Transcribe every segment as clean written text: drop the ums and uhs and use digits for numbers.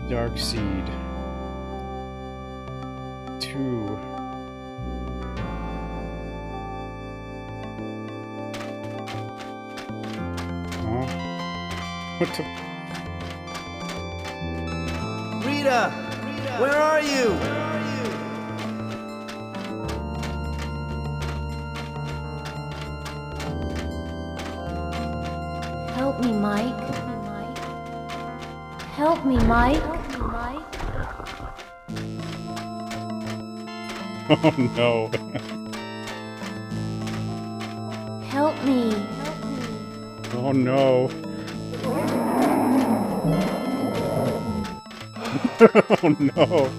Dark Seed. 2. Huh? What the... Rita! Where are you? Help me, Mike. Help me, Mike. Oh no. Help me. Oh no. Oh no.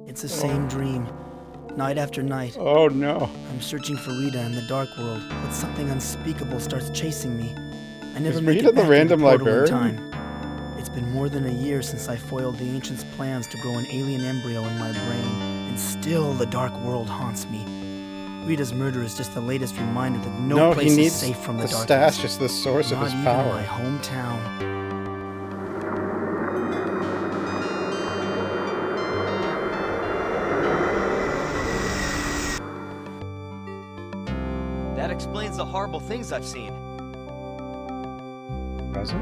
It's the same dream, night after night. Oh no. I'm searching for Rita in the dark world, but something unspeakable starts chasing me. I never Is make Rita it the back random into portal in librarian? time. It's been more than a year since I foiled the ancient's plans to grow an alien embryo in my brain, and still the dark world haunts me. Rita's murder is just the latest reminder that no place he is needs safe from the the darkness. stash is the source of Not his even power. my hometown. That explains the horrible things I've seen. Does it?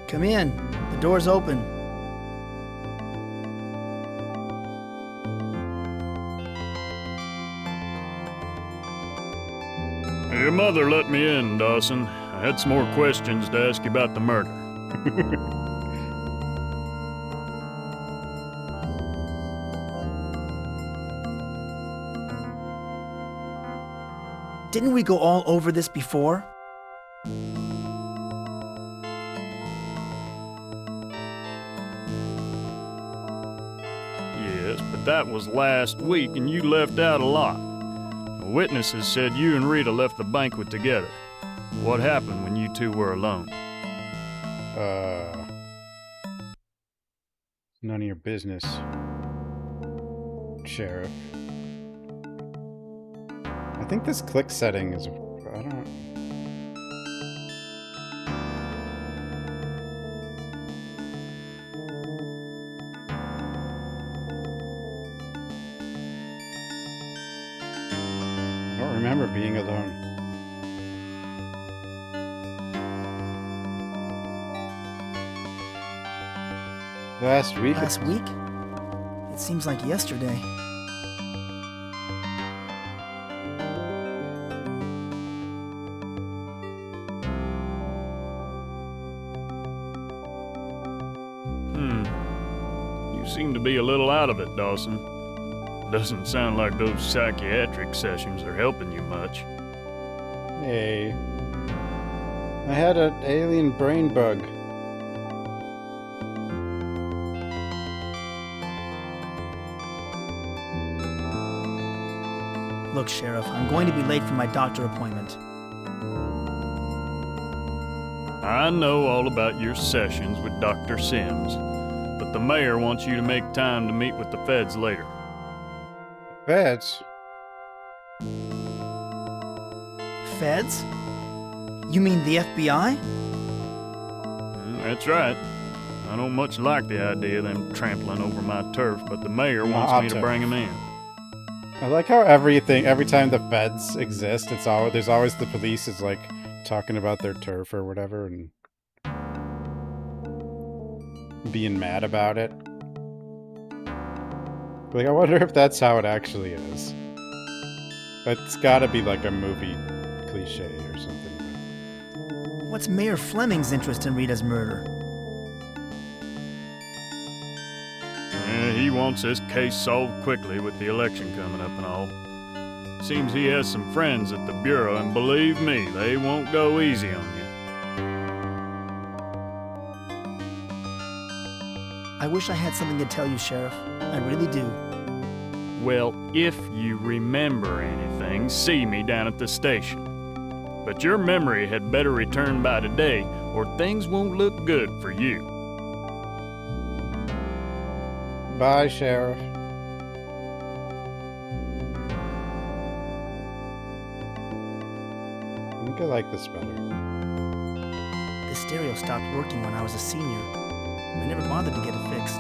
Come in. The door's open. Your mother let me in, Dawson. I had some more questions to ask you about the murder. Didn't we go all over this before? Yes, but that was last week, and you left out a lot. The witnesses said you and Rita left the banquet together. What happened when you two were alone? None of your business, Sheriff. I think this click setting is... I don't... I don't remember being alone. Last week? Last week? It seems like yesterday. You seem to be a little out of it, Dawson. Doesn't sound like those psychiatric sessions are helping you much. Hey. I had an alien brain bug. Look, Sheriff, I'm going to be late for my doctor appointment. I know all about your sessions with Dr. Sims, but the mayor wants you to make time to meet with the feds later. Feds? Feds? You mean the FBI? That's right. I don't much like the idea of them trampling over my turf, but the mayor wants me to bring them in. I like how every time the feds exist, there's always the police is like talking about their turf or whatever and being mad about it. Like, I wonder if that's how it actually is. It's gotta be like a movie cliche or something. What's Mayor Fleming's interest in Rita's murder? He wants this case solved quickly with the election coming up and all. Seems he has some friends at the Bureau, and believe me, they won't go easy on you. I wish I had something to tell you, Sheriff. I really do. Well, if you remember anything, see me down at the station. But your memory had better return by today, or things won't look good for you. Bye, Sheriff. I think I like this better. The stereo stopped working when I was a senior. I never bothered to get it fixed.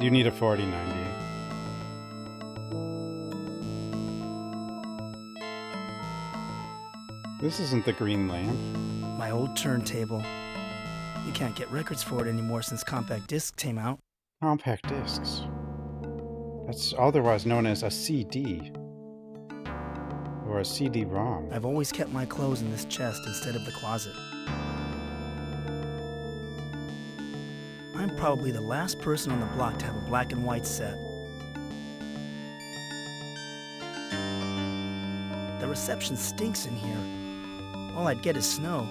You need a 4090. This isn't the green lamp. My old turntable. You can't get records for it anymore since compact discs came out. Compact discs. That's otherwise known as a CD. Or a CD-ROM. I've always kept my clothes in this chest instead of the closet. I'm probably the last person on the block to have a black and white set. The reception stinks in here. All I'd get is snow.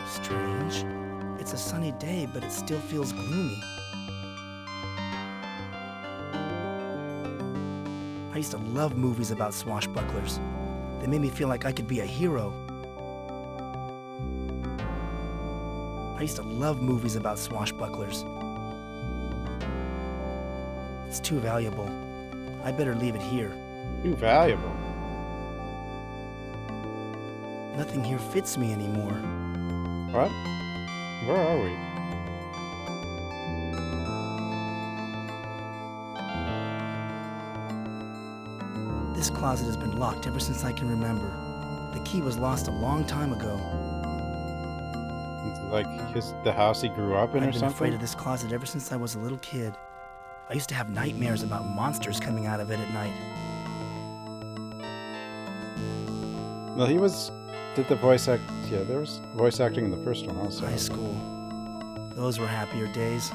Strange. It's a sunny day, but it still feels gloomy. I used to love movies about swashbucklers. They made me feel like I could be a hero. I used to love movies about swashbucklers. It's too valuable. I better leave it here. Too valuable. Nothing here fits me anymore. What? Where are we? This closet has been locked ever since I can remember. The key was lost a long time ago. It's like the house he grew up in I've or been something? afraid of this closet ever since I was a little kid. I used to have nightmares about monsters coming out of it at night. Well, did the voice act. Yeah, there was voice acting in the first one also. High school. Those were happier days.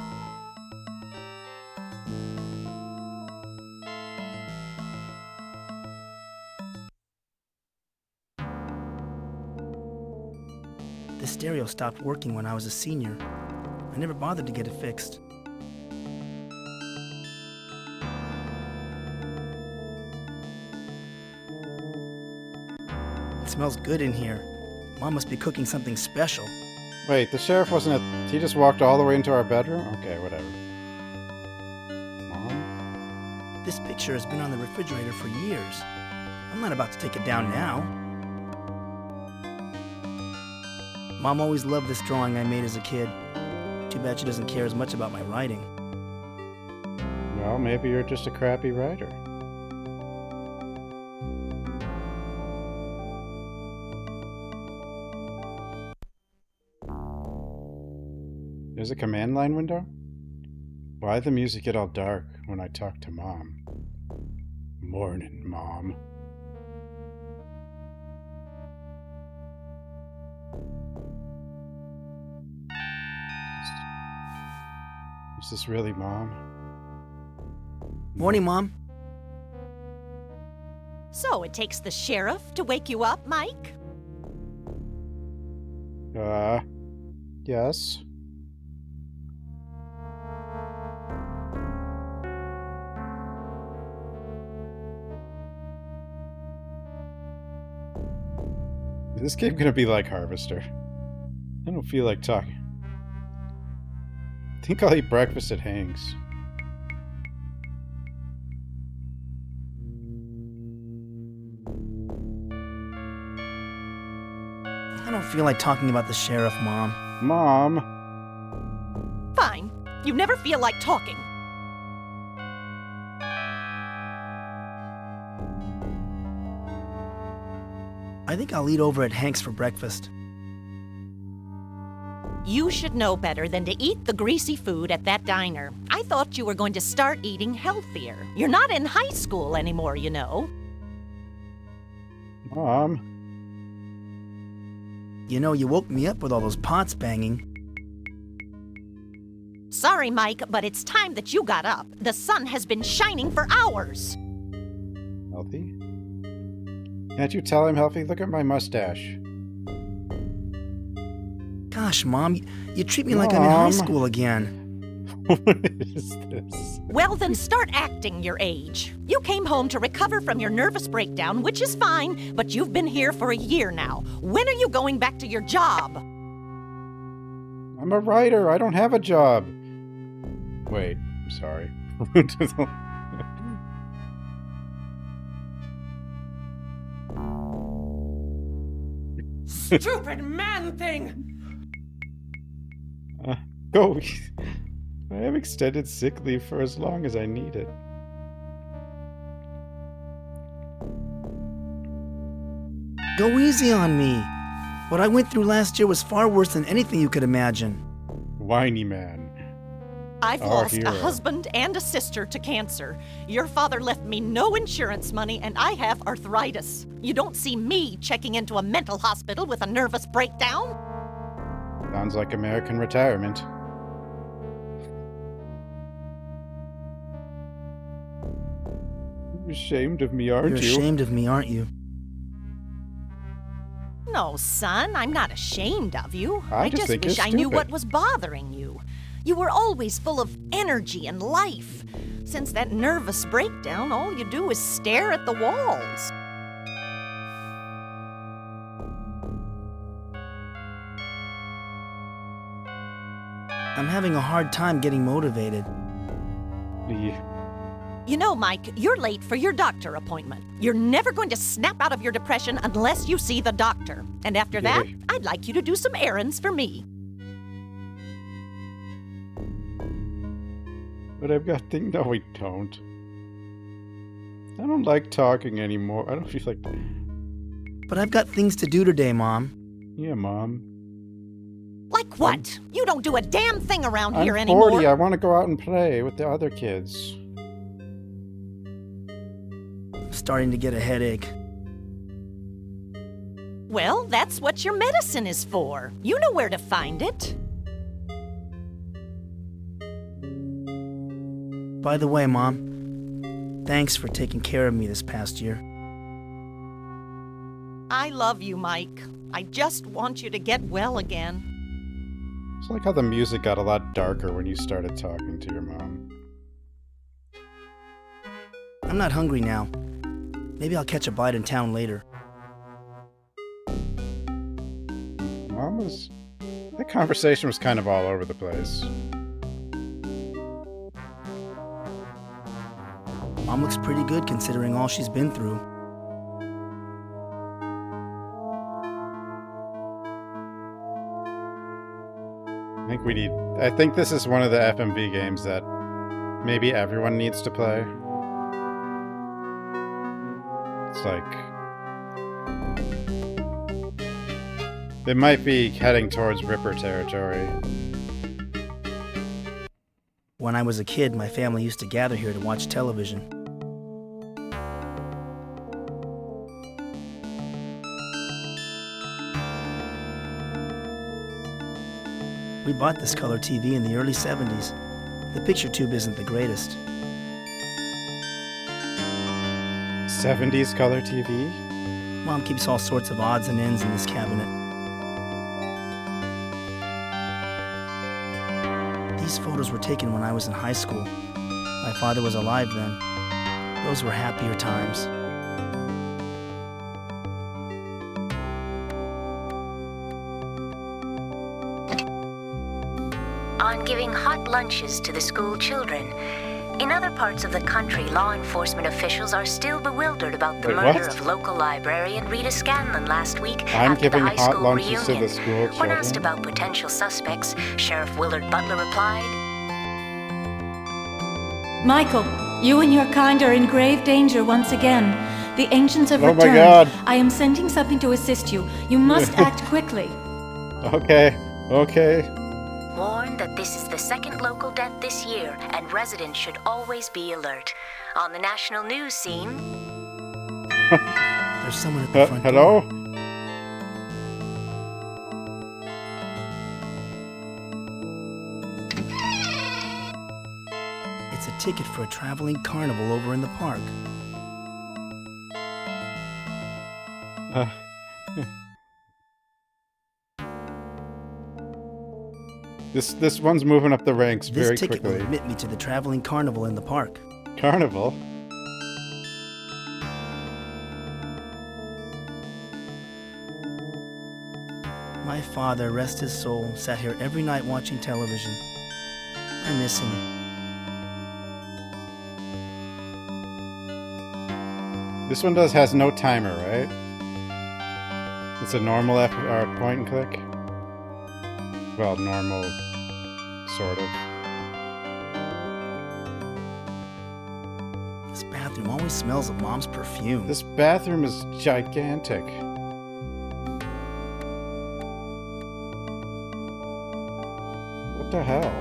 The stereo stopped working when I was a senior. I never bothered to get it fixed. It smells good in here. Mom must be cooking something special. Wait, the sheriff wasn't he just walked all the way into our bedroom? Okay, whatever. Mom? This picture has been on the refrigerator for years. I'm not about to take it down now. Mom always loved this drawing I made as a kid. Too bad she doesn't care as much about my writing. Well, maybe you're just a crappy writer. There's a command line window? Why the music get all dark when I talk to Mom? Morning, Mom. Is this really Mom? Morning, Mom. So it takes the sheriff to wake you up, Mike? Yes. Is this game gonna be like Harvester? I don't feel like talking. I think I'll eat breakfast at Hank's. I don't feel like talking about the sheriff, Mom. Mom! Fine. You never feel like talking. I think I'll eat over at Hank's for breakfast. You should know better than to eat the greasy food at that diner. I thought you were going to start eating healthier. You're not in high school anymore, you know. Mom? You know, you woke me up with all those pots banging. Sorry, Mike, but it's time that you got up. The sun has been shining for hours. Healthy? Can't you tell I'm healthy? Look at my mustache. Gosh, Mom, you treat me like I'm in high Mom. school again. What is this? Well, then start acting your age. You came home to recover from your nervous breakdown, which is fine, but you've been here for a year now. When are you going back to your job? I'm a writer. I don't have a job. Wait, I'm sorry. Stupid man thing! Go. I have extended sick leave for as long as I need it. Go easy on me. What I went through last year was far worse than anything you could imagine. Whiny man. I've Our lost hero. a husband and a sister to cancer. Your father left me no insurance money, and I have arthritis. You don't see me checking into a mental hospital with a nervous breakdown. Sounds like American retirement. You're ashamed of me, aren't You're you? ashamed of me, aren't you? No, son, I'm not ashamed of you. I just just think wish you're I knew stupid. what was bothering you. You were always full of energy and life. Since that nervous breakdown, all you do is stare at the walls. I'm having a hard time getting motivated. Yeah. You know, Mike, you're late for your doctor appointment. You're never going to snap out of your depression unless you see the doctor. And after that, Yay. I'd like you to do some errands for me. But I've got things. No, we don't. I don't like talking anymore. I don't feel like. But I've got things to do today, Mom. Yeah, Mom. Like what? You don't do a damn thing around I'm here 40. anymore. I want to go out and play with the other kids. Starting to get a headache. Well, that's what your medicine is for. You know where to find it. By the way, Mom, thanks for taking care of me this past year. I love you, Mike. I just want you to get well again. It's like how the music got a lot darker when you started talking to your mom. I'm not hungry now. Maybe I'll catch a bite in town later. Mom was... The conversation was kind of all over the place. Mom looks pretty good considering all she's been through. I think this is one of the FMV games that maybe everyone needs to play. It's like... It might be heading towards Ripper territory. When I was a kid, my family used to gather here to watch television. We bought this color TV in the early 70s. The picture tube isn't the greatest. 70s color TV? Mom keeps all sorts of odds and ends in this cabinet. These photos were taken when I was in high school. My father was alive then. Those were happier times. On giving hot lunches to the school children. In other parts of the country, law enforcement officials are still bewildered about the Wait, murder what? of local librarian Rita Scanlon last week I'm after the giving high hot school lunches to reunion. the school When children? asked about potential suspects, Sheriff Willard Butler replied, Michael, you and your kind are in grave danger once again. The ancients have Oh my returned. God. I am sending something to assist you. You must act quickly. Okay, okay. warned that this is the second local death this year and residents should always be alert. On the national news scene, There's someone at the front door. Hello? ticket for a traveling carnival over in the park. This one's moving up the ranks This very ticket quickly. will admit me to the traveling carnival in the park. Carnival? My father, rest his soul, sat here every night watching television. I miss him. This one has no timer, right? It's a normal point and click? Well, normal, sort of. This bathroom always smells of Mom's perfume. This bathroom is gigantic. What the hell?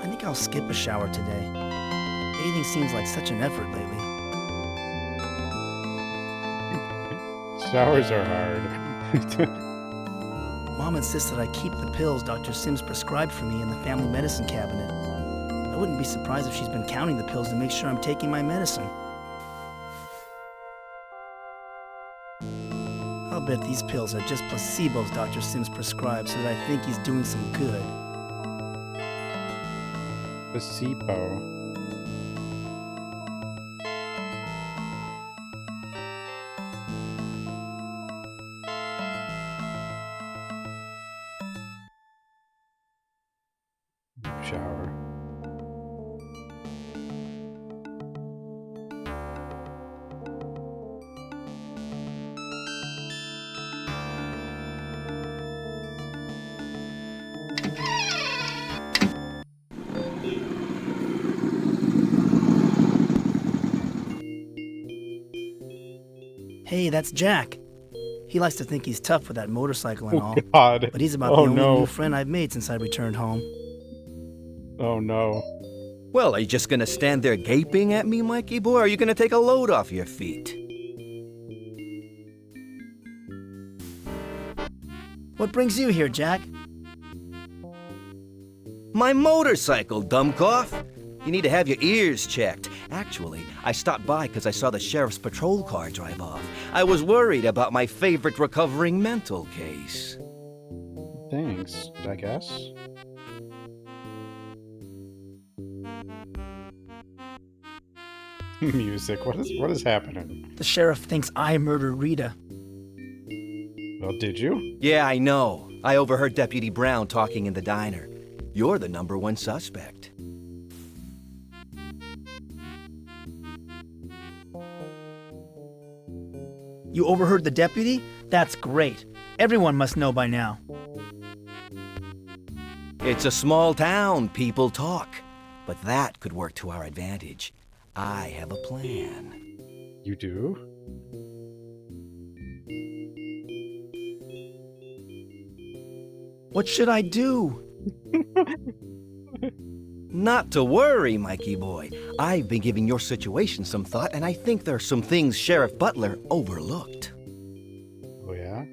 I think I'll skip a shower today. Bathing seems like such an effort lately. Showers are hard. Mom insists that I keep the pills Dr. Sims prescribed for me in the family medicine cabinet. I wouldn't be surprised if she's been counting the pills to make sure I'm taking my medicine. I'll bet these pills are just placebos Dr. Sims prescribed so that I think he's doing some good. Placebo. Shower. Hey, that's Jack. He likes to think he's tough with that motorcycle and all, God. but he's about Oh, the only no. new friend I've made since I returned home. Oh no. Well, are you just gonna stand there gaping at me, Mikey boy, or are you gonna take a load off your feet? What brings you here, Jack? My motorcycle, dumbcoff! You need to have your ears checked. Actually, I stopped by because I saw the sheriff's patrol car drive off. I was worried about my favorite recovering mental case. Thanks, I guess. Music. What is happening? The sheriff thinks I murdered Rita. Well, did you? Yeah, I know. I overheard Deputy Brown talking in the diner. You're the #1 suspect. You overheard the deputy? That's great. Everyone must know by now. It's a small town, people talk. But that could work to our advantage. I have a plan. You do? What should I do? Not to worry, Mikey boy. I've been giving your situation some thought, and I think there are some things Sheriff Butler overlooked. Oh yeah?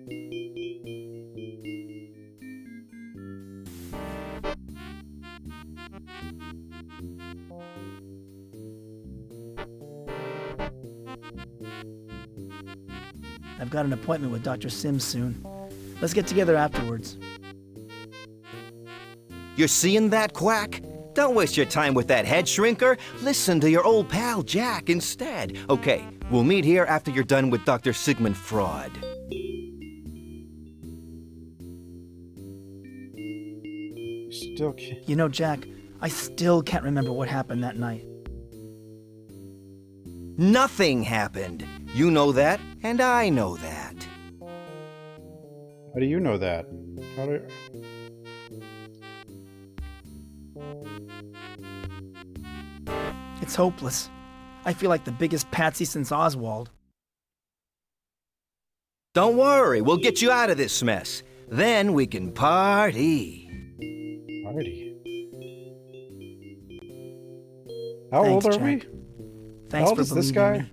I've got an appointment with Dr. Sims soon. Let's get together afterwards. You're seeing that, Quack? Don't waste your time with that head shrinker. Listen to your old pal Jack instead. Okay, we'll meet here after you're done with Dr. Sigmund Fraud. Still can't. You know, Jack, I still can't remember what happened that night. Nothing happened. You know that, and I know that. How do you know that? How do... It's hopeless. I feel like the biggest patsy since Oswald. Don't worry, we'll get you out of this mess. Then we can party. Party. How Thanks, old are we? Jack. Thanks How old for is this believing guy?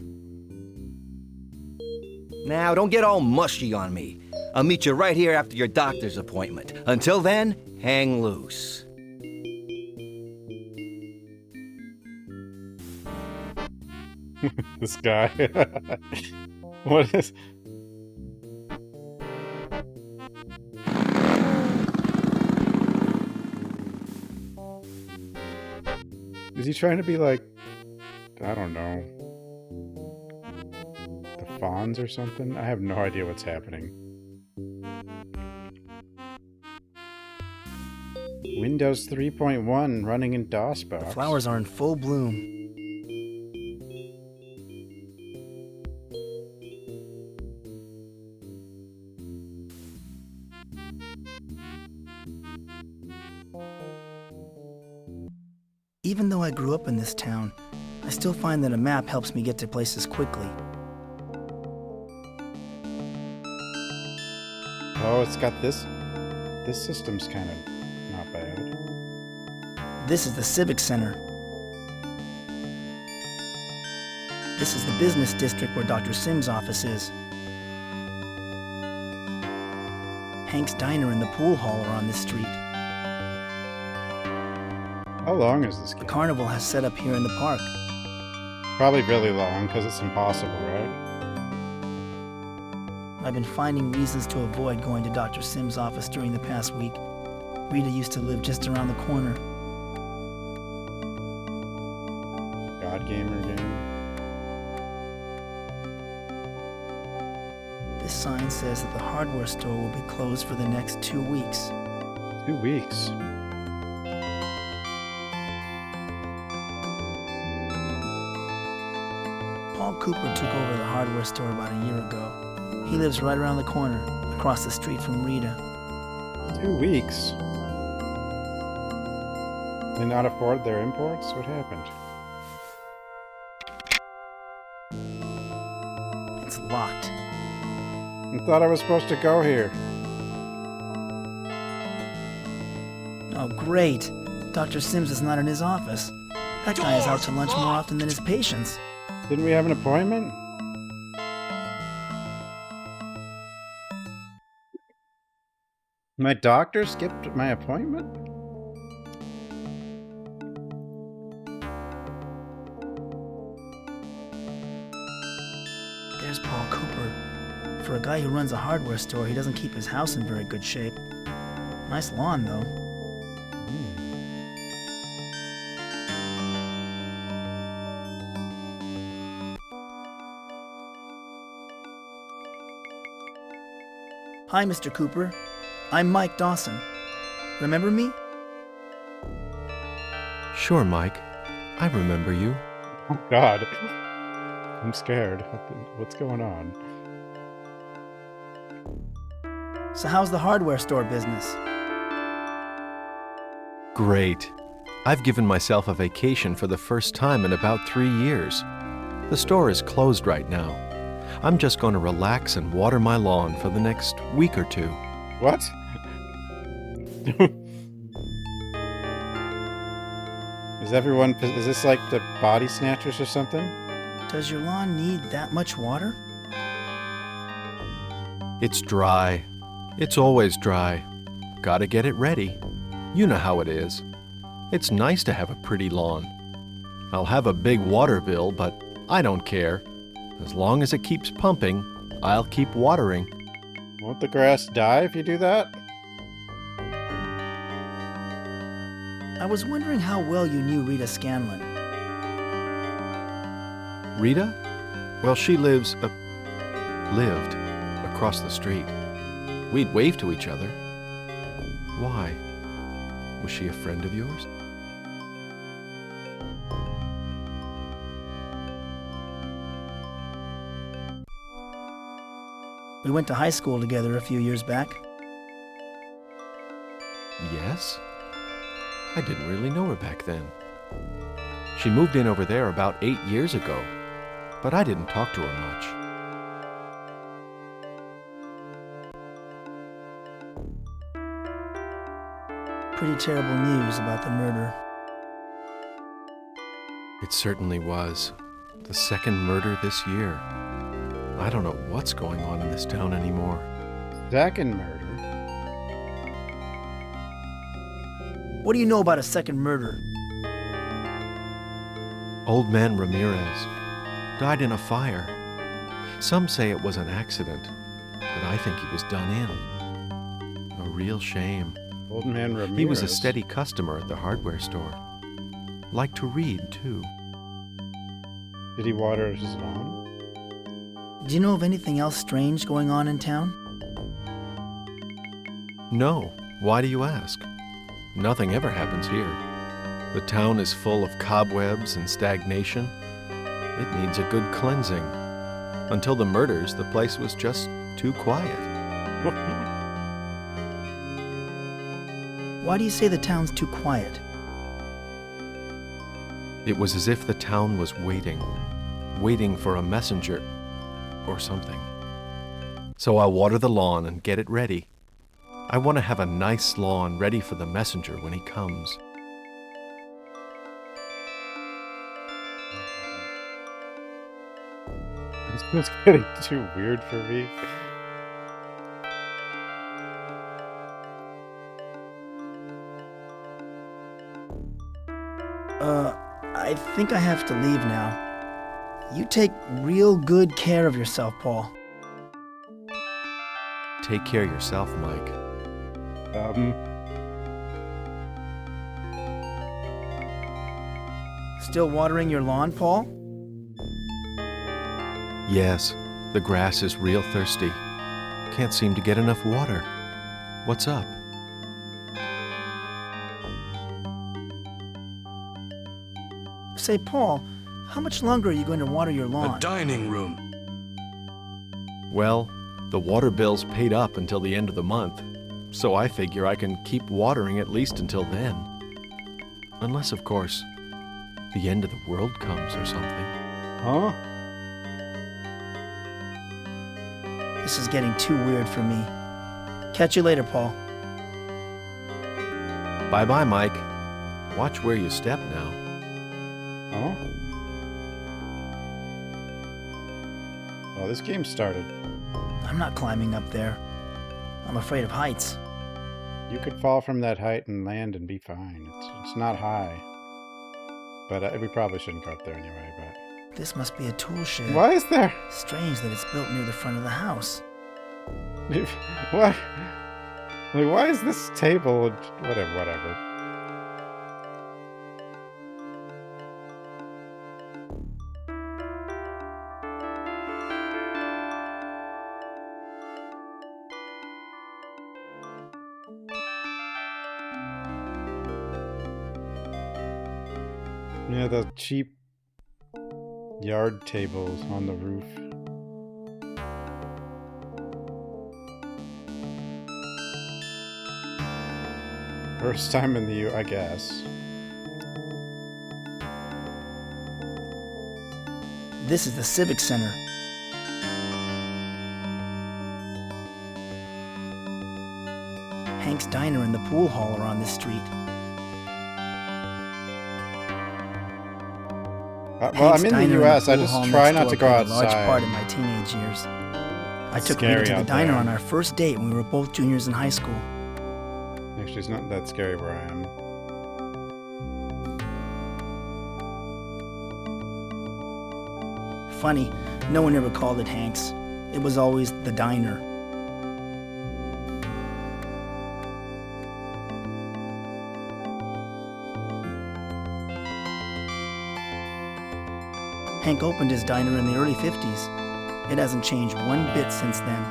me. Now, don't get all mushy on me. I'll meet you right here after your doctor's appointment. Until then, hang loose. This guy. What is... Is he trying to be like, I don't know, the Fonz or something? I have no idea what's happening. Windows 3.1 running in DOSBox. The flowers are in full bloom. Even though I grew up in this town, I still find that a map helps me get to places quickly. Oh, it's got this. This system's kind of not bad. This is the Civic Center. This is the business district where Dr. Sim's office is. Hank's Diner and the pool hall are on this street. How long is this The game? carnival has set up here in the park. Probably really long, because it's impossible, right? I've been finding reasons to avoid going to Dr. Sim's office during the past week. Rita used to live just around the corner. God Gamer game. This sign says that the hardware store will be closed for the next 2 weeks. 2 weeks. Paul Cooper took over the hardware store about a year ago. He lives right around the corner, across the street from Rita. 2 weeks. They not afford their imports? What happened? It's locked. I thought I was supposed to go here. Oh, great. Dr. Sims is not in his office. That guy is out to lunch more often than his patients. Didn't we have an appointment? My doctor skipped my appointment? There's Paul Cooper. For a guy who runs a hardware store, he doesn't keep his house in very good shape. Nice lawn, though. Hi, Mr. Cooper. I'm Mike Dawson. Remember me? Sure, Mike. I remember you. Oh, God. I'm scared. What's going on? So how's the hardware store business? Great. I've given myself a vacation for the first time in about 3 years. The store is closed right now. I'm just going to relax and water my lawn for the next week or two. What? Is this like the Body Snatchers or something? Does your lawn need that much water? It's dry. It's always dry. Gotta get it ready. You know how it is. It's nice to have a pretty lawn. I'll have a big water bill, but I don't care. As long as it keeps pumping, I'll keep watering. Won't the grass die if you do that? I was wondering how well you knew Rita Scanlon. Rita? Well, she lived across the street. We'd wave to each other. Why? Was she a friend of yours? We went to high school together a few years back. Yes? I didn't really know her back then. She moved in over there about 8 years ago, but I didn't talk to her much. Pretty terrible news about the murder. It certainly was. The second murder this year. I don't know what's going on in this town anymore. Second murder? What do you know about a second murder? Old man Ramirez died in a fire. Some say it was an accident, but I think he was done in. A real shame. Old man Ramirez. He was a steady customer at the hardware store. Liked to read, too. Did he water his lawn? Do you know of anything else strange going on in town? No. Why do you ask? Nothing ever happens here. The town is full of cobwebs and stagnation. It needs a good cleansing. Until the murders, the place was just too quiet. Why do you say the town's too quiet? It was as if the town was waiting for a messenger or something. So I water the lawn and get it ready. I want to have a nice lawn ready for the messenger when he comes. This is getting too weird for me. I think I have to leave now. You take real good care of yourself, Paul. Take care of yourself, Mike. Still watering your lawn, Paul? Yes, the grass is real thirsty. Can't seem to get enough water. What's up? Say, Paul, how much longer are you going to water your lawn? The dining room. Well, the water bill's paid up until the end of the month, so I figure I can keep watering at least until then. Unless, of course, the end of the world comes or something. Huh? This is getting too weird for me. Catch you later, Paul. Bye-bye, Mike. Watch where you step now. Oh? Well, this game started. I'm not climbing up there. I'm afraid of heights. You could fall from that height and land and be fine. It's not high. But we probably shouldn't go up there anyway, but... This must be a tool shed. Why is there... Strange that it's built near the front of the house. What? Like, why is this table... Whatever. Yeah, the cheap yard tables on the roof. First time in the U, I guess. This is the Civic Center. Hank's Diner and the pool hall are on this street. Well, I'm in the U.S. I just try not to go outside. A large part of my teenage years. I took Rita to the diner on our first date when we were both juniors in high school. Actually, it's not that scary where I am. Funny, no one ever called it Hank's. It was always the diner. Hank opened his diner in the early 50s. It hasn't changed one bit since then.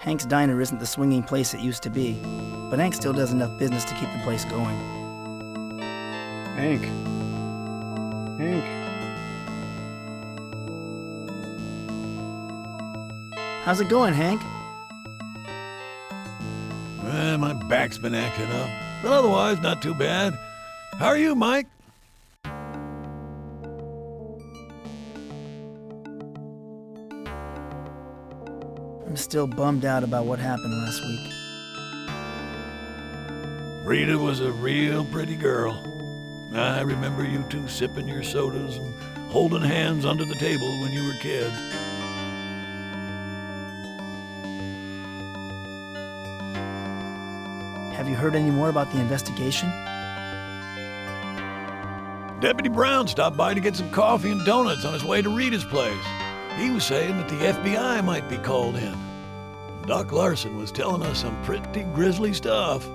Hank's Diner isn't the swinging place it used to be, but Hank still does enough business to keep the place going. Hank. How's it going, Hank? My back's been acting up, but otherwise not too bad. How are you, Mike? I'm still bummed out about what happened last week. Rita was a real pretty girl. I remember you two sipping your sodas and holding hands under the table when you were kids. Have you heard any more about the investigation? Deputy Brown stopped by to get some coffee and donuts on his way to Rita's place. He was saying that the FBI might be called in. Doc Larson was telling us some pretty grisly stuff.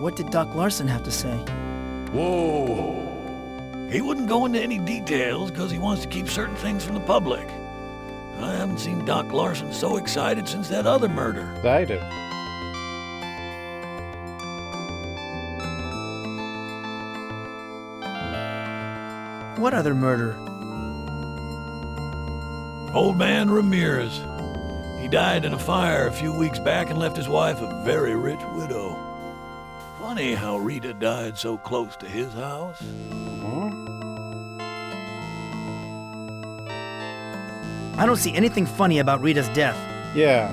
What did Doc Larson have to say? Whoa! He wouldn't go into any details because he wants to keep certain things from the public. I haven't seen Doc Larson so excited since that other murder. Excited. What other murder? Old man Ramirez. He died in a fire a few weeks back and left his wife a very rich widow. Funny how Rita died so close to his house. I don't see anything funny about Rita's death. Yeah.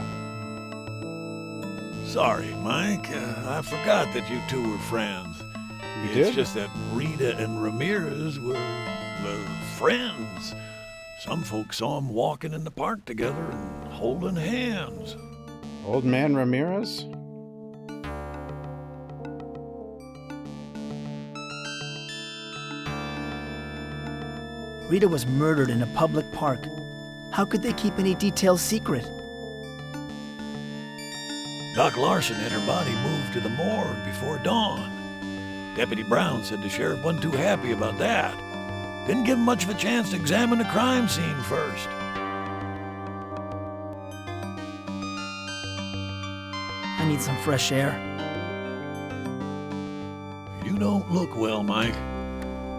Sorry, Mike. I forgot that you two were friends. You It's did? just that Rita and Ramirez were, friends. Some folks saw them walking in the park together and holding hands. Old man Ramirez? Rita was murdered in a public park. How could they keep any details secret? Doc Larson had her body moved to the morgue before dawn. Deputy Brown said the sheriff wasn't too happy about that. Didn't give him much of a chance to examine the crime scene first. I need some fresh air. You don't look well, Mike.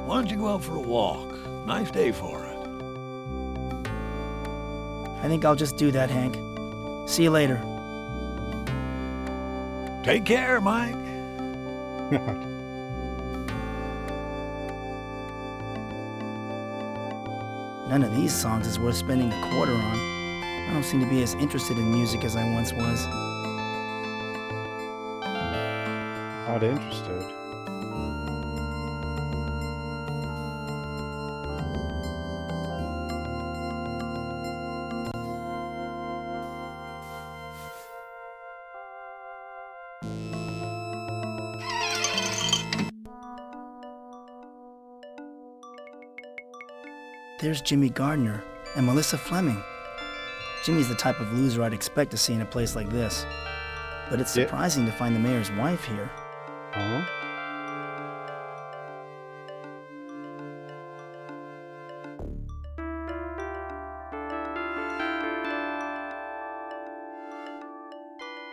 Why don't you go out for a walk? Nice day for it. I think I'll just do that, Hank. See you later. Take care, Mike. None of these songs is worth spending a quarter on. I don't seem to be as interested in music as I once was. Not interested. There's Jimmy Gardner and Melissa Fleming. Jimmy's the type of loser I'd expect to see in a place like this. But it's Yeah. surprising to find the mayor's wife here. Huh?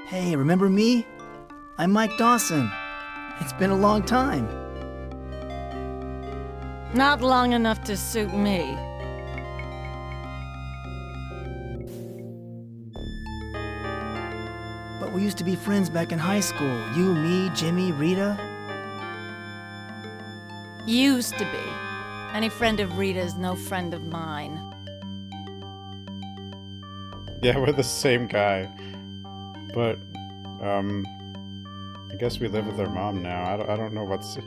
Hey, remember me? I'm Mike Dawson. It's been a long time. Not long enough to suit me. But we used to be friends back in high school. You, me, Jimmy, Rita. Used to be. Any friend of Rita's no friend of mine. Yeah, we're the same guy. But, I guess we live with our mom now. I don't know what's...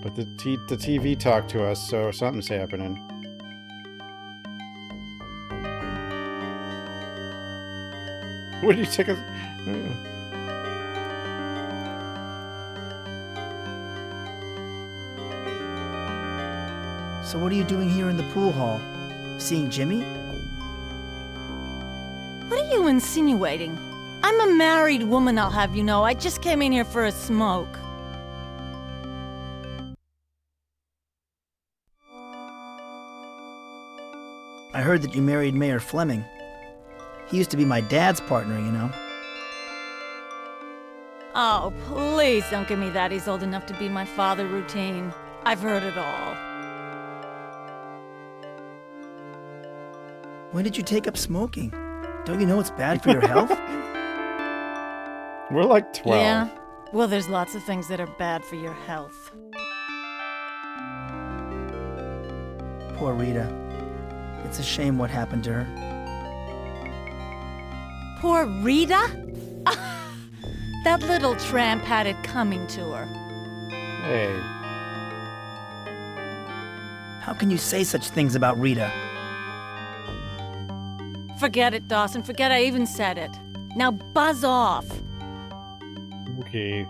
But the TV talked to us, so something's happening. What do you take us? So what are you doing here in the pool hall? Seeing Jimmy? What are you insinuating? I'm a married woman, I'll have you know. I just came in here for a smoke. I heard that you married Mayor Fleming. He used to be my dad's partner, you know. Oh, please don't give me that. He's old enough to be my father routine. I've heard it all. When did you take up smoking? Don't you know it's bad for your health? We're like 12. Yeah? Well, there's lots of things that are bad for your health. Poor Rita. It's a shame what happened to her. Poor Rita? That little tramp had it coming to her. Hey, How can you say such things about Rita? Forget it, Dawson. Forget I even said it. Now buzz off. okay.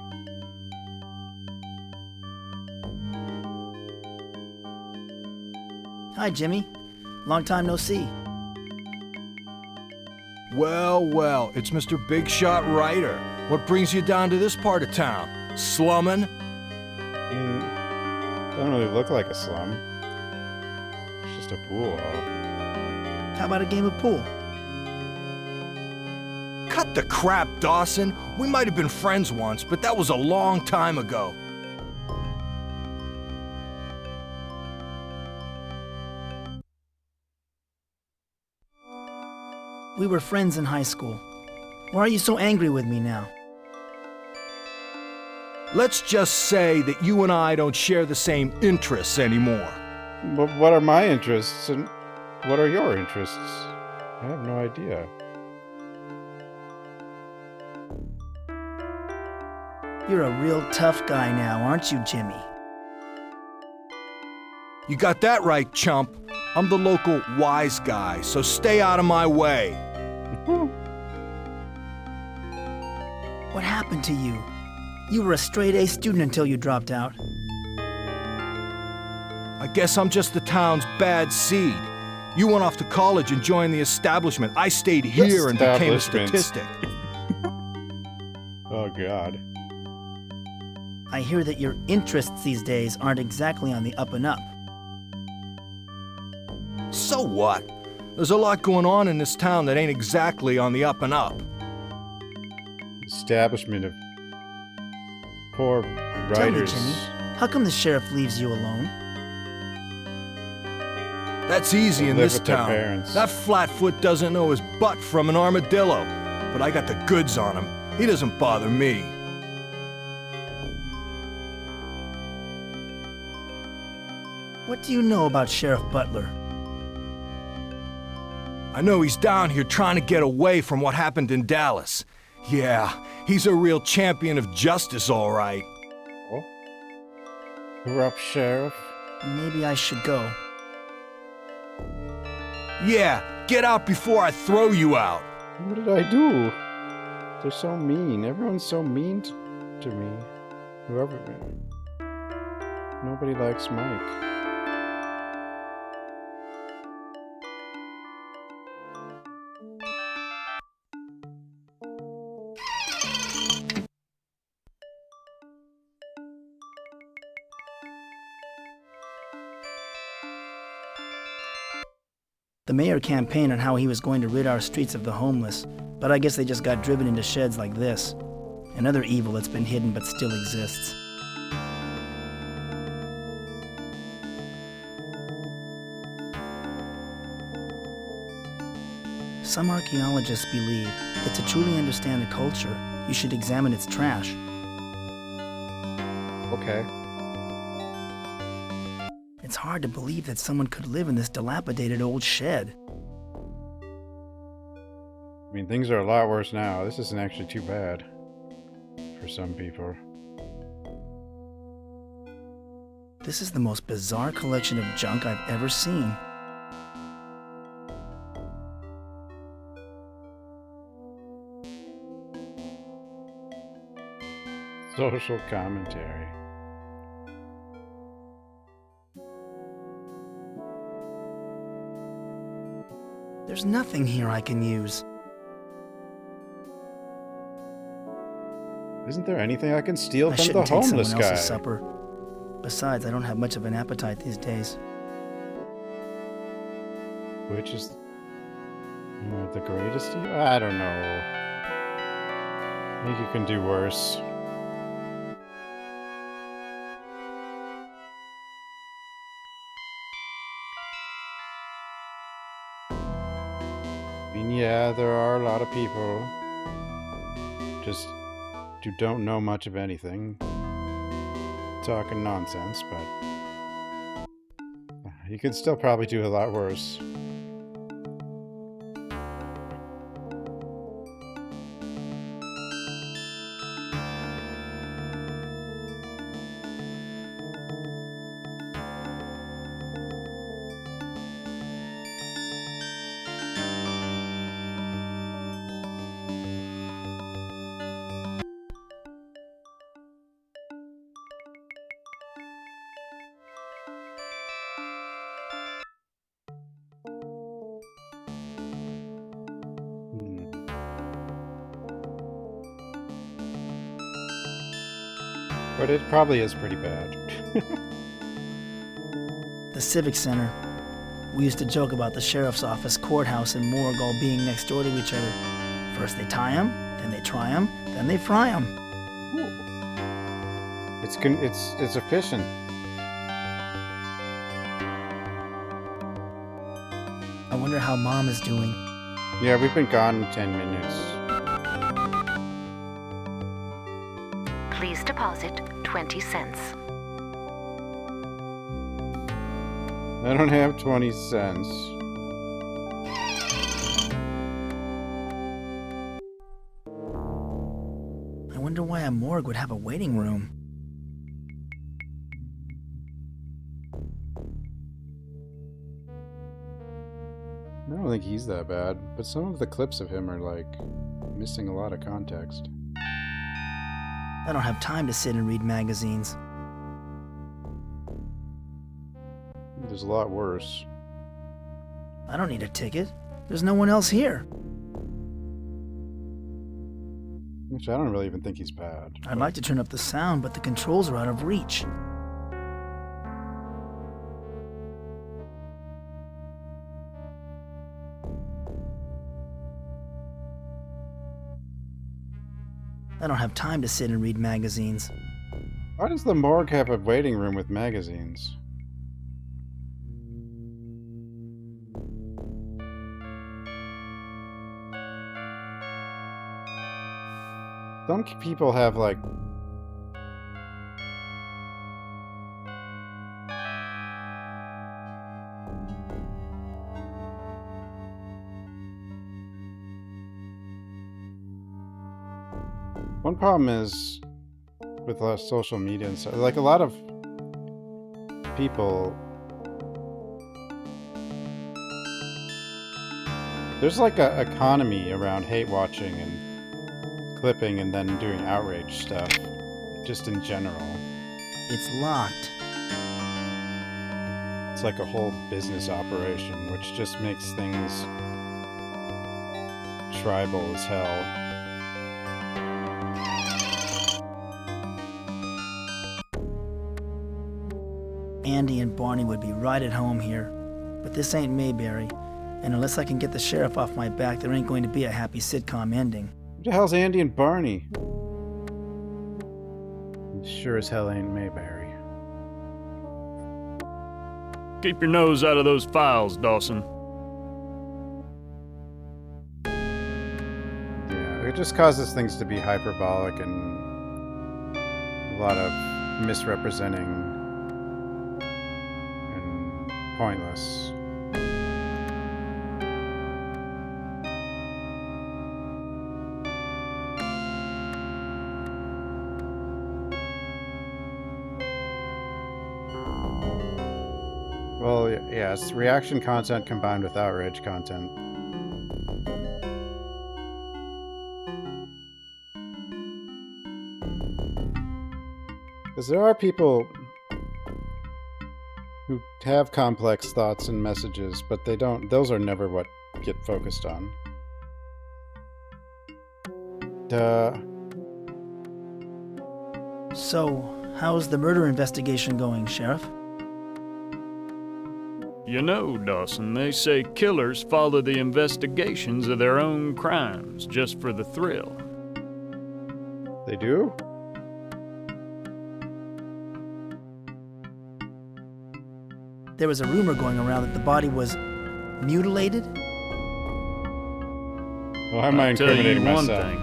Hi, Jimmy. Long time no see. Well, well, it's Mr. Big Shot Ryder. What brings you down to this part of town? Slumming? Doesn't really look like a slum. It's just a pool hall. How about a game of pool? Cut the crap, Dawson. We might have been friends once, but that was a long time ago. We were friends in high school. Why are you so angry with me now? Let's just say that you and I don't share the same interests anymore. But what are my interests and what are your interests? I have no idea. You're a real tough guy now, aren't you, Jimmy? You got that right, chump. I'm the local wise guy, so stay out of my way. What happened to you? You were a straight-A student until you dropped out. I guess I'm just the town's bad seed. You went off to college and joined the establishment. I stayed here and became a statistic. Oh, God. I hear that your interests these days aren't exactly on the up and up. So what? There's a lot going on in this town that ain't exactly on the up and up. Establishment of poor Tell me, writers. Jimmy, how come the sheriff leaves you alone? That's easy They in live this with their town. parents. That flatfoot doesn't know his butt from an armadillo. But I got the goods on him. He doesn't bother me. What do you know about Sheriff Butler? I know he's down here trying to get away from what happened in Dallas. Yeah, he's a real champion of justice, all right. Oh. You're up, Sheriff. Maybe I should go. Yeah, get out before I throw you out. What did I do? They're so mean. Everyone's so mean to me. Whoever. Nobody likes Mike. The mayor campaigned on how he was going to rid our streets of the homeless, but I guess they just got driven into sheds like this. Another evil that's been hidden but still exists. Some archaeologists believe that to truly understand a culture, you should examine its trash. Okay. It's hard to believe that someone could live in this dilapidated old shed. I mean, things are a lot worse now. This isn't actually too bad for some people. This is the most bizarre collection of junk I've ever seen. Social commentary. There's nothing here I can use. Isn't there anything I can steal I from the shouldn't take homeless someone guy? else's supper. Besides, I don't have much of an appetite these days. Which is the greatest evil? I don't know. I think you can do worse. I mean, yeah, there are a lot of people just who don't know much of anything, talking nonsense, but you can still probably do a lot worse. But it probably is pretty bad. The Civic Center. We used to joke about the sheriff's office, courthouse, and morgue all being next door to each other. First they tie 'em, then they try 'em, then they fry 'em. It's efficient. I wonder how Mom is doing. Yeah, we've been gone 10 minutes. Please deposit 20 cents. I don't have 20 cents. I wonder why a morgue would have a waiting room. I don't think he's that bad, but some of the clips of him are, like, missing a lot of context. I don't have time to sit and read magazines. There's a lot worse. I don't need a ticket. There's no one else here. Which I don't really even think he's bad. I'd like to turn up the sound, but the controls are out of reach. I don't have time to sit and read magazines. Why does the morgue have a waiting room with magazines? Some people have, like... One problem is with social media and stuff, like a lot of people, there's like a economy around hate watching and clipping and then doing outrage stuff, just in general. It's locked. It's like a whole business operation, which just makes things tribal as hell. Andy and Barney would be right at home here. But this ain't Mayberry, and unless I can get the sheriff off my back, there ain't going to be a happy sitcom ending. Who the hell's Andy and Barney? Sure as hell ain't Mayberry. Keep your nose out of those files, Dawson. Yeah, it just causes things to be hyperbolic and a lot of misrepresenting and pointless. Well, yeah, it's reaction content combined with outrage content. Because there are people who have complex thoughts and messages, but they don't, those are never what get focused on. Duh. So, how's the murder investigation going, Sheriff? You know, Dawson, they say killers follow the investigations of their own crimes just for the thrill. They do? There was a rumor going around that the body was mutilated? Well, how am I incriminating one myself? thing.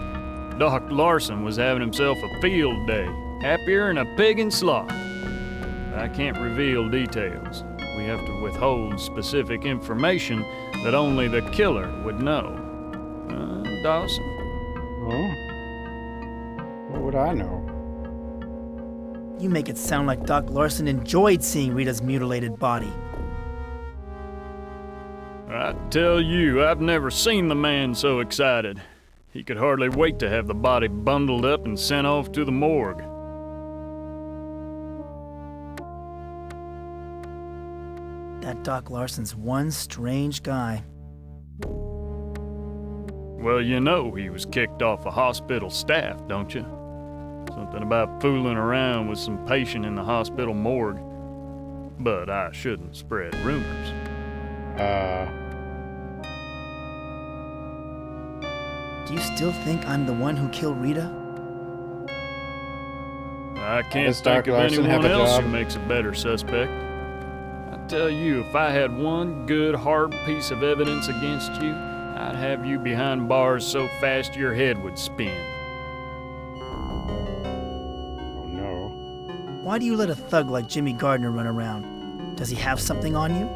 Doc Larson was having himself a field day, happier than a pig in slop. I can't reveal details. We have to withhold specific information that only the killer would know. Dawson? Oh? What would I know? You make it sound like Doc Larson enjoyed seeing Rita's mutilated body. I tell you, I've never seen the man so excited. He could hardly wait to have the body bundled up and sent off to the morgue. That Doc Larson's one strange guy. Well, you know he was kicked off of hospital staff, don't you? So Something about fooling around with some patient in the hospital morgue. But I shouldn't spread rumors. Do you still think I'm the one who killed Rita? I can't Does think Doc of Larson have anyone a else job? who makes a better suspect. I tell you, if I had one good hard piece of evidence against you, I'd have you behind bars so fast your head would spin. Oh no. Why do you let a thug like Jimmy Gardner run around? Does he have something on you?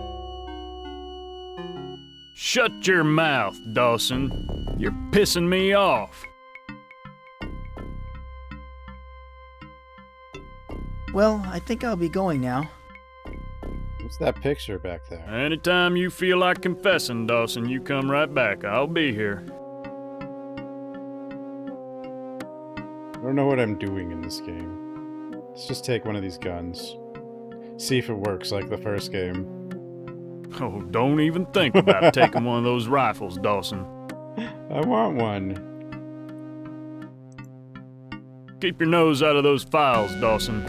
Shut your mouth, Dawson. You're pissing me off. Well, I think I'll be going now. What's that picture back there? Anytime you feel like confessing, Dawson, you come right back. I'll be here. I don't know what I'm doing in this game. Let's just take one of these guns. See if it works like the first game. Oh, don't even think about taking one of those rifles, Dawson. I want one. Keep your nose out of those files, Dawson.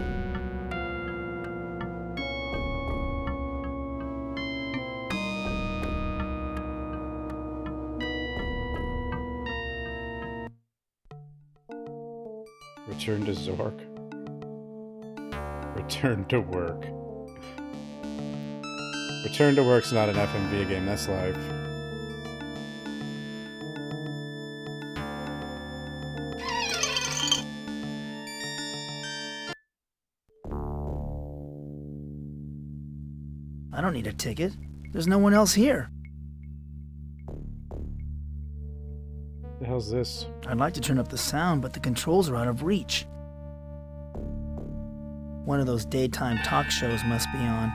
Return to Zork. Return to work. Return to work's not an FMV game, that's life. I don't need a ticket. There's no one else here. The hell's this? I'd like to turn up the sound, but the controls are out of reach. One of those daytime talk shows must be on.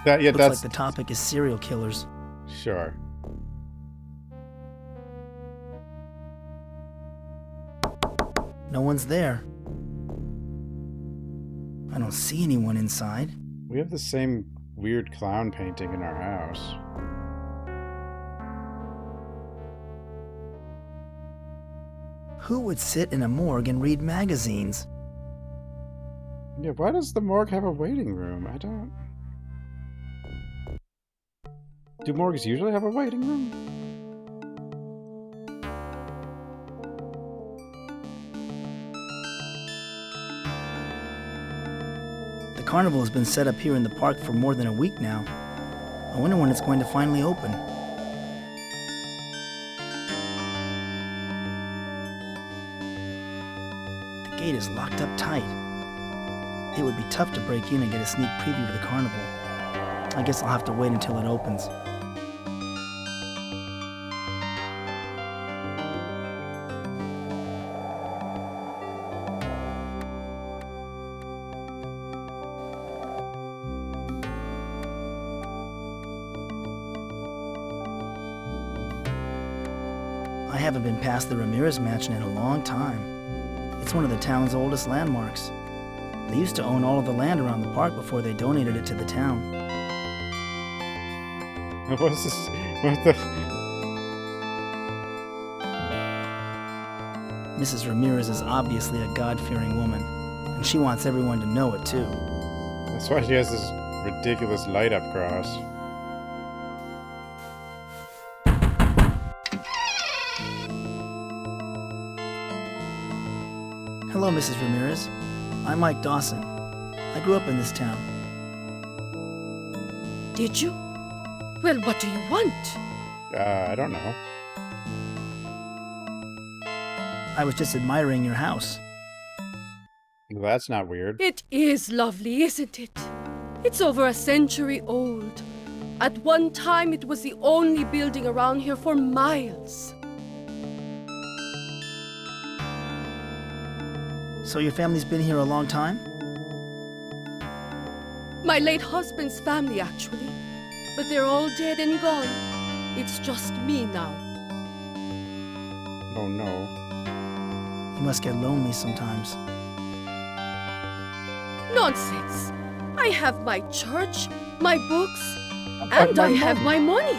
Looks like the topic is serial killers. Sure. No one's there. I don't see anyone inside. We have the same weird clown painting in our house. Who would sit in a morgue and read magazines? Yeah, why does the morgue have a waiting room? I don't... Do morgues usually have a waiting room? The carnival has been set up here in the park for more than a week now. I wonder when it's going to finally open. The gate is locked up tight. It would be tough to break in and get a sneak preview of the carnival. I guess I'll have to wait until it opens. I haven't been past the Ramirez mansion in a long time. It's one of the town's oldest landmarks. They used to own all of the land around the park before they donated it to the town. What's this? What the? Mrs. Ramirez is obviously a God-fearing woman, and she wants everyone to know it too. That's why she has this ridiculous light-up cross. Hello, Mrs. Ramirez. I'm Mike Dawson. I grew up in this town. Did you? Well, what do you want? I don't know. I was just admiring your house. Well, that's not weird. It is lovely, isn't it? It's over a century old. At one time, it was the only building around here for miles. So your family's been here a long time? My late husband's family, actually. But they're all dead and gone. It's just me now. Oh no. You must get lonely sometimes. Nonsense. I have my church, my books, and I have my money.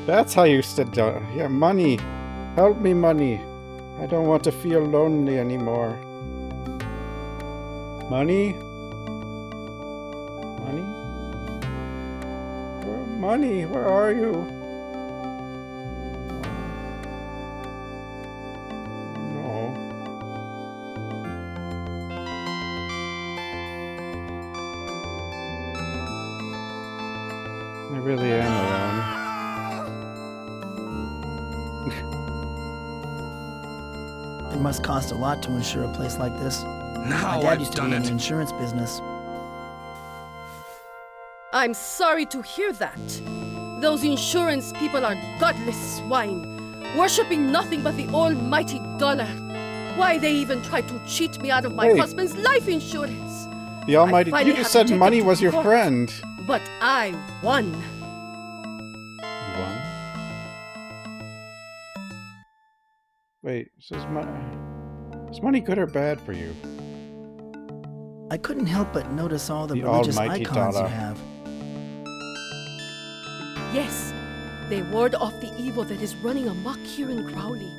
That's how you said, yeah, money. Help me, money. I don't want to feel lonely anymore. Money? Money? Money, where are you? No. I really am alone. It must cost a lot to insure a place like this. Now My dad I've used to done be in it. the insurance business. I'm sorry to hear that. Those insurance people are godless swine, worshipping nothing but the almighty dollar. Why they even tried to cheat me out of my Wait. husband's life insurance. The almighty... finally You had just to said take money them to was your court. friend. But I won. You won? Wait, so is money good or bad for you? I couldn't help but notice all the The religious almighty icons dollar. you have. Yes, they ward off the evil that is running amok here in Crowley.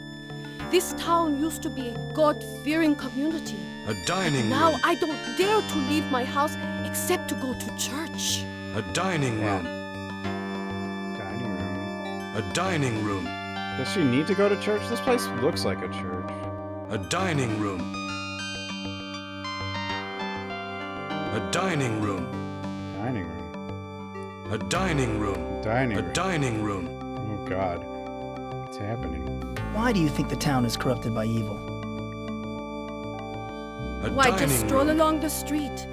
This town used to be a God-fearing community. A dining Now room. I don't dare to leave my house except to go to church. A dining room. Dining room. A dining room. Does she need to go to church? This place looks like a church. A dining room. A dining room. Dining room. A dining room. Dining A room. dining room. Oh God. What's happening? Why do you think the town is corrupted by evil? A Why, dining just stroll room. along the street,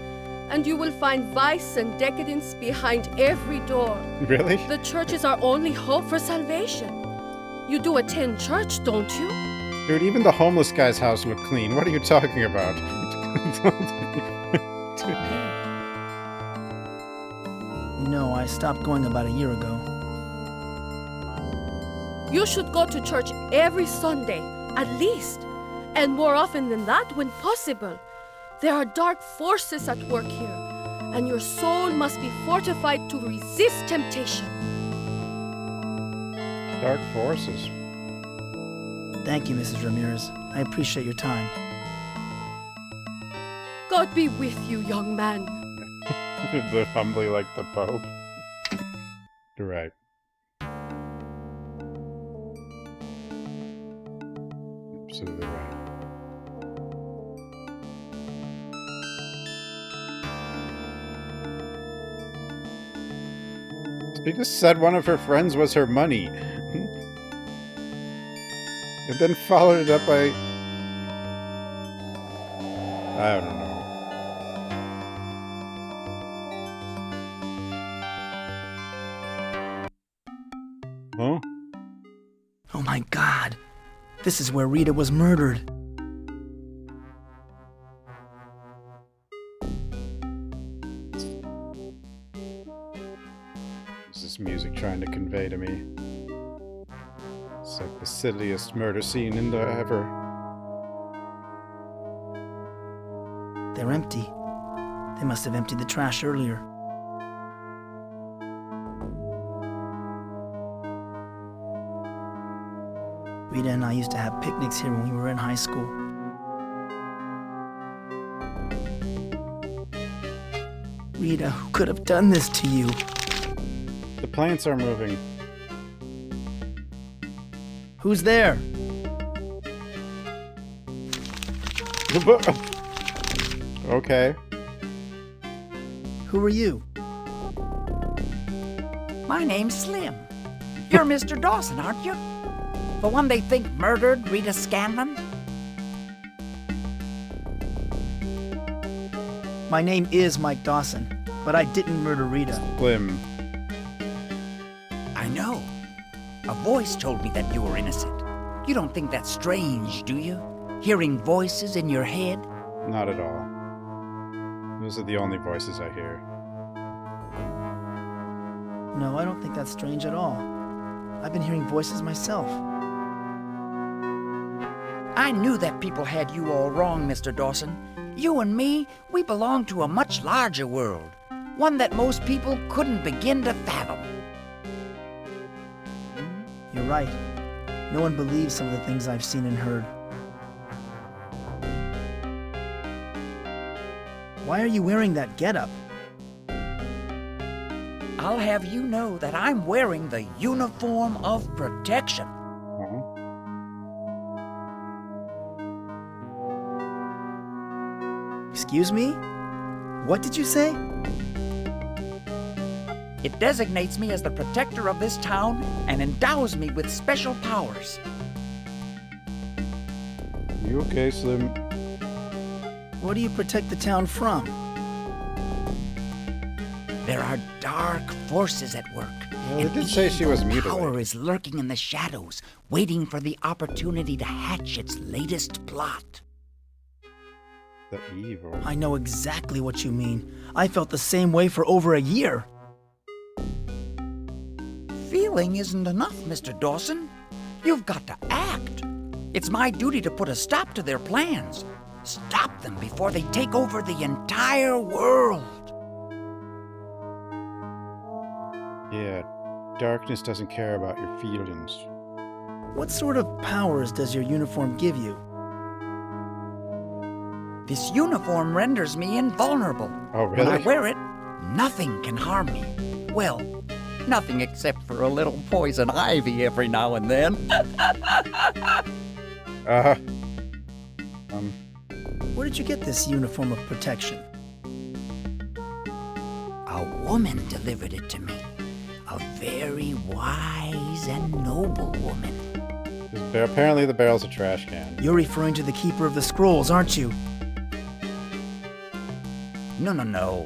and you will find vice and decadence behind every door. Really? The church is our only hope for salvation. You do attend church, don't you? Dude, even the homeless guy's house looked clean. What are you talking about? No, I stopped going about a year ago. You should go to church every Sunday, at least, and more often than that when possible. There are dark forces at work here, and your soul must be fortified to resist temptation. Dark forces. Thank you, Mrs. Ramirez. I appreciate your time. God be with you, young man. They're humbly like the Pope. You're right. Absolutely right. She just said one of her friends was her money. And then followed it up by... I don't know. Huh? Oh my God. This is where Rita was murdered. What's this music trying to convey to me? It's like the silliest murder scene in the ever. They're empty. They must have emptied the trash earlier. Rita and I used to have picnics here when we were in high school. Rita, who could have done this to you? The plants are moving. Who's there? Okay. Who are you? My name's Slim. You're Mr. Dawson, aren't you? The one they think murdered Rita Scanlon? My name is Mike Dawson, but I didn't murder Rita. Slim. I know. A voice told me that you were innocent. You don't think that's strange, do you? Hearing voices in your head? Not at all. Those are the only voices I hear. No, I don't think that's strange at all. I've been hearing voices myself. I knew that people had you all wrong, Mr. Dawson. You and me, we belong to a much larger world. One that most people couldn't begin to fathom. You're right. No one believes some of the things I've seen and heard. Why are you wearing that getup? I'll have you know that I'm wearing the uniform of protection. Excuse me? What did you say? It designates me as the protector of this town and endows me with special powers. You okay, Slim? What do you protect the town from? There are dark forces at work. Well, it did say she was mutilated. Power is lurking in the shadows, waiting for the opportunity to hatch its latest plot. The evil. I know exactly what you mean. I felt the same way for over a year. Feeling isn't enough, Mr. Dawson. You've got to act. It's my duty to put a stop to their plans. Stop them before they take over the entire world. Yeah, darkness doesn't care about your feelings. What sort of powers does your uniform give you? This uniform renders me invulnerable. Oh, really? When I wear it, nothing can harm me. Well, nothing except for a little poison ivy every now and then. Where did you get this uniform of protection? A woman delivered it to me. A very wise and noble woman. Apparently the barrel's a trash can. You're referring to the Keeper of the Scrolls, aren't you? No.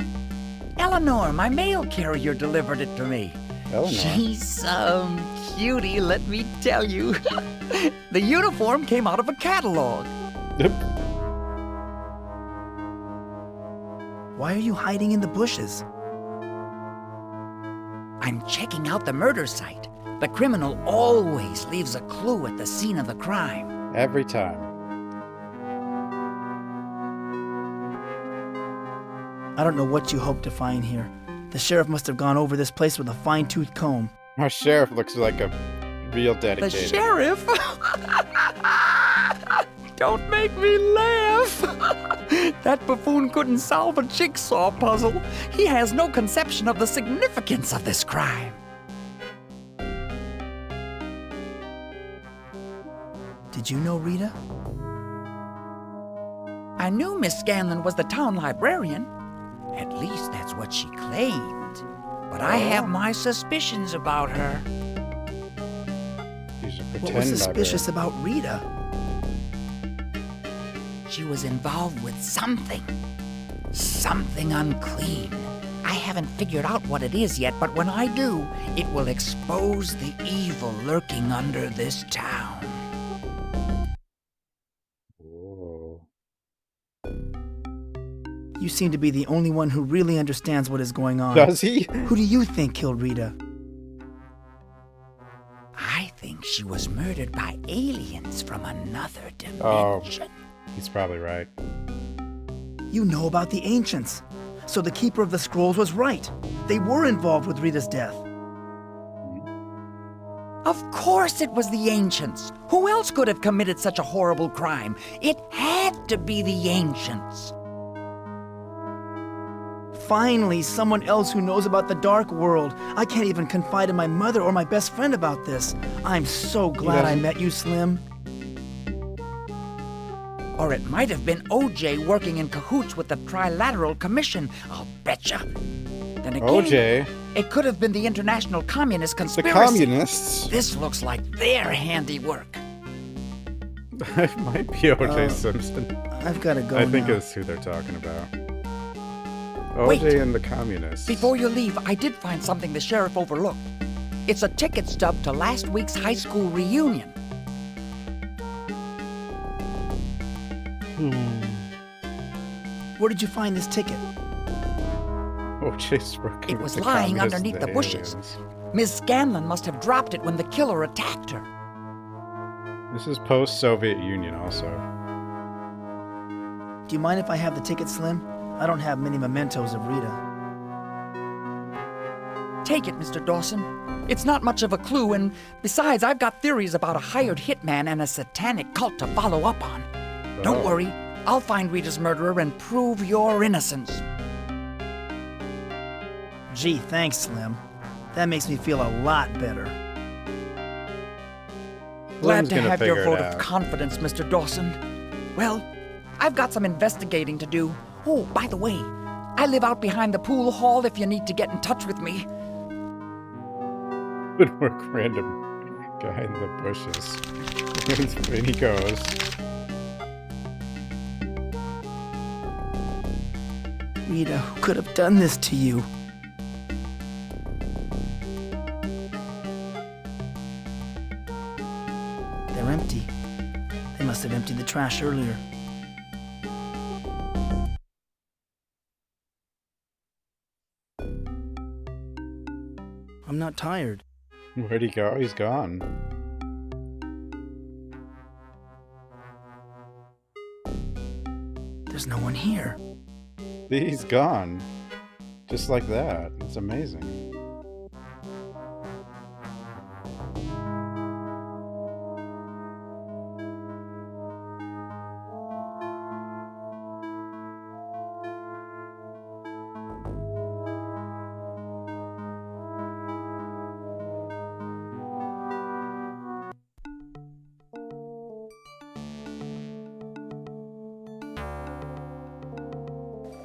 Eleanor, my mail carrier, delivered it to me. Eleanor? She's some cutie, let me tell you. The uniform came out of a catalog. Why are you hiding in the bushes? I'm checking out the murder site. The criminal always leaves a clue at the scene of the crime. Every time. I don't know what you hope to find here. The sheriff must have gone over this place with a fine-tooth comb. Our sheriff looks like a real dedicated. The sheriff? Don't make me laugh. That buffoon couldn't solve a jigsaw puzzle. He has no conception of the significance of this crime. Did you know Rita? I knew Miss Scanlon was the town librarian. At least that's what she claimed. But I have my suspicions about her. She's a pretend What was suspicious about Rita? She was involved with something. Something unclean. I haven't figured out what it is yet, but when I do, it will expose the evil lurking under this town. Whoa. You seem to be the only one who really understands what is going on. Does he? Who do you think killed Rita? I think she was murdered by aliens from another dimension. Oh, he's probably right. You know about the ancients. So the Keeper of the Scrolls was right. They were involved with Rita's death. Of course it was the ancients. Who else could have committed such a horrible crime? It had to be the ancients. Finally, someone else who knows about the dark world. I can't even confide in my mother or my best friend about this. I'm so glad I met you, Slim. Or it might have been OJ working in cahoots with the Trilateral Commission, I'll betcha. Then again, OJ? It could have been the International Communist Conspiracy. The Communists? This looks like their handiwork. It might be OJ Simpson. I've got to go I think now. it's who they're talking about. Wait. OJ and the Communists. Before you leave, I did find something the sheriff overlooked. It's a ticket stub to last week's high school reunion. Where did you find this ticket? OJ's working It with was the lying Communists underneath and the bushes. aliens. Miss Scanlon must have dropped it when the killer attacked her. This is post-Soviet Union also. Do you mind if I have the ticket, Slim? I don't have many mementos of Rita. Take it, Mr. Dawson. It's not much of a clue, and besides, I've got theories about a hired hitman and a satanic cult to follow up on. Don't worry, I'll find Rita's murderer and prove your innocence. Gee, thanks, Slim. That makes me feel a lot better. Glad Slim's to gonna have your figure it vote of out. confidence, Mr. Dawson. Well, I've got some investigating to do. Oh, by the way, I live out behind the pool hall if you need to get in touch with me. Woodwork random guy in the bushes. In he goes. Rita, who could have done this to you? They're empty. They must have emptied the trash earlier. I'm not tired. Where'd he go? He's gone. There's no one here. He's gone. Just like that. It's amazing.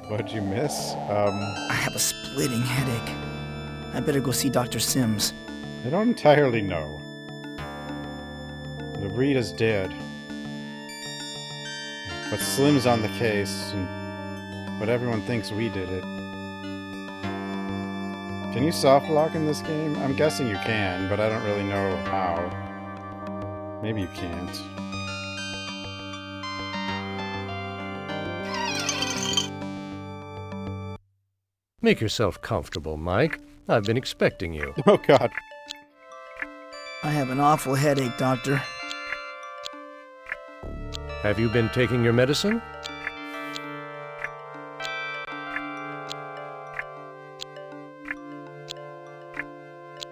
What'd you miss? I have a splitting headache. I better go see Dr. Sims. I don't entirely know. The Rita's dead. But Slim's on the case, but everyone thinks we did it. Can you soft lock in this game? I'm guessing you can, but I don't really know how. Maybe you can't. Make yourself comfortable, Mike. I've been expecting you. Oh, God. I have an awful headache, Doctor. Have you been taking your medicine?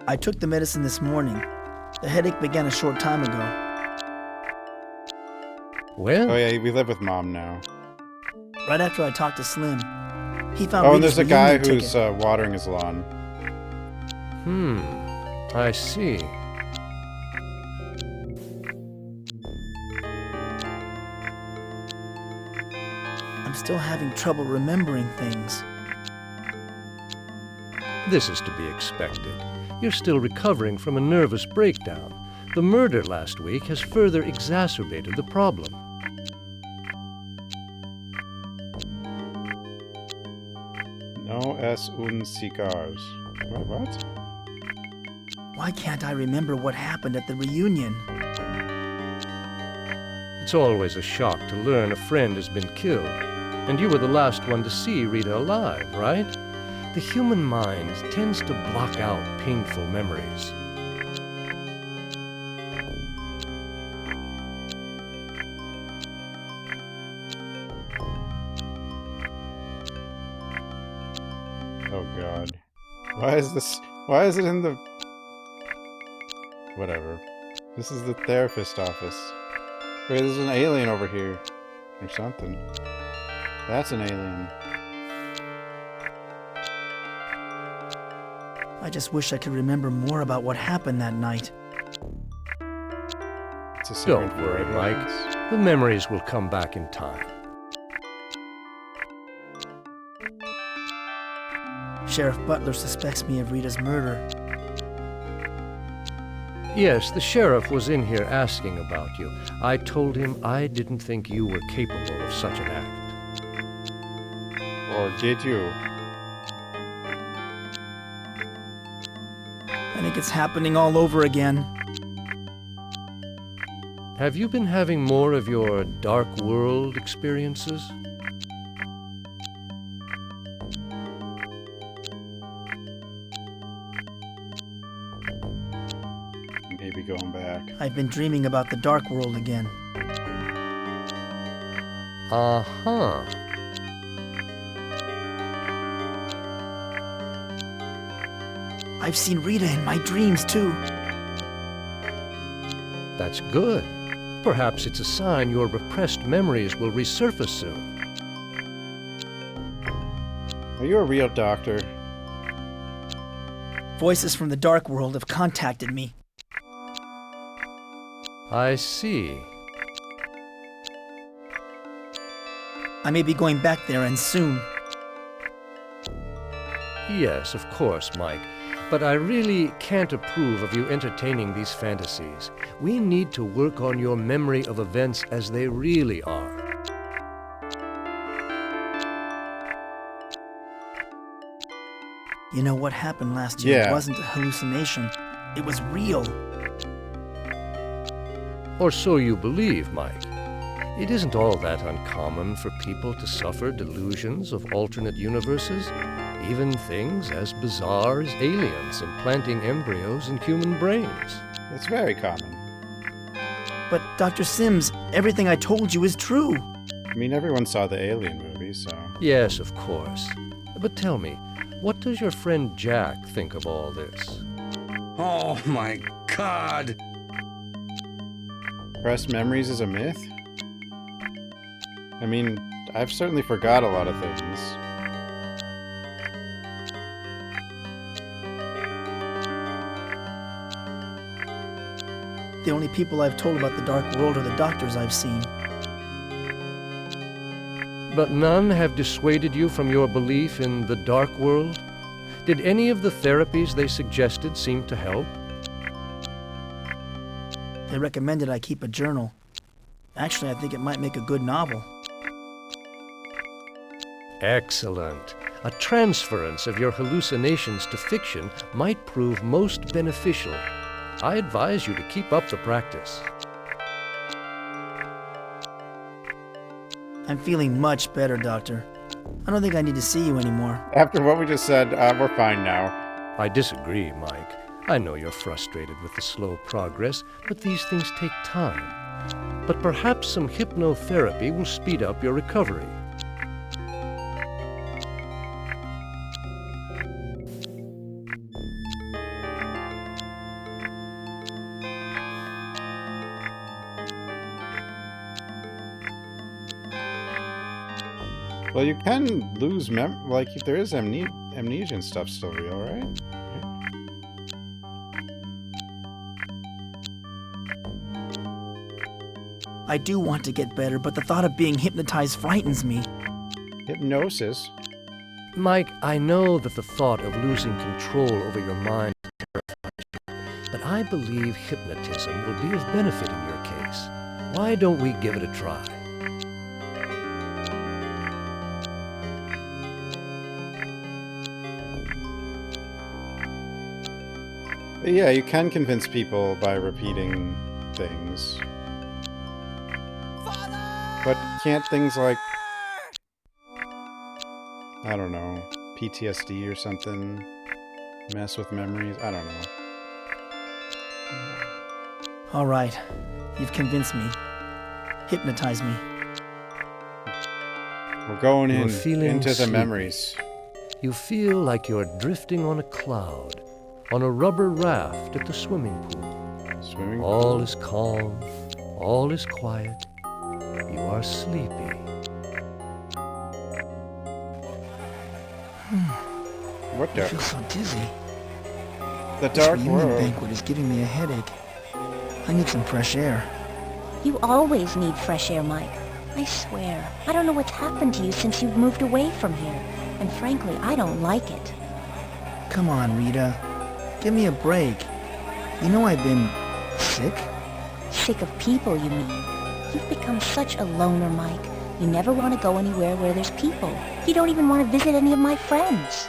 I took the medicine this morning. The headache began a short time ago. Well? Oh, yeah, we live with Mom now. Right after I talked to Slim. He found Oh, and Rita's there's a guy reunion who's ticket. watering his lawn. I see. I'm still having trouble remembering things. This is to be expected. You're still recovering from a nervous breakdown. The murder last week has further exacerbated the problem. No es un cigars. What? Why can't I remember what happened at the reunion? It's always a shock to learn a friend has been killed. And you were the last one to see Rita alive, right? The human mind tends to block out painful memories. Oh, God. Why is it in the... Whatever. This is the therapist office. Wait, there's an alien over here. Or something. That's an alien. I just wish I could remember more about what happened that night. It's a Don't secret worry, for Mike. aliens. The memories will come back in time. Sheriff Butler suspects me of Rita's murder. Yes, the sheriff was in here asking about you. I told him I didn't think you were capable of such an act. Or did you? I think it's happening all over again. Have you been having more of your dark world experiences? Maybe going back. I've been dreaming about the dark world again. Uh-huh. I've seen Rita in my dreams, too. That's good. Perhaps it's a sign your repressed memories will resurface soon. Are you a real doctor? Voices from the dark world have contacted me. I see. I may be going back there, and soon. Yes, of course, Mike. But I really can't approve of you entertaining these fantasies. We need to work on your memory of events as they really are. You know, what happened last year Yeah. wasn't a hallucination. It was real. Or so you believe, Mike. It isn't all that uncommon for people to suffer delusions of alternate universes, even things as bizarre as aliens implanting embryos in human brains. It's very common. But Dr. Sims, everything I told you is true. I mean, everyone saw the Alien movie, so... Yes, of course. But tell me, what does your friend Jack think of all this? Oh my God! Repressed memories is a myth? I mean, I've certainly forgot a lot of things. The only people I've told about the dark world are the doctors I've seen. But none have dissuaded you from your belief in the dark world? Did any of the therapies they suggested seem to help? They recommended I keep a journal. Actually, I think it might make a good novel. Excellent. A transference of your hallucinations to fiction might prove most beneficial. I advise you to keep up the practice. I'm feeling much better, Doctor. I don't think I need to see you anymore. After what we just said, we're fine now. I disagree, Mike. I know you're frustrated with the slow progress, but these things take time. But perhaps some hypnotherapy will speed up your recovery. Well, you can lose like, if there is amnesia and stuff still real, right? I do want to get better, but the thought of being hypnotized frightens me. Hypnosis? Mike, I know that the thought of losing control over your mind terrifies you, but I believe hypnotism will be of benefit in your case. Why don't we give it a try? Yeah, you can convince people by repeating things. But can't things like, I don't know, PTSD or something mess with memories? I don't know. All right, you've convinced me. Hypnotize me. We're going into the sleepy. memories. You feel like you're drifting on a cloud, on a rubber raft at the swimming pool. All is calm, all is quiet. You are sleepy. What the? I feel so dizzy. The This dark reunion world. banquet is giving me a headache. I need some fresh air. You always need fresh air, Mike. I swear. I don't know what's happened to you since you've moved away from here. And frankly, I don't like it. Come on, Rita. Give me a break. You know I've been sick? Sick of people, you mean? You've become such a loner, Mike. You never want to go anywhere where there's people. You don't even want to visit any of my friends.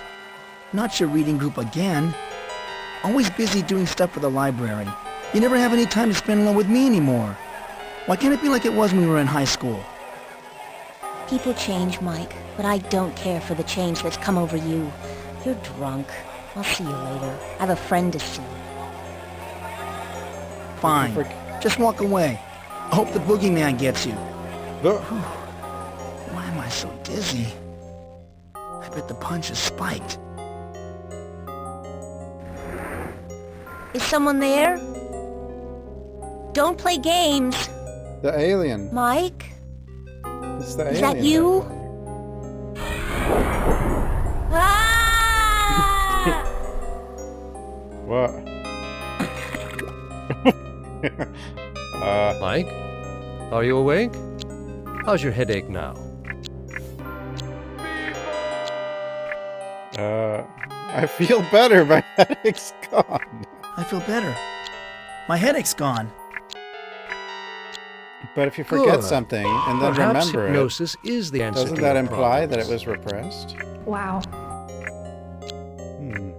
Not your reading group again. Always busy doing stuff for the library. You never have any time to spend alone with me anymore. Why can't it be like it was when we were in high school? People change, Mike, but I don't care for the change that's come over you. You're drunk. I'll see you later. I have a friend to see. Fine. Just walk away. I hope the boogeyman gets you. Why am I so dizzy? I bet the punch is spiked. Is someone there? Don't play games. The alien. Mike? It's the Is alien. that you? What? Mike? Are you awake? How's your headache now? I feel better. My headache's gone. I feel better. My headache's gone. But if you forget Good. something and then Perhaps remember hypnosis is the answer doesn't to that your imply that problems. it was repressed? Wow. Hmm.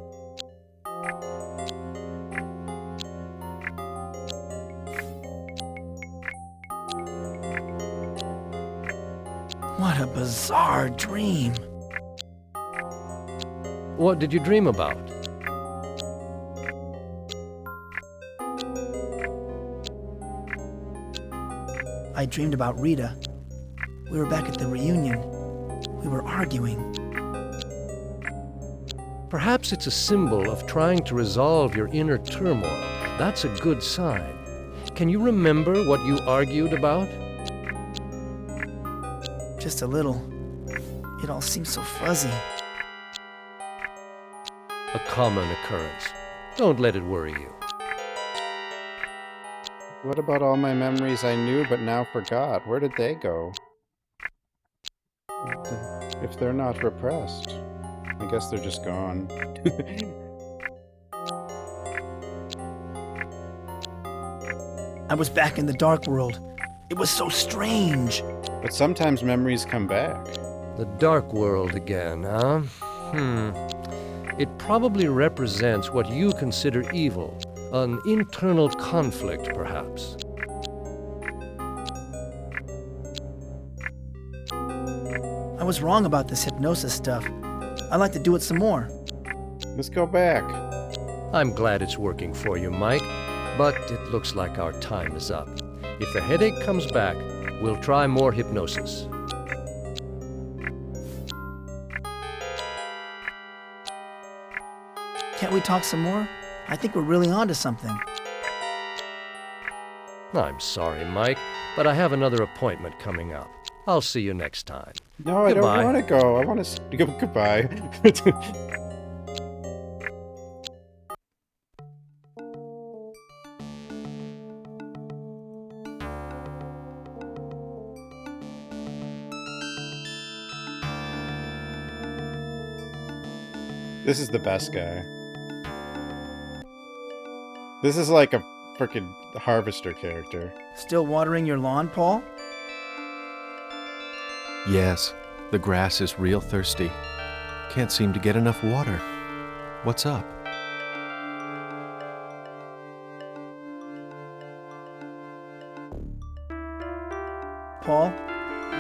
What a bizarre dream. What did you dream about? I dreamed about Rita. We were back at the reunion. We were arguing. Perhaps it's a symbol of trying to resolve your inner turmoil. That's a good sign. Can you remember what you argued about? Just a little. It all seems so fuzzy. A common occurrence. Don't let it worry you. What about all my memories I knew but now forgot? Where did they go? If they're not repressed, I guess they're just gone. I was back in the dark world. It was so strange. But sometimes memories come back. The dark world again, huh? It probably represents what you consider evil. An internal conflict, perhaps. I was wrong about this hypnosis stuff. I'd like to do it some more. Let's go back. I'm glad it's working for you, Mike, but it looks like our time is up. If the headache comes back, we'll try more hypnosis. Can't we talk some more? I think we're really onto something. I'm sorry, Mike, but I have another appointment coming up. I'll see you next time. No, I Goodbye. don't want to go. I want to go. Goodbye. This is the best guy. This is like a freaking harvester character. Still watering your lawn, Paul? Yes, the grass is real thirsty. Can't seem to get enough water. What's up? Paul,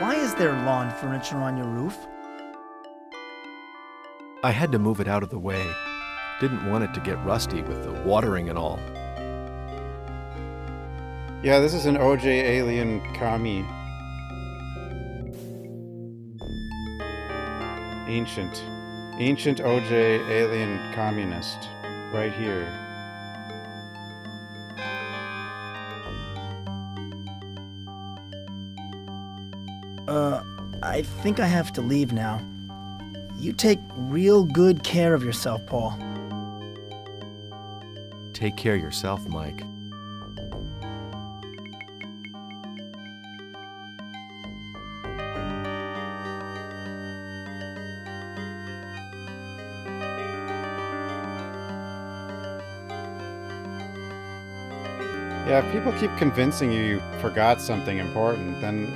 why is there lawn furniture on your roof? I had to move it out of the way. Didn't want it to get rusty with the watering and all. Yeah, this is an OJ alien commie. Ancient OJ alien communist. Right here. I think I have to leave now. You take real good care of yourself, Paul. Take care of yourself, Mike. Yeah, if people keep convincing you forgot something important, then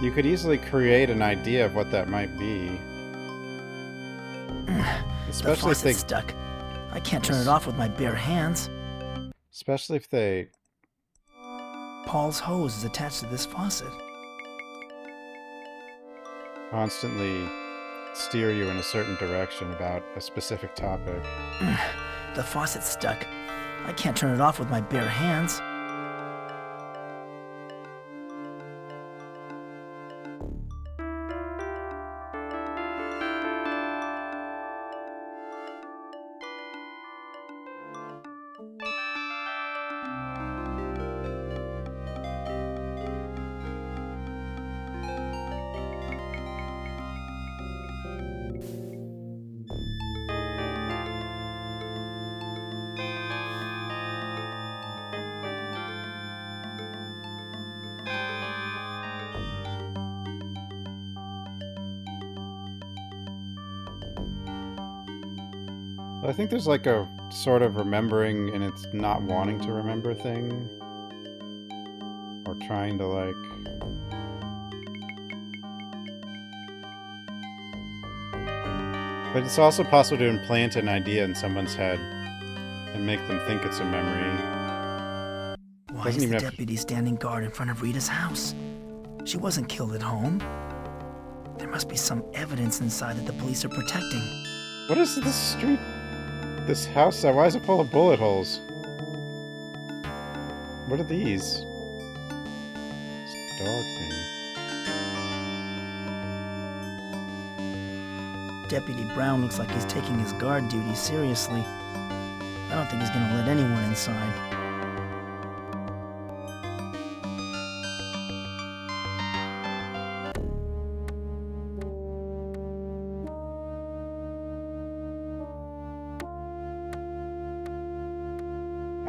you could easily create an idea of what that might be. The faucet's stuck. I can't turn it off with my bare hands. Especially if they... Paul's hose is attached to this faucet. constantly steer you in a certain direction about a specific topic. The faucet's stuck. I can't turn it off with my bare hands. I think there's like a sort of remembering and it's not wanting to remember thing. Or trying to like... But it's also possible to implant an idea in someone's head and make them think it's a memory. Why is the deputy standing guard in front of Rita's house? She wasn't killed at home. There must be some evidence inside that the police are protecting. What is this street? This house? Why is it full of bullet holes? What are these? This dog thing. Deputy Brown looks like he's taking his guard duty seriously. I don't think he's gonna let anyone inside.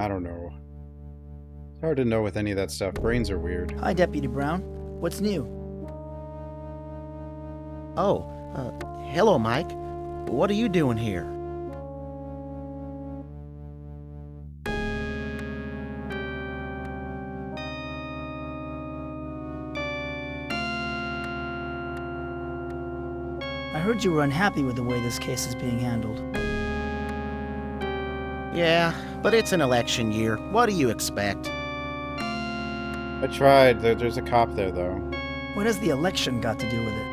I don't know. It's hard to know with any of that stuff. Brains are weird. Hi, Deputy Brown. What's new? Oh, hello, Mike. What are you doing here? I heard you were unhappy with the way this case is being handled. Yeah, but it's an election year. What do you expect? I tried. There's a cop there, though. What has the election got to do with it?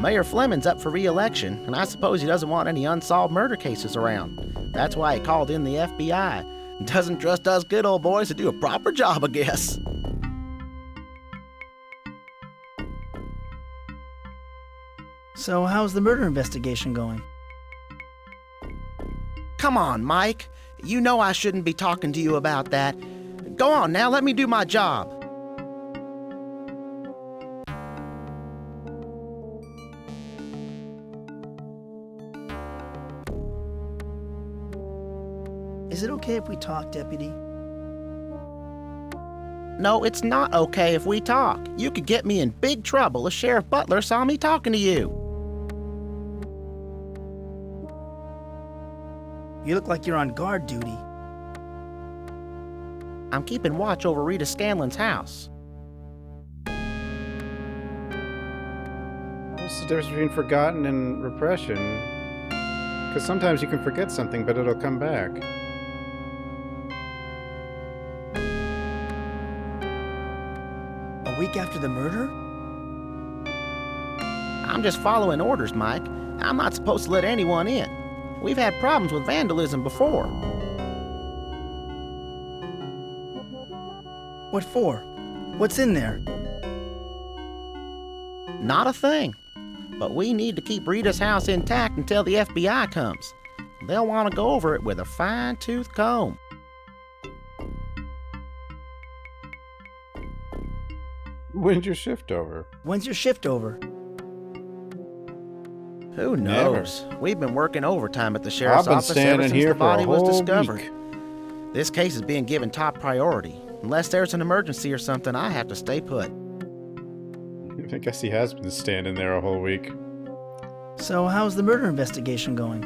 Mayor Fleming's up for re-election, and I suppose he doesn't want any unsolved murder cases around. That's why he called in the FBI. Doesn't trust us good old boys to do a proper job, I guess. So how's the murder investigation going? Come on, Mike. You know I shouldn't be talking to you about that. Go on now, let me do my job. Is it okay if we talk, Deputy? No, it's not okay if we talk. You could get me in big trouble if Sheriff Butler saw me talking to you. You look like you're on guard duty. I'm keeping watch over Rita Scanlon's house. What's the difference between forgotten and repression? Because sometimes you can forget something, but it'll come back. A week after the murder? I'm just following orders, Mike. I'm not supposed to let anyone in. We've had problems with vandalism before. What for? What's in there? Not a thing. But we need to keep Rita's house intact until the FBI comes. They'll want to go over it with a fine-tooth comb. When's your shift over? When's your shift over? Who knows? Never. We've been working overtime at the sheriff's I've been office ever standing since here the for body a was whole discovered. week. This case is being given top priority. Unless there's an emergency or something, I have to stay put. I guess he has been standing there a whole week. So how's the murder investigation going?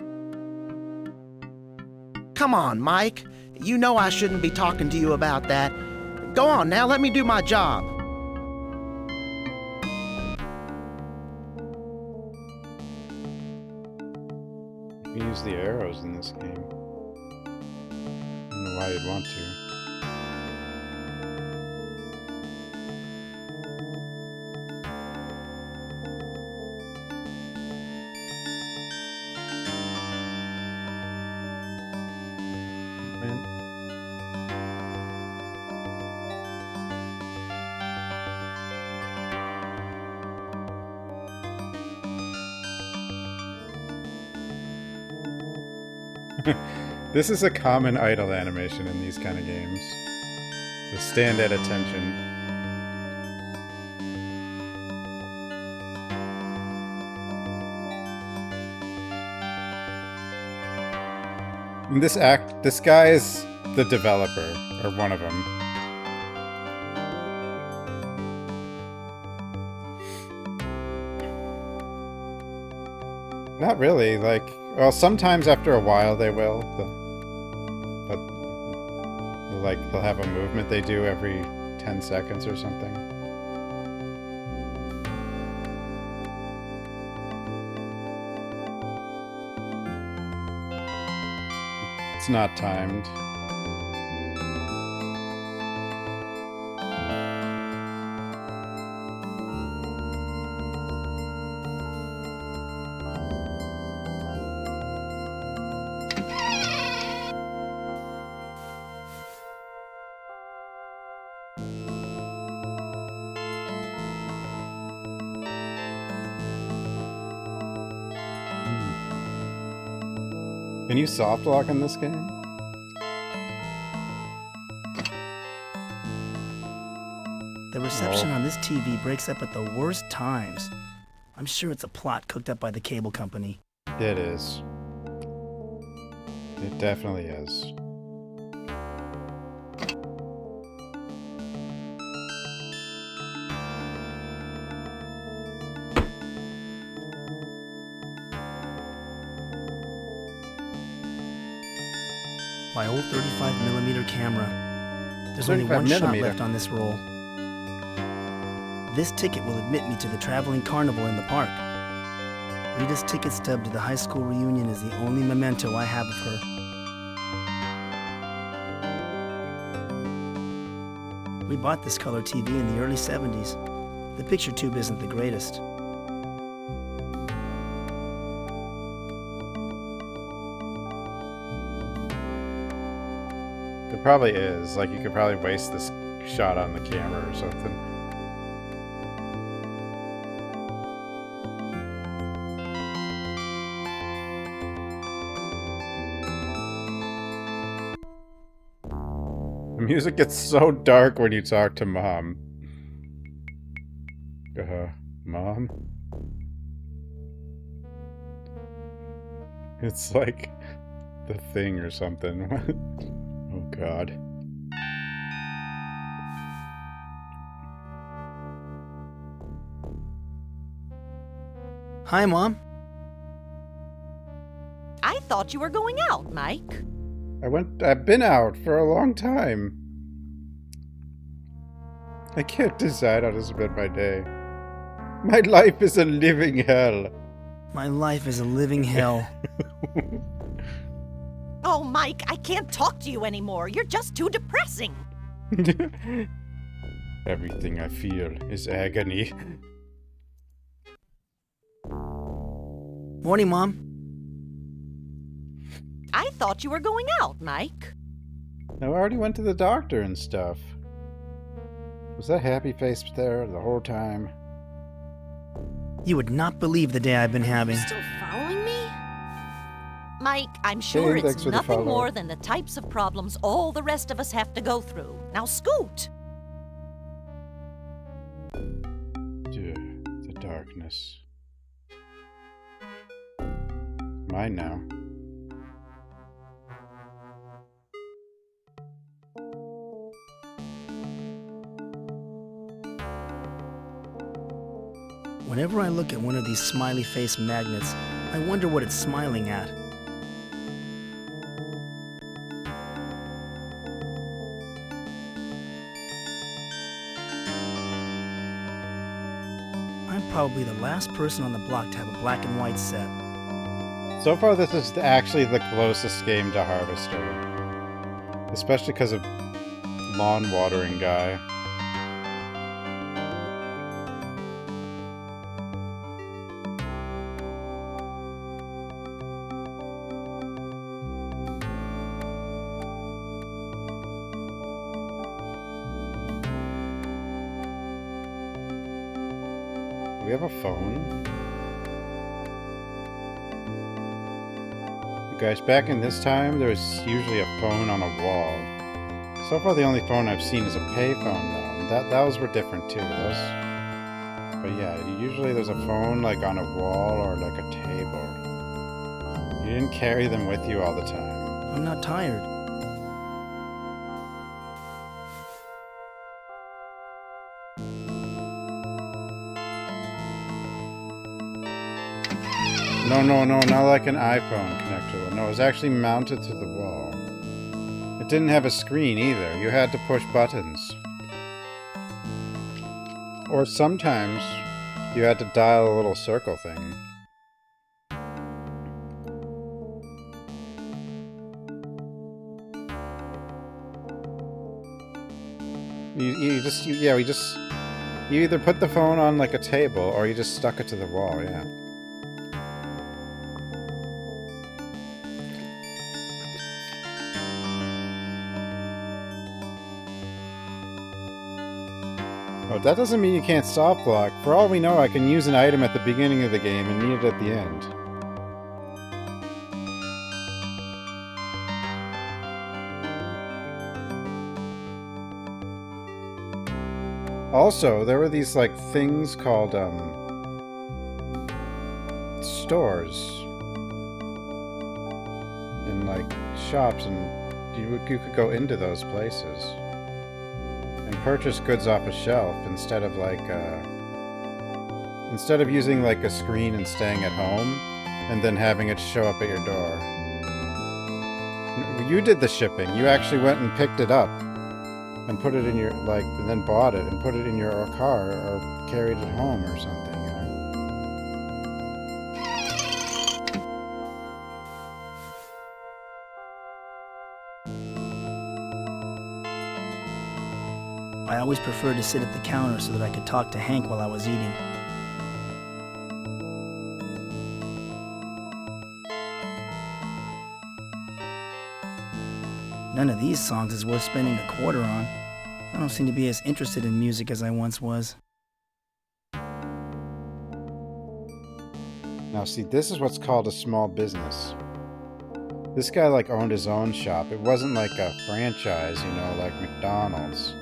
Come on, Mike. You know I shouldn't be talking to you about that. Go on now, let me do my job. You can use the arrows in this game. I don't know why you'd want to. This is a common idle animation in these kind of games. The stand at attention. And this guy is the developer, or one of them. Not really, like... Well, sometimes after a while they will. But they'll have a movement they do every 10 seconds or something. It's not timed. Can you soft lock in this game? The reception on this TV breaks up at the worst times. I'm sure it's a plot cooked up by the cable company. It is. It definitely is. My old 35mm camera. There's only one shot left on this roll. This ticket will admit me to the traveling carnival in the park. Rita's ticket stub to the high school reunion is the only memento I have of her. We bought this color TV in the early 70s. The picture tube isn't the greatest. It probably is. Like, you could probably waste this shot on the camera or something. The music gets so dark when you talk to Mom. Mom? It's like The Thing or something. Oh God. Hi, Mom. I thought you were going out, Mike. I've been out for a long time. I can't decide how to spend my day. My life is a living hell. My life is a living hell. Oh, Mike, I can't talk to you anymore. You're just too depressing. Everything I feel is agony. Morning, Mom. I thought you were going out, Mike. I already went to the doctor and stuff. Was that happy face there the whole time? You would not believe the day I've been having. You're still following me? Mike, I'm sure Hey, thanks it's for the nothing follow. more than the types of problems all the rest of us have to go through. Now scoot! The darkness. Mine now. Whenever I look at one of these smiley face magnets, I wonder what it's smiling at. I'm probably the last person on the block to have a black and white set. So far, this is actually the closest game to Harvester. Especially because of lawn watering guy. Do we have a phone? Guys, back in this time, there was usually a phone on a wall. So far, the only phone I've seen is a payphone, though. Those were different too. But yeah, usually there's a phone like on a wall or like a table. You didn't carry them with you all the time. I'm not tired. No, not like an iPhone connector. No, it was actually mounted to the wall. It didn't have a screen either. You had to push buttons. Or sometimes you had to dial a little circle thing. You either put the phone on like a table or you just stuck it to the wall, yeah. Oh, that doesn't mean you can't soft block. For all we know, I can use an item at the beginning of the game and need it at the end. Also, there were these, like, things called, stores. In, like, shops, and you could go into those places. And purchase goods off a shelf instead of, like, instead of using, like, a screen and staying at home, and then having it show up at your door. You did the shipping. You actually went and picked it up. And put it in your, like, and then bought it and put it in your car or carried it home or something, you know? I always preferred to sit at the counter so that I could talk to Hank while I was eating. None of these songs is worth spending a quarter on. I don't seem to be as interested in music as I once was. Now see, this is what's called a small business. This guy like owned his own shop. It wasn't like a franchise, you know, like McDonald's.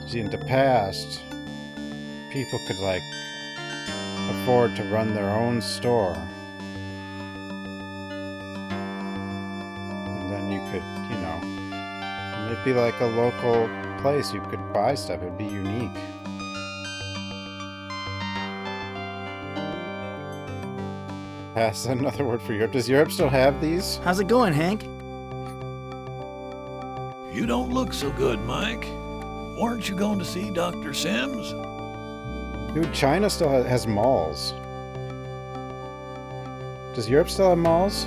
See, in the past, people could like afford to run their own store. Could, you know, it'd be like a local place. You could buy stuff. It'd be unique. That's another word for Europe. Does Europe still have these? How's it going, Hank? You don't look so good, Mike. Weren't you going to see Dr. Sims? Dude, China still has malls. Does Europe still have malls?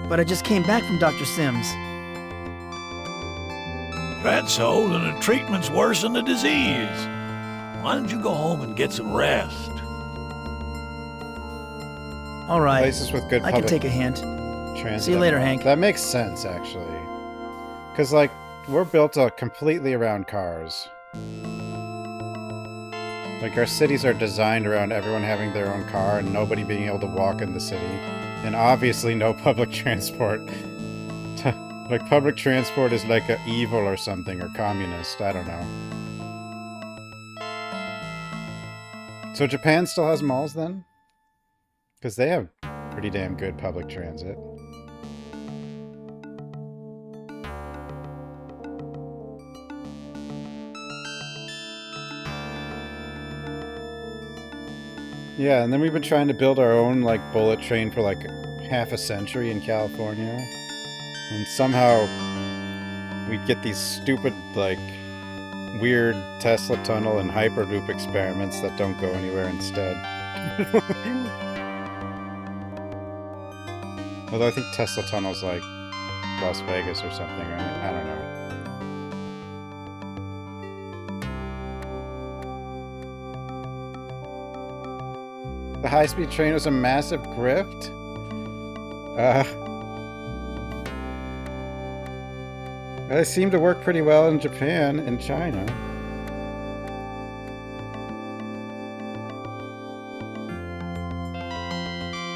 But I just came back from Dr. Sims. That's so, then the treatment's worse than the disease. Why don't you go home and get some rest? All right. Places with good I can take a hint. Transit. See you later, Hank. That makes sense, actually. Because, like, we're built completely around cars. Like, our cities are designed around everyone having their own car and nobody being able to walk in the city. And obviously no public transport. Like, public transport is like evil or something, or communist, I don't know. So Japan still has malls then? Because they have pretty damn good public transit. Yeah, and then we've been trying to build our own, like, bullet train for, like, half a century in California. And somehow we get these stupid, like, weird Tesla tunnel and Hyperloop experiments that don't go anywhere instead. Although I think Tesla tunnel's, like, Las Vegas or something, right? I don't know. The high-speed train was a massive grift? It seemed to work pretty well in Japan and China.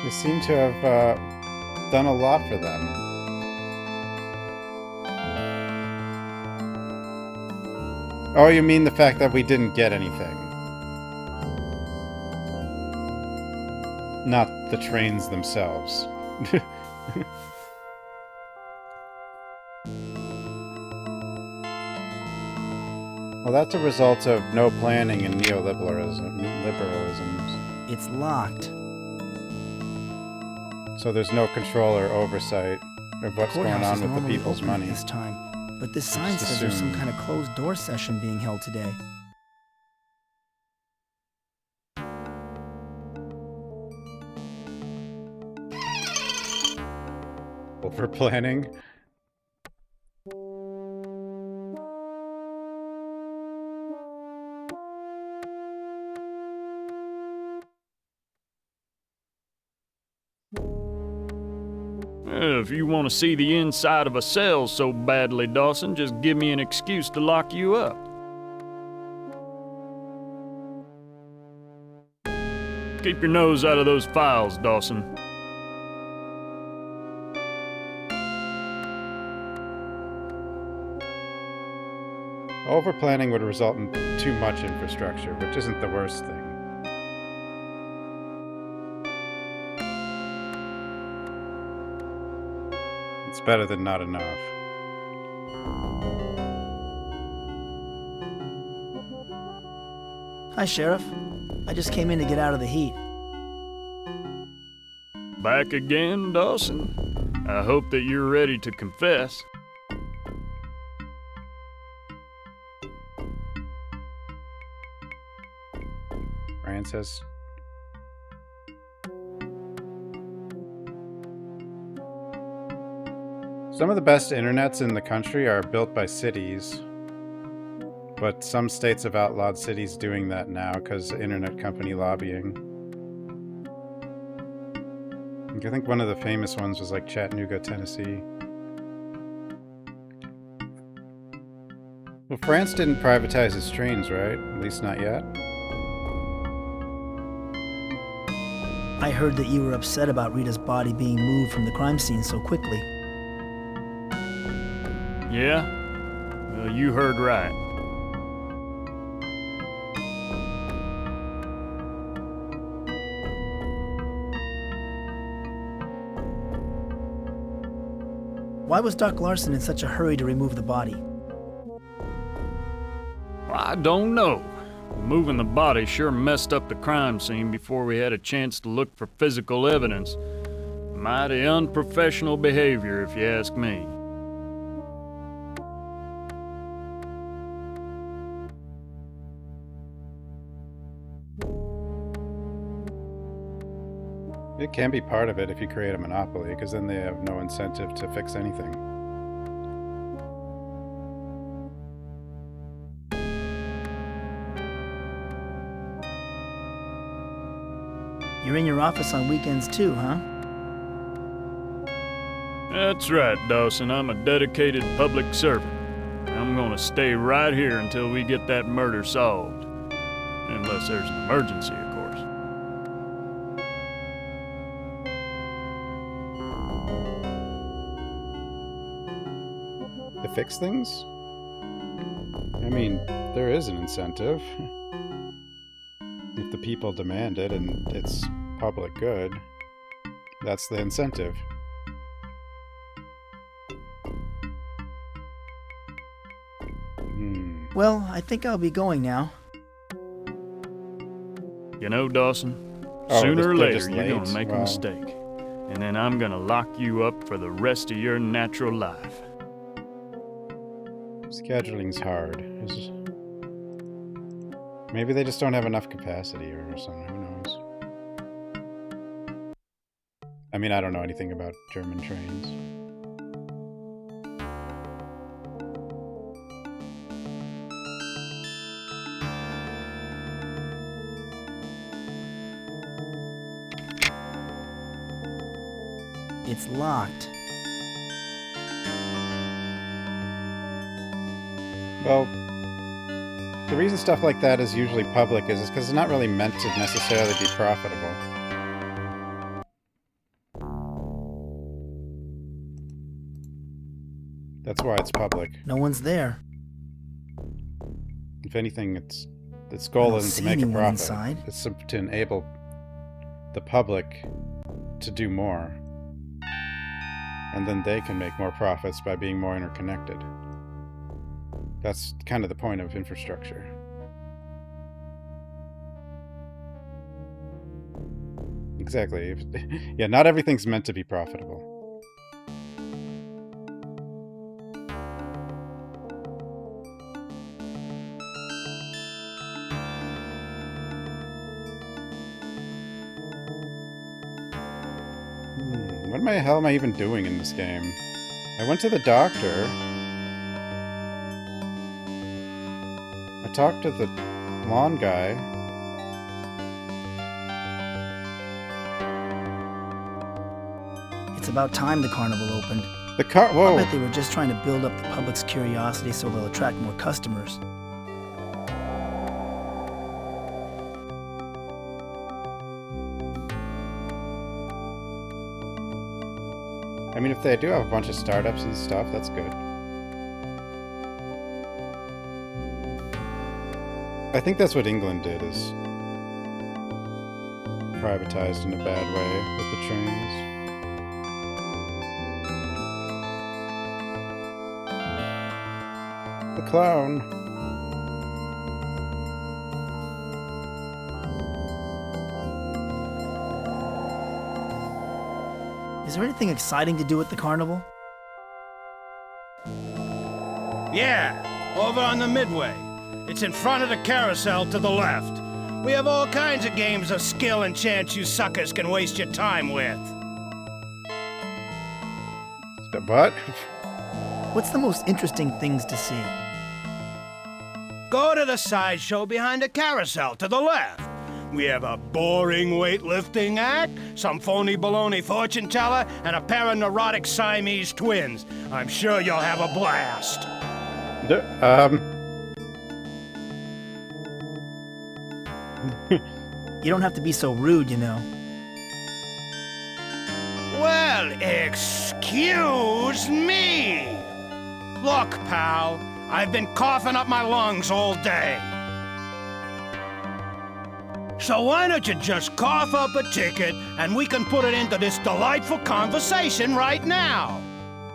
They seem to have done a lot for them. Oh, you mean the fact that we didn't get anything? Not the trains themselves. Well, that's a result of no planning and neoliberalism. It's locked. So there's no control or oversight of what's going on with the people's money. This time, but this sign says there's some kind of closed door session being held today. Over planning. If you want to see the inside of a cell so badly, Dawson, just give me an excuse to lock you up. Keep your nose out of those files, Dawson. Overplanning would result in too much infrastructure, which isn't the worst thing. It's better than not enough. Hi, Sheriff. I just came in to get out of the heat. Back again, Dawson? I hope that you're ready to confess. Francis. Some of the best internets in the country are built by cities, but some states have outlawed cities doing that now because of internet company lobbying. I think one of the famous ones was like Chattanooga, Tennessee. Well, France didn't privatize its trains, right? At least not yet. I heard that you were upset about Rita's body being moved from the crime scene so quickly. Yeah? Well, you heard right. Why was Doc Larson in such a hurry to remove the body? I don't know. Moving the body sure messed up the crime scene before we had a chance to look for physical evidence. Mighty unprofessional behavior, if you ask me. It can be part of it if you create a monopoly, because then they have no incentive to fix anything. You're in your office on weekends too, huh? That's right, Dawson. I'm a dedicated public servant. I'm gonna stay right here until we get that murder solved. Unless there's an emergency, of course. To fix things? I mean, there is an incentive. If the people demand it and it's public good, that's the incentive. Well, I think I'll be going now. You know, Dawson, sooner or later you're gonna make a mistake. And then I'm gonna lock you up for the rest of your natural life. Scheduling's hard. Maybe they just don't have enough capacity or something, who knows? I mean, I don't know anything about German trains. It's locked. Well, the reason stuff like that is usually public is because it's not really meant to necessarily be profitable. That's why it's public. No one's there. If anything, its goal isn't to make a profit. Inside. It's to enable the public to do more. And then they can make more profits by being more interconnected. That's kind of the point of infrastructure. Exactly. Yeah, not everything's meant to be profitable. What the hell am I even doing in this game? I went to the doctor. I talked to the lawn guy. It's about time the carnival opened. Whoa! I bet they were just trying to build up the public's curiosity so they'll attract more customers. I mean, if they do have a bunch of startups and stuff, that's good. I think that's what England did, is privatized in a bad way with the trains. The clown. Is there anything exciting to do at the carnival? Yeah, over on the Midway. It's in front of the carousel to the left. We have all kinds of games of skill and chance you suckers can waste your time with. What? What's the most interesting things to see? Go to the sideshow behind the carousel to the left. We have a boring weightlifting act, some phony baloney fortune teller, and a pair of neurotic Siamese twins. I'm sure you'll have a blast. You don't have to be so rude, you know. Well, excuse me. Look, pal, I've been coughing up my lungs all day. So why don't you just cough up a ticket and we can put it into this delightful conversation right now?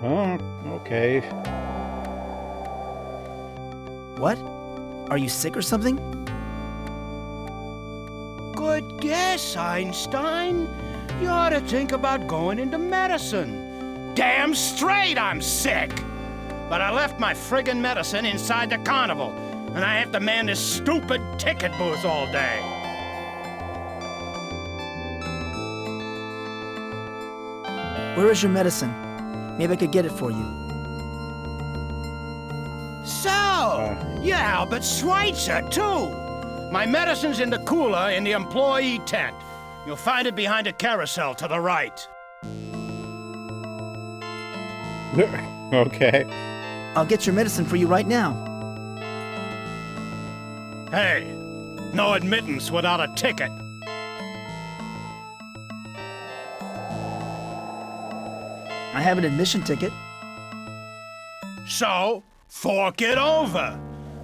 Oh, okay. What? Are you sick or something? Good guess, Einstein. You ought to think about going into medicine. Damn straight I'm sick! But I left my friggin' medicine inside the carnival, and I have to man this stupid ticket booth all day. Where is your medicine? Maybe I could get it for you. So, you're Albert Schweitzer, too. My medicine's in the cooler in the employee tent. You'll find it behind a carousel to the right. Okay. I'll get your medicine for you right now. Hey, no admittance without a ticket. I have an admission ticket. So, fork it over.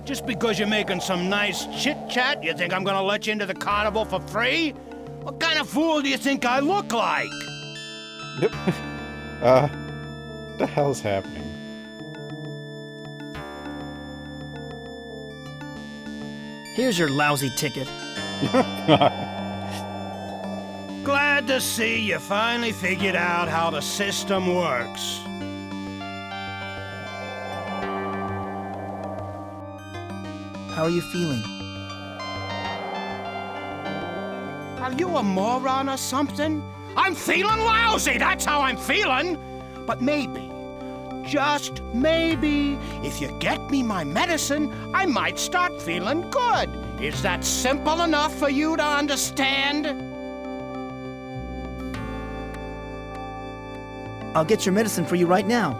Just because you're making some nice chit-chat, you think I'm gonna let you into the carnival for free? What kind of fool do you think I look like? What the hell's happening? Here's your lousy ticket. Glad to see you finally figured out how the system works. How are you feeling? Are you a moron or something? I'm feeling lousy, that's how I'm feeling. But maybe, just maybe, if you get me my medicine, I might start feeling good. Is that simple enough for you to understand? I'll get your medicine for you right now.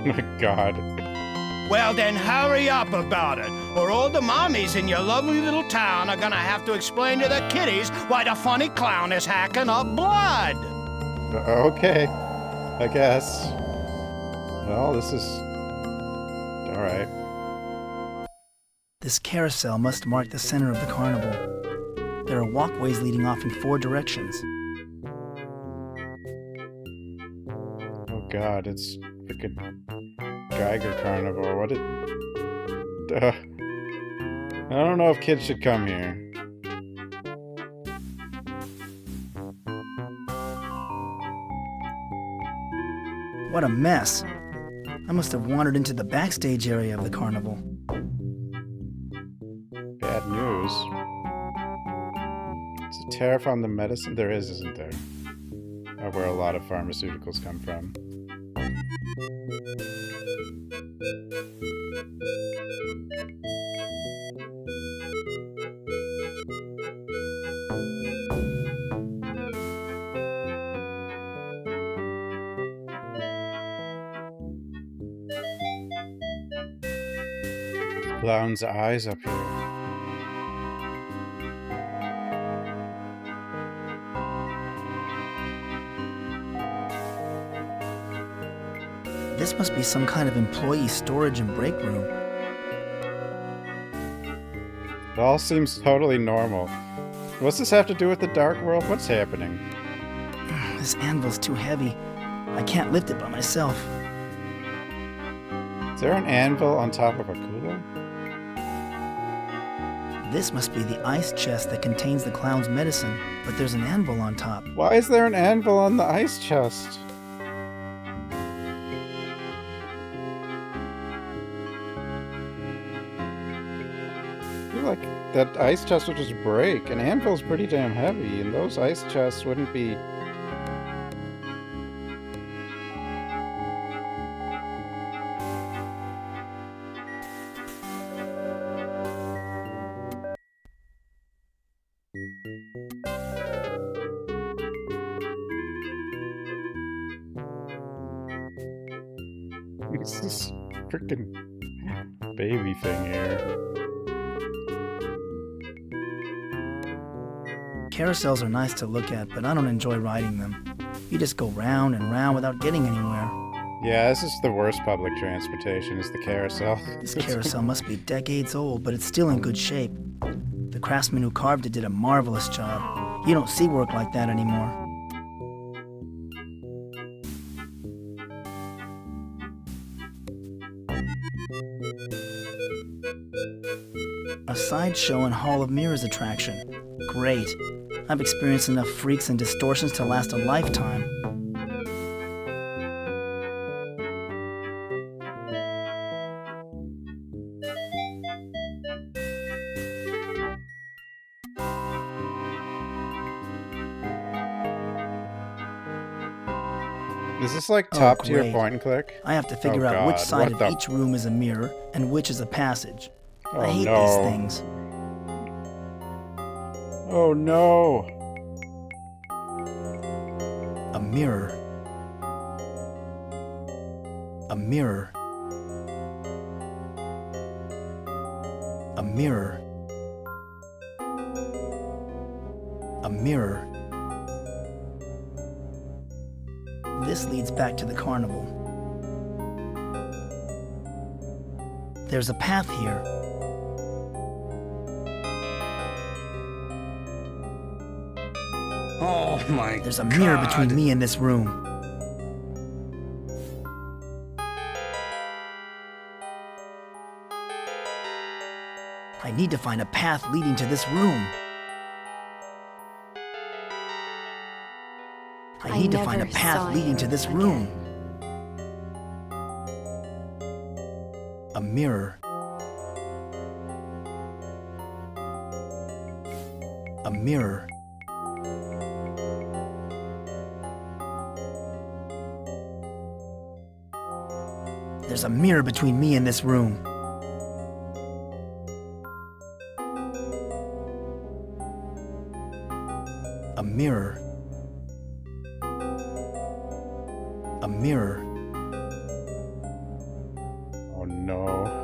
My God. Well, then hurry up about it, or all the mommies in your lovely little town are gonna have to explain to their kiddies why the funny clown is hacking up blood. Okay, I guess. Well, this is... alright. This carousel must mark the center of the carnival. There are walkways leading off in 4 directions. Oh God, it's freaking Geiger Carnival. What it... I don't know if kids should come here. What a mess. I must have wandered into the backstage area of the carnival. Bad news. Is a tariff on the medicine? There is, isn't there? Or where a lot of pharmaceuticals come from. Clown's eyes up here. This must be some kind of employee storage and break room. It all seems totally normal. What's this have to do with the dark world? What's happening? This anvil's too heavy. I can't lift it by myself. Is there an anvil on top of a cooler? This must be the ice chest that contains the clown's medicine, but there's an anvil on top. Why is there an anvil on the ice chest? I feel like that ice chest would just break. An anvil's pretty damn heavy, and those ice chests wouldn't be... What's this freaking baby thing here? Carousels are nice to look at, but I don't enjoy riding them. You just go round and round without getting anywhere. Yeah, this is the worst public transportation, is the carousel. This carousel must be decades old, but it's still in good shape. The craftsman who carved it did a marvelous job. You don't see work like that anymore. A sideshow and Hall of Mirrors attraction. Great. I've experienced enough freaks and distortions to last a lifetime. Is this like top tier great. point and click? I have to figure Oh, out which God. side What of the- each room is a mirror and which is a passage. Oh, I hate no. these things. Oh no! A mirror. A mirror. A mirror. A mirror. This leads back to the carnival. There's a path here. Oh my There's a mirror God. between me and this room. I need to find a path leading to this room. I need to find a never path saw leading you to this again. room. A mirror. A mirror. There's a mirror between me and this room. A mirror. A mirror. Oh no.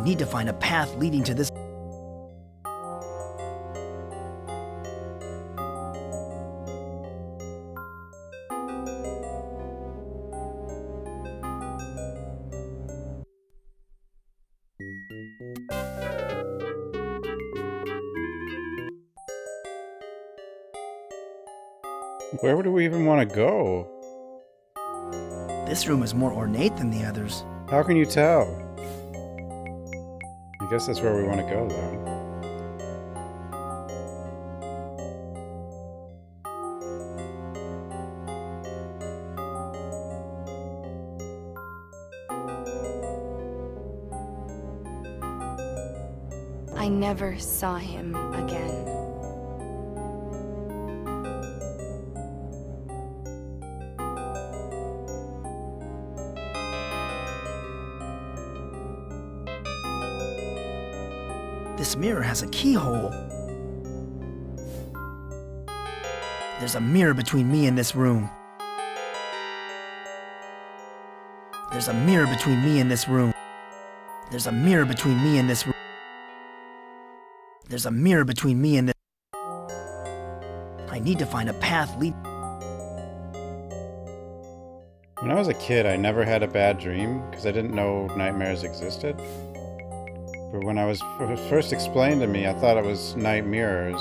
need to find a path leading to this. Where do we even want to go? This room is more ornate than the others. How can you tell? I guess that's where we want to go, though. I never saw him again. This mirror has a keyhole. There's a mirror between me and this room. There's a mirror between me and this room. There's a mirror between me and this room. There's a mirror between me and this. I need to find a path lead. When I was a kid, I never had a bad dream because I didn't know nightmares existed. But when I was first explained to me, I thought it was night mirrors.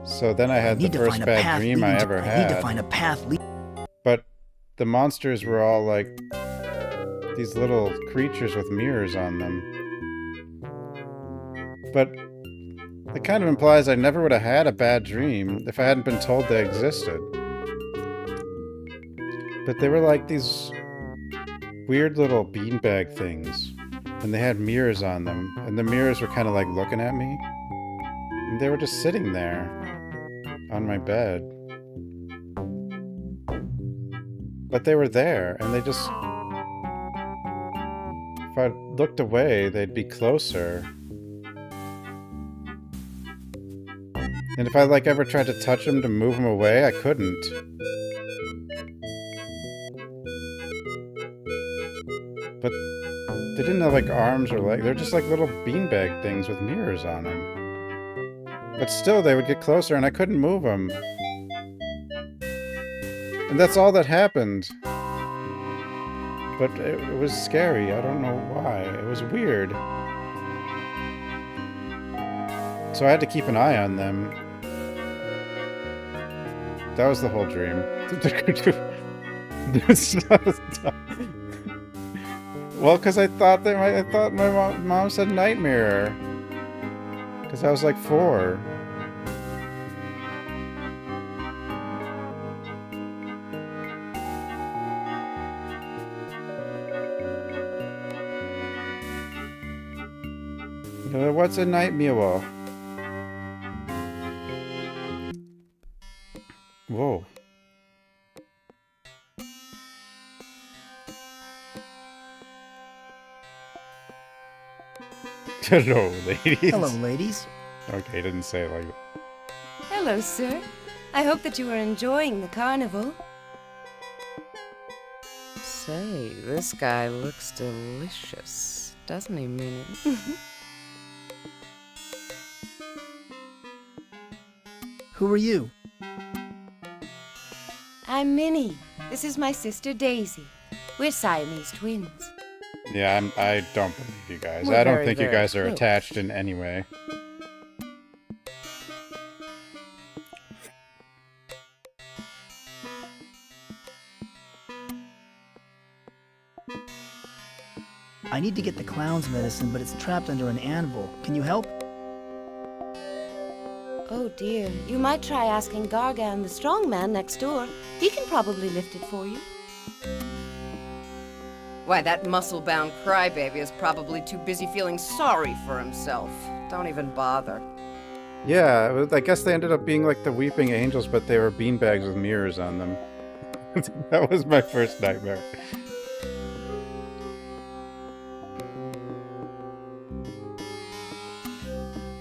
So then I had the first bad dream I ever had. I need to find a path lead. But the monsters were all like these little creatures with mirrors on them. But it kind of implies I never would have had a bad dream if I hadn't been told they existed. But they were like these weird little beanbag things. And they had mirrors on them. And the mirrors were kind of like looking at me. And they were just sitting there on my bed. But they were there. And they just... if I looked away, they'd be closer. And if I like ever tried to touch them to move them away, I couldn't. But they didn't have like arms or legs. They're just like little beanbag things with mirrors on them. But still, they would get closer and I couldn't move them. And that's all that happened. But it was scary. I don't know why. It was weird. So I had to keep an eye on them. That was the whole dream. Well, because I thought my mom said nightmare. Because I was like 4. What's a nightmare? Whoa. Hello, ladies. Hello, ladies. Okay, didn't say it like that. Hello, sir. I hope that you are enjoying the carnival. Say, this guy looks delicious, doesn't he, Minnie? Who are you? I'm Minnie. This is my sister Daisy. We're Siamese twins. Yeah, I don't believe you guys. We're I don't very, think you very guys are close. attached in any way. I need to get the clown's medicine, but it's trapped under an anvil. Can you help? Oh dear. You might try asking Gargan, the strong man next door. He can probably lift it for you. Why, that muscle-bound crybaby is probably too busy feeling sorry for himself. Don't even bother. Yeah, I guess they ended up being like the weeping angels, but they were beanbags with mirrors on them. That was my first nightmare.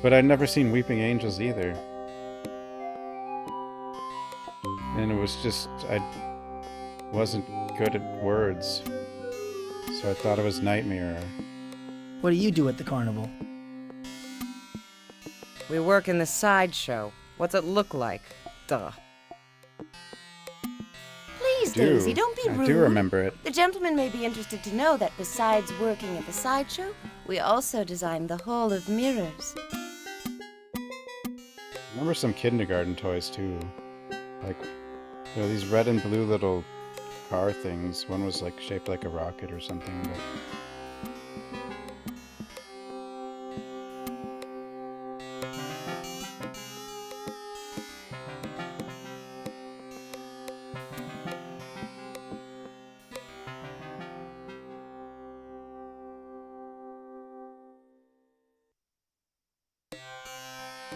But I'd never seen weeping angels either. And it was just, I wasn't good at words. So I thought it was nightmare. What do you do at the carnival? We work in the sideshow. What's it look like? Duh. Please, Daisy, don't be rude. I do remember it. The gentleman may be interested to know that besides working at the sideshow, we also designed the Hall of Mirrors. I remember some kindergarten toys too. Like, you know, these red and blue little car things. One was like shaped like a rocket or something. But...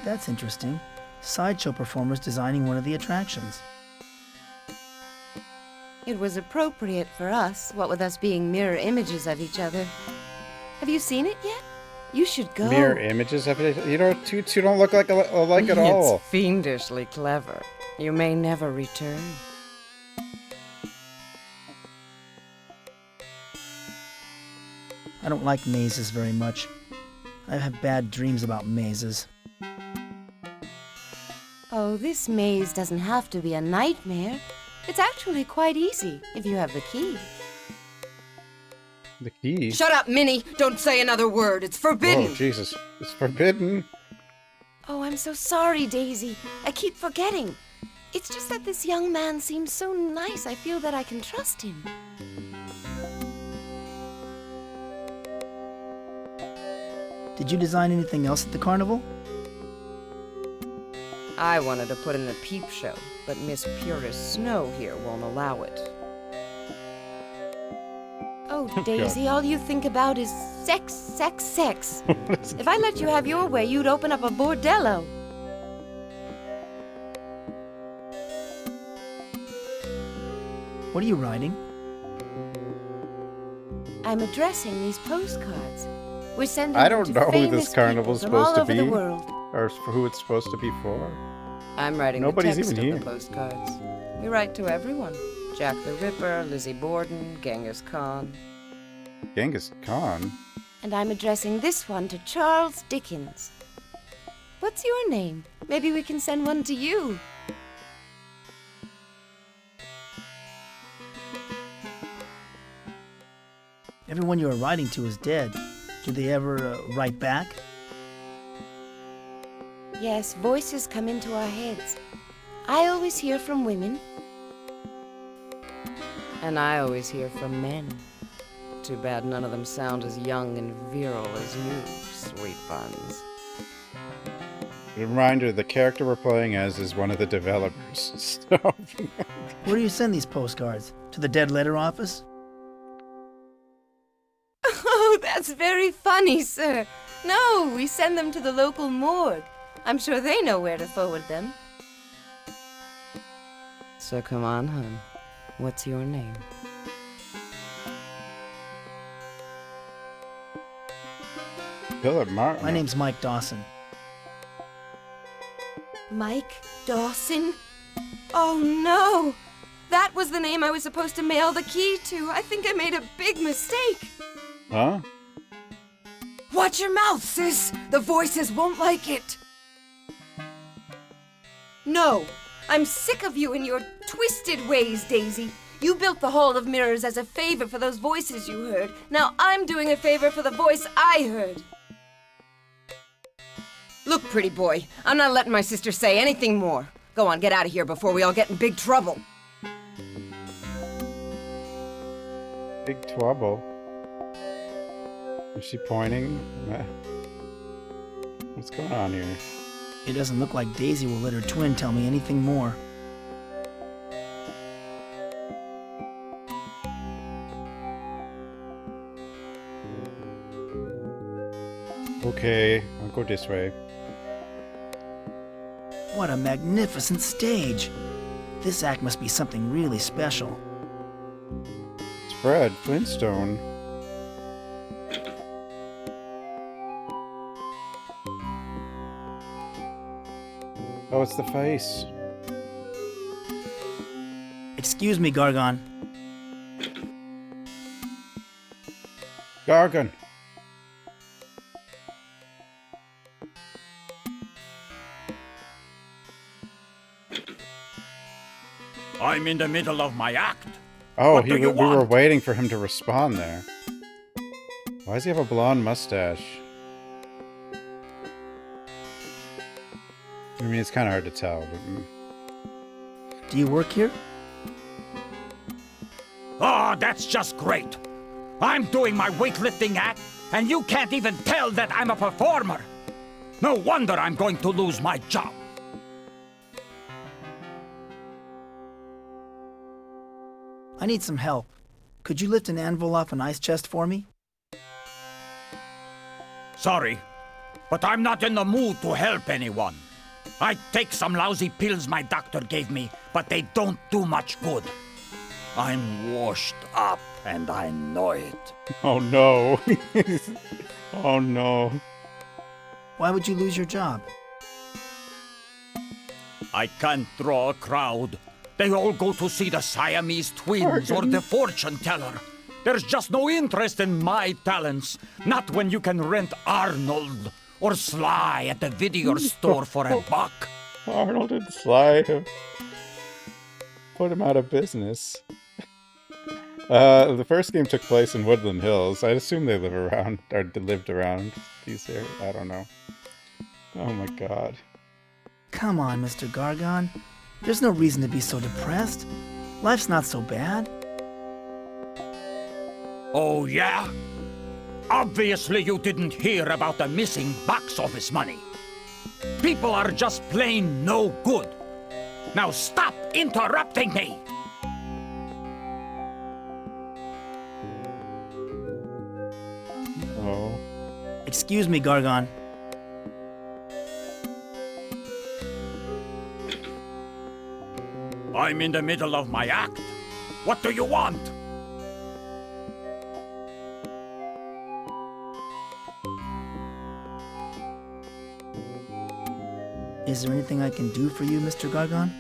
That's interesting. Sideshow performers designing one of the attractions. It was appropriate for us, what with us being mirror images of each other. Have you seen it yet? You should go. Mirror images of it? You know, you two don't look like alike at all. It's fiendishly clever. You may never return. I don't like mazes very much. I have bad dreams about mazes. Oh, this maze doesn't have to be a nightmare. It's actually quite easy if you have the key. The key? Shut up, Minnie! Don't say another word. It's forbidden. Oh, Jesus. It's forbidden. Oh, I'm so sorry, Daisy. I keep forgetting. It's just that this young man seems so nice, I feel that I can trust him. Did you design anything else at the carnival? I wanted to put in the peep show, but Miss Purist Snow here won't allow it. Oh, Daisy, all you think about is sex, sex, sex. If I let you have your way, you'd open up a bordello. What are you writing? I'm addressing these postcards. We're sending I them don't to know who famous this carnival's people from supposed all to over be. the world. Or for who it's supposed to be for. I'm writing Nobody's the text even of here. the postcards. We write to everyone. Jack the Ripper, Lizzie Borden, Genghis Khan. Genghis Khan? And I'm addressing this one to Charles Dickens. What's your name? Maybe we can send one to you. Everyone you are writing to is dead. Do they ever write back? Yes, voices come into our heads. I always hear from women. And I always hear from men. Too bad none of them sound as young and virile as you, sweet buns. Reminder, the character we're playing as is one of the developers. So... Where do you send these postcards? To the dead letter office? Oh, that's very funny, sir. No, we send them to the local morgue. I'm sure they know where to forward them. So come on, hon. What's your name? Philip Martin. My name's Mike Dawson. Mike Dawson? Oh no! That was the name I was supposed to mail the key to. I think I made a big mistake. Huh? Watch your mouth, sis! The voices won't like it! No! I'm sick of you and your twisted ways, Daisy. You built the Hall of Mirrors as a favor for those voices you heard. Now I'm doing a favor for the voice I heard. Look, pretty boy, I'm not letting my sister say anything more. Go on, get out of here before we all get in big trouble. Big trouble. Is she pointing? What's going on here? It doesn't look like Daisy will let her twin tell me anything more. Okay, I'll go this way. What a magnificent stage! This act must be something really special. It's Fred Flintstone. Oh, it's the face. Excuse me, Gargon. Gargon. I'm in the middle of my act. Oh, What do you we were want? waiting for him to respond there. Why does he have a blonde mustache? I mean, it's kind of hard to tell. But... Do you work here? Oh, that's just great. I'm doing my weightlifting act, and you can't even tell that I'm a performer. No wonder I'm going to lose my job. I need some help. Could you lift an anvil off an ice chest for me? Sorry, but I'm not in the mood to help anyone. I take some lousy pills my doctor gave me, but they don't do much good. I'm washed up, and I know it. Oh no. Oh no. Why would you lose your job? I can't draw a crowd. They all go to see the Siamese twins or the fortune teller. There's just no interest in my talents. Not when you can rent Arnold or Sly at the video store for $1. Arnold and Sly have put him out of business. The first game took place in Woodland Hills. I assume they live around, or lived around these areas. I don't know. Oh my god. Come on, Mr. Gargon. There's no reason to be so depressed. Life's not so bad. Oh, yeah? Obviously you didn't hear about the missing box office money. People are just plain no good. Now stop interrupting me! Oh. Excuse me, Gargon. I'm in the middle of my act. What do you want? Is there anything I can do for you, Mr. Gargon?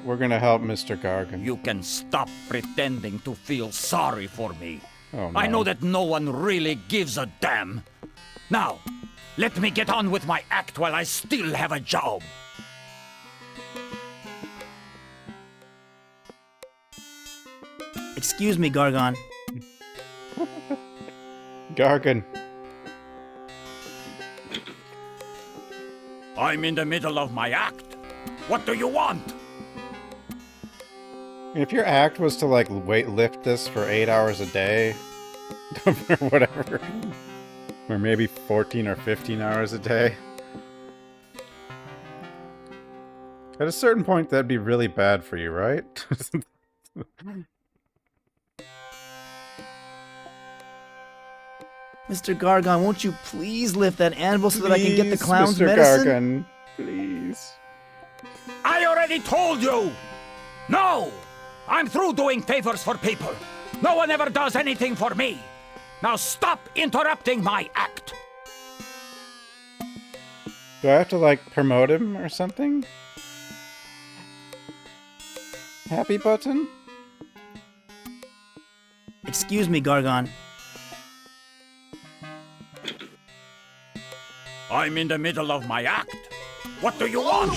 We're gonna help Mr. Gargon. You can stop pretending to feel sorry for me. Oh, no. I know that no one really gives a damn. Now, let me get on with my act while I still have a job. Excuse me, Gargon. Gargon. I'm in the middle of my act. What do you want? If your act was to, like, lift this for 8 hours a day, or whatever, or maybe 14 or 15 hours a day, at a certain point, that'd be really bad for you, right? Mr. Gargon, won't you please lift that anvil so that I can get the clown's Mr. medicine? Gargon, please. I already told you! No! I'm through doing favors for people. No one ever does anything for me. Now stop interrupting my act. Do I have to, like, promote him or something? Happy button? Excuse me, Gargon. I'm in the middle of my act. What do you want?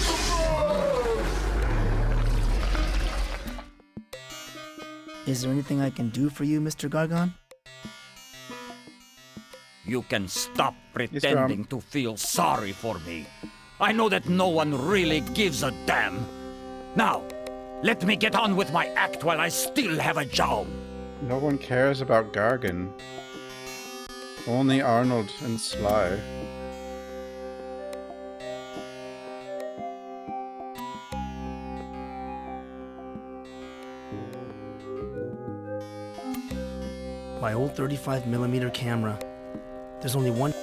Is there anything I can do for you, Mr. Gargon? You can stop pretending to feel sorry for me. I know that no one really gives a damn. Now, let me get on with my act while I still have a job. No one cares about Gargon. Only Arnold and Sly. My old 35mm camera. There's only one.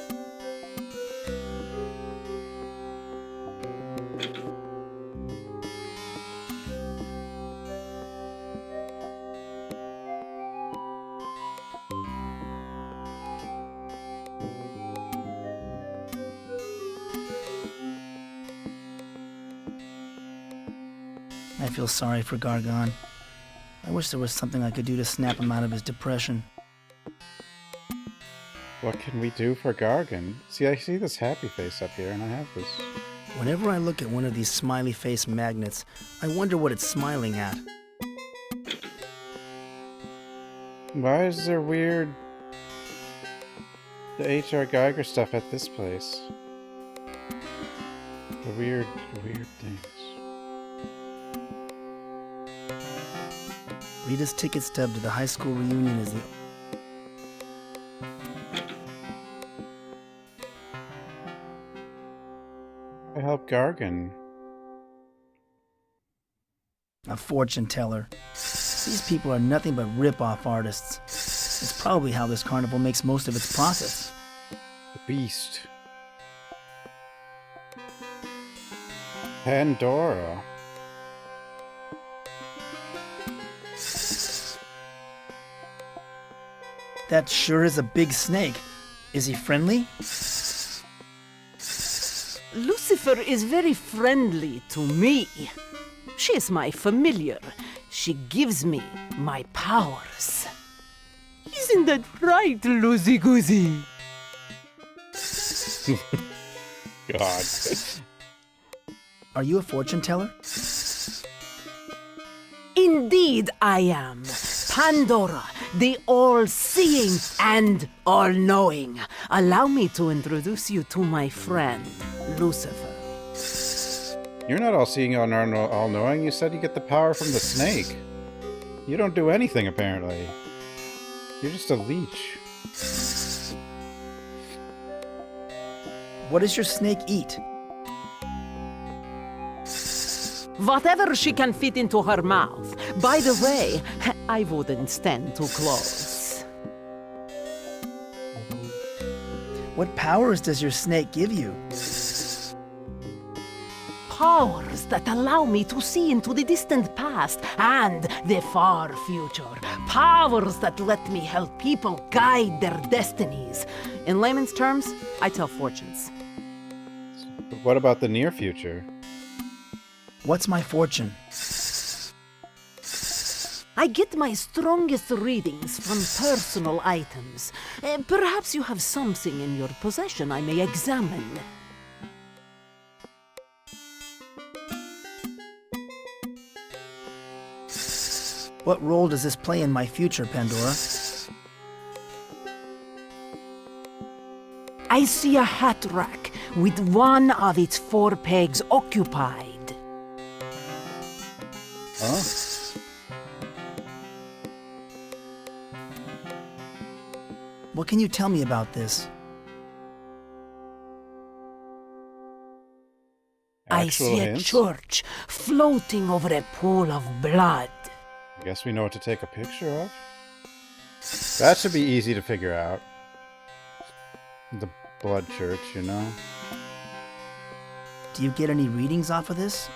I feel sorry for Gargon. I wish there was something I could do to snap him out of his depression. What can we do for Gargon? See, I see this happy face up here, and I have this Whenever I look at one of these smiley face magnets, I wonder what it's smiling at. Why is there weird... the H.R. Geiger stuff at this place? The weird things. Rita's ticket stub to the high school reunion is the... I help Gargan. A fortune teller. These people are nothing but rip-off artists. It's probably how this carnival makes most of its profits. The Beast. Pandora. That sure is a big snake. Is he friendly? Lucifer is very friendly to me. She is my familiar. She gives me my powers. Isn't that right, Loosey Goosey? God. Are you a fortune teller? Indeed I am. Pandora, the all-seeing and all-knowing. Allow me to introduce you to my friend, Lucifer. You're not all-seeing or all-knowing. You said you get the power from the snake. You don't do anything, apparently. You're just a leech. What does your snake eat? Whatever she can fit into her mouth. By the way, I wouldn't stand too close. What powers does your snake give you? Powers that allow me to see into the distant past and the far future. Powers that let me help people guide their destinies. In layman's terms, I tell fortunes. But what about the near future? What's my fortune? I get my strongest readings from personal items. Perhaps you have something in your possession I may examine. What role does this play in my future, Pandora? I see a hat rack with one of its 4 pegs occupied. Huh? What can you tell me about this? I see a church floating over a pool of blood. I guess we know what to take a picture of. That should be easy to figure out. The blood church, you know. Do you get any readings off of this?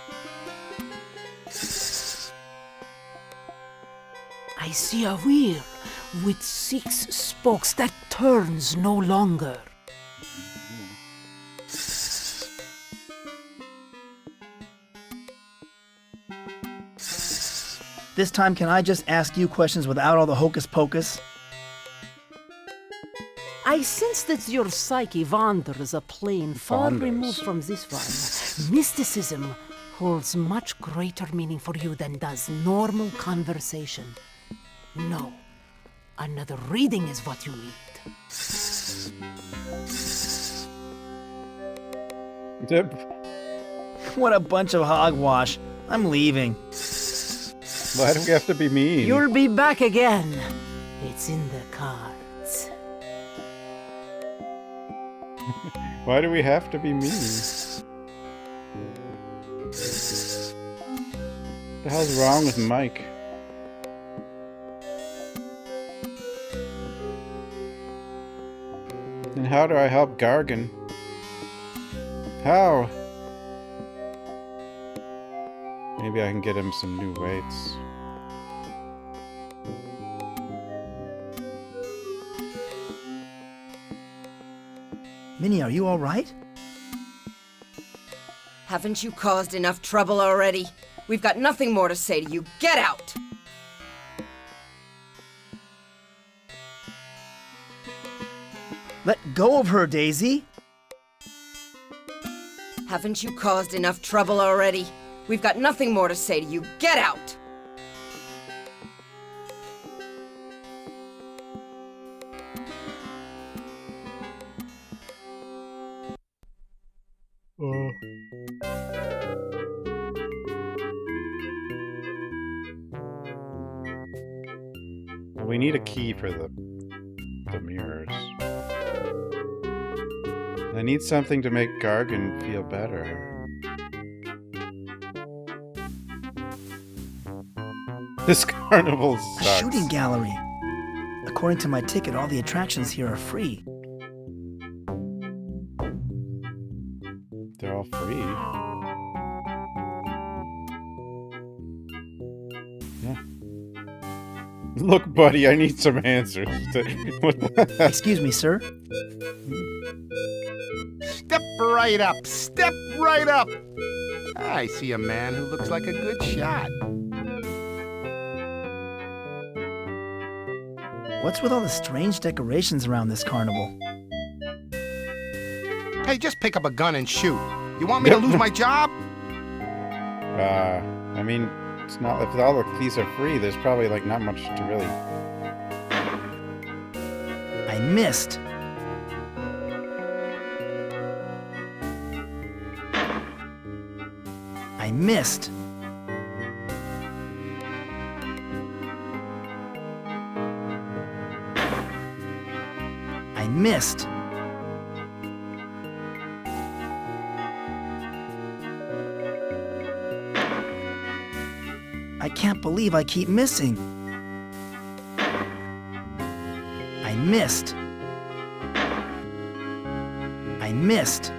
I see a wheel with 6 spokes that turns no longer. This time, can I just ask you questions without all the hocus pocus? I sense that your psyche wanders a plane far removed from this one. Mysticism holds much greater meaning for you than does normal conversation. No, another reading is what you need. What a bunch of hogwash. I'm leaving. Why do we have to be mean? You'll be back again. It's in the cards. Why do we have to be mean? What the hell's wrong with Mike? And how do I help Gargan? How? Maybe I can get him some new weights. Minnie, are you all right? Haven't you caused enough trouble already? We've got nothing more to say to you. Get out! Let go of her, Daisy! Haven't you caused enough trouble already? We've got nothing more to say to you. Get out! We need a key for the mirrors. I need something to make Gargan feel better. This carnival sucks. A shooting gallery. According to my ticket, all the attractions here are free. They're all free. Yeah. Look, buddy, I need some answers. Excuse me, sir? Step right up. Step right up. I see a man who looks like a good shot. What's with all the strange decorations around this carnival? Hey, just pick up a gun and shoot. You want me to lose my job? I mean, it's not, if all the keys are free, there's probably like not much to really... I missed. I missed. I missed. I can't believe I keep missing. I missed. I missed.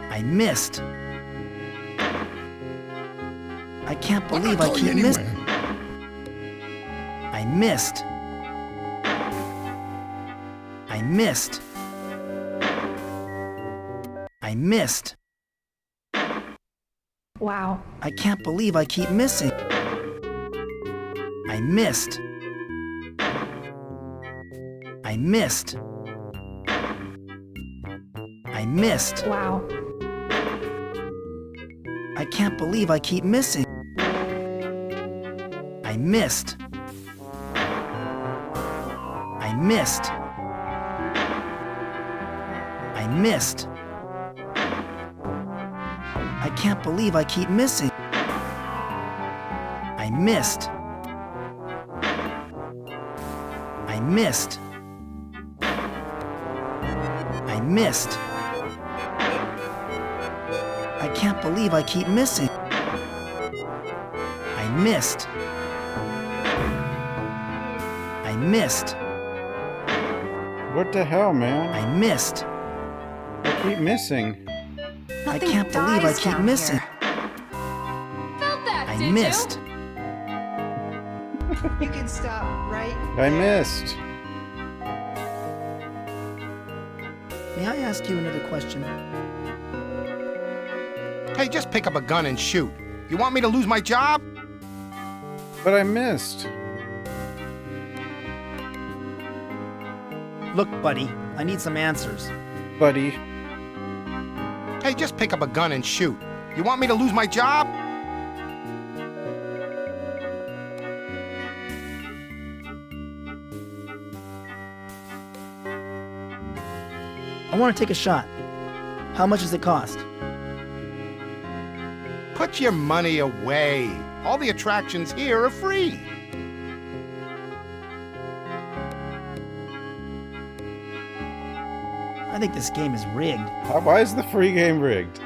I missed. I can't believe I keep missing. I missed. I missed. I missed. Wow. I can't believe I keep missing. I missed. I missed. I missed. Wow. I can't believe I keep missing. I missed. I missed. I missed. I can't believe I keep missing. I missed. I missed. I missed. I can't believe I keep missing. I missed. I missed. What the hell, man? I missed. I keep missing. I can't believe I keep missing. I missed. You can stop, right? I missed. May I ask you another question? Hey, just pick up a gun and shoot. You want me to lose my job? But I missed. Look, buddy, I need some answers. Buddy. Hey, just pick up a gun and shoot. You want me to lose my job? I want to take a shot. How much does it cost? Put your money away. All the attractions here are free. I think this game is rigged. Why is the free game rigged?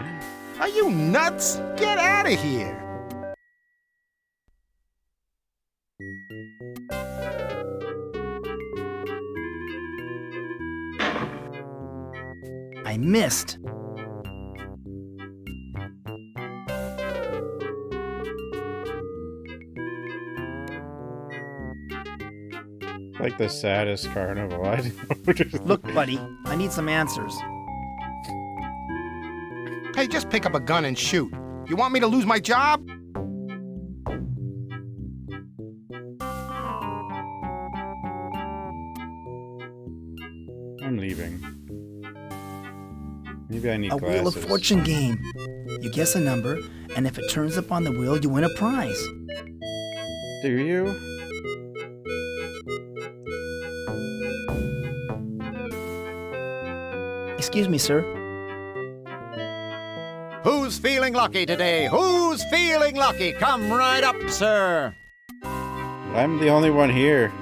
Are you nuts? Get out of here. I missed. Like the saddest carnival. I don't know. Look, buddy, I need some answers. Hey, just pick up a gun and shoot. You want me to lose my job? I'm leaving. Maybe I need A glasses. Wheel of Fortune game. You guess a number, and if it turns up on the wheel, you win a prize. Do you? Excuse me, sir. Who's feeling lucky today? Who's feeling lucky? Come right up, sir. I'm the only one here.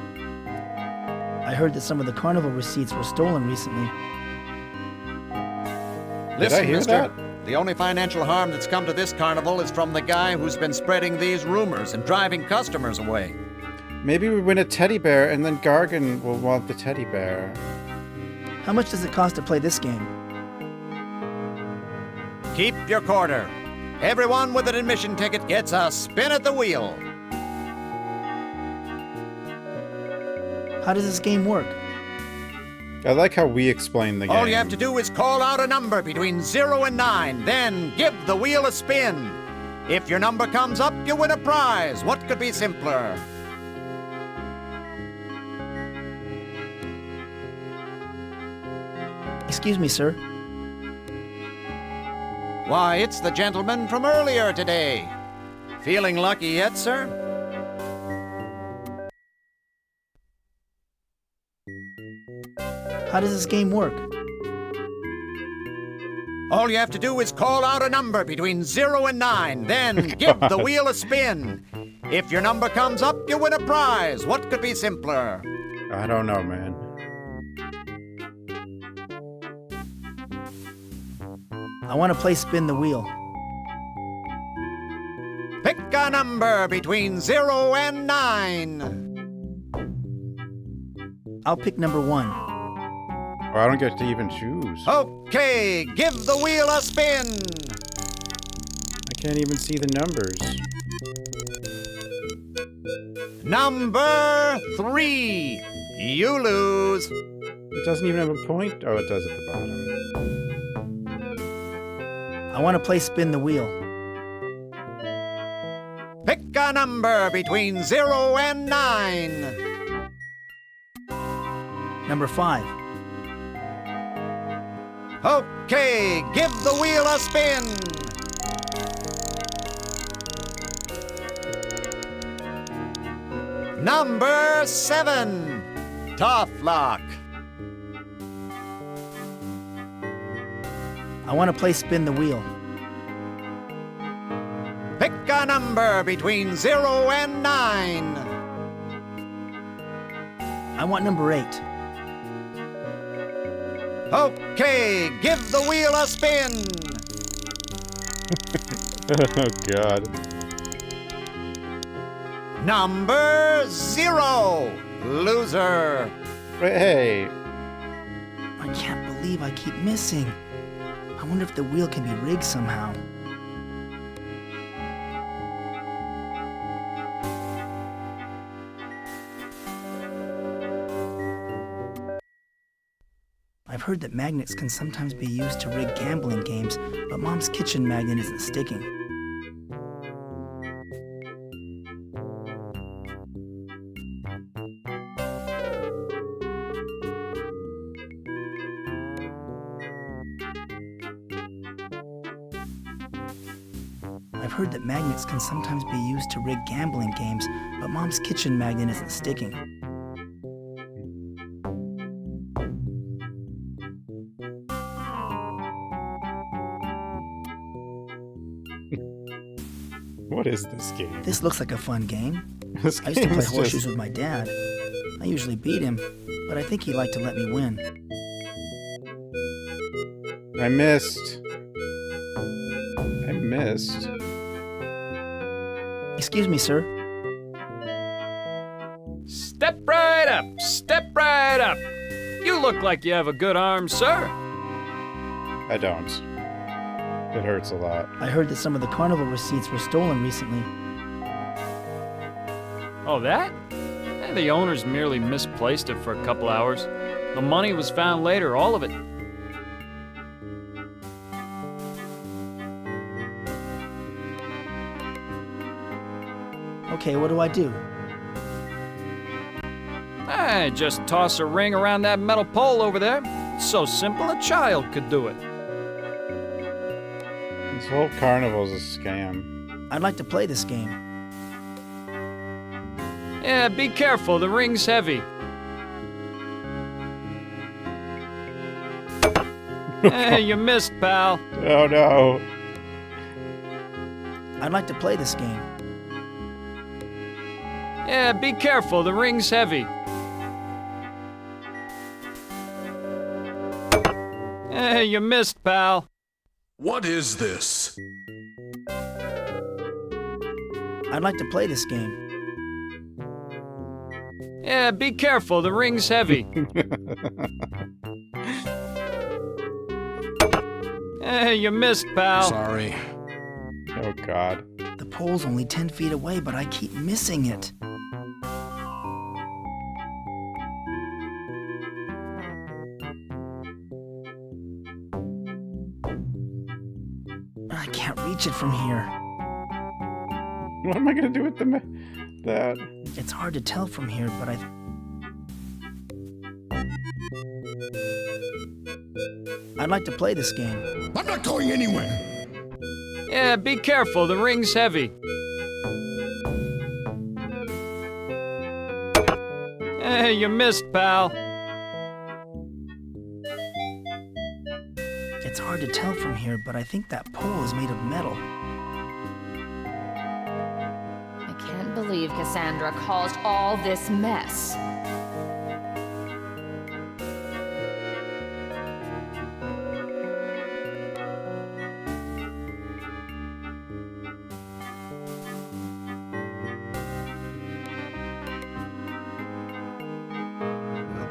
I heard that some of the carnival receipts were stolen recently. Listen, I hear mister, that? the only financial harm that's come to this carnival is from the guy who's been spreading these rumors and driving customers away. Maybe we win a teddy bear and then Gargan will want the teddy bear. How much does it cost to play this game? Keep your quarter. Everyone with an admission ticket gets a spin at the wheel. How does this game work? I like how we explain the game. All you have to do is call out a number between 0 and 9, then give the wheel a spin. If your number comes up, you win a prize. What could be simpler? Excuse me, sir. Why, it's the gentleman from earlier today. Feeling lucky yet, sir? How does this game work? All you have to do is call out a number between 0 and 9, then give the wheel a spin. If your number comes up, you win a prize. What could be simpler? I don't know, man. I want to play Spin the Wheel. Pick a number between 0 and 9. I'll pick number 1. Oh, I don't get to even choose. Okay, give the wheel a spin. I can't even see the numbers. Number 3. You lose. It doesn't even have a point? Oh, it does at the bottom. I want to play Spin the Wheel. Pick a number between 0 and 9. Number 5. Okay, give the wheel a spin. Number 7. Tough luck. I want to play Spin the Wheel. Pick a number between 0 and 9. I want number 8. Okay, give the wheel a spin. Oh, God. Number 0. Loser. Hey. I can't believe I keep missing. I wonder if the wheel can be rigged somehow. I've heard that magnets can sometimes be used to rig gambling games, but Mom's kitchen magnet isn't sticking. I've heard that magnets can sometimes be used to rig gambling games, but Mom's kitchen magnet isn't sticking. What is this game? This looks like a fun game. This I used to game play is horseshoes just- with my dad. I usually beat him, but I think he liked to let me win. I missed. I missed. Excuse me, sir. Step right up! Step right up! You look like you have a good arm, sir. I don't. It hurts a lot. I heard that some of the carnival receipts were stolen recently. Oh, that? The owners merely misplaced it for a couple hours. The money was found later, all of it. Okay, what do I do? Just toss a ring around that metal pole over there. It's so simple a child could do it. This whole carnival's a scam. I'd like to play this game. Yeah, be careful, the ring's heavy. Hey, you missed, pal. Oh no. I'd like to play this game. Yeah, be careful, the ring's heavy. Hey, you missed, pal. What is this? I'd like to play this game. Yeah, be careful, the ring's heavy. Hey, you missed, pal. Sorry. Oh god. The pole's only 10 feet away, but I keep missing it. I can't reach it from here. What am I gonna do with that? It's hard to tell from here, but I'd like to play this game. I'm not going anywhere. Yeah, be careful, the ring's heavy. Hey, you missed, pal. It's hard to tell from here, but I think that pole is made of metal. I can't believe Cassandra caused all this mess.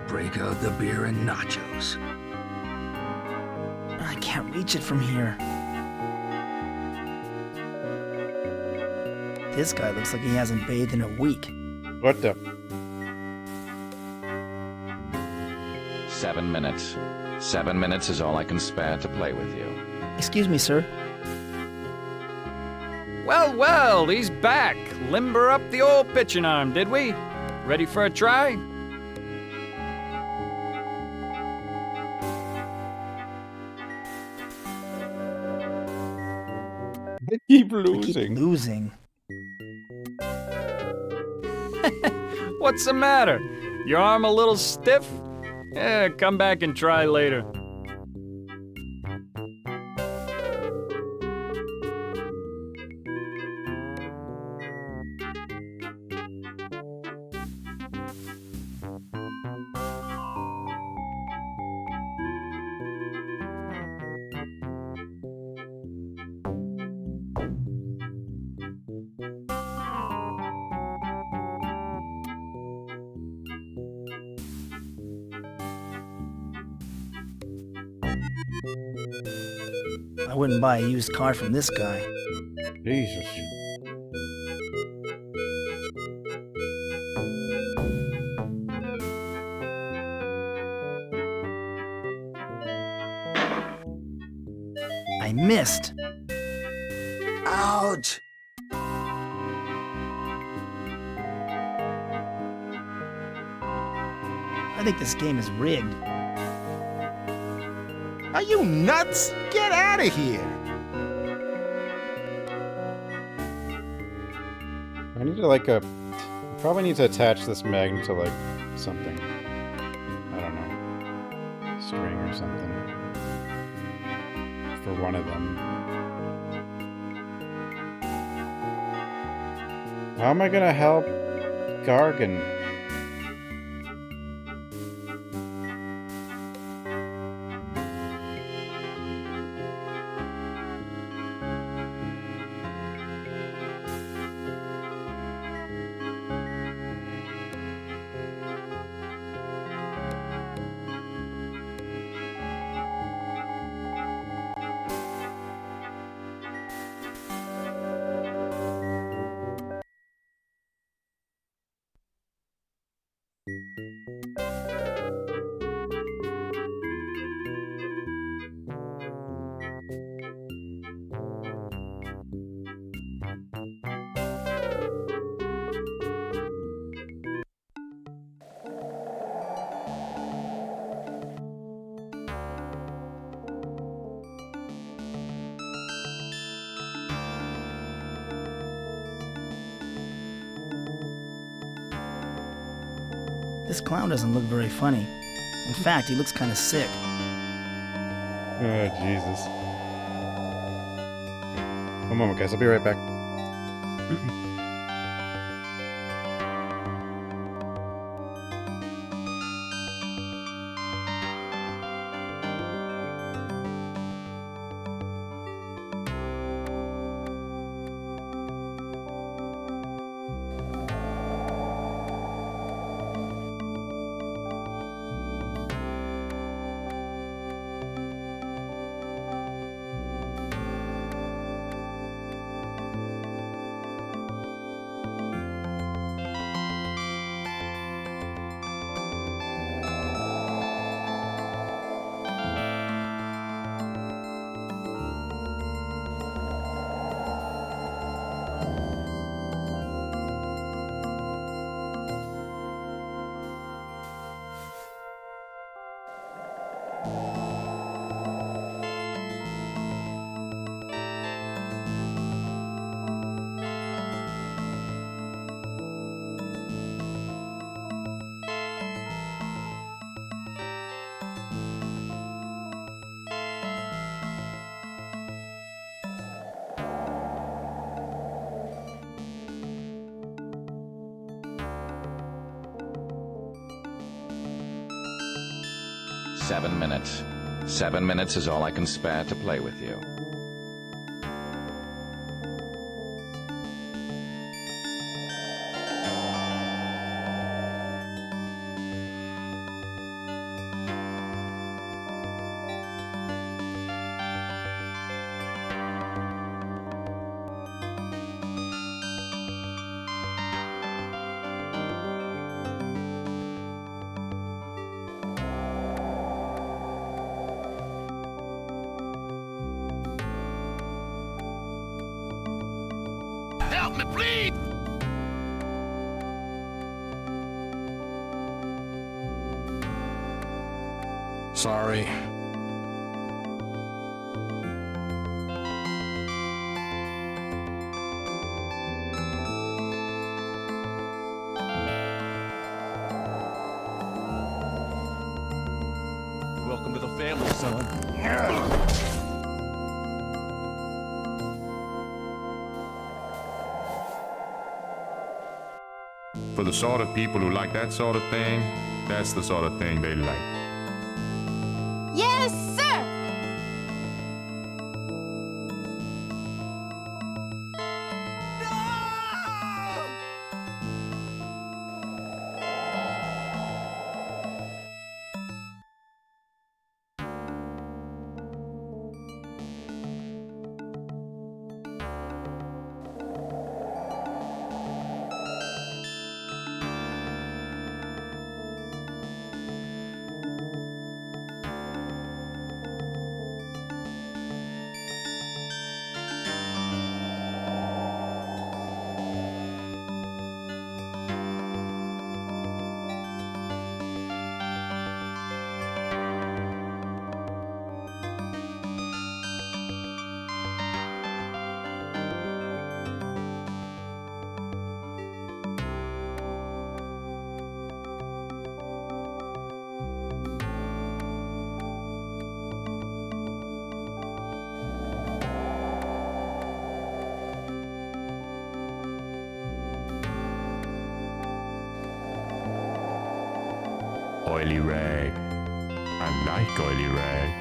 Break out the beer and nachos. I can't reach it from here. This guy looks like he hasn't bathed in a week. What the? 7 minutes. 7 minutes is all I can spare to play with you. Excuse me, sir. Well, well, he's back. Limber up the old pitching arm, did we? Ready for a try? They keep losing. Losing. What's the matter? Your arm a little stiff? Yeah, come back and try later. I wouldn't buy a used car from this guy. Jesus. I missed. Ouch! I think this game is rigged. Are you nuts? Get out of here! I need to probably need to attach this magnet to like something. I don't know. String or something. For one of them. How am I gonna help Gargan? This clown doesn't look very funny. In fact, he looks kind of sick. Oh, Jesus. One moment, guys. I'll be right back. Seven minutes. 7 minutes is all I can spare to play with you. Help me, please! Sorry. Welcome to the family, son. For the sort of people who like that sort of thing, that's the sort of thing they like. Yes, sir! Oily rag. I like oily rag.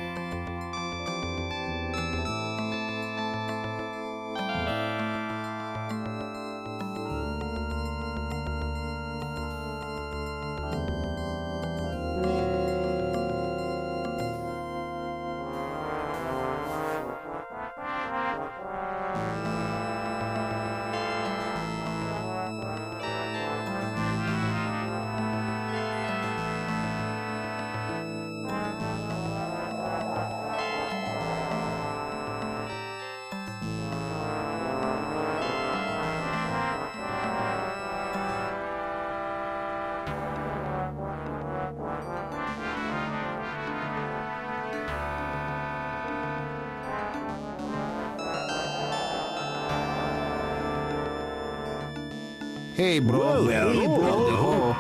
Hey, bro. Well, Hey, bro.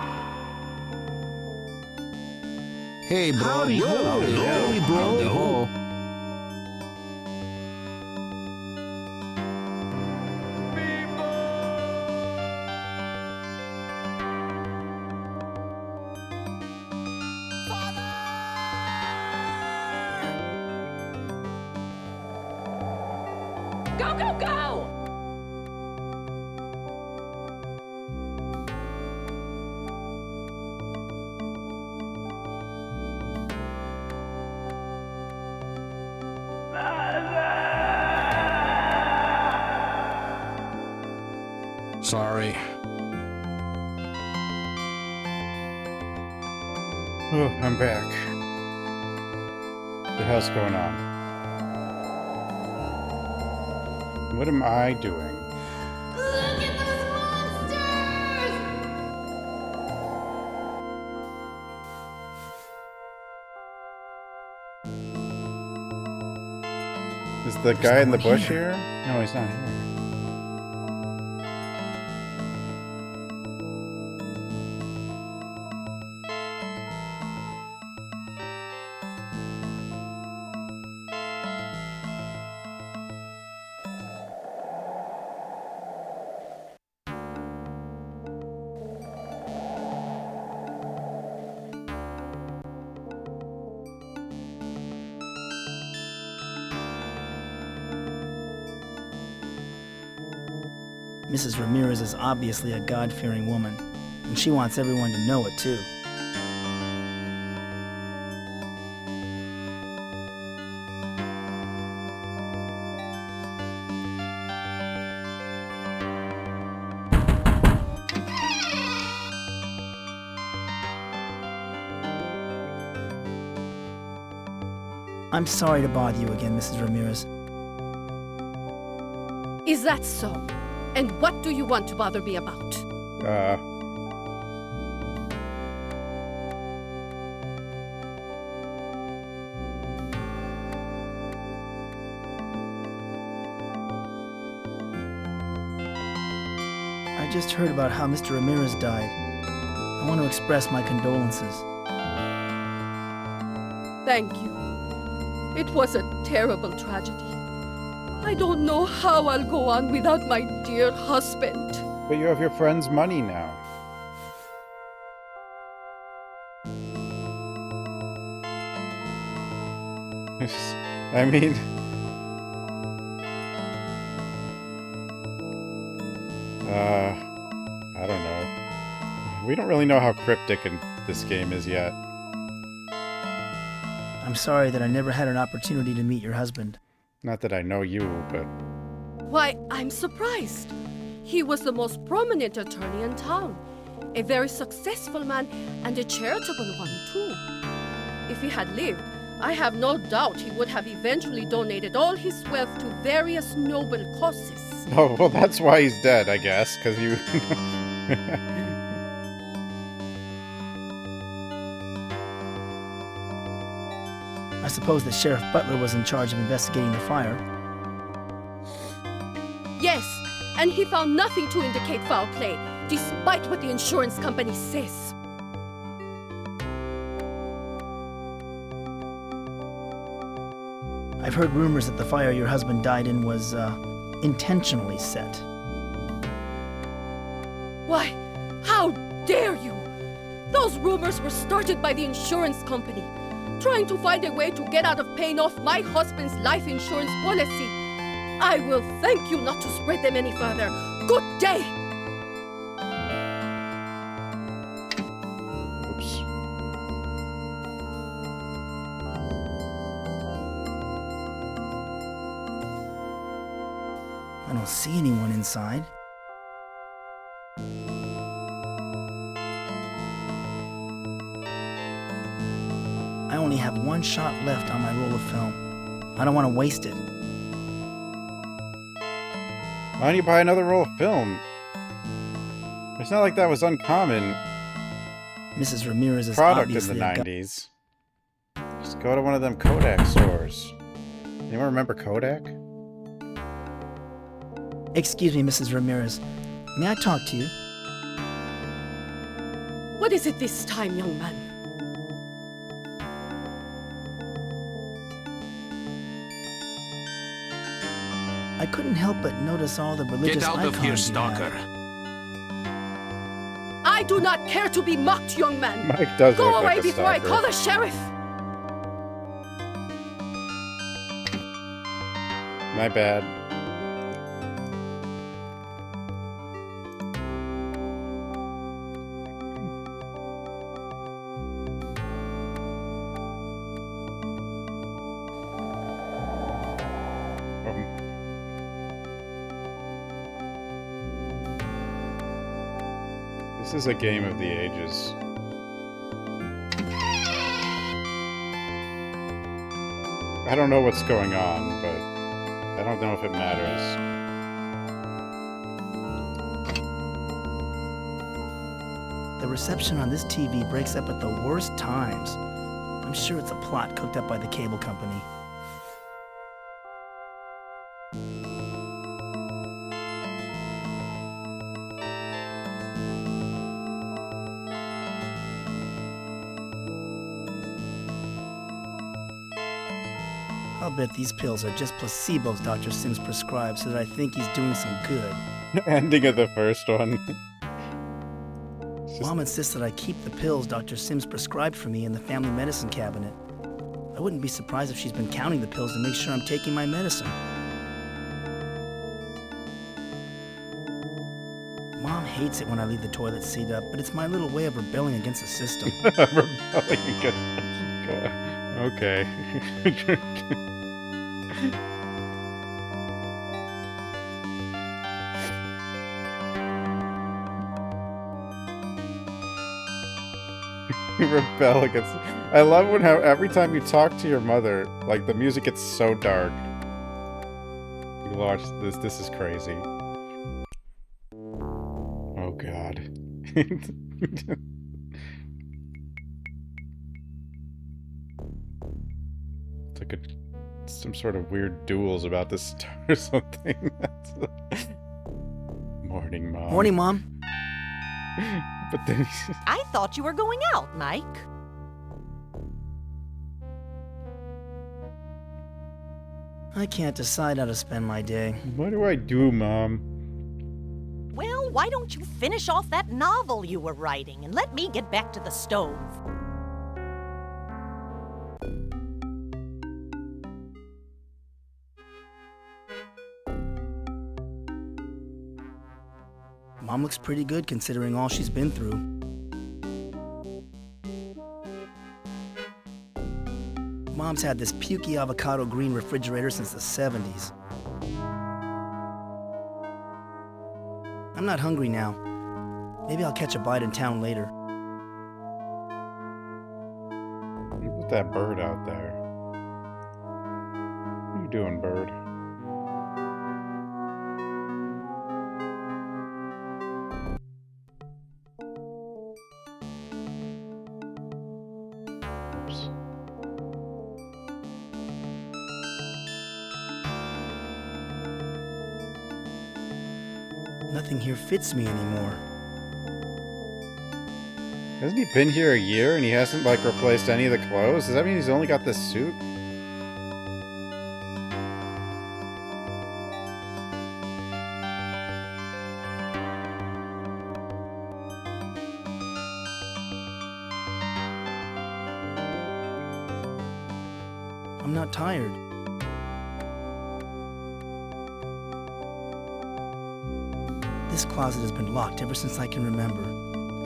Hey, bro. Howdy ho. Howdy, bro. Go, go, go! Sorry. Oh, I'm back. What the hell's going on? What am I doing? Look at those monsters! Is the guy in the bush here? No, he's not here. Mrs. Ramirez is obviously a God-fearing woman, and she wants everyone to know it, too. I'm sorry to bother you again, Mrs. Ramirez. Is that so? And what do you want to bother me about? I just heard about how Mr. Ramirez died. I want to express my condolences. Thank you. It was a terrible tragedy. I don't know how I'll go on without my dear husband. But you have your friend's money now. I mean... I don't know. We don't really know how cryptic this game is yet. I'm sorry that I never had an opportunity to meet your husband. Not that I know you, but... Why, I'm surprised. He was the most prominent attorney in town. A very successful man and a charitable one, too. If he had lived, I have no doubt he would have eventually donated all his wealth to various noble causes. Oh, well, that's why he's dead, I guess, because you... I suppose that Sheriff Butler was in charge of investigating the fire. Yes, and he found nothing to indicate foul play, despite what the insurance company says. I've heard rumors that the fire your husband died in was, intentionally set. Why, how dare you? Those rumors were started by the insurance company, trying to find a way to get out of paying off my husband's life insurance policy. I will thank you not to spread them any further. Good day! Oops. I don't see anyone inside. I only have one shot left on my roll of film. I don't want to waste it. Why don't you buy another roll of film? It's not like that was uncommon. Mrs. Ramirez is Product in obviously the 90s. Just go to one of them Kodak stores. Anyone remember Kodak? Excuse me, Mrs. Ramirez. May I talk to you? What is it this time, young man? I couldn't help but notice all the religious Get out of here, icons you had. stalker. I do not care to be mocked, young man. Mike does Go look away like a before I stalker. call the sheriff. My bad. This is a game of the ages. I don't know what's going on, but I don't know if it matters. The reception on this TV breaks up at the worst times. I'm sure it's a plot cooked up by the cable company. I'll bet these pills are just placebos Dr. Sims prescribed so that I think he's doing some good. Ending of the first one. Mom insists that I keep the pills Dr. Sims prescribed for me in the family medicine cabinet. I wouldn't be surprised if she's been counting the pills to make sure I'm taking my medicine. Mom hates it when I leave the toilet seat up, but it's my little way of rebelling against the system. Rebelling against... Okay. Rebel against... I love when how every time you talk to your mother, like, the music gets so dark. You watch this. This is crazy. Oh, God. It's like some sort of weird duels about this star or something. Morning, Mom. Morning, Mom. But then I thought you were going out, Mike. I can't decide how to spend my day. What do I do, Mom? Well, why don't you finish off that novel you were writing and let me get back to the stove? Mom looks pretty good considering all she's been through. Mom's had this pukey avocado green refrigerator since the 70s. I'm not hungry now. Maybe I'll catch a bite in town later. Look at that bird out there. What are you doing, bird? Oops. Nothing here fits me anymore. Hasn't he been here a year and he hasn't, like, replaced any of the clothes? Does that mean he's only got this suit? I'm not tired. This closet has been locked ever since I can remember.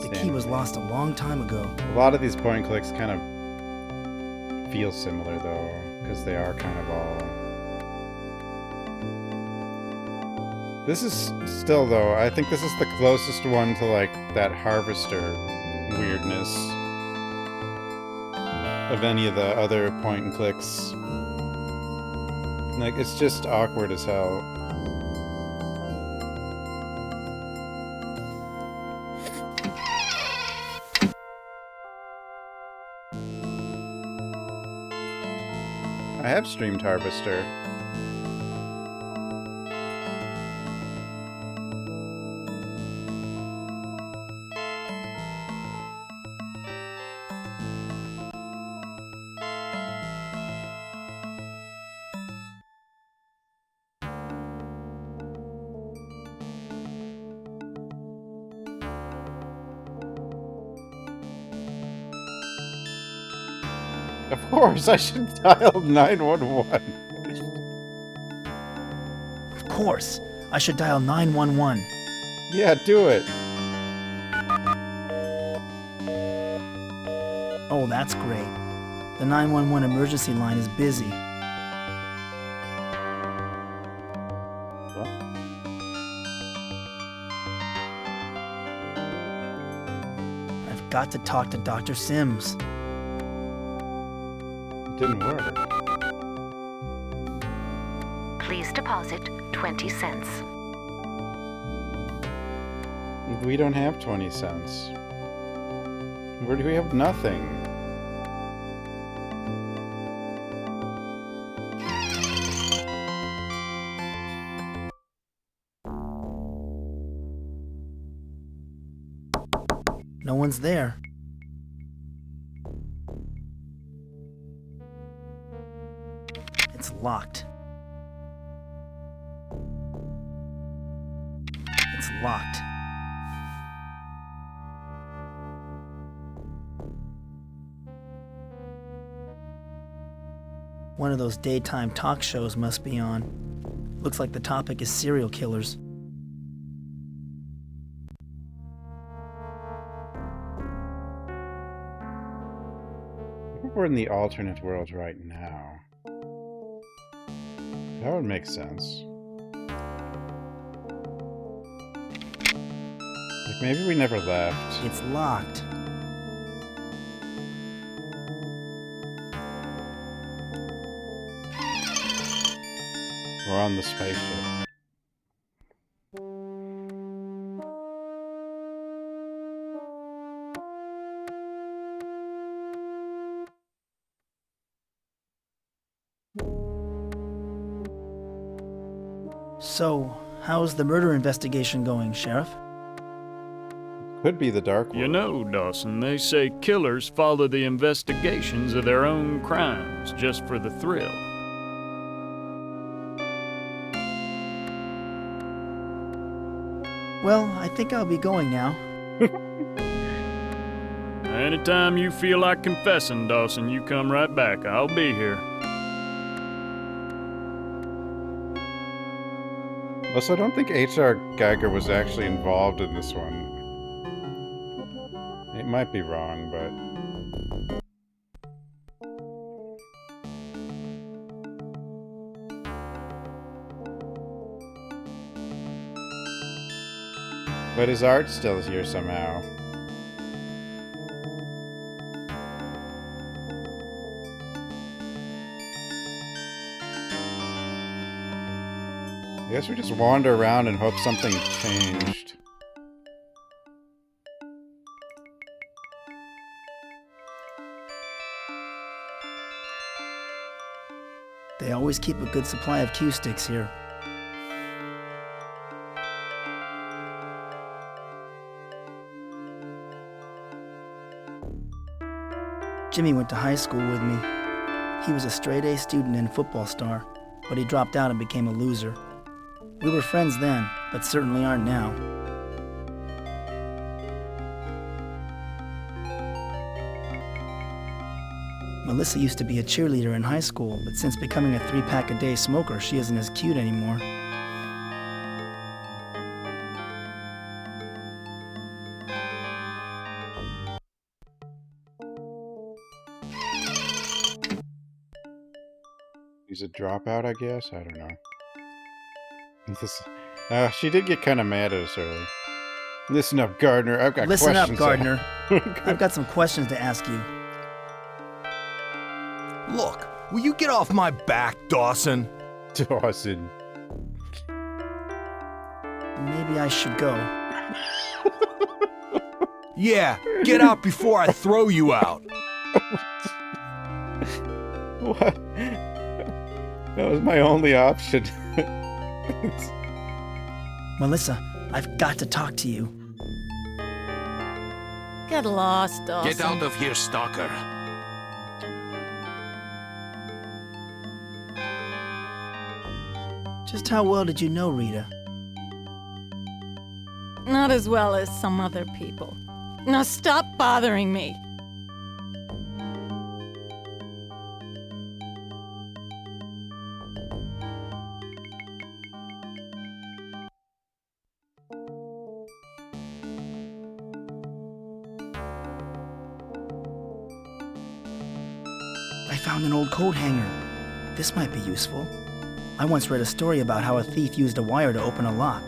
The key was lost a long time ago. A lot of these point clicks kind of feel similar, though, because they are kind of all... This is still, though, I think this is the closest one to, like, that harvester weirdness of any of the other point and clicks. Like, it's just awkward as hell. I have streamed Harvester. Of course, I should dial 911. Of course, I should dial 911. Yeah, do it. Oh, that's great. The 911 emergency line is busy. I've got to talk to Dr. Sims. It didn't work. Please deposit 20 cents. We don't have 20 cents. Where do we have nothing? No one's there. It's locked. It's locked. One of those daytime talk shows must be on. Looks like the topic is serial killers. We're in the alternate world right now. That would make sense. Like maybe we never left. It's locked. We're on the spaceship. So, how's the murder investigation going, Sheriff? Could be the dark world. You know, Dawson, they say killers follow the investigations of their own crimes just for the thrill. Well, I think I'll be going now. Anytime you feel like confessing, Dawson, you come right back. I'll be here. Also, I don't think H.R. Geiger was actually involved in this one. It might be wrong, but his art's still here somehow. I guess we just wander around and hope something changed. They always keep a good supply of cue sticks here. Jimmy went to high school with me. He was a straight-A student and football star, but he dropped out and became a loser. We were friends then, but certainly aren't now. Melissa used to be a cheerleader in high school, but since becoming a 3-pack-a-day smoker, she isn't as cute anymore. He's a dropout, I guess? I don't know. She did get kind of mad at us early. Listen up, Gardner. I've got questions. Listen up, Gardner. I've got some questions to ask you. Look, will you get off my back, Dawson? Dawson. Maybe I should go. Yeah, get out before I throw you out. What? That was my only option. Melissa, I've got to talk to you. Get lost, Dawson. Get out of here, stalker. Just how well did you know Rita? Not as well as some other people. Now stop bothering me. found an old coat hanger. This might be useful. I once read a story about how a thief used a wire to open a lock.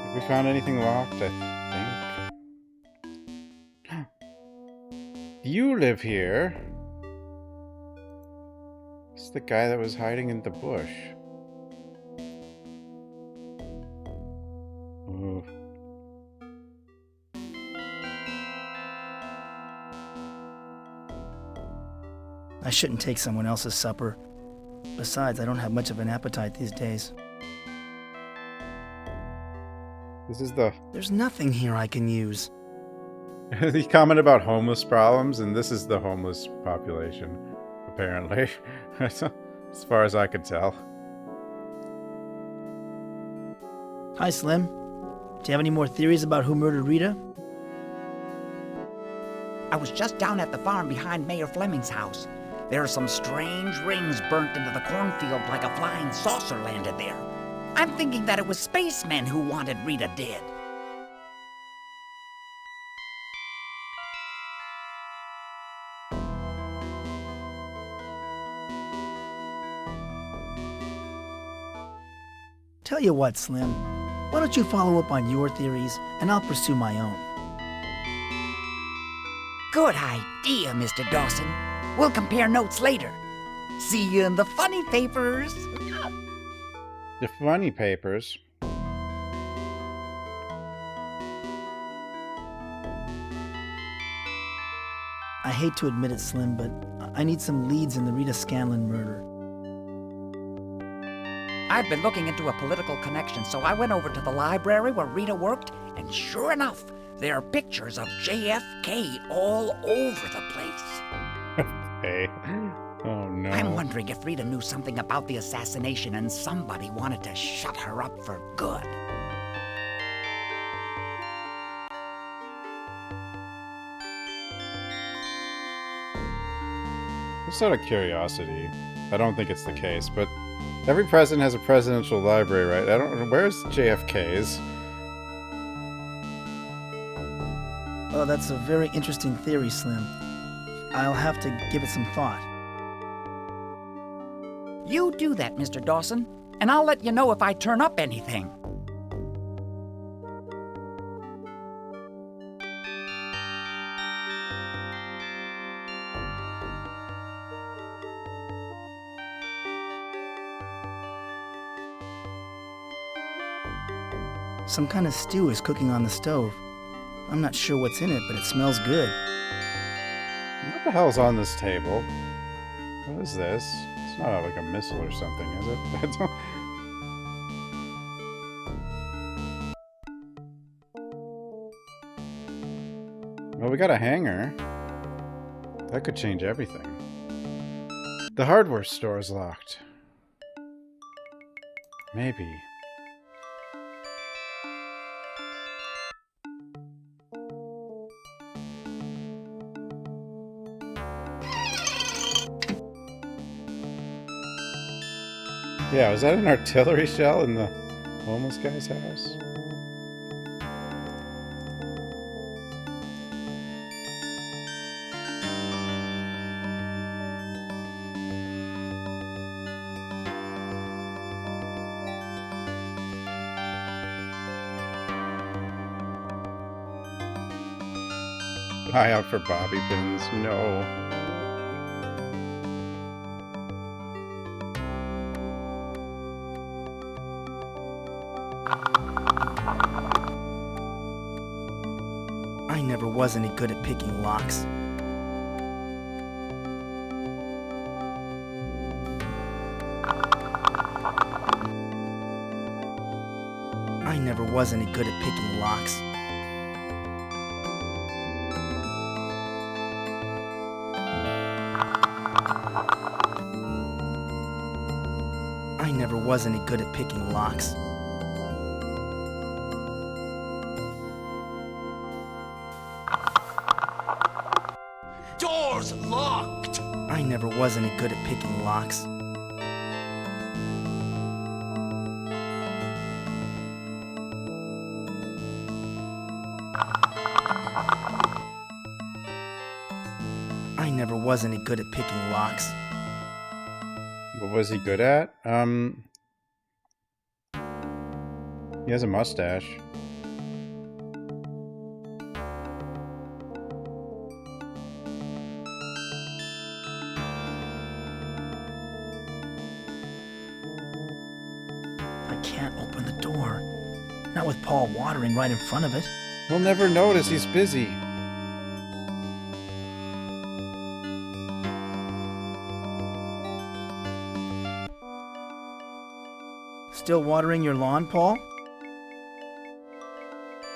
Have we found anything locked, I think? You live here. It's the guy that was hiding in the bush. Ooh. I shouldn't take someone else's supper. Besides, I don't have much of an appetite these days. This is the... There's nothing here I can use. He commented about homeless problems, and this is the homeless population, apparently. As far as I could tell. Hi, Slim. Do you have any more theories about who murdered Rita? I was just down at the farm behind Mayor Fleming's house. There are some strange rings burnt into the cornfield like a flying saucer landed there. I'm thinking that it was spacemen who wanted Rita dead. Tell you what, Slim. Why don't you follow up on your theories, and I'll pursue my own. Good idea, Mr. Dawson. We'll compare notes later. See you in the funny papers. The funny papers? I hate to admit it, Slim, but I need some leads in the Rita Scanlon murder. I've been looking into a political connection, so I went over to the library where Rita worked, and sure enough, there are pictures of JFK all over the place. Hey. Oh, no. I'm wondering if Rita knew something about the assassination and somebody wanted to shut her up for good. Just out of curiosity, I don't think it's the case, but every president has a presidential library, right? I don't know. Where's JFK's? Oh, that's a very interesting theory, Slim. I'll have to give it some thought. You do that, Mr. Dawson, and I'll let you know if I turn up anything. Some kind of stew is cooking on the stove. I'm not sure what's in it, but it smells good. What the hell's on this table? What is this? It's not like a missile or something, is it? Well, we got a hanger. That could change everything. The hardware store is locked. Maybe. Yeah, was that an artillery shell in the homeless guy's house? Eye out for bobby pins. No. I never was any good at picking locks. I never was any good at picking locks. I never was any good at picking locks. Door's locked! I never was any good at picking locks. never was any good at picking locks. What was he good at? He has a mustache. I can't open the door. Not with Paul watering right in front of it. He'll never notice, he's busy. Still watering your lawn, Paul?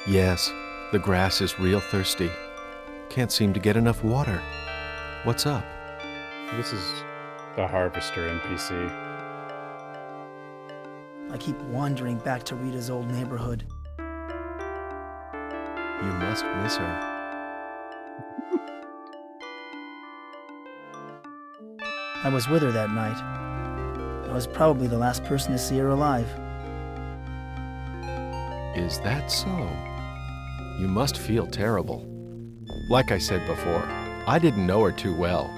Yes, the grass is real thirsty. Can't seem to get enough water. What's up? This is the harvester NPC. I keep wandering back to Rita's old neighborhood. You must miss her. I was with her that night. I was probably the last person to see her alive. Is that so? You must feel terrible. Like I said before, I didn't know her too well.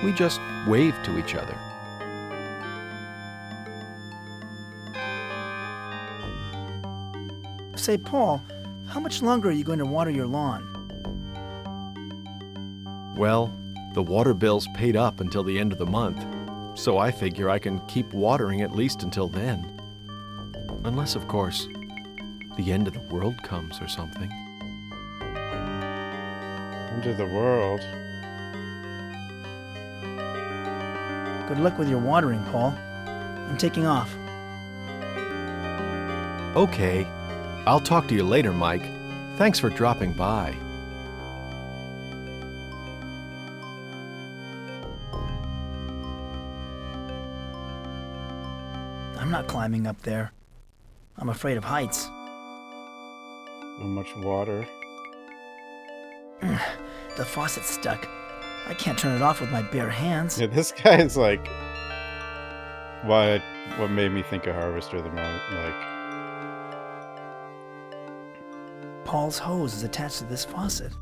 We just waved to each other. Say, Paul, how much longer are you going to water your lawn? Well, the water bill's paid up until the end of the month, so I figure I can keep watering at least until then. Unless, of course, the end of the world comes or something. End of the world? Good luck with your watering, Paul. I'm taking off. Okay. I'll talk to you later, Mike. Thanks for dropping by. I'm not climbing up there. I'm afraid of heights. So much water. The faucet's stuck. I can't turn it off with my bare hands. Yeah, this guy's like what made me think of Harvester the most. Like, Paul's hose is attached to this faucet.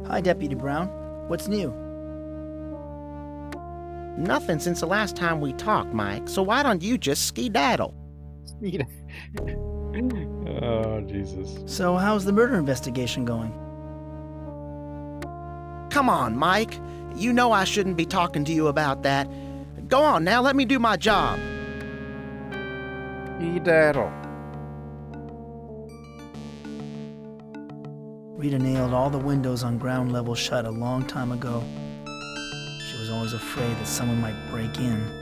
Hi, Deputy Brown. What's new? Nothing since the last time we talked, Mike, so why don't you just skedaddle? Oh, Jesus. So, how's the murder investigation going? Come on, Mike. You know I shouldn't be talking to you about that. Go on now, let me do my job. Skedaddle. Rita nailed all the windows on ground level shut a long time ago. She was always afraid that someone might break in.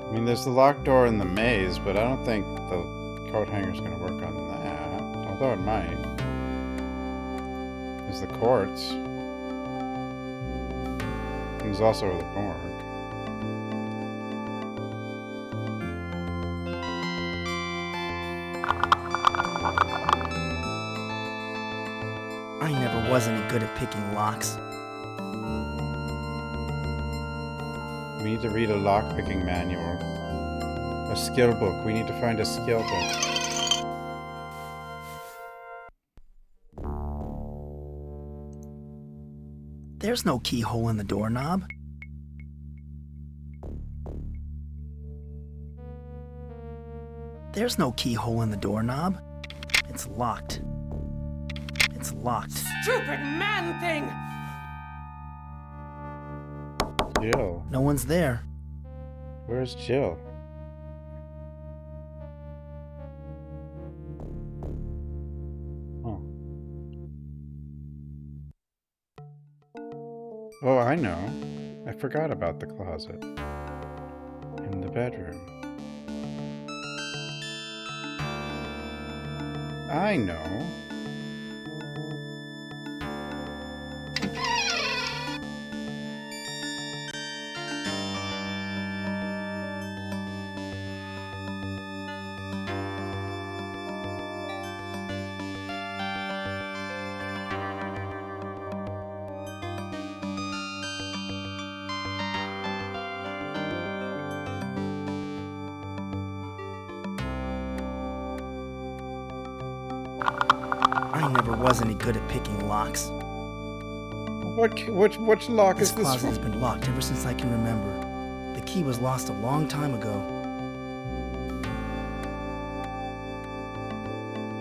I mean, there's the locked door in the maze, but I don't think the coat hanger's going to work on that. Although it might. There's the quartz. There's also the morgue. I never was any good at picking locks. We need to read a lockpicking manual. A skill book. We need to find a skill book. There's no keyhole in the doorknob. There's no keyhole in the doorknob. It's locked. It's locked. Stupid man thing! Jill. No one's there. Where's Jill? Oh. Oh, I know. I forgot about the closet. In the bedroom. I know. I never was any good at picking locks. Which lock This is this closet has from? been locked ever since I can remember. The key was lost a long time ago.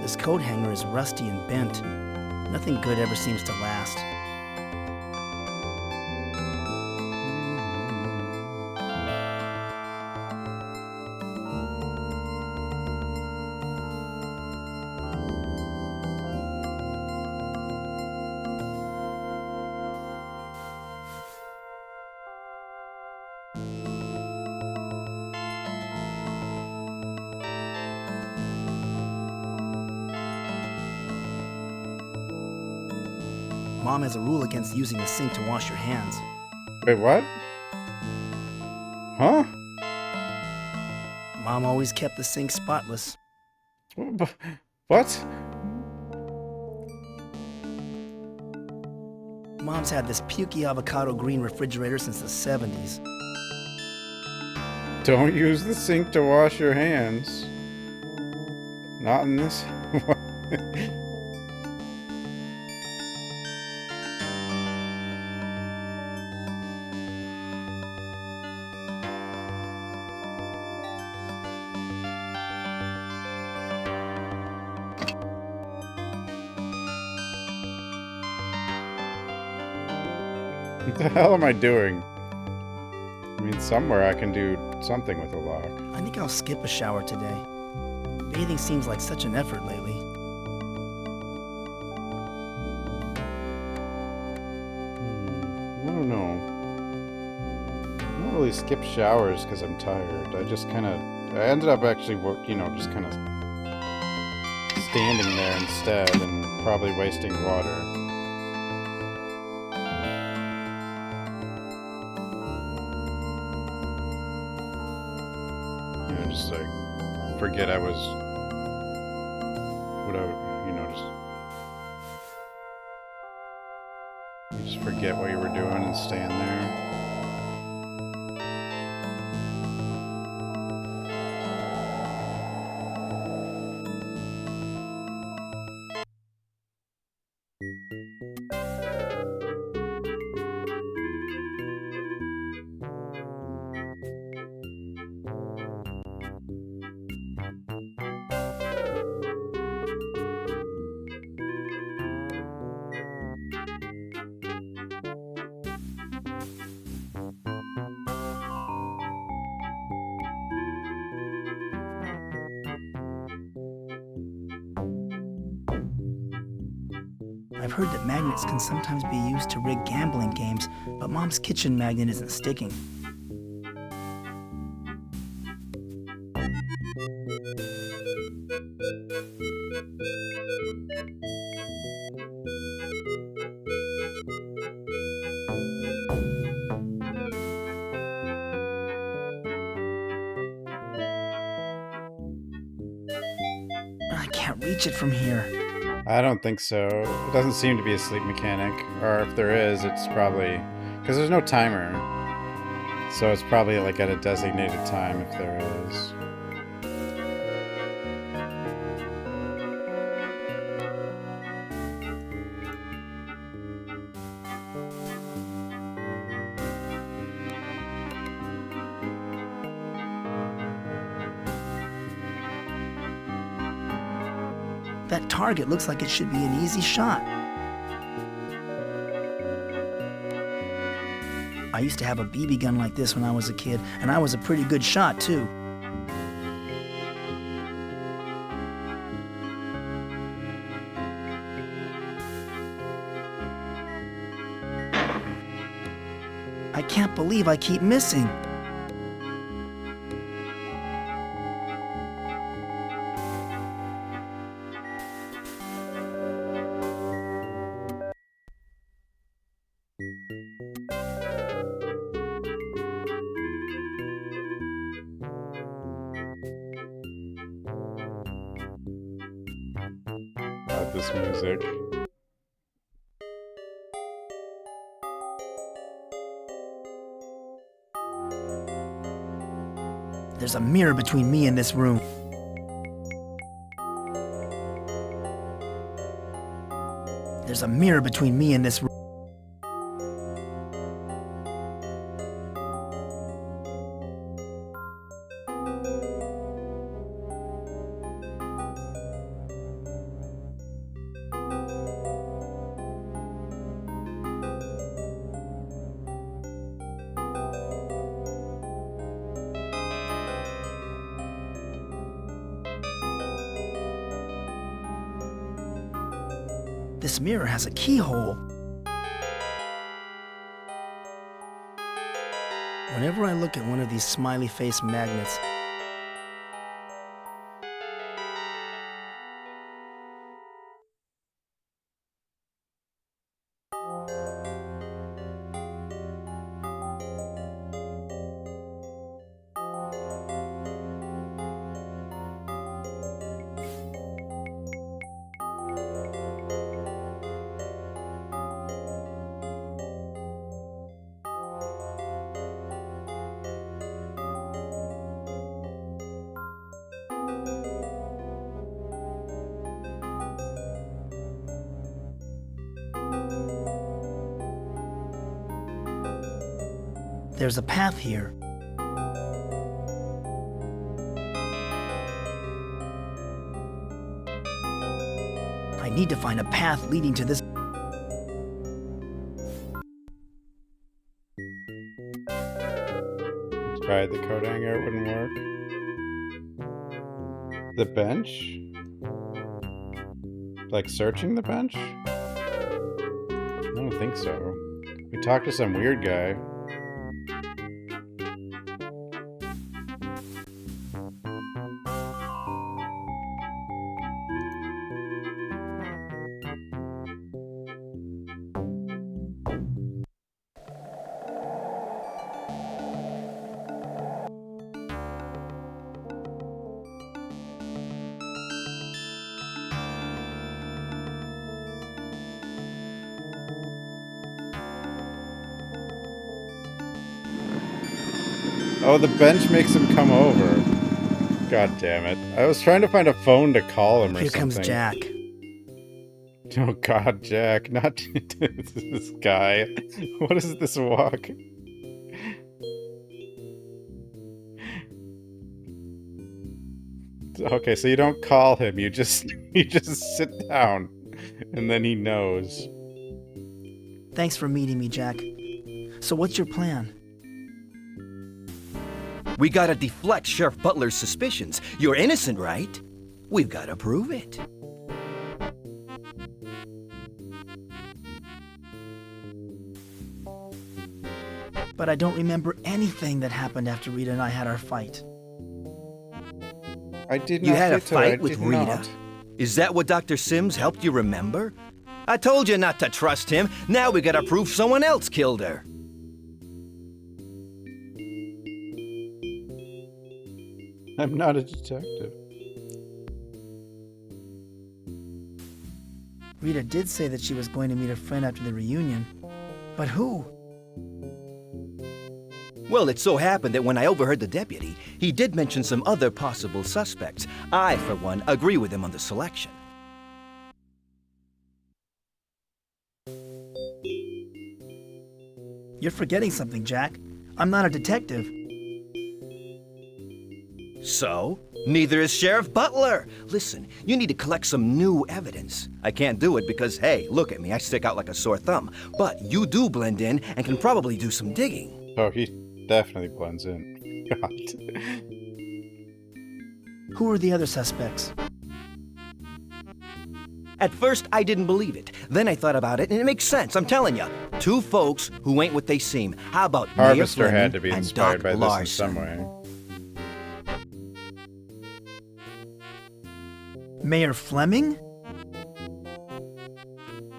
This coat hanger is rusty and bent. Nothing good ever seems to last. Mom has a rule against using the sink to wash your hands. Wait, what? Huh? Mom always kept the sink spotless. What? Mom's had this pukey avocado green refrigerator since the 70s. Don't use the sink to wash your hands. Not in this. What the hell am I doing? I mean, somewhere I can do something with a lock. I think I'll skip a shower today. Bathing seems like such an effort lately. I don't know. I don't really skip showers because I'm tired. I ended up actually, just kind of standing there instead and probably wasting water. Just like forget I was you just forget what you were doing and stand there. I've heard that magnets can sometimes be used to rig gambling games, but Mom's kitchen magnet isn't sticking. I can't reach it from here. I don't think so. It doesn't seem to be a sleep mechanic. Or if there is, it's probably... because there's no timer. So it's probably like at a designated time if there is. That target looks like it should be an easy shot. I used to have a BB gun like this when I was a kid, and I was a pretty good shot, too. I can't believe I keep missing. God, this music. There's a mirror between me and this room. There's a mirror between me and this room. This mirror has a keyhole. Whenever I look at one of these smiley face magnets, there's a path here. I need to find a path leading to this. Tried the coat hanger, it wouldn't work. The bench? Like searching the bench? I don't think so. We talked to some weird guy. Oh, the bench makes him come over. God damn it. I was trying to find a phone to call him or Here something. comes Jack. Oh god, Jack, not this guy. What is this walk? Okay, so you don't call him, you just sit down and then he knows. Thanks for meeting me, Jack. So what's your plan? We gotta deflect Sheriff Butler's suspicions. You're innocent, right? We've gotta prove it. But I don't remember anything that happened after Rita and I had our fight. I did not. You had a get to it, I fight with did Rita? not. Is that what Dr. Sims helped you remember? I told you not to trust him. Now we gotta prove someone else killed her. I'm not a detective. Rita did say that she was going to meet a friend after the reunion. But who? Well, it so happened that when I overheard the deputy, he did mention some other possible suspects. I, for one, agree with him on the selection. You're forgetting something, Jack. I'm not a detective. So? Neither is Sheriff Butler. Listen, you need to collect some new evidence. I can't do it because, hey, look at me, I stick out like a sore thumb. But you do blend in and can probably do some digging. Oh, he definitely blends in. God. Who are the other suspects? At first, I didn't believe it. Then I thought about it, and it makes sense. I'm telling you. Two folks who ain't what they seem. How about Mayor Harvester Fleming had to be and inspired Doc by Larson? this in some way. Mayor Fleming?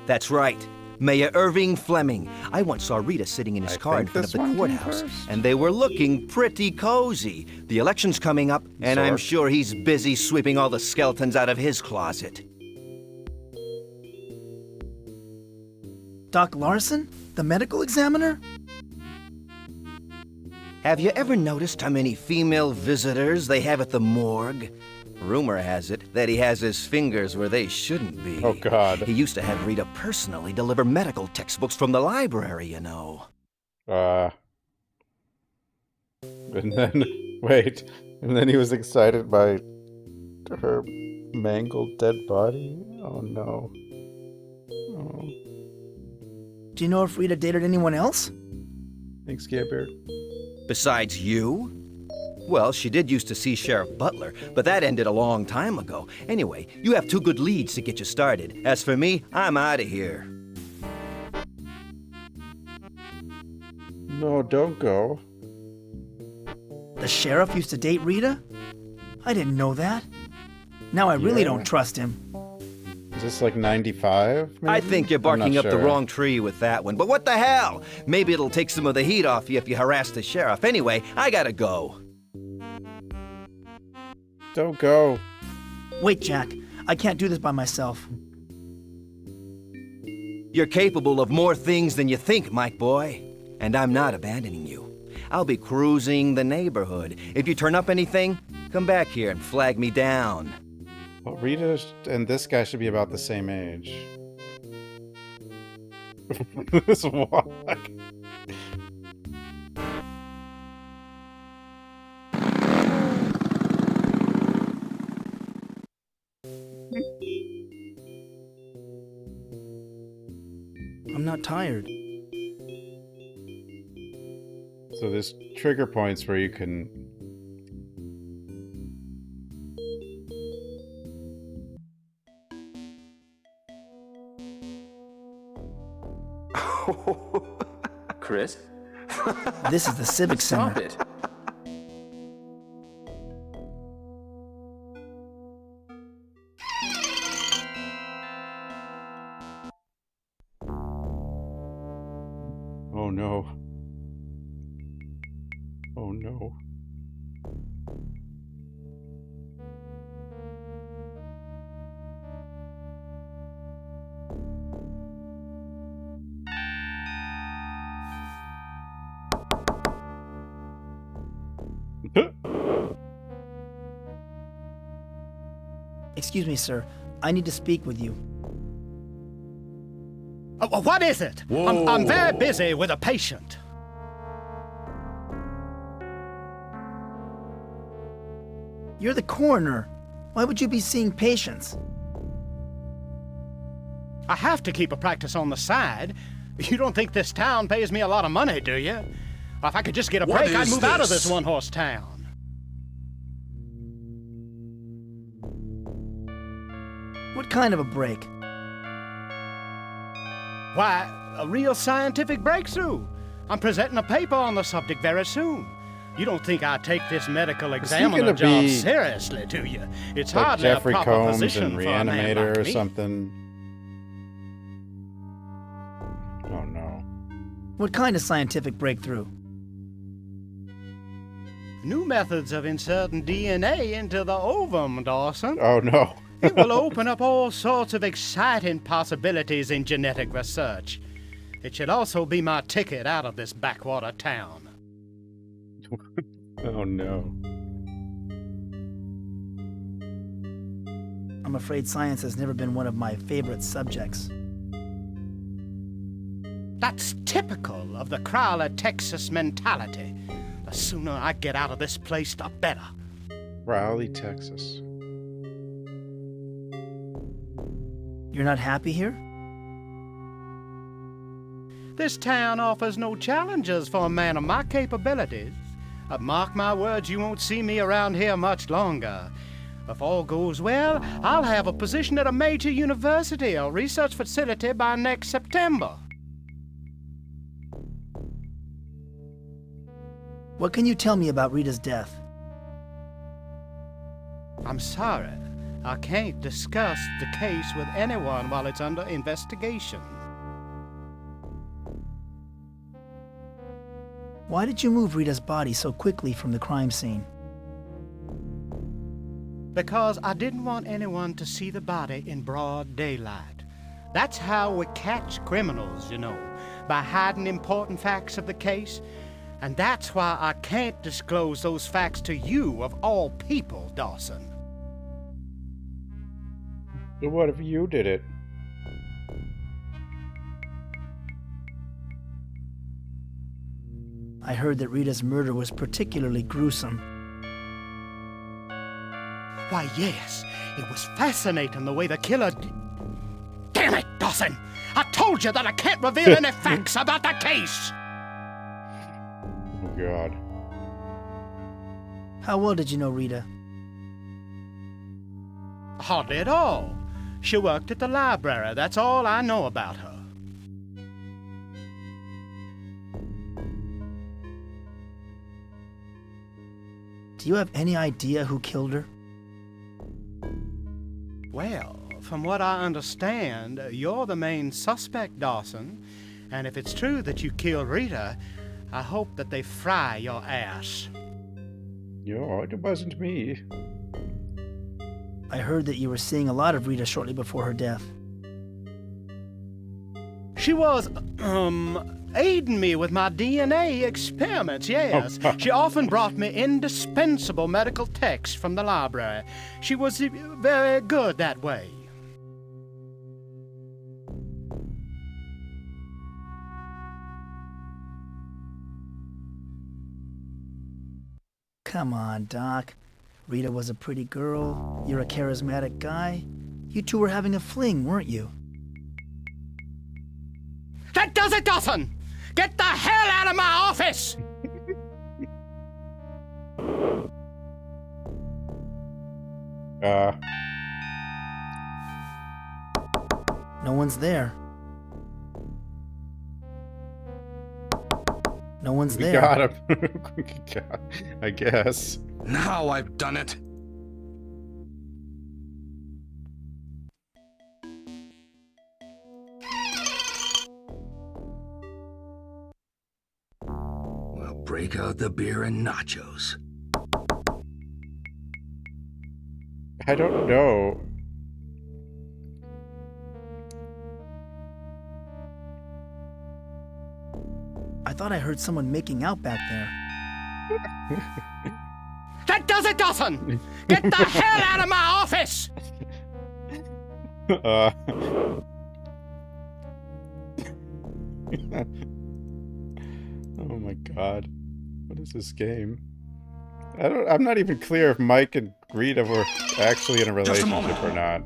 That's right. Mayor Irving Fleming. I once saw Rita sitting in his car in front of the courthouse, and they were looking pretty cozy. The election's coming up, and I'm sure he's busy sweeping all the skeletons out of his closet. Doc Larson? The medical examiner? Have you ever noticed how many female visitors they have at the morgue? Rumor has it that he has his fingers where they shouldn't be. Oh, God. He used to have Rita personally deliver medical textbooks from the library, you know. And then, wait, and then he was excited by her mangled dead body? Oh, no. Oh. Do you know if Rita dated anyone else? Thanks, Gabriel. Besides you? Well, she did used to see Sheriff Butler, but that ended a long time ago. Anyway, you have two good leads to get you started. As for me, I'm out of here. No, don't go. The sheriff used to date Rita? I didn't know that. Now I really don't trust him. Is this like 95? Maybe? I think you're barking up the wrong tree with that one, but what the hell? Maybe it'll take some of the heat off you if you harass the sheriff. Anyway, I gotta go. Don't go. Wait, Jack. I can't do this by myself. You're capable of more things than you think, Mike boy. And I'm not abandoning you. I'll be cruising the neighborhood. If you turn up anything, come back here and flag me down. Well, Rita and this guy should be about the same age. This walk. I'm not tired. So there's trigger points where you can... Chris? This is the Civic Center. Stop it. Oh no. Oh no. Excuse me, sir. I need to speak with you. What is it? I'm very busy with a patient. You're the coroner. Why would you be seeing patients? I have to keep a practice on the side. You don't think this town pays me a lot of money, do you? If I could just get a break, I'd move out of this one-horse town. What kind of a break? Why, a real scientific breakthrough. I'm presenting a paper on the subject very soon. You don't think I take this medical examiner job seriously, do you? It's like hardly Jeffrey a proper Combs position and for a man Reanimator like or me. something. Oh no. What kind of scientific breakthrough? New methods of inserting DNA into the ovum, Dawson. Oh no. It will open up all sorts of exciting possibilities in genetic research. It should also be my ticket out of this backwater town. Oh no. I'm afraid science has never been one of my favorite subjects. That's typical of the Crowley, Texas mentality. The sooner I get out of this place, the better. Raleigh, Texas. You're not happy here? This town offers no challenges for a man of my capabilities. Mark my words, you won't see me around here much longer. If all goes well, I'll have a position at a major university or research facility by next September. What can you tell me about Rita's death? I'm sorry. I can't discuss the case with anyone while it's under investigation. Why did you move Rita's body so quickly from the crime scene? Because I didn't want anyone to see the body in broad daylight. That's how we catch criminals, you know, by hiding important facts of the case. And that's why I can't disclose those facts to you, of all people, Dawson. But what if you did it? I heard that Rita's murder was particularly gruesome. Why, yes. It was fascinating the way the killer Damn it, Dawson! I told you that I can't reveal any facts about the case! Oh, God. How well did you know Rita? Hardly at all. She worked at the library. That's all I know about her. Do you have any idea who killed her? Well, from what I understand, you're the main suspect, Dawson. And if it's true that you killed Rita, I hope that they fry your ass. No, it wasn't me. I heard that you were seeing a lot of Rita shortly before her death. She was, aiding me with my DNA experiments, yes. She often brought me indispensable medical texts from the library. She was very good that way. Come on, Doc. Rita was a pretty girl. You're a charismatic guy. You two were having a fling, weren't you? That does it, Dawson! Get the hell out of my office! No one's there. No one's We there. got him. I guess. Now I've done it. Well, break out the beer and nachos. I don't know. I thought I heard someone making out back there. That does it, Dawson! Get the hell out of my office! Oh my God. What is this game? I'm not even clear if Mike and Rita were actually in a relationship or not.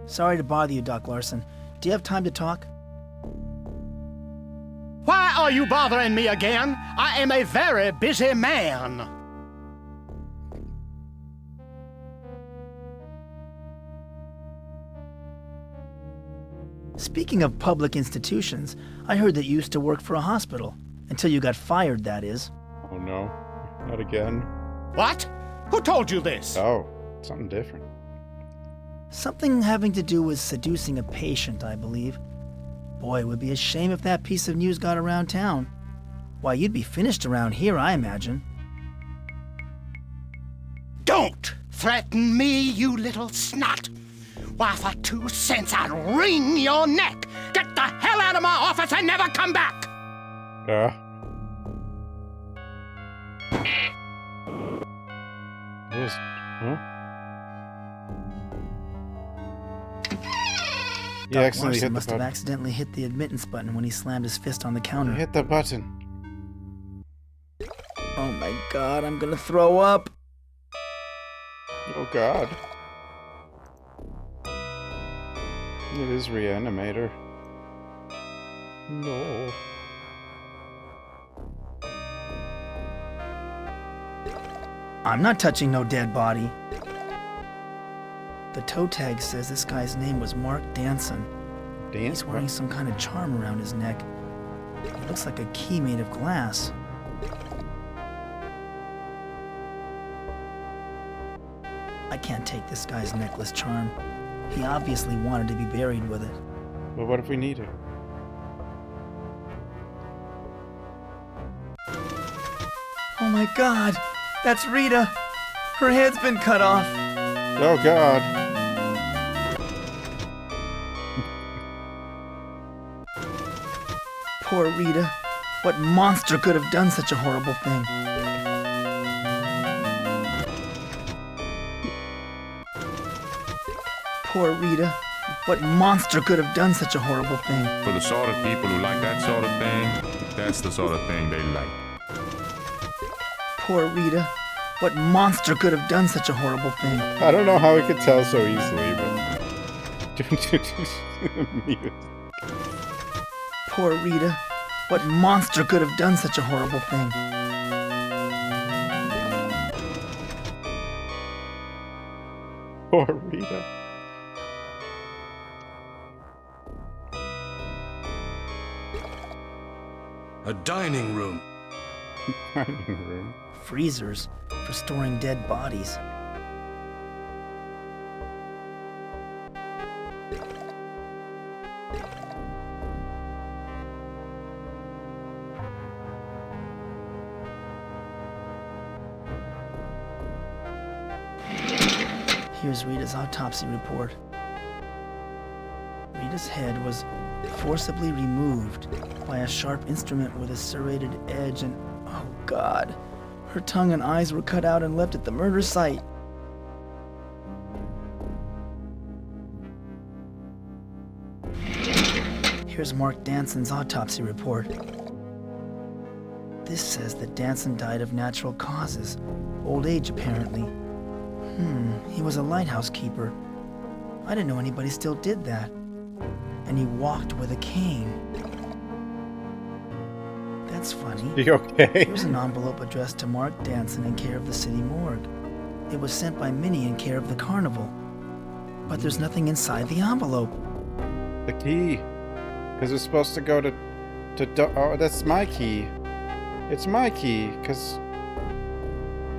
Sorry to bother you, Doc Larson. Do you have time to talk? Why are you bothering me again? I am a very busy man. Speaking of public institutions, I heard that you used to work for a hospital. Until you got fired, that is. Oh no. Not again. What? Who told you this? Oh, something different. Something having to do with seducing a patient, I believe. Boy, it would be a shame if that piece of news got around town. Why, you'd be finished around here, I imagine. Don't threaten me, you little snot! Why, for 2 cents, I'd wring your neck! Get the hell out of my office and never come back! Huh? He Doc accidentally Larson hit the must have button. accidentally hit the admittance button when he slammed his fist on the counter. Hit the button. Oh my God, I'm gonna throw up. Oh God. It is Reanimator. No. I'm not touching no dead body. The toe tag says this guy's name was Mark Dawson. He's wearing some kind of charm around his neck. It looks like a key made of glass. I can't take this guy's necklace charm. He obviously wanted to be buried with it. But what if we need it? Oh my god! That's Rita! Her head's been cut off! Oh god. Poor Rita. What monster could have done such a horrible thing? Poor Rita. What monster could have done such a horrible thing? For the sort of people who like that sort of thing, that's the sort of thing they like. Poor Rita. What monster could have done such a horrible thing? I don't know how we could tell so easily, but... Poor Rita. What monster could have done such a horrible thing? Poor Rita. A dining room. Dining room. Freezers for storing dead bodies. Here's Rita's autopsy report. Rita's head was forcibly removed by a sharp instrument with a serrated edge and, oh God, her tongue and eyes were cut out and left at the murder site. Here's Mark Danson's autopsy report. This says that Danson died of natural causes, old age apparently. He was a lighthouse keeper. I didn't know anybody still did that. And he walked with a cane. That's funny. You okay? Here's an envelope addressed to Mark Danson in care of the city morgue. It was sent by Minnie in care of the carnival. But there's nothing inside the envelope. The key. Because it's supposed to go to oh, that's my key. It's my key, because...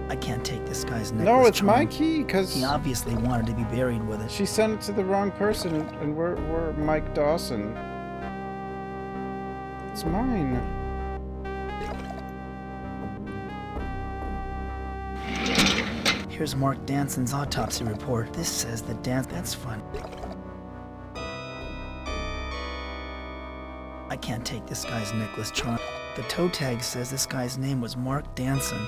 I can't take this guy's necklace. No, it's charm. my key, because... He obviously wanted to be buried with it. She sent it to the wrong person, and we're Mike Dawson. It's mine. Here's Mark Danson's autopsy report. This says that that's fun. I can't take this guy's necklace charm. The toe tag says this guy's name was Mark Danson.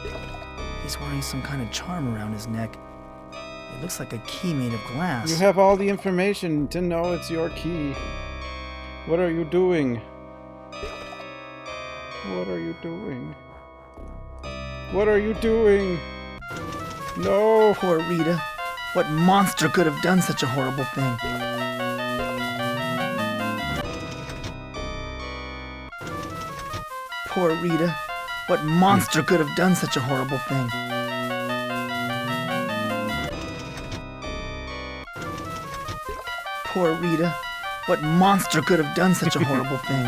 He's wearing some kind of charm around his neck. It looks like a key made of glass. You have all the information to know it's your key. What are you doing? What are you doing? What are you doing? No! Poor Rita. What monster could have done such a horrible thing? Poor Rita. What monster could have done such a horrible thing? Poor Rita. What monster could have done such a horrible thing?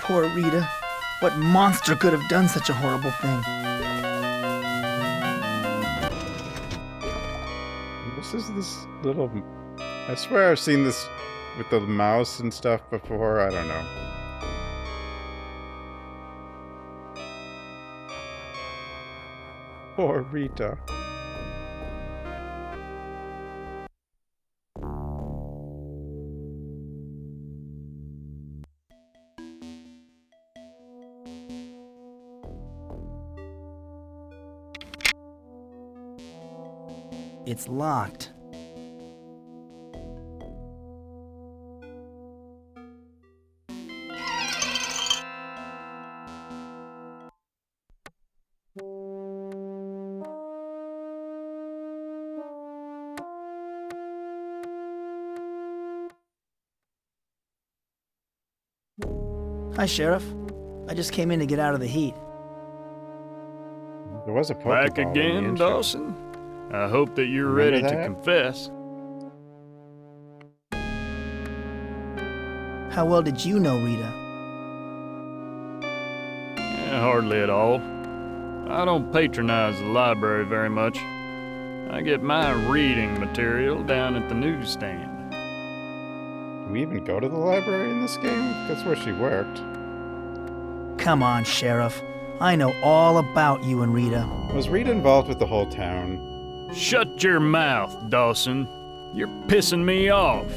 Poor Rita. What monster could have done such a horrible thing? This is this little... I swear I've seen this with the mouse and stuff before. I don't know. Poor Rita. It's locked. Hi, Sheriff. I just came in to get out of the heat. There was a Pokeball Back in the again, intro. Dawson? I hope that you're Remember ready to that? confess. How well did you know Rita? Hardly at all. I don't patronize the library very much. I get my reading material down at the newsstand. Do we even go to the library in this game? That's where she worked. Come on, Sheriff. I know all about you and Rita. Was Rita involved with the whole town? Shut your mouth, Dawson. You're pissing me off.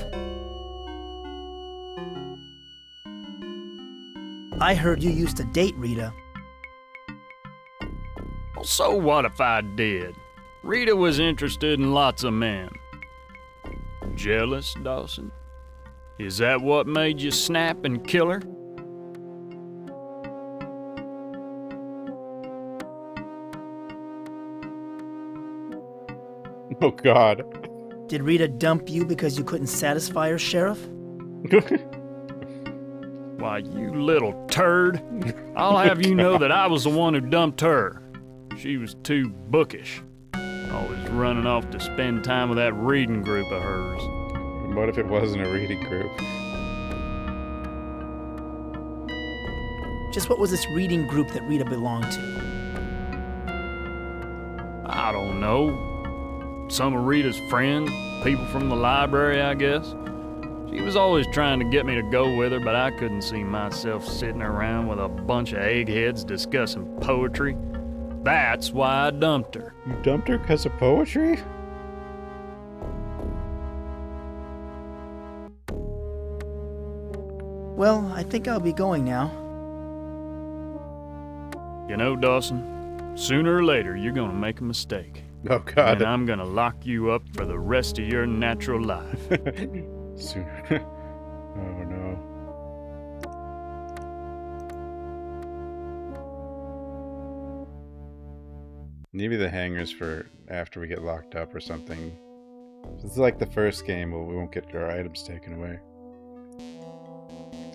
I heard you used to date Rita. Well, so what if I did? Rita was interested in lots of men. Jealous, Dawson? Is that what made you snap and kill her? Oh, God. Did Rita dump you because you couldn't satisfy her, Sheriff? Why, you little turd. I'll have you know that I was the one who dumped her. She was too bookish. Always running off to spend time with that reading group of hers. What if it wasn't a reading group? Just what was this reading group that Rita belonged to? I don't know. Some of Rita's friends, people from the library, I guess. She was always trying to get me to go with her, but I couldn't see myself sitting around with a bunch of eggheads discussing poetry. That's why I dumped her. You dumped her because of poetry? Well, I think I'll be going now. You know, Dawson, sooner or later you're gonna make a mistake. Oh, God. And I'm gonna lock you up for the rest of your natural life. Sooner. Oh, no. Maybe the hangars for after we get locked up or something. This is like the first game where we won't get our items taken away.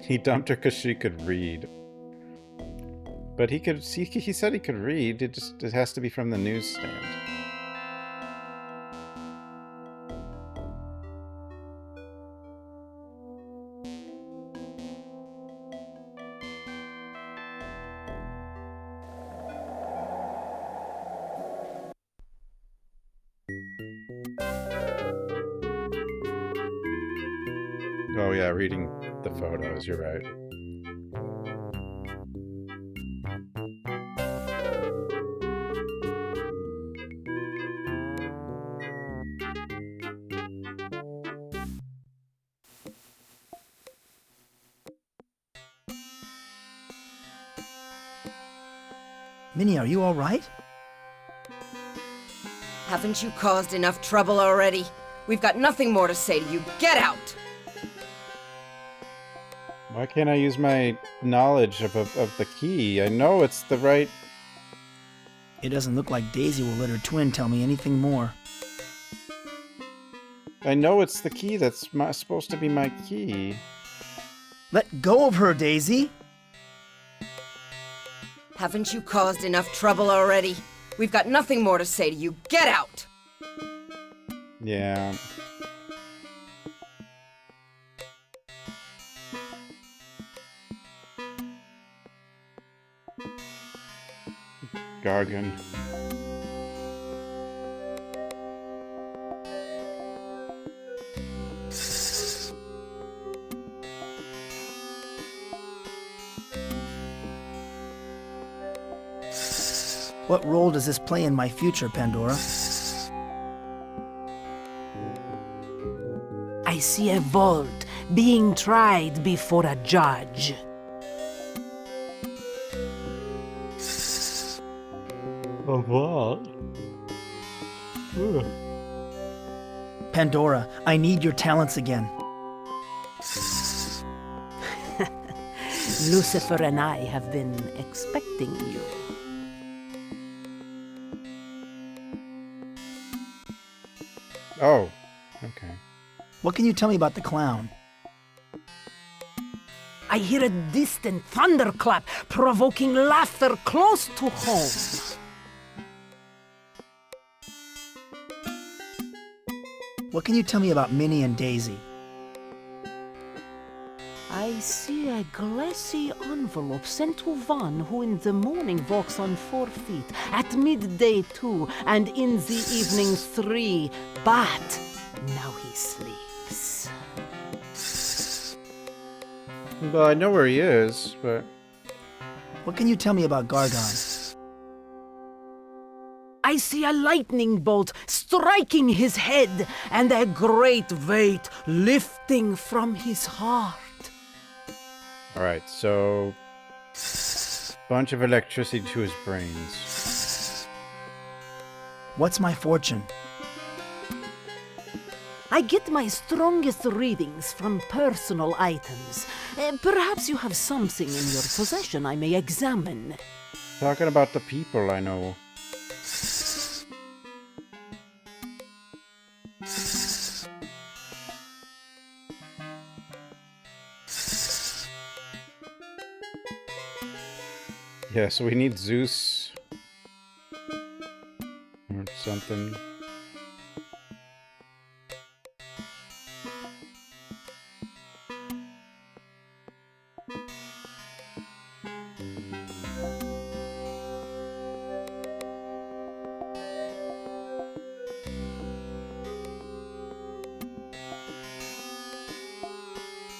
He dumped her because she could read. But he said he could read, it has to be from the newsstand. Oh yeah, reading the photos, you're right. Minnie, are you all right? Haven't you caused enough trouble already? We've got nothing more to say to you. Get out! Why can't I use my knowledge of the key? I know it's the right... It doesn't look like Daisy will let her twin tell me anything more. I know it's the key that's supposed to be my key. Let go of her, Daisy! Haven't you caused enough trouble already? We've got nothing more to say to you. Get out! Yeah. Gargan. What role does this play in my future, Pandora? I see a vault being tried before a judge. A vault? Pandora, I need your talents again. Lucifer and I have been expecting you. Oh, okay. What can you tell me about the clown? I hear a distant thunderclap, provoking laughter close to home. What can you tell me about Minnie and Daisy? I see a glassy envelope sent to one who in the morning walks on 4 feet, at midday 2, and in the evening 3. But now he sleeps. Well, I know where he is, but... What can you tell me about Gargon? I see a lightning bolt striking his head, and a great weight lifting from his heart. Alright, so... bunch of electricity to his brains. What's my fortune? I get my strongest readings from personal items. Perhaps you have something in your possession I may examine. Talking about the people I know. Yeah, so we need Zeus. Or something.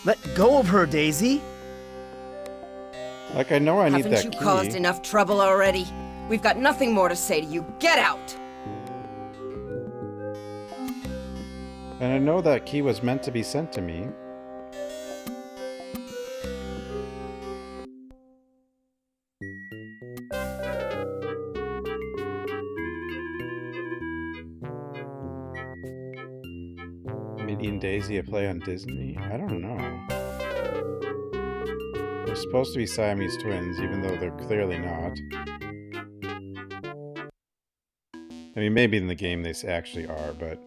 Let go of her, Daisy! Like, I know I need that key. Haven't you caused enough trouble already? We've got nothing more to say to you. Get out! And I know that key was meant to be sent to me. Minnie and Daisy a play on Disney? I don't know. They're supposed to be Siamese twins, even though they're clearly not. I mean, maybe in the game they actually are, but...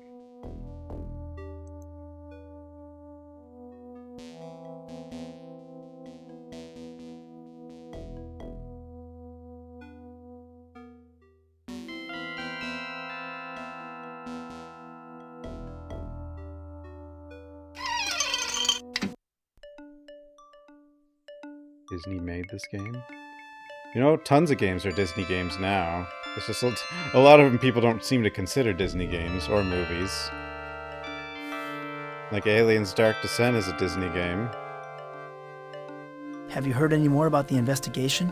Disney made this game? You know, tons of games are Disney games now. It's just a lot of them people don't seem to consider Disney games or movies. Like Aliens Dark Descent is a Disney game. Have you heard any more about the investigation?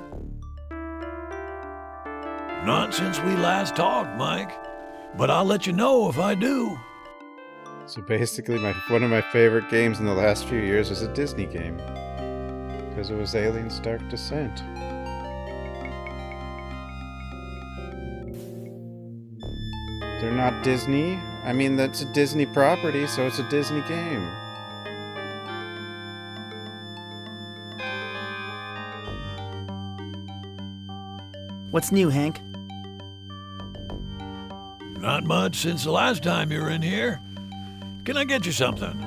Not since we last talked, Mike. But I'll let you know if I do. So basically, one of my favorite games in the last few years is a Disney game. Because it was Aliens Dark Descent. They're not Disney. I mean, that's a Disney property, so it's a Disney game. What's new, Hank? Not much since the last time you were in here. Can I get you something?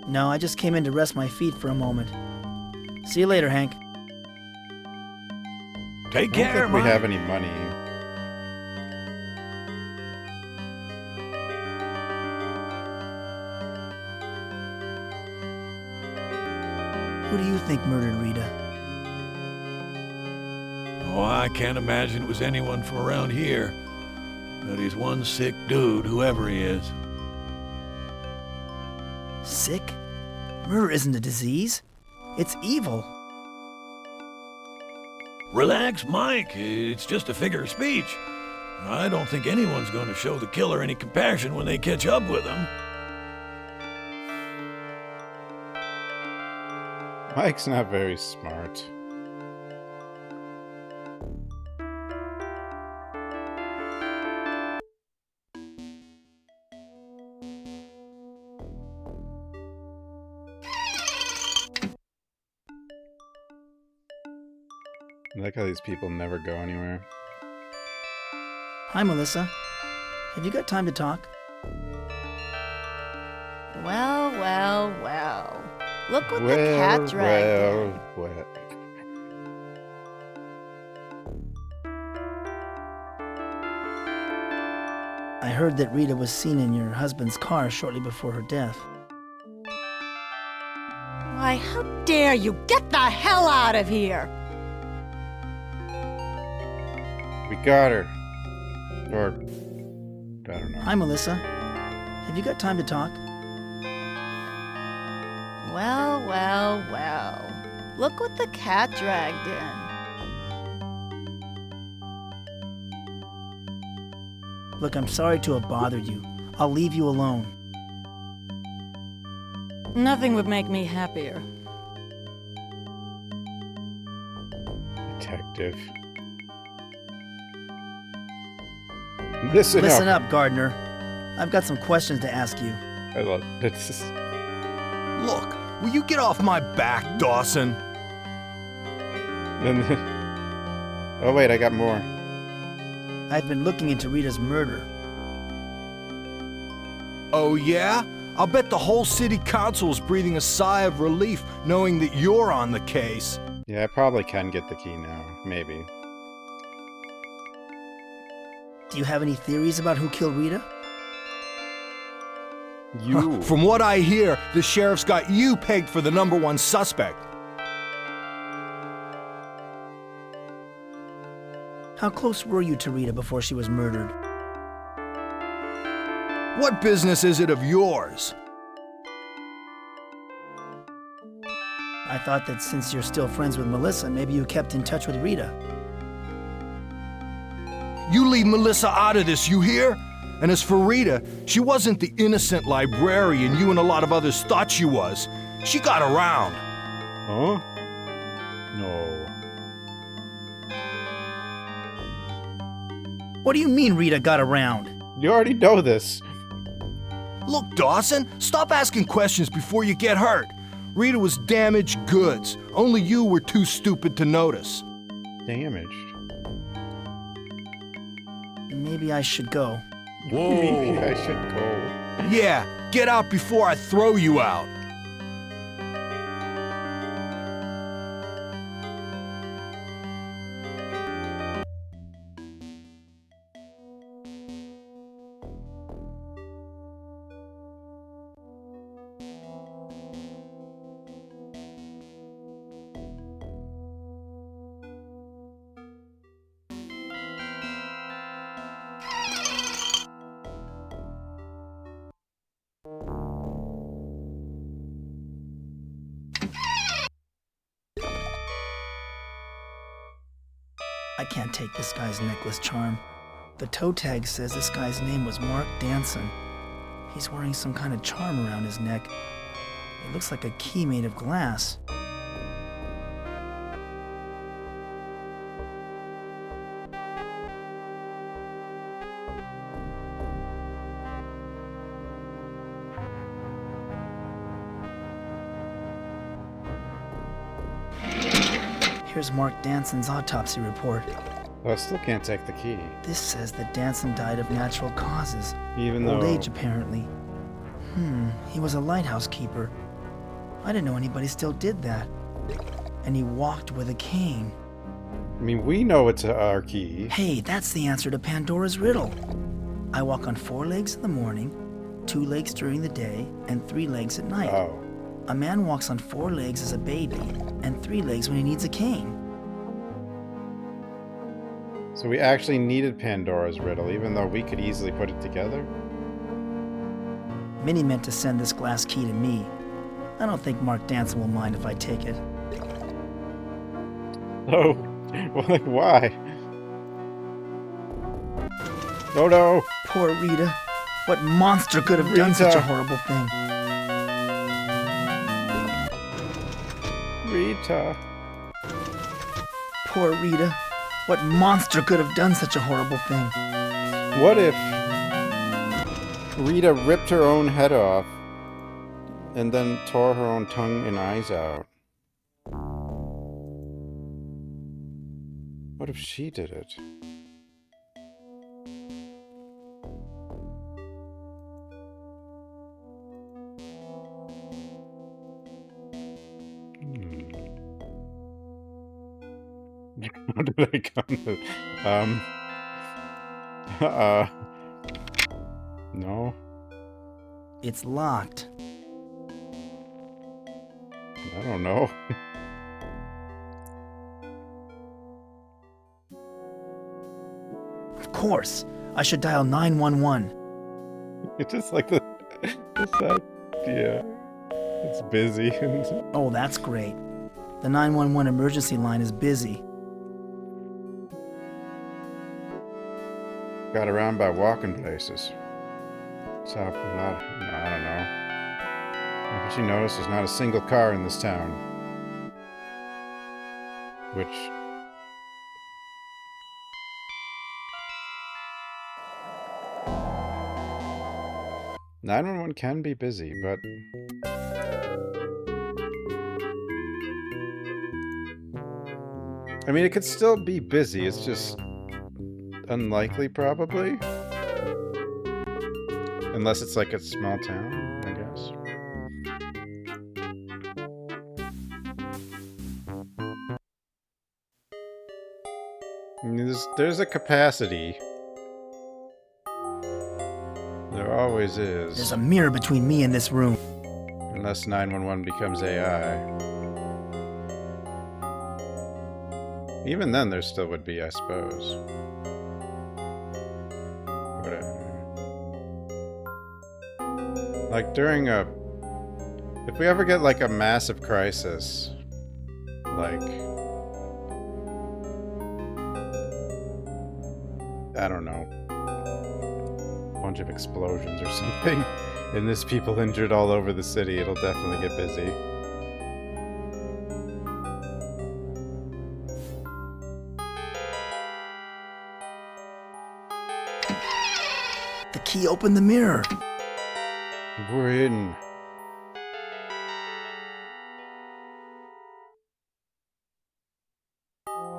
No, I just came in to rest my feet for a moment. See you later, Hank. Take care, I don't think we have any money. Who do you think murdered Rita? Oh, I can't imagine it was anyone from around here. But he's one sick dude, whoever he is. Sick? Murder isn't a disease. It's evil. Relax, Mike. It's just a figure of speech. I don't think anyone's going to show the killer any compassion when they catch up with him. Mike's not very smart. I like how these people never go anywhere. Hi, Melissa. Have you got time to talk? Well, well, well. Look what the cat dragged in. Well. I heard that Rita was seen in your husband's car shortly before her death. Why, how dare you! Get the hell out of here! We got her. Or, I don't know. Hi, Melissa. Have you got time to talk? Well, well, well. Look what the cat dragged in. Look, I'm sorry to have bothered you. I'll leave you alone. Nothing would make me happier. Detective. Listen up, Gardner. I've got some questions to ask you. I love this. Look, will you get off my back, Dawson? Oh wait, I got more. I've been looking into Rita's murder. Oh yeah? I'll bet the whole city council's breathing a sigh of relief knowing that you're on the case. Yeah, I probably can get the key now. Maybe. Do you have any theories about who killed Rita? You. From what I hear, the sheriff's got you pegged for the #1 suspect. How close were you to Rita before she was murdered? What business is it of yours? I thought that since you're still friends with Melissa, maybe you kept in touch with Rita. You leave Melissa out of this, you hear? And as for Rita, she wasn't the innocent librarian you and a lot of others thought she was. She got around. Huh? No. What do you mean Rita got around? You already know this. Look, Dawson, stop asking questions before you get hurt. Rita was damaged goods. Only you were too stupid to notice. Damaged? Maybe I should go. Whoa. Maybe I should go. Yeah, get out before I throw you out. I can't take this guy's necklace charm. The toe tag says this guy's name was Mark Dawson. He's wearing some kind of charm around his neck. It looks like a key made of glass. Here's Mark Danson's autopsy report. Oh, I still can't take the key. This says that Danson died of natural causes. Even though... Old age, apparently. He was a lighthouse keeper. I didn't know anybody still did that. And he walked with a cane. I mean, we know it's our key. Hey, that's the answer to Pandora's riddle. I walk on 4 legs in the morning, 2 legs during the day, and 3 legs at night. Oh. A man walks on 4 legs as a baby, and 3 legs when he needs a cane. So we actually needed Pandora's riddle, even though we could easily put it together? Minnie meant to send this glass key to me. I don't think Mark Danson will mind if I take it. Oh, well, like, why? Oh no! Poor Rita. What monster could have done such a horrible thing? Rita. Poor Rita. What monster could have done such a horrible thing? What if Rita ripped her own head off and then tore her own tongue and eyes out? What if she did it? How did I come to... No. It's locked. I don't know. Of course. I should dial 911. It's just like this idea. It's busy. Oh, that's great. The 911 emergency line is busy. Got around by walking places. So, I don't know. Haven't you noticed there's not a single car in this town? Which... 911 can be busy, but... I mean, it could still be busy, it's just... unlikely, probably? Unless it's like a small town, I guess. I mean, there's a capacity. There always is. There's a mirror between me and this room. Unless 911 becomes AI. Even then, there still would be, I suppose. Whatever. Like, during a... If we ever get, like, a massive crisis, like... I don't know. Bunch of explosions or something, and there's people injured all over the city, it'll definitely get busy. The key opened the mirror. We're in.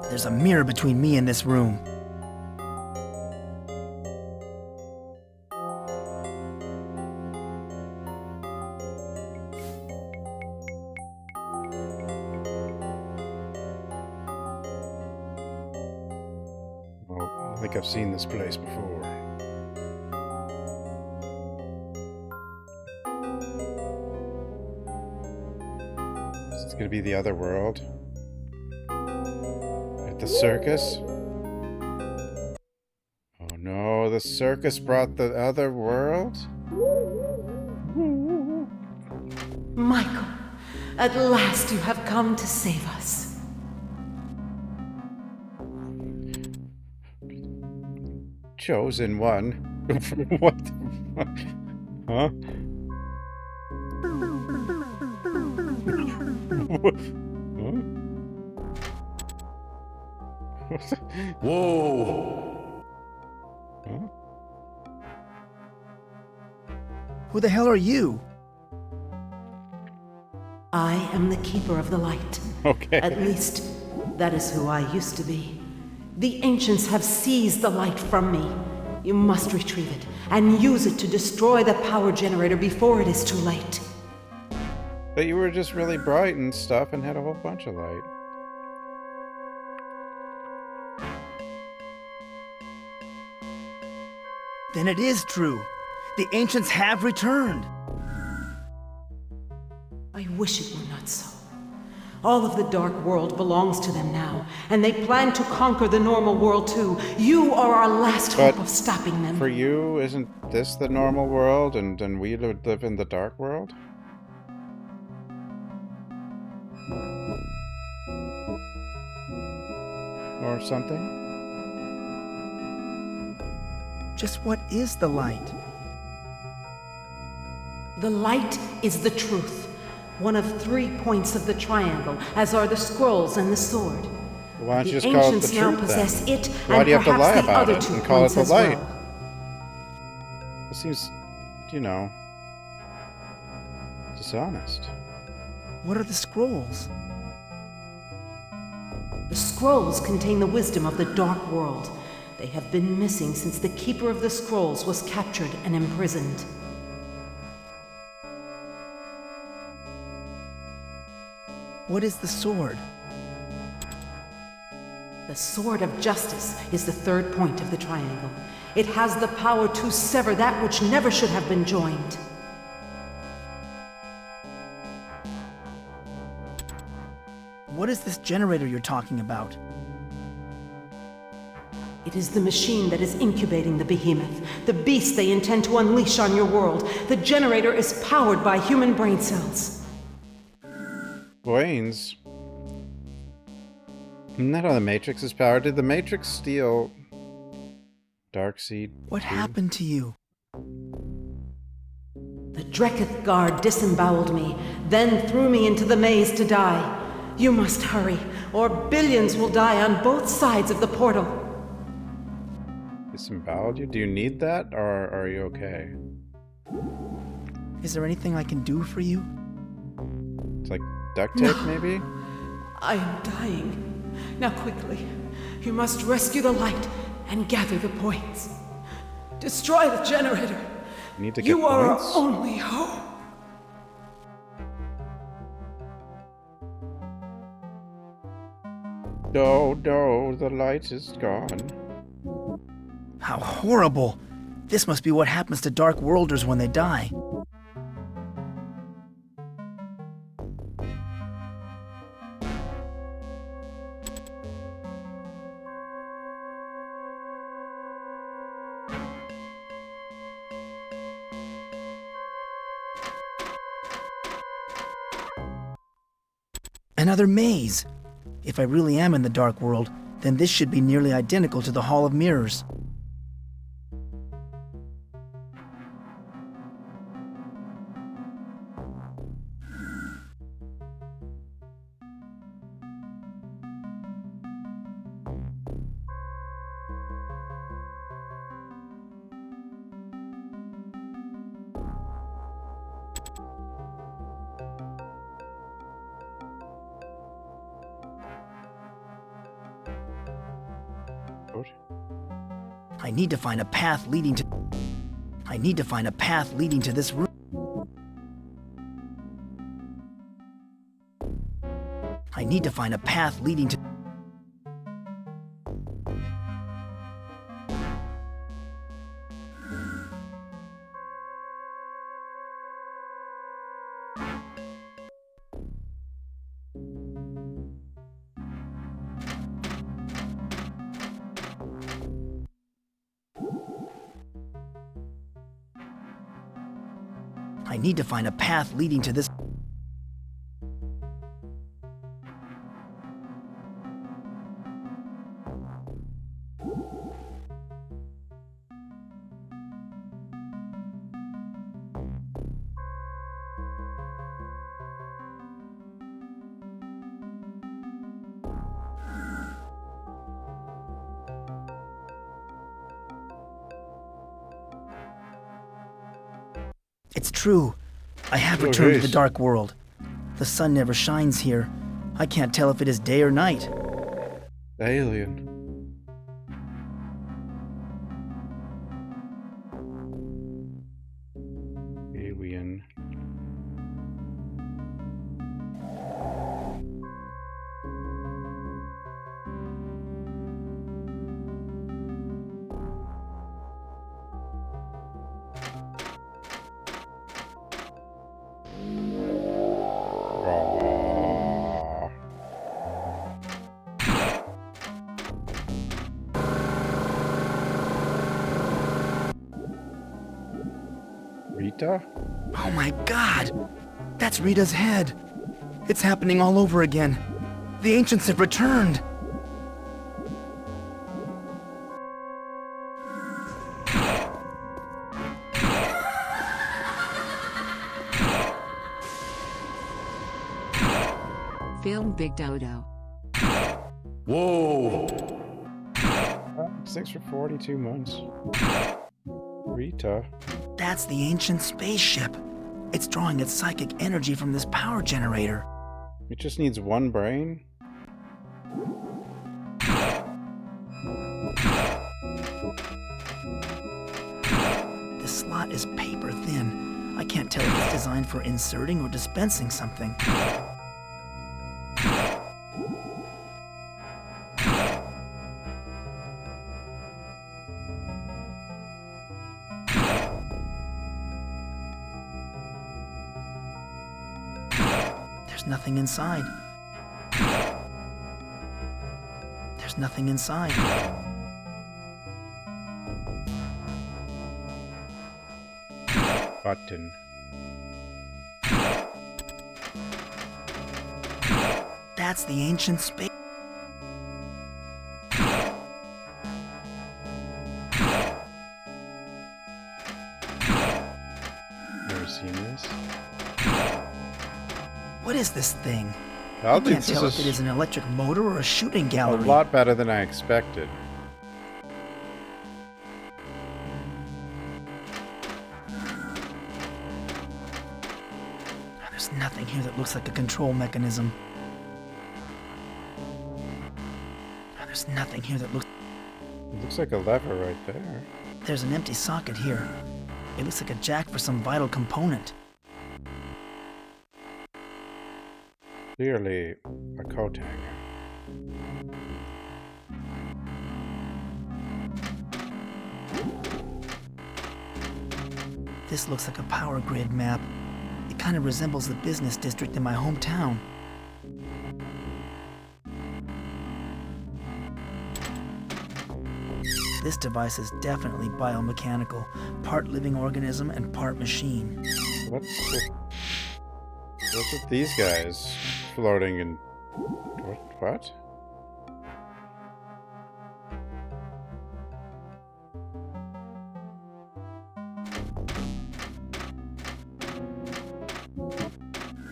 There's a mirror between me and this room. Well, I think I've seen this place before. It's gonna be the other world. At the circus? Oh no, the circus brought the other world? Michael, at last you have come to save us. Chosen one? What the fuck? Huh? Whoa! Huh? Who the hell are you? I am the keeper of the light. Okay. At least, that is who I used to be. The ancients have seized the light from me. You must retrieve it and use it to destroy the power generator before it is too late. But you were just really bright and stuff and had a whole bunch of light. Then it is true. The ancients have returned. I wish it were not so. All of the dark world belongs to them now, and they plan to conquer the normal world too. You are our last hope of stopping them. For you, isn't this the normal world, and we live in the dark world? Or something? Just what is the light? The light is the truth. One of 3 points of the triangle, as are the scrolls and the sword. Why don't you just the call it the ancients now truth, possess then? it, Why and do you have to perhaps lie the about other it 2 and call it points the as light? well. It seems, you know, dishonest. What are the scrolls? The scrolls contain the wisdom of the dark world. They have been missing since the Keeper of the Scrolls was captured and imprisoned. What is the sword? The Sword of Justice is the third point of the triangle. It has the power to sever that which never should have been joined. What is this generator you're talking about? It is the machine that is incubating the behemoth, the beast they intend to unleash on your world. The generator is powered by human brain cells. Brains? Isn't that how the Matrix is powered? Did the Matrix steal Darkseid? What happened to you? The Dreketh guard disemboweled me, then threw me into the maze to die. You must hurry, or billions will die on both sides of the portal. Disemboweled you? Do you need that, or are you okay? Is there anything I can do for you? It's like duct tape, maybe? I am dying. Now quickly, you must rescue the light and gather the points. Destroy the generator. You need to get You are points? our only hope. No, the light is gone. How horrible! This must be what happens to Dark Worlders when they die. Another maze! If I really am in the Dark World, then this should be nearly identical to the Hall of Mirrors. I need to find a path leading to... I need to find a path leading to this room. I need to find a path leading to... I need to find a path leading to this... It's true. I have returned to the Dark World. The sun never shines here. I can't tell if it is day or night. Alien. Alien. Rita? Oh my god! That's Rita's head! It's happening all over again. The ancients have returned! Film Big Dodo. Whoa! Thanks for 42 months. Rita. That's the ancient spaceship. It's drawing its psychic energy from this power generator. It just needs one brain? This slot is paper thin. I can't tell if it's designed for inserting or dispensing something. There's nothing inside. There's nothing inside. Button. That's the ancient space. Never seen this. What is this thing? I I think can't tell if it is an electric motor or a shooting a gallery. lot better than I expected. There's nothing here that looks like a control mechanism. There's nothing here that looks... It looks like a lever right there. There's an empty socket here. It looks like a jack for some vital component. Clearly a coat hanger. This looks like a power grid map. It kind of resembles the business district in my hometown. This device is definitely biomechanical, part living organism and part machine. What's with these guys floating in... What?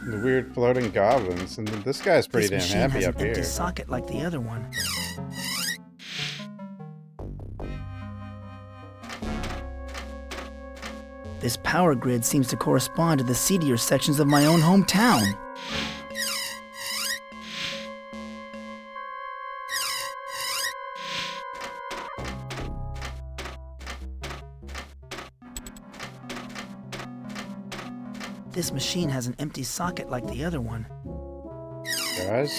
The weird floating goblins, and this guy's pretty This damn machine happy has up an empty here. socket like the other one. This power grid seems to correspond to the seedier sections of my own hometown. This machine has an empty socket like the other one. Guys?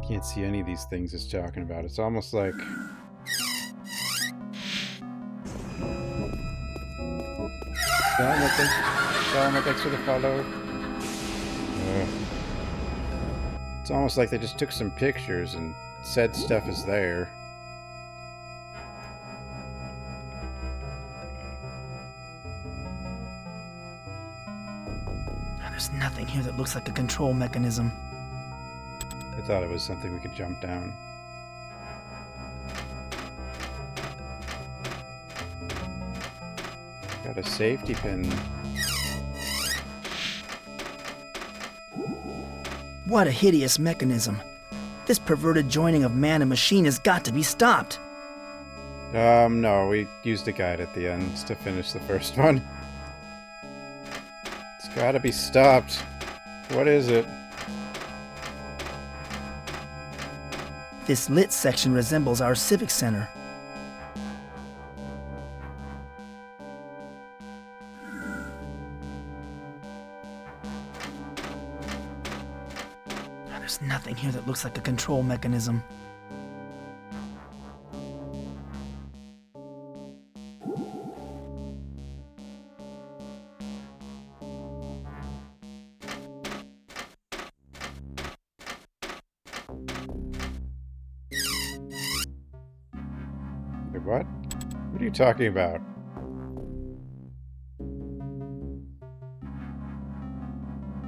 Can't see any of these things it's talking about. It's almost like... Thanks for the follow. It's almost like they just took some pictures and said stuff is there. There's nothing here that looks like a control mechanism. I thought it was something we could jump down. Got a safety pin. What a hideous mechanism. This perverted joining of man and machine has got to be stopped. No, we used a guide at the end to finish the first one. It's gotta be stopped. What is it? This lit section resembles our civic center. There's nothing here that looks like a control mechanism. Wait, what? What are you talking about?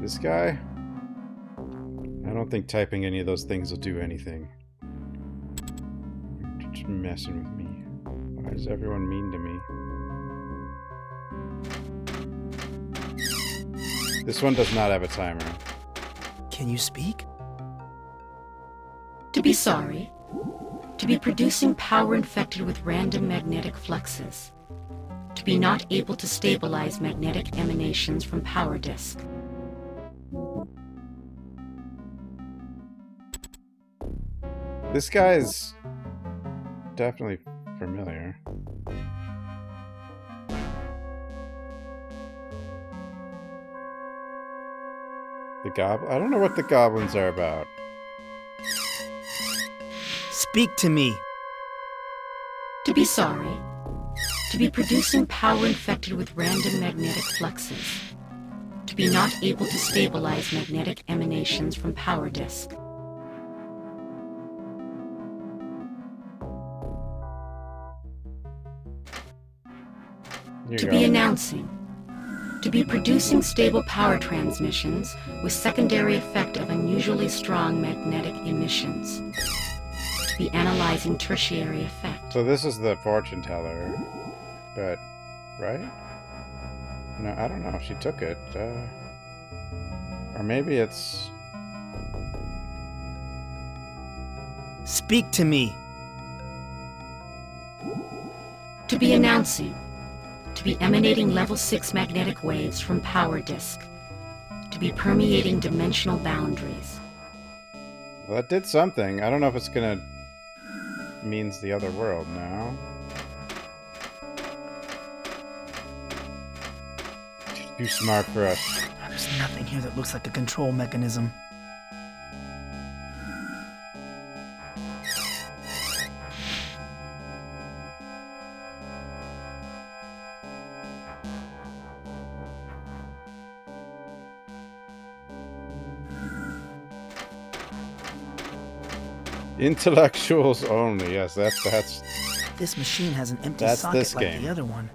This guy? I don't think typing any of those things will do anything. You're just messing with me. Why is everyone mean to me? This one does not have a timer. Can you speak? To be sorry. To be producing power infected with random magnetic fluxes. To be not able to stabilize magnetic emanations from power disk. This guy is definitely familiar. The I don't know what the goblins are about. Speak to me. To be sorry. To be producing power infected with random magnetic fluxes. To be not able to stabilize magnetic emanations from power disk. To be announcing. To be producing stable power transmissions with secondary effect of unusually strong magnetic emissions. To be analyzing tertiary effect. So this is the fortune teller, but, right? No, I don't know if she took it. Or maybe it's... Speak to me. To be announcing. To be emanating level 6 magnetic waves from power disk. To be permeating dimensional boundaries. Well, that did something. I don't know if it's gonna... means the other world now. Too smart for us. There's nothing here that looks like a control mechanism. Intellectuals only. Yes, that's. This machine has an empty That's socket this like game. the other one.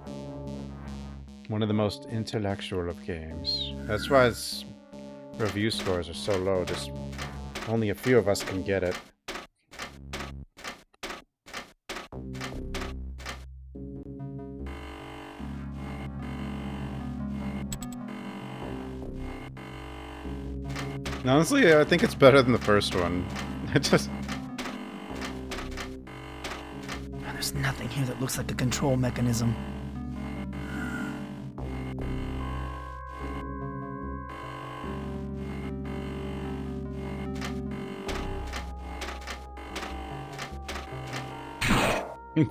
One of the most intellectual of games. That's why its review scores are so low. Just only a few of us can get it. And honestly, I think it's better than the first one. It just... There's nothing here that looks like a control mechanism.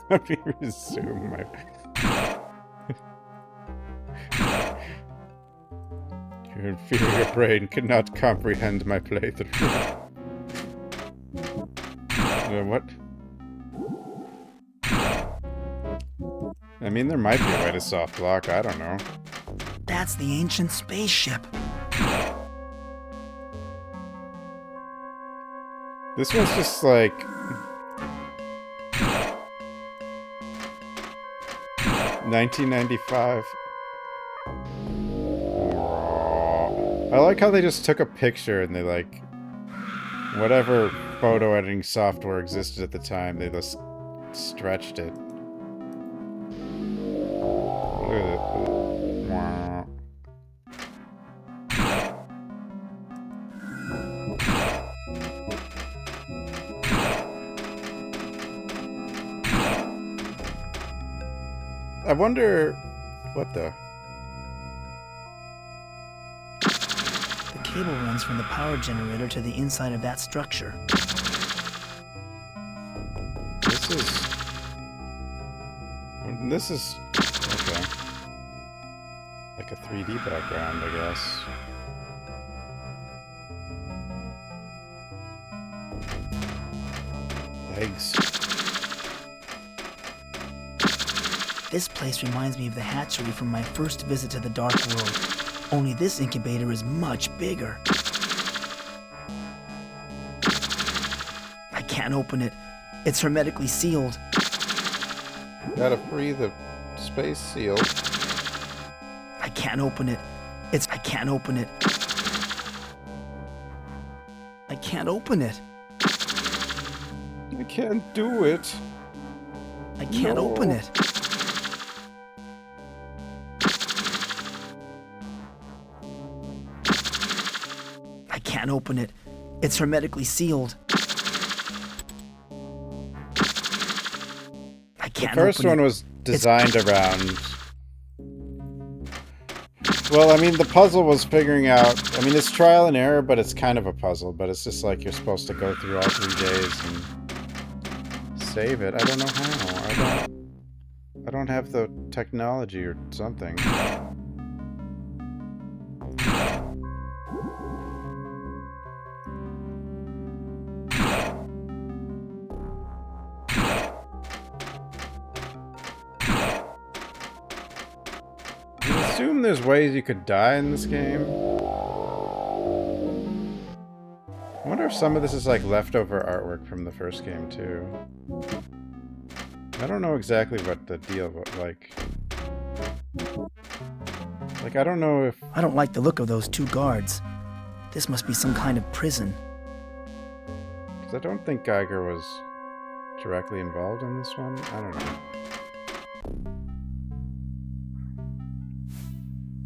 Let me resume my... Your inferior brain cannot comprehend my playthrough. What? I mean, there might be a way to soft lock, I don't know. That's the ancient spaceship. This one's just like... $1995. I like how they just took a picture and they like... Whatever photo editing software existed at the time, they just stretched it. Look at it. Wow. I wonder... What the... The cable runs from the power generator to the inside of that structure. This is... Okay. Like a 3D background, I guess. Eggs. This place reminds me of the hatchery from my first visit to the Dark World. Only this incubator is much bigger. I can't open it. It's hermetically sealed. Gotta free the space seal. I can't open it. I can't open it. I can't open it. I can't do it. I can't open it. I can't open it. It's hermetically sealed. I can't The first one was designed around... Well, I mean, the puzzle was figuring out... I mean, it's trial and error, but it's kind of a puzzle. But it's just like you're supposed to go through all 3 days and save it. I don't know how. I don't have the technology or something. assume there's ways you could die in this game. I wonder if some of this is like leftover artwork from the first game too. I don't know exactly what the deal was like. I don't know if... I don't like the look of those two guards. This must be some kind of prison. Because I don't think Geiger was directly involved in this one. I don't know.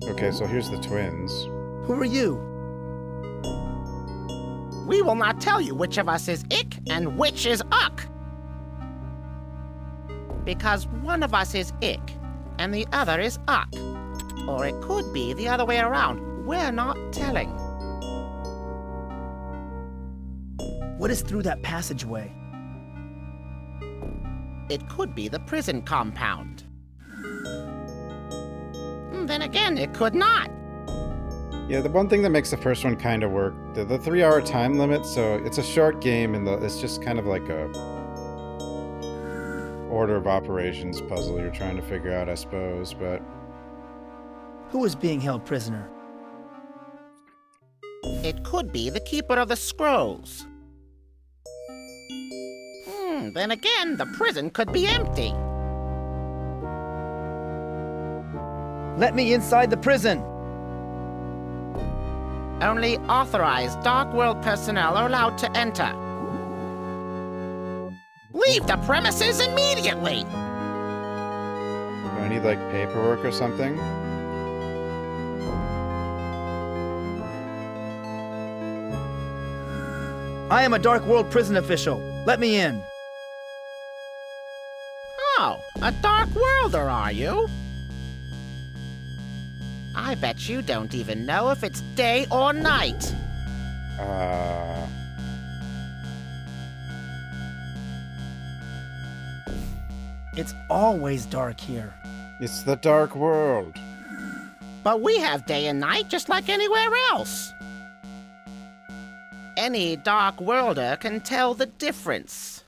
Okay, so here's the twins. Who are you? We will not tell you which of us is Ick and which is Uck. Because one of us is Ick and the other is Uck. Or it could be the other way around. We're not telling. What is through that passageway? It could be the prison compound. Then again, it could not. Yeah, the one thing that makes the first one kind of work, the 3-hour time limit, so it's a short game and it's just kind of like a order of operations puzzle you're trying to figure out, I suppose, but... Who is being held prisoner? It could be the Keeper of the Scrolls. Then again, the prison could be empty. Let me inside the prison! Only authorized Dark World personnel are allowed to enter. Leave the premises immediately! Do I need, like, paperwork or something? I am a Dark World prison official. Let me in. Oh, a Dark Worlder, are you? I bet you don't even know if it's day or night. It's always dark here. It's the Dark World. But we have day and night just like anywhere else. Any Dark Worlder can tell the difference.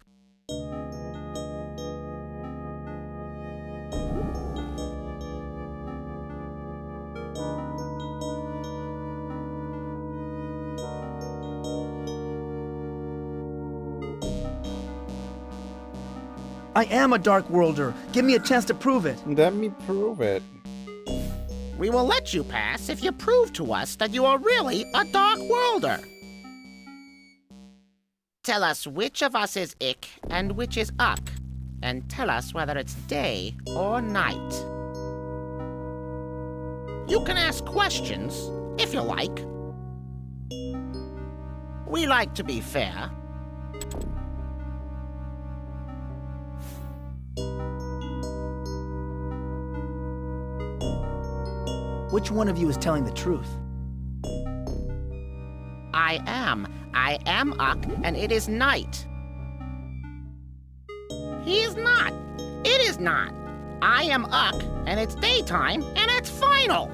I am a Dark Worlder. Give me a chance to prove it. Let me prove it. We will let you pass if you prove to us that you are really a Dark Worlder. Tell us which of us is Ick and which is Uck, and tell us whether it's day or night. You can ask questions, if you like. We like to be fair. Which one of you is telling the truth? I am Uck, and it is night. He is not. It is not. I am Uck, and it's daytime, and it's final.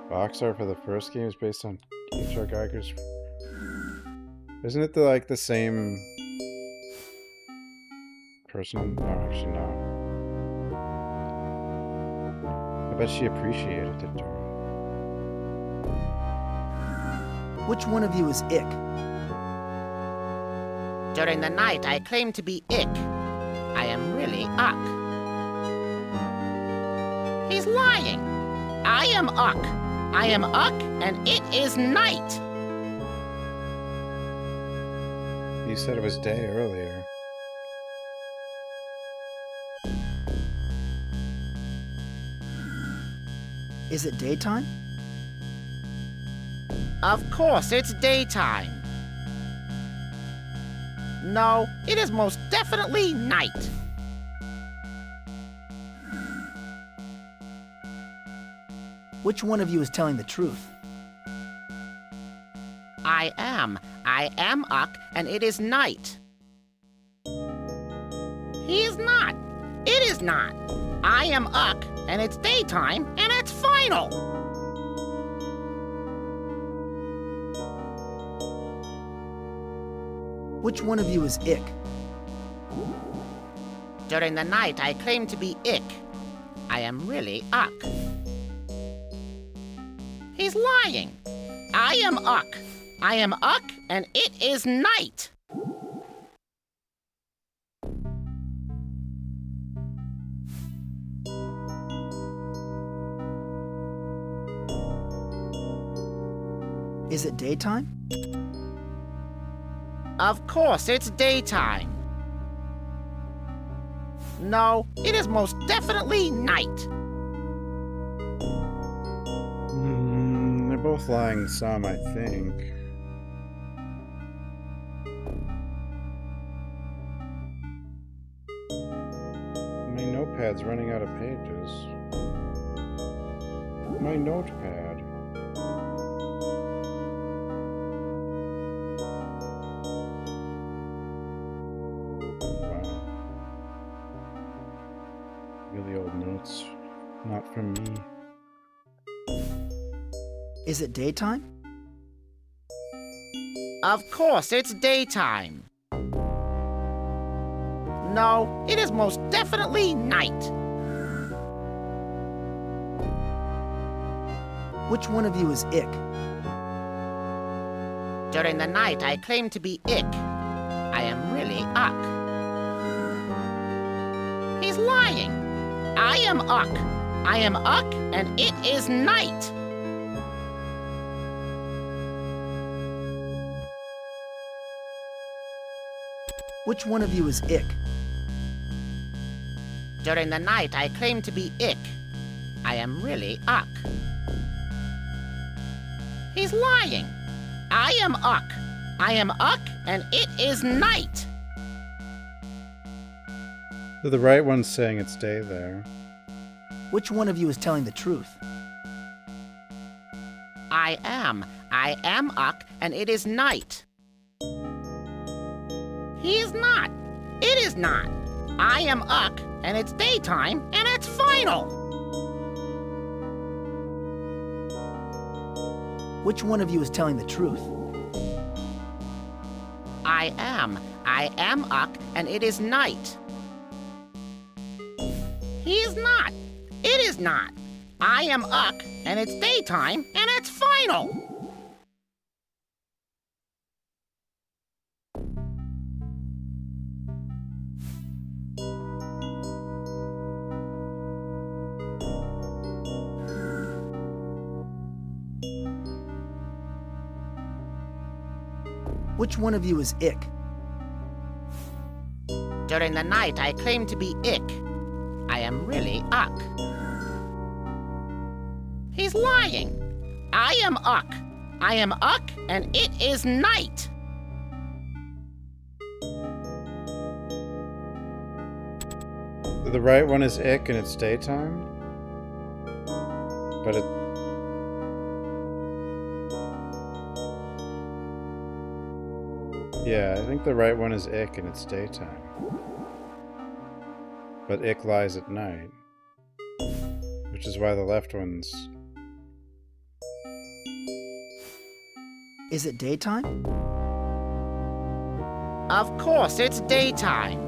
Box art for the first game is based on H.R. Geiger's... Isn't it the same person? No, actually no. I bet she appreciated it. Which one of you is Ick? During the night, I claim to be Ick. I am really Uck. He's lying. I am Uck. I am Uck, and it is night. You said it was day earlier. Is it daytime? Of course, it's daytime. No, it is most definitely night. Which one of you is telling the truth? I am Uck, and it is night. He is not. It is not. I am Uck, and it's daytime, and it's final. Which one of you is Ick? During the night, I claim to be Ick. I am really Uck. He's lying. I am Uck. I am Uck, and it is night. Is it daytime? Of course, it's daytime. No, it is most definitely night. They're both lying some, I think. My notepad's running out of pages. My notepad. Wow. Really old notes. Not from me. Is it daytime? Of course, it's daytime. No, it is most definitely night. Which one of you is Ick? During the night, I claim to be Ick. I am really Uck. He's lying. I am Uck. I am Uck, and it is night. Which one of you is Ick? During the night, I claim to be Ick. I am really Uck. He's lying. I am Uck. I am Uck, and it is night. So the right one's saying it's day there. Which one of you is telling the truth? I am Uck, and it is night. He is not. It is not. I am Uck, and it's daytime, and it's final. Which one of you is telling the truth? I am Uck, and it is night. He is not. It is not. I am Uck, and it's daytime, and it's final. Which one of you is Ick? During the night, I claim to be Ick. I am really Uck. He's lying. I am Uck. I am Uck, and it is night. The right one is Ick and it's daytime? But it... Yeah, I think the right one is Ick and it's daytime. But Ick lies at night. Which is why the left one's... Is it daytime? Of course, it's daytime.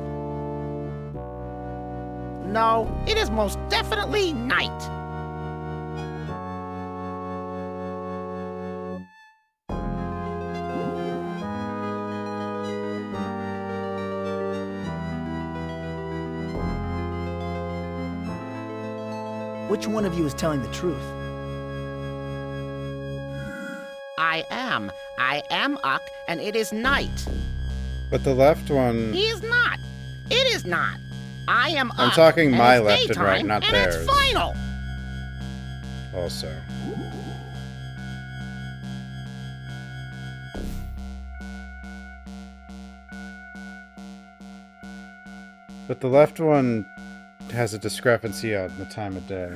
No, it is most definitely night. Which one of you is telling the truth? I am Uck, and it is night. But the left one... He is not. It is not. I am Uck. I'm talking and my it's left and daytime, right, not and theirs. It's final. Also. But the left one has a discrepancy on the time of day.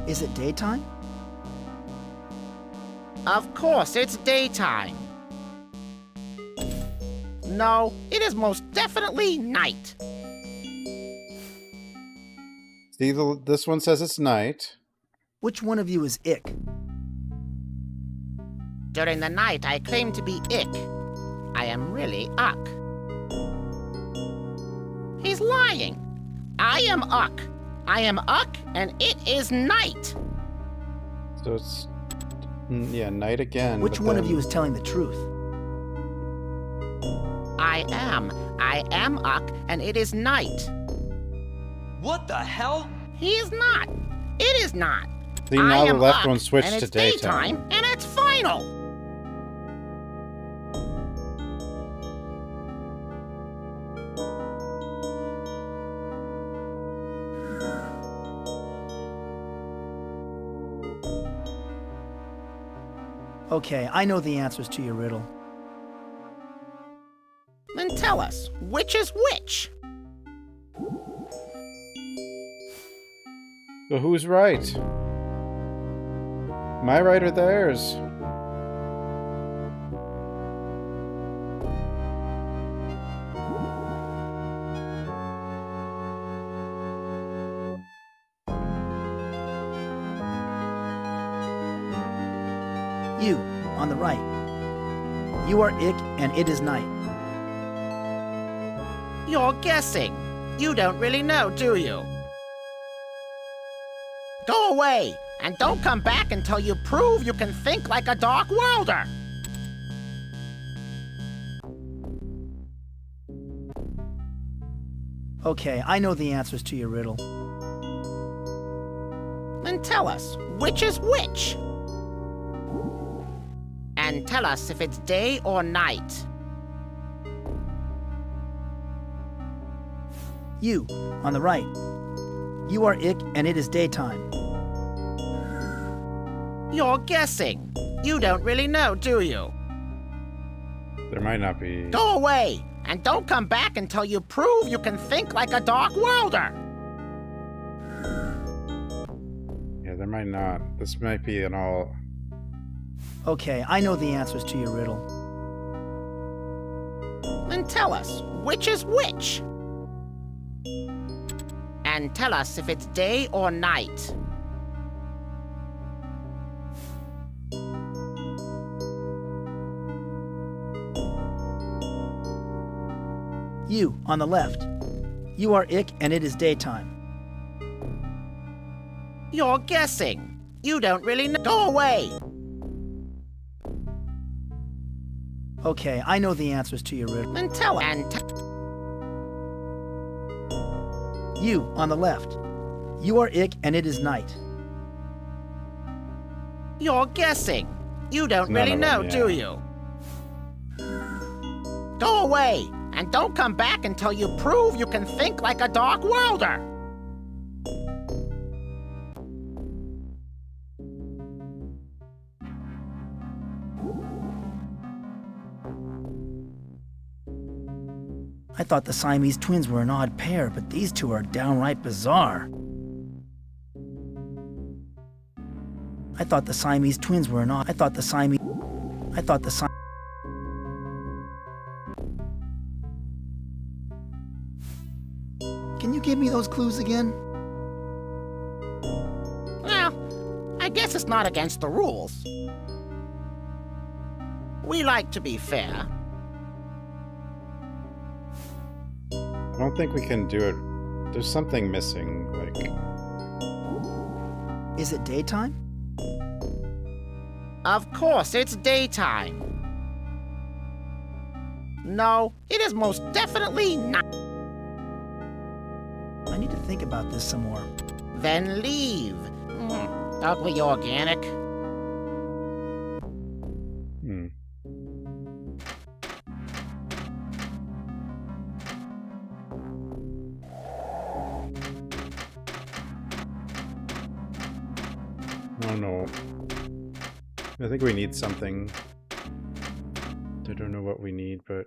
Is it daytime? Of course, it's daytime. No, it is most definitely night. See, this one says it's night. Which one of you is Ick? During the night, I claim to be Ick. I am really Uck. He's lying. I am Uck. I am Uck, and it is night. So it's, yeah, night again. Which one of you is telling the truth? I am Uck, and it is night. What the hell? He is not. It is not. See, now the left Uck, one switched and to it's daytime. and it's final. Okay, I know the answers to your riddle. Then tell us, which is which? So who's right? My right or theirs? You, on the right. You are Ick, and it is night. You're guessing. You don't really know, do you? Go away, and don't come back until you prove you can think like a dark worlder. Okay, I know the answers to your riddle. Then tell us, which is which? And tell us if it's day or night. You, on the right. You are Ick, and it is daytime. You're guessing. You don't really know, do you? There might not be. Go away, and don't come back until you prove you can think like a dark worlder. Yeah, there might not. This might be an all. Okay, I know the answers to your riddle. Then tell us, which is which? And tell us if it's day or night. You, on the left. You are Ick, and it is daytime. You're guessing. You don't really know. Go away. Okay, I know the answers to your riddle. Then tell us. You, on the left. You are Ick, and it is night. You're guessing. You don't None really of know, them, do you? Go away, and don't come back until you prove you can think like a dark worlder. I thought the Siamese twins were an odd pair, but these two are downright bizarre. I thought the Siamese twins were an odd. Can you give me those clues again? Well, I guess it's not against the rules. We like to be fair. I don't think we can do it. There's something missing, like. Is it daytime? Of course, it's daytime. No, it is most definitely not. I need to think about this some more. Then leave. Ugly organic. I don't know. I think we need something. I don't know what we need, but.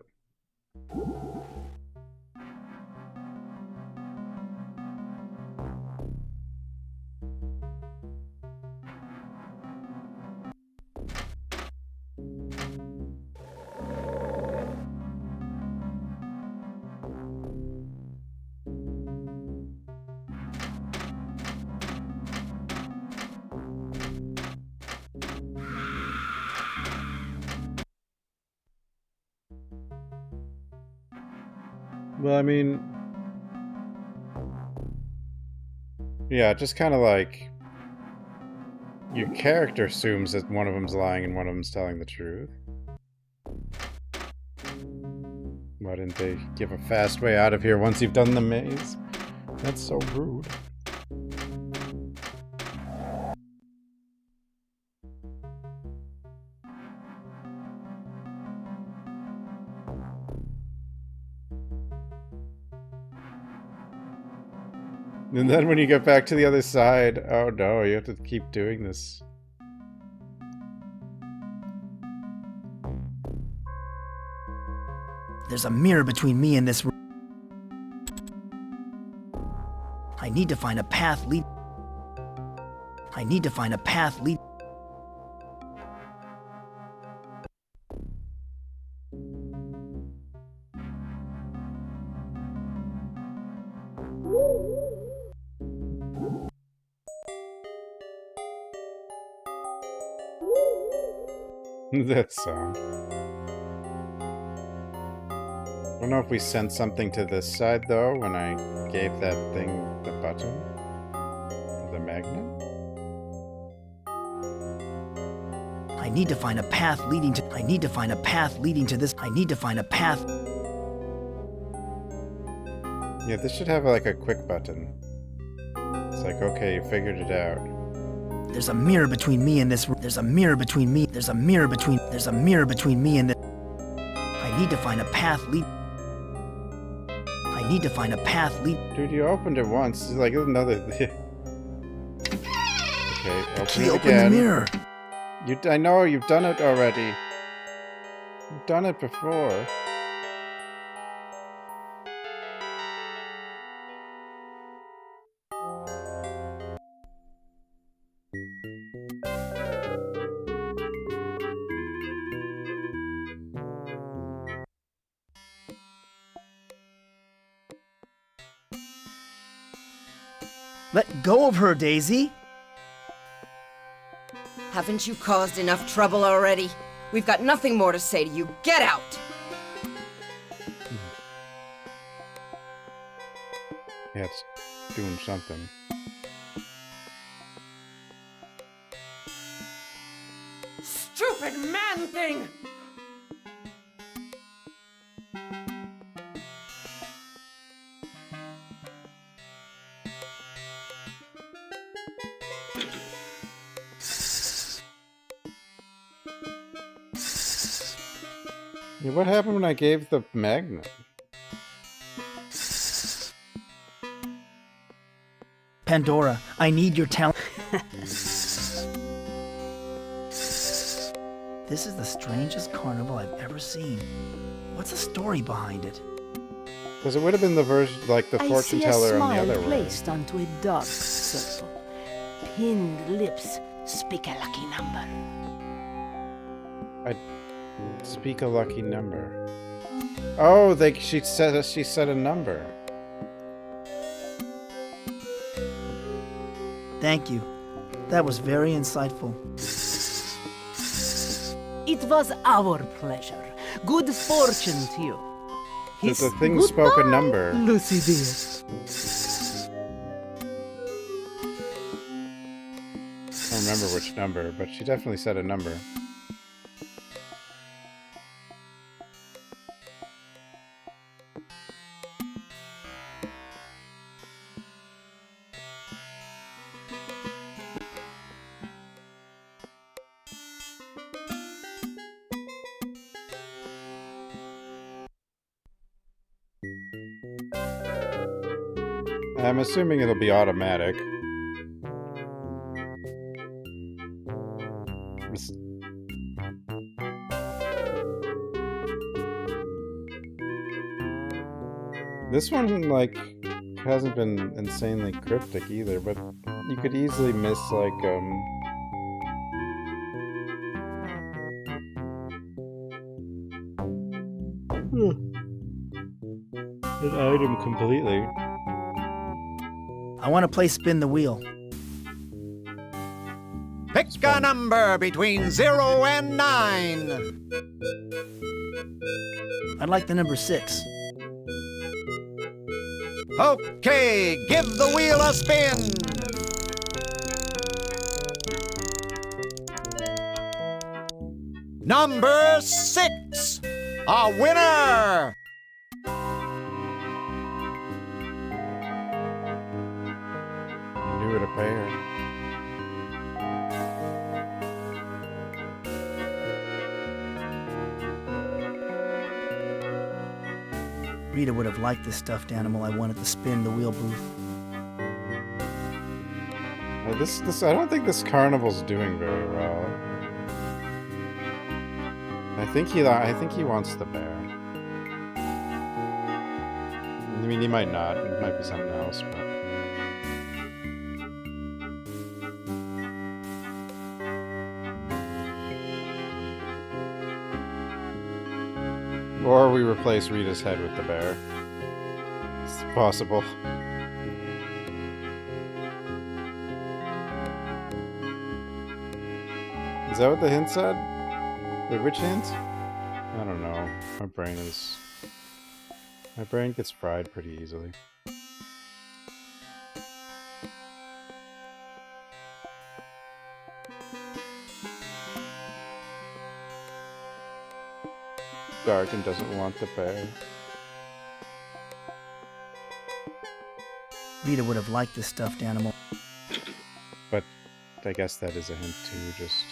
Well, I mean... Yeah, just kind of like... Your character assumes that one of them's lying and one of them's telling the truth. Why didn't they give a fast way out of here once you've done the maze? That's so rude. And then when you get back to the other side, oh no, you have to keep doing this. There's a mirror between me and this room. I need to find a path lead. I need to find a path lead. That sound. I don't know if we sent something to this side though when I gave that thing the button. The magnet. I need to find a path leading to. I need to find a path leading to this. I need to find a path. Yeah, this should have like a quick button. It's like, okay, you figured it out. There's a mirror between me and this. There's a mirror between me. There's a mirror between. There's a mirror between me and this. I need to find a path lead. I need to find a path lead. Dude, you opened it once. It's like another. Okay, open it Open again. the mirror. I know you've done it already. You've done it before. Let go of her, Daisy. Haven't you caused enough trouble already? We've got nothing more to say to you. Get out! Yeah, it's doing something. Stupid man thing! Yeah, what happened when I gave the magnet? Pandora, I need your talent. This is the strangest carnival I've ever seen. What's the story behind it? Because it would have been the version, like the fortune teller on the other one. Placed onto a dark circle. Pinned lips speak a lucky number. I speak a lucky number. Oh, she said a number. Thank you. That was very insightful. It was our pleasure. Good fortune to you. The thing spoke a number. Lucy dear. I don't remember which number, but she definitely said a number. I'm assuming it'll be automatic. This one, like, hasn't been insanely cryptic either, but you could easily miss, like, an item completely. I want to play Spin the Wheel. Pick a number between 0 and 9. I'd like the number 6. Okay, give the wheel a spin. Number 6, a winner. Knew it a bear. Rita would have liked this stuffed animal I wanted to spin the wheel booth. I don't think this carnival's doing very well. I think he wants the bear. I mean, he might not. It might be something else, but. Or we replace Rita's head with the bear. It's possible. Is that what the hint said? Wait, which hint? I don't know. My brain gets fried pretty easily. Dark and doesn't want the bear. Rita would have liked this stuffed animal. But I guess that is a hint too, just...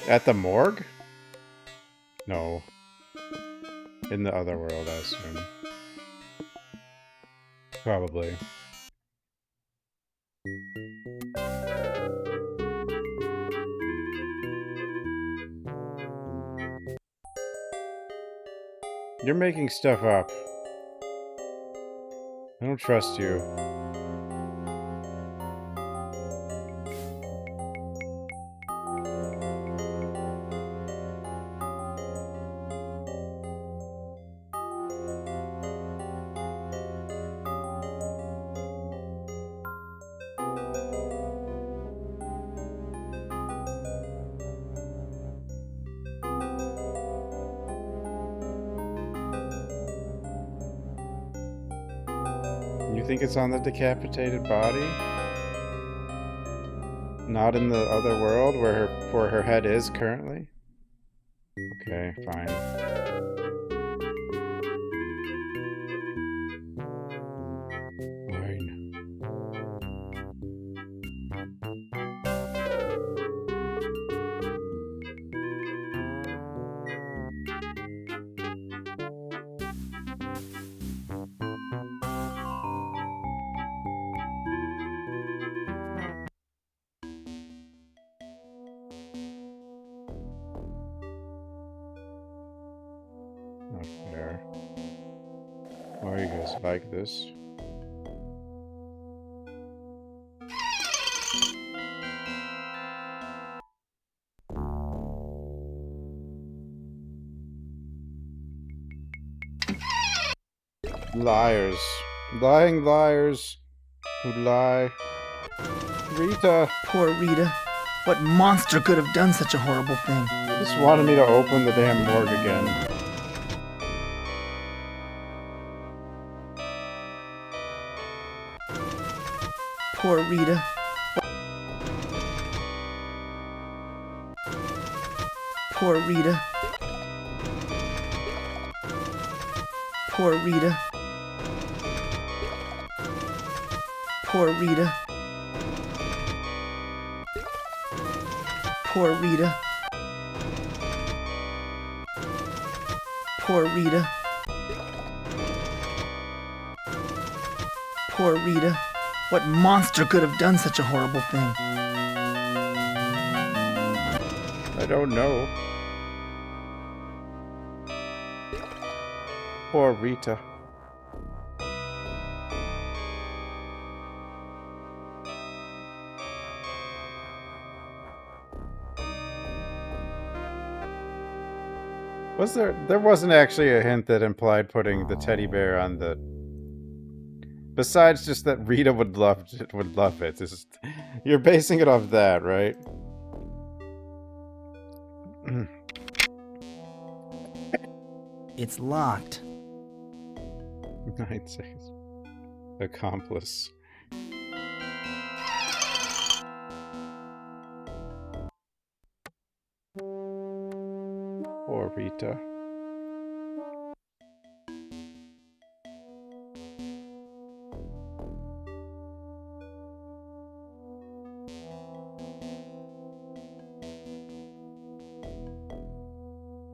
At the morgue? No. In the other world, I assume. Probably. You're making stuff up. I don't trust you. You think it's on the decapitated body? Not in the other world where her head is currently? Okay, fine. Not fair. Why you guys like this? Liars. Lying liars who lie. Rita! Poor Rita. What monster could have done such a horrible thing? They just wanted me to open the damn morgue again. Poor Rita. Poor Rita. Poor Rita. Poor Rita. Poor Rita. Poor Rita. Poor Rita. What monster could have done such a horrible thing? I don't know. Poor Rita. There wasn't actually a hint that implied putting the teddy bear on the Besides just that Rita would love it. You're basing it off that, right? It's locked. I'd say accomplice. Poor Rita.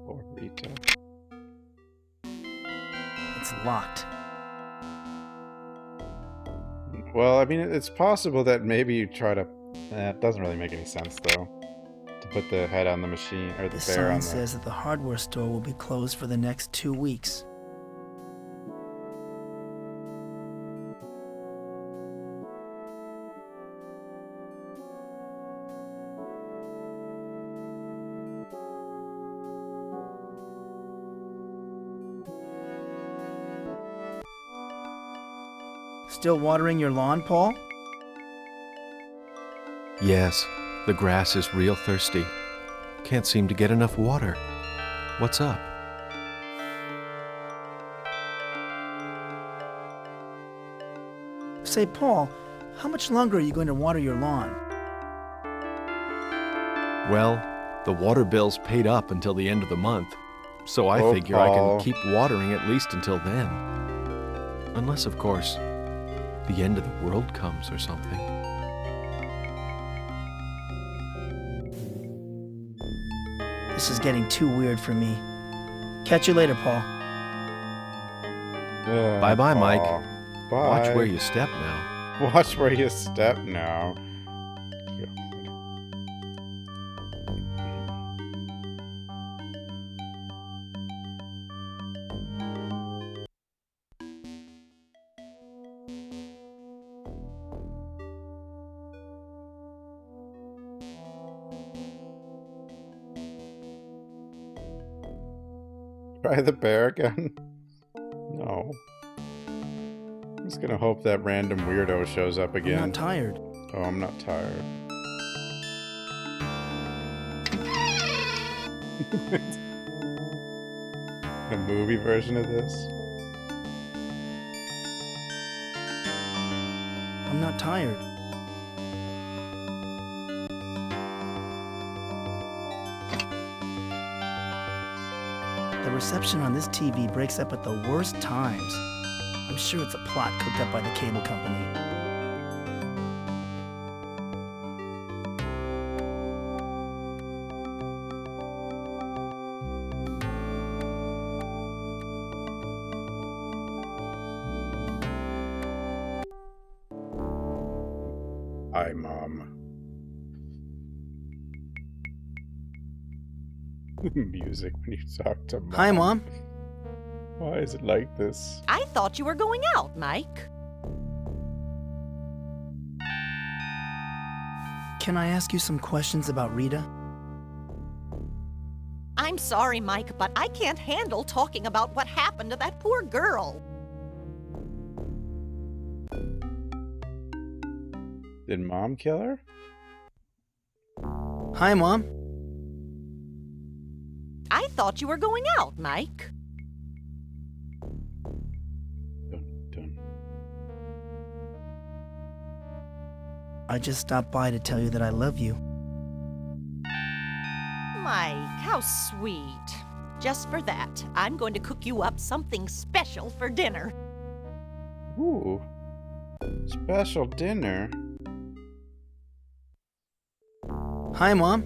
Poor Rita. It's locked. Well, I mean, it's possible that maybe you try to... it doesn't really make any sense, though. To put the head on the machine, or the bear on sign the... says that the hardware store will be closed for the next 2 weeks. Still watering your lawn, Paul? Yes, the grass is real thirsty. Can't seem to get enough water. What's up? Say, Paul, how much longer are you going to water your lawn? Well, the water bill's paid up until the end of the month, so I figure I Paul. can keep watering at least until then. Unless, of course, the end of the world comes or something. This is getting too weird for me. Catch you later, Paul. Bye-bye, Mike. Bye. Watch where you step now. Watch where you step now. Try the bear again? No. I'm just gonna hope that random weirdo shows up again. I'm not tired. Oh, I'm not tired. The movie version of this? I'm not tired. The reception on this TV breaks up at the worst times. I'm sure it's a plot cooked up by the cable company. Hi, Mom. Music when you talk to Mom. Hi, Mom. Why is it like this? I thought you were going out, Mike. Can I ask you some questions about Rita? I'm sorry, Mike, but I can't handle talking about what happened to that poor girl. Did Mom kill her? Hi, Mom. I thought you were going out, Mike. I just stopped by to tell you that I love you. Mike, how sweet. Just for that, I'm going to cook you up something special for dinner. Ooh. Special dinner? Hi, Mom.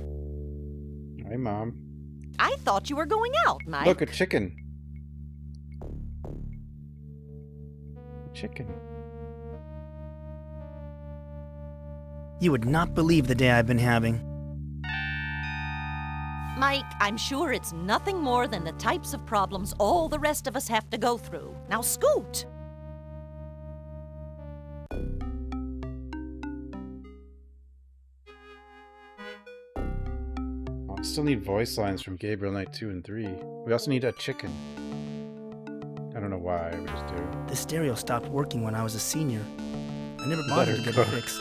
Hi, Mom. I thought you were going out, Mike. Look, a chicken. A chicken. You would not believe the day I've been having. Mike, I'm sure it's nothing more than the types of problems all the rest of us have to go through. Now scoot! I still need voice lines from Gabriel Knight 2 and 3. We also need a chicken. I don't don't know why, I would just do. The stereo stopped working when I was a senior. I never bothered to get it fixed.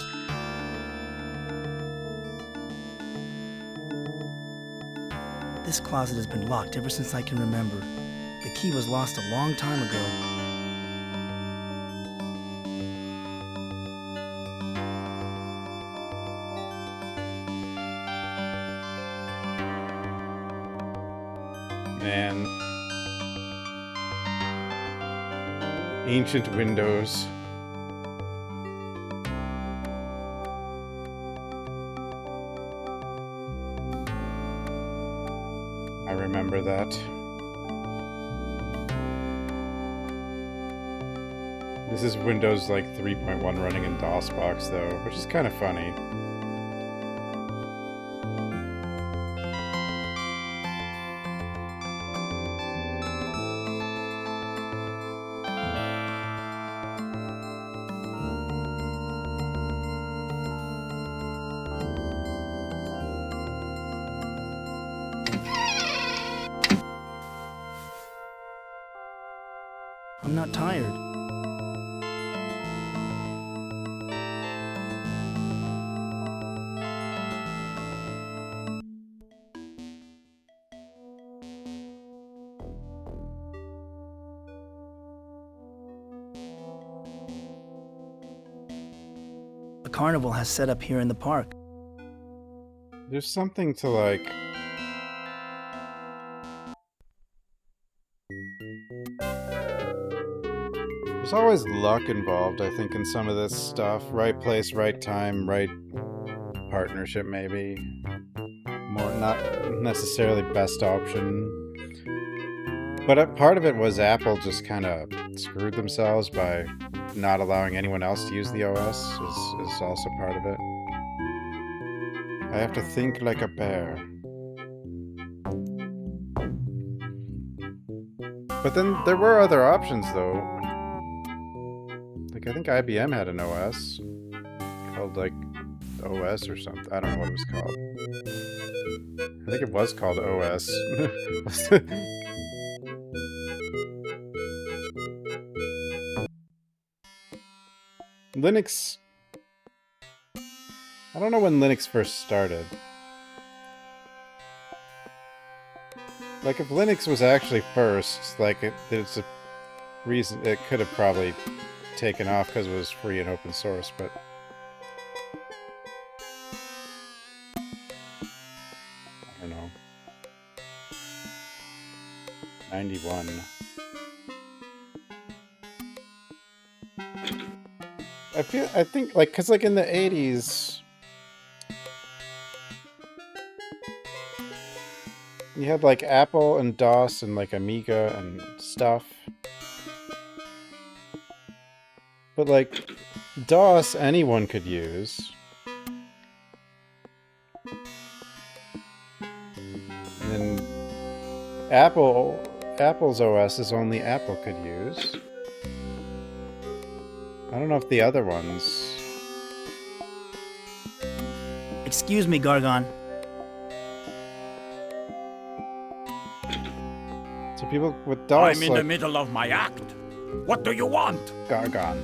This closet has been locked ever since I can remember. The key was lost a long time ago. Man. Ancient windows. I remember that. This is Windows like 3.1 running in DOSBox though, which is kind of funny. I'm not tired. A carnival has set up here in the park. There's something to like... There's always luck involved, I think, in some of this stuff. Right place, right time, right partnership, maybe. More, not necessarily best option. But part of it was Apple just kind of screwed themselves by not allowing anyone else to use the OS, is also part of it. I have to think like a bear. But then there were other options, though. Like, I think IBM had an OS called, like, OS or something. I don't know what it was called. I think it was called OS. Linux... I don't know when Linux first started. Like, if Linux was actually first, like, there's a reason it could have probably taken off because it was free and open source, but... I don't know. 91. I think, like, because, like, in the 80s... You had, like, Apple and DOS and, like, Amiga and stuff. But, like, DOS anyone could use. And then Apple's OS is only Apple could use. I don't know if the other ones... Excuse me, Gargon. So people with DOS, I'm in the middle of my act. What do you want? Gargon.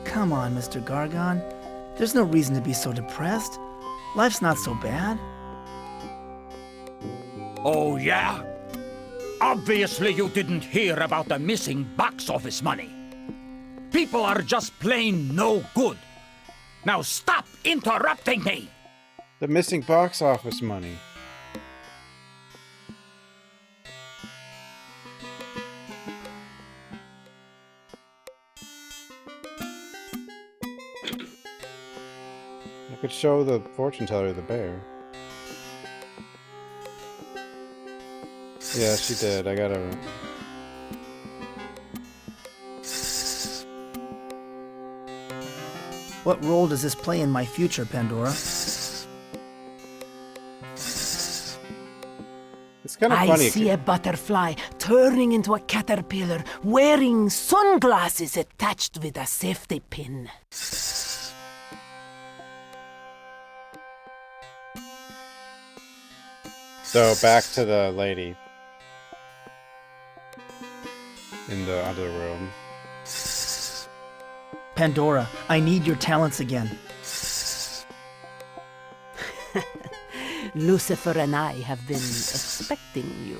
Come on, Mr. Gargon. There's no reason to be so depressed. Life's not so bad. Oh, yeah? Obviously you didn't hear about the missing box office money. People are just plain no good. Now stop interrupting me! The missing box office money. I could show the fortune teller the bear. Yeah, she did. I gotta... What role does this play in my future, Pandora? It's kind of funny. I see a butterfly turning into a caterpillar, wearing sunglasses attached with a safety pin. So back to the lady in the other room. Pandora, I need your talents again. Lucifer and I have been expecting you.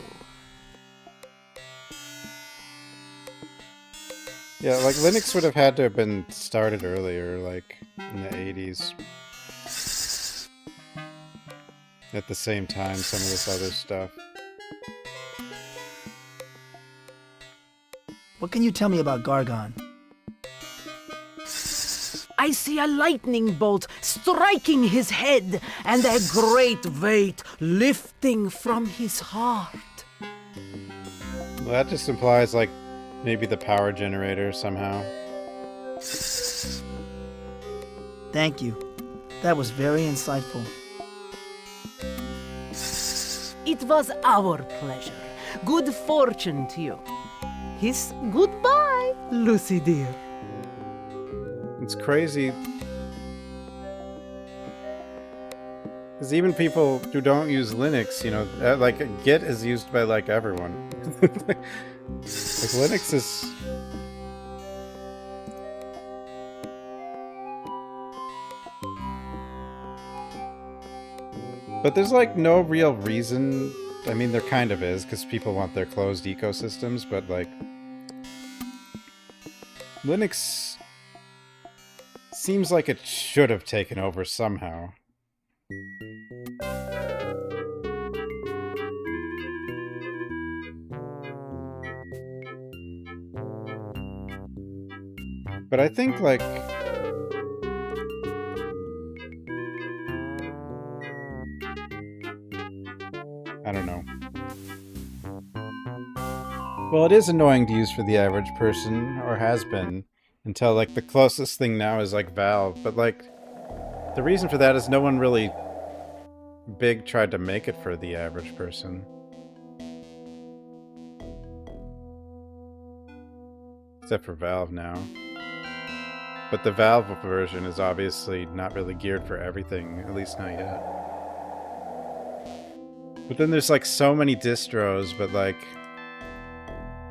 Yeah, like Linux would have had to have been started earlier, like in the 80s. At the same time, some of this other stuff. What can you tell me about Gargon? I see a lightning bolt striking his head and a great weight lifting from his heart. Well, that just implies, like, maybe the power generator somehow. Thank you. That was very insightful. It was our pleasure. Good fortune to you. Kiss goodbye, Lucy dear. It's crazy. Because even people who don't use Linux, you know, like, Git is used by, like, everyone. Like, Linux is... But there's, like, no real reason. I mean, there kind of is, because people want their closed ecosystems, but, like... Linux seems like it should have taken over somehow. But I think, like... I don't know. Well, it is annoying to use for the average person, or has been, until, like, the closest thing now is, like, Valve. But, like, the reason for that is no one really big tried to make it for the average person. Except for Valve now. But the Valve version is obviously not really geared for everything, at least not yet. But then there's, like, so many distros, but, like,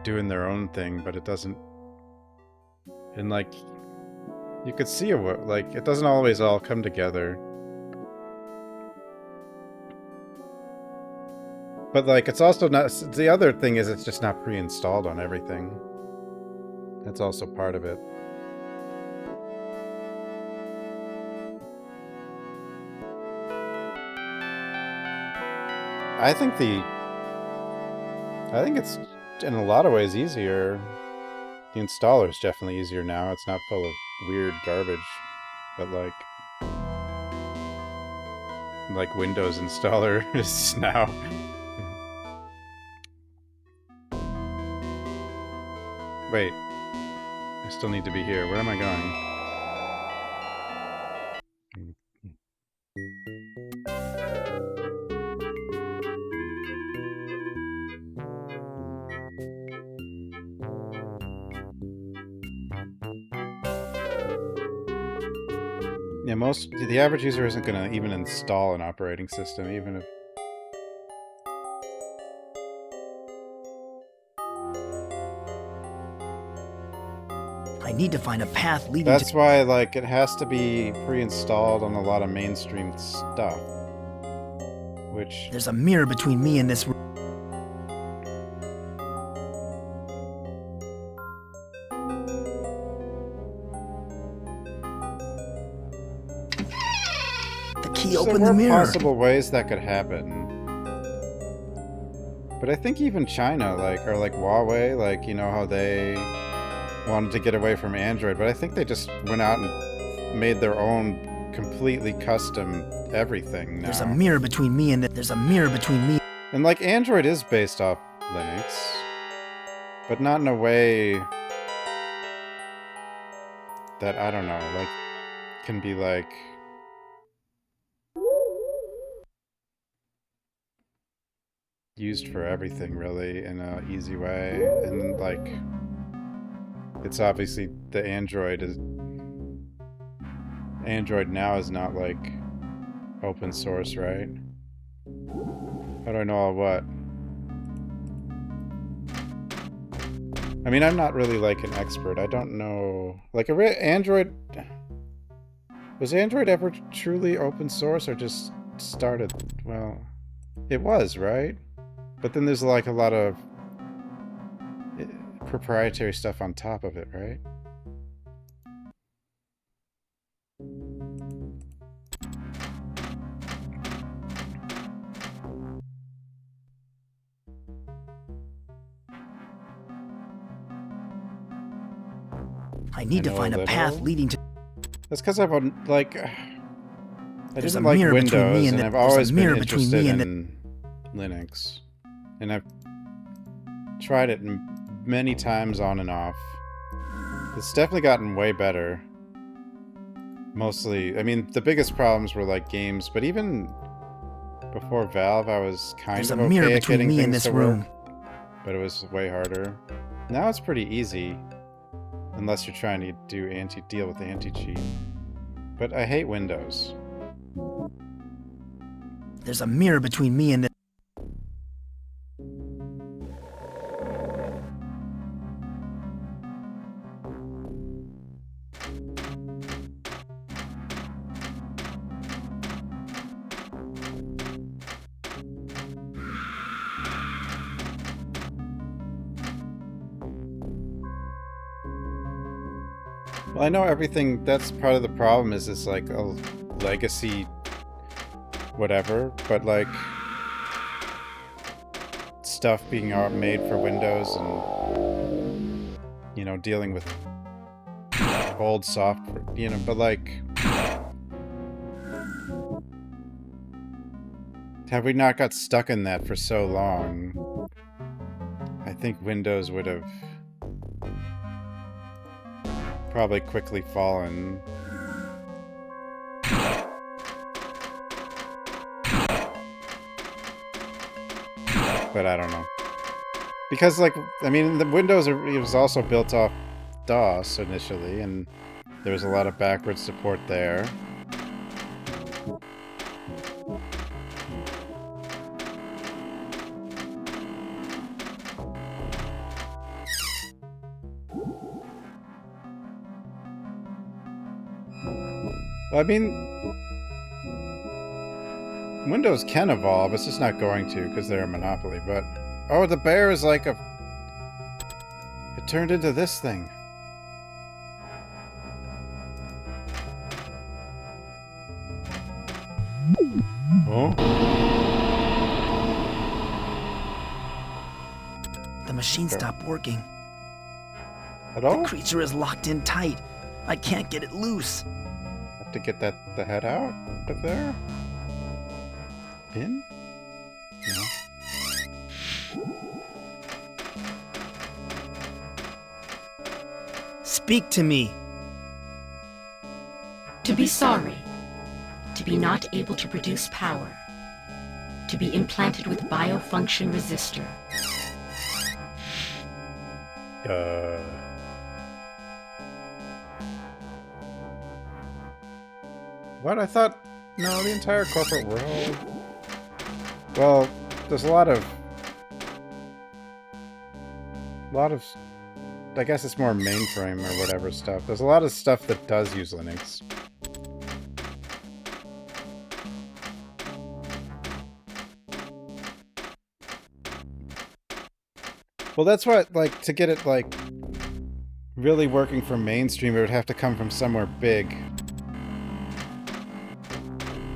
doing their own thing, but it doesn't... And, like, you could see it, like, it doesn't always all come together. But, like, it's also not... The other thing is it's just not pre-installed on everything. That's also part of it. I think it's in a lot of ways easier. The installer is definitely easier now. It's not full of weird garbage, but like Windows installer is now. Wait, I still need to be here. Where am I going? Yeah, the average user isn't going to even install an operating system, even if... I need to find a path leading That's why, like, it has to be pre-installed on a lot of mainstream stuff. Which... There's a mirror between me and this room. Open the mirror. There were possible ways that could happen. But I think even China, or like Huawei, like, you know how they wanted to get away from Android, but I think they just went out and made their own completely custom everything now. There's a mirror between me and there's a mirror between me. And, like, Android is based off Linux, but not in a way that, I don't know, like, can be like... used for everything, really, in an easy way. And, like, it's obviously the Android now is not, like, open source, right? How do I know all what? I mean, I'm not really like an expert. I don't know. Like, Android... Was Android ever truly open source or just started? Well, it was, right? But then there's like a lot of proprietary stuff on top of it, right? I need to find a path leading to... That's because I've, like... I There's didn't a like mirror between Windows, me and and I've there's a always been mirror between interested me and in Linux. And I've tried it many times on and off. It's definitely gotten way better. Mostly, I mean, the biggest problems were like games, but even before Valve, I was kind There's of a mirror okay at between getting me and things this to work, room. but it was way harder. Now it's pretty easy, unless you're trying to deal with the anti-cheat. But I hate Windows. There's a mirror between me and the... Well, I know everything, that's part of the problem, is it's like a legacy whatever, but like stuff being made for Windows and, you know, dealing with old software, you know, but like, have we not got stuck in that for so long? I think Windows would have probably quickly fallen. But I don't know. Because, like, I mean, the Windows, it was also built off DOS initially, and there was a lot of backwards support there. I mean, Windows can evolve, it's just not going to because they're a monopoly, but... Oh, the bear is like a... It turned into this thing. Oh? The machine stopped working. At all? The creature is locked in tight. I can't get it loose. Have to get the head out of there? In? No. Speak to me. To be sorry. To be not able to produce power. To be implanted with biofunction resistor. What? I thought... No, the entire corporate world... Well, there's a lot of... I guess it's more mainframe or whatever stuff. There's a lot of stuff that does use Linux. Well, that's what, like, to get it, like, really working for mainstream, it would have to come from somewhere big.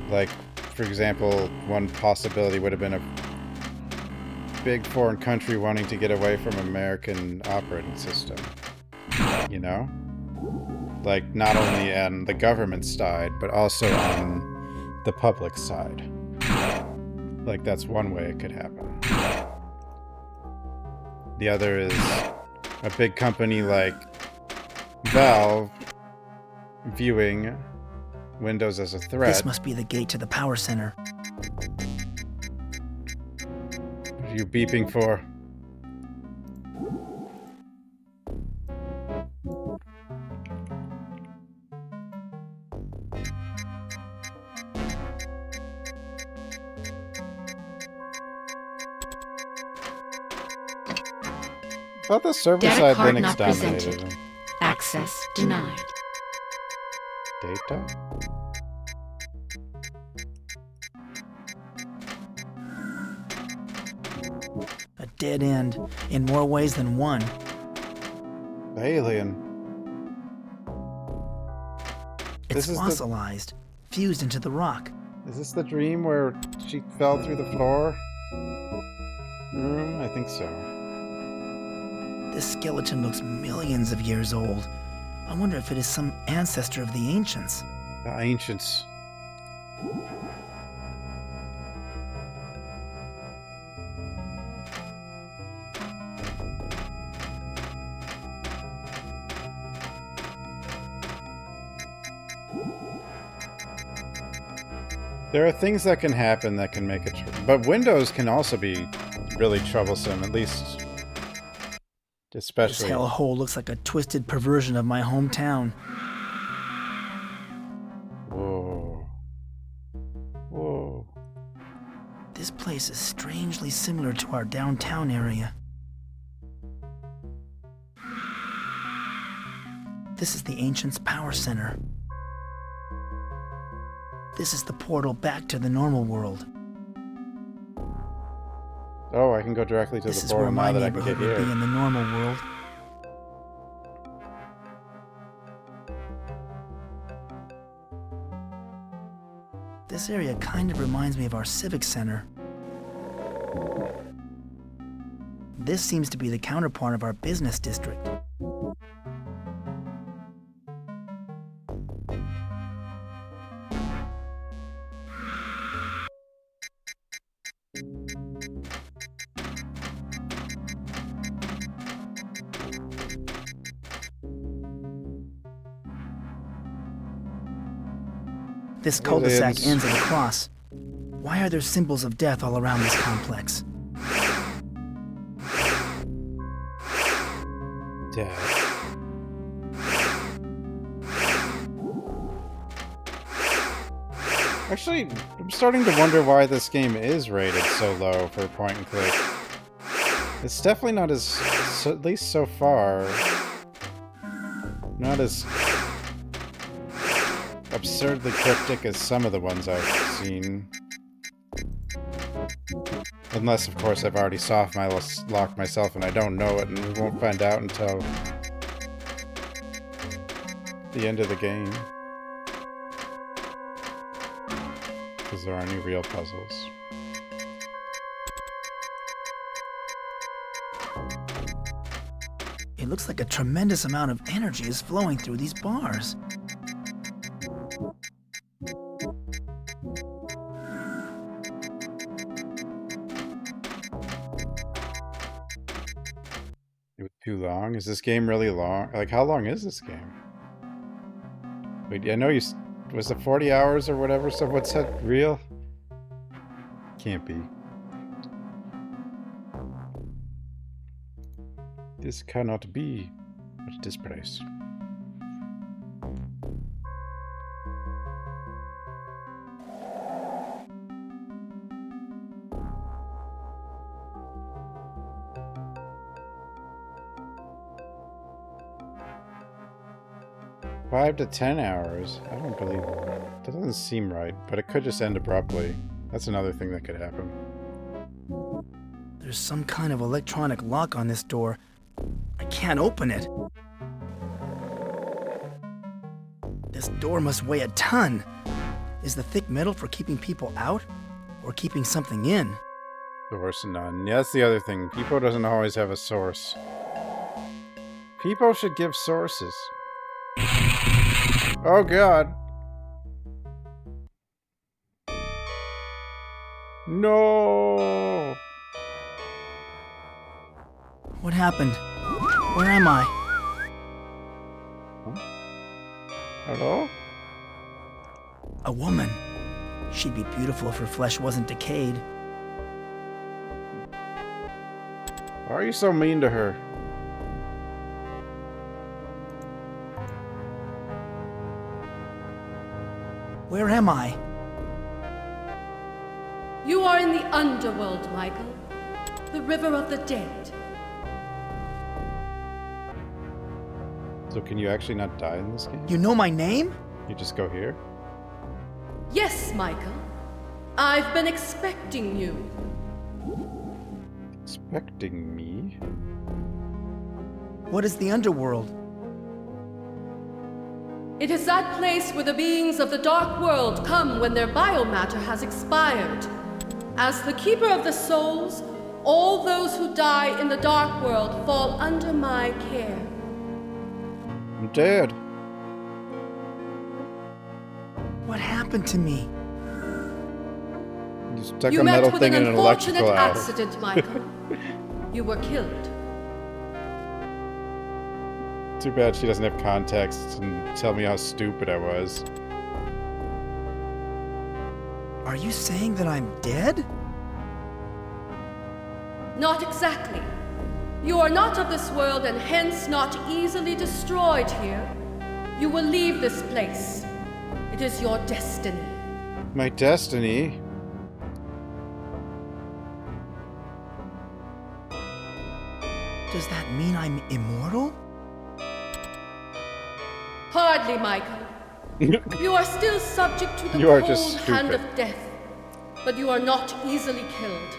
Like, for example, one possibility would have been a big foreign country wanting to get away from American operating system. You know? Like, not only on the government side, but also on the public side. Like, that's one way it could happen. The other is a big company like Valve viewing Windows as a threat. This must be the gate to the power center. What are you beeping for? thought the server Data side card Linux not dominated. presented. Access denied. Data? A dead end, in more ways than one. Alien. It's This is the- fossilized, fused into the rock. Is this the dream where she fell through the floor? I think so. This skeleton looks millions of years old. I wonder if it is some ancestor of the ancients. The ancients. There are things that can happen that can make it but Windows can also be really troublesome, at least This especially. hellhole looks like a twisted perversion of my hometown. Whoa. Whoa. This place is strangely similar to our downtown area. This is the Ancients' power center. This is the portal back to the normal world. Oh, I can go directly to This the is where portal my now that I can neighborhood get would be here. in the normal world. This area kind of reminds me of our civic center. This seems to be the counterpart of our business district. This cul-de-sac Aliens. ends at a cross. Why are there symbols of death all around this complex? Death. Actually, I'm starting to wonder why this game is rated so low for point and click. It's definitely not as, at least so far, not as absurdly cryptic as some of the ones I've seen. Unless, of course, I've already locked myself and I don't know it, and we won't find out until the end of the game. Because there are any real puzzles. It looks like a tremendous amount of energy is flowing through these bars. It was too long? Is this game really long? Like, how long is this game? Wait, I know you... Was it 40 hours or whatever? So what's that real? Can't be. This cannot be at this price. $5 to 10 hours? I don't believe it. That doesn't seem right, but it could just end abruptly. That's another thing that could happen. There's some kind of electronic lock on this door. I can't open it. This door must weigh a ton. Is the thick metal for keeping people out, or keeping something in? Source none. Yeah, that's the other thing. People doesn't always have a source. People should give sources. Oh god. No. What happened? Where am I? Hello? A woman. She'd be beautiful if her flesh wasn't decayed. Why are you so mean to her? Where am I? You are in the underworld, Michael. The river of the dead. So can you actually not die in this game? You know my name? You just go here? Yes, Michael. I've been expecting you. Expecting me? What is the underworld? It is that place where the beings of the dark world come when their biomatter has expired. As the keeper of the souls, all those who die in the dark world fall under my care. I'm dead. What happened to me? You stuck You a met metal with thing an in an unfortunate electrical outlet. accident, Michael. You were killed. Too bad she doesn't have context and tell me how stupid I was. Are you saying that I'm dead? Not exactly. You are not of this world and hence not easily destroyed here. You will leave this place. It is your destiny. My destiny? Does that mean I'm immortal? Hardly, Michael. You are still subject to the You are cold just hand stupid. of death, but you are not easily killed.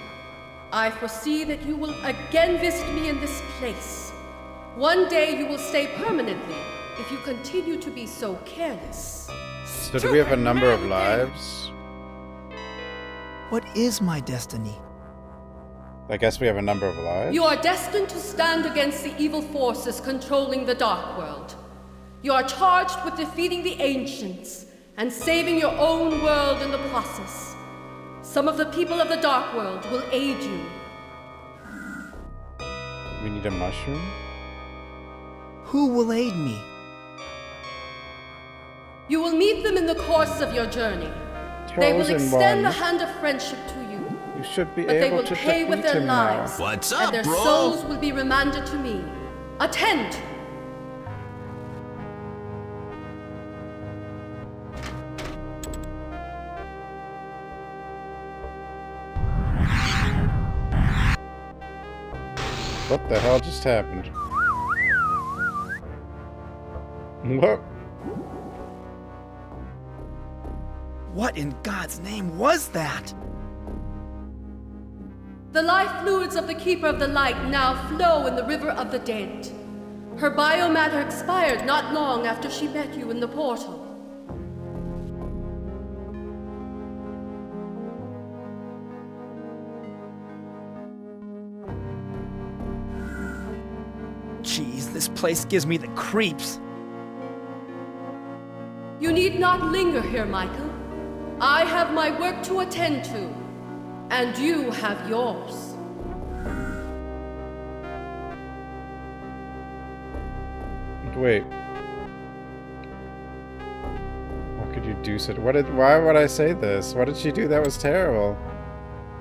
I foresee that you will again visit me in this place. One day you will stay permanently if you continue to be so careless. So do we have a number of lives? What is my destiny? I guess we have a number of lives. You are destined to stand against the evil forces controlling the Dark World. You are charged with defeating the Ancients and saving your own world in the process. Some of the people of the Dark World will aid you. We need a mushroom? Who will aid me? You will meet them in the course of your journey. They will Chosen extend one. the hand of friendship to you, You should be but they able will to pay with defeat their him now. lives. What's and up, their bro? souls will be remanded to me. Attend! What the hell just happened? What? What in God's name was that? The life fluids of the Keeper of the Light now flow in the River of the Dead. Her biomatter expired not long after she met you in the portal. Jeez, this place gives me the creeps. You need not linger here, Michael. I have my work to attend to, and you have yours. Wait. How could you do such? Why would I say this? What did she do? That was terrible.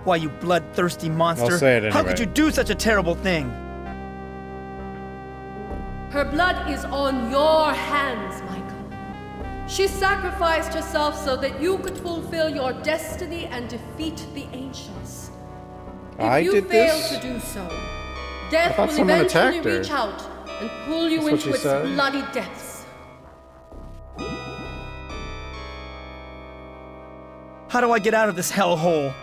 Why, you bloodthirsty monster? I'll say it How could anyway. you do such a terrible thing? Her blood is on your hands, Michael. She sacrificed herself so that you could fulfill your destiny and defeat the Ancients. If I you did fail this? to do so, I death thought will someone eventually attacked her. reach out and pull you That's what into she its said. bloody depths. How do I get out of this hellhole?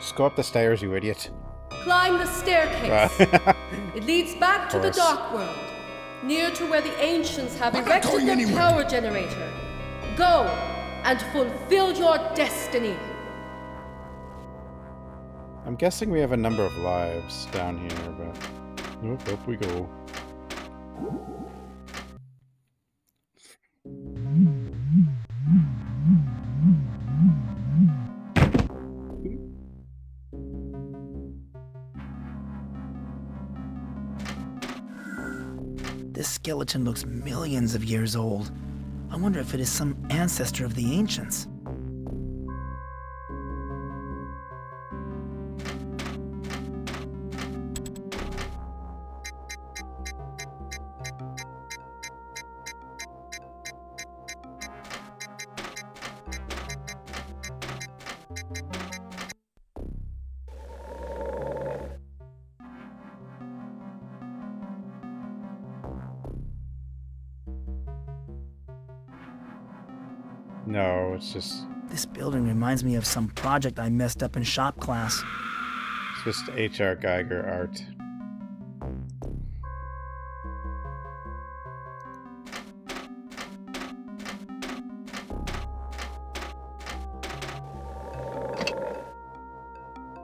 Just go up the stairs, you idiot. Climb the staircase. It leads back to the course. Dark World, near to where the Ancients have erected their power generator. Go and fulfill your destiny. I'm guessing we have a number of lives down here, but nope, up we go. This skeleton looks millions of years old. I wonder if it is some ancestor of the ancients. No, it's just... This building reminds me of some project I messed up in shop class. It's just H.R. Geiger art.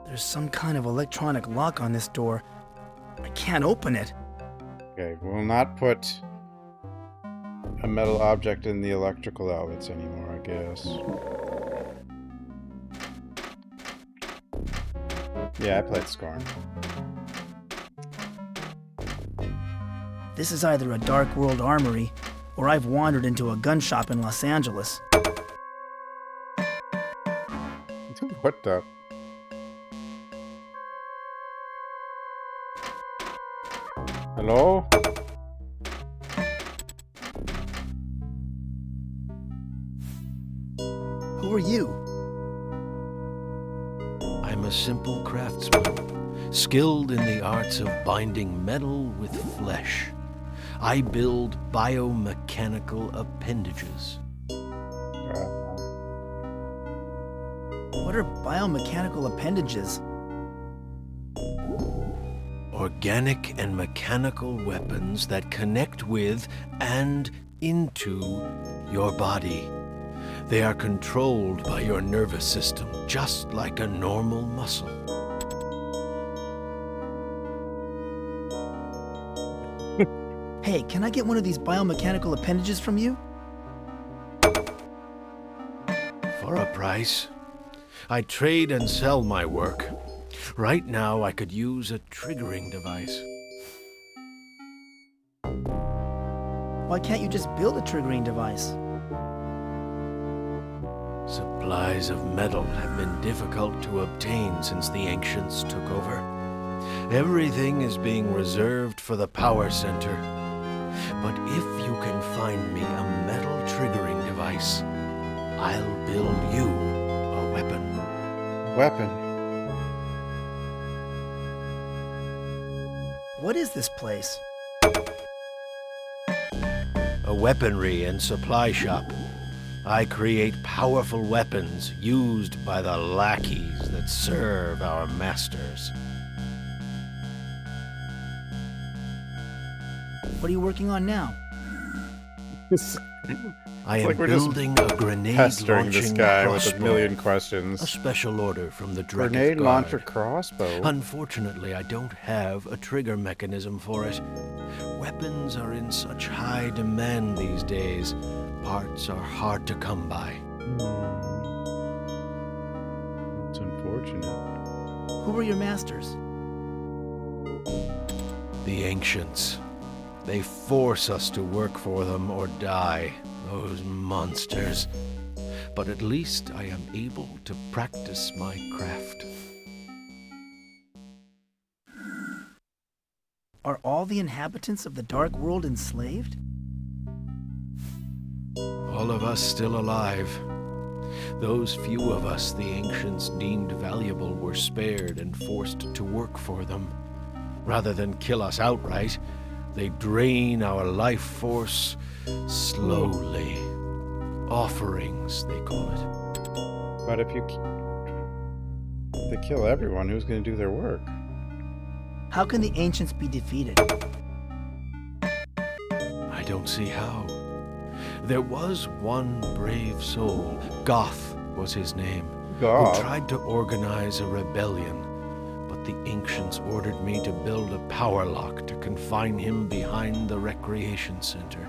There's some kind of electronic lock on this door. I can't open it. Okay, we'll not put a metal object in the electrical outlets anymore, I guess. Yeah, I played Scorn. This is either a Dark World armory, or I've wandered into a gun shop in Los Angeles. What the... Hello? Who are you? I'm a simple craftsman, skilled in the arts of binding metal with flesh. I build biomechanical appendages. What are biomechanical appendages? Organic and mechanical weapons that connect with and into your body. They are controlled by your nervous system, just like a normal muscle. Hey, can I get one of these biomechanical appendages from you? For a price. I trade and sell my work. Right now, I could use a triggering device. Why can't you just build a triggering device? Supplies of metal have been difficult to obtain since the ancients took over. Everything is being reserved for the power center. But if you can find me a metal triggering device, I'll build you a weapon. Weapon? What is this place? A weaponry and supply shop. I create powerful weapons used by the lackeys that serve our masters. What are you working on now? I am building a grenade pestering this guy crossbow. with a million questions. A special order from the Grenade Guard. launcher crossbow? Unfortunately, I don't have a trigger mechanism for it. Weapons are in such high demand these days. Parts are hard to come by. It's unfortunate. Who were your masters? The ancients. They force us to work for them or die. Those monsters. But at least I am able to practice my craft. Are all the inhabitants of the Dark World enslaved? All of us still alive. Those few of us the ancients deemed valuable were spared and forced to work for them. Rather than kill us outright, they drain our life force slowly. Offerings, they call it. But if they kill everyone, who's going to do their work? How can the ancients be defeated? I don't see how. There was one brave soul, Goth was his name, Goth? who tried to organize a rebellion. But the ancients ordered me to build a power lock to confine him behind the recreation center.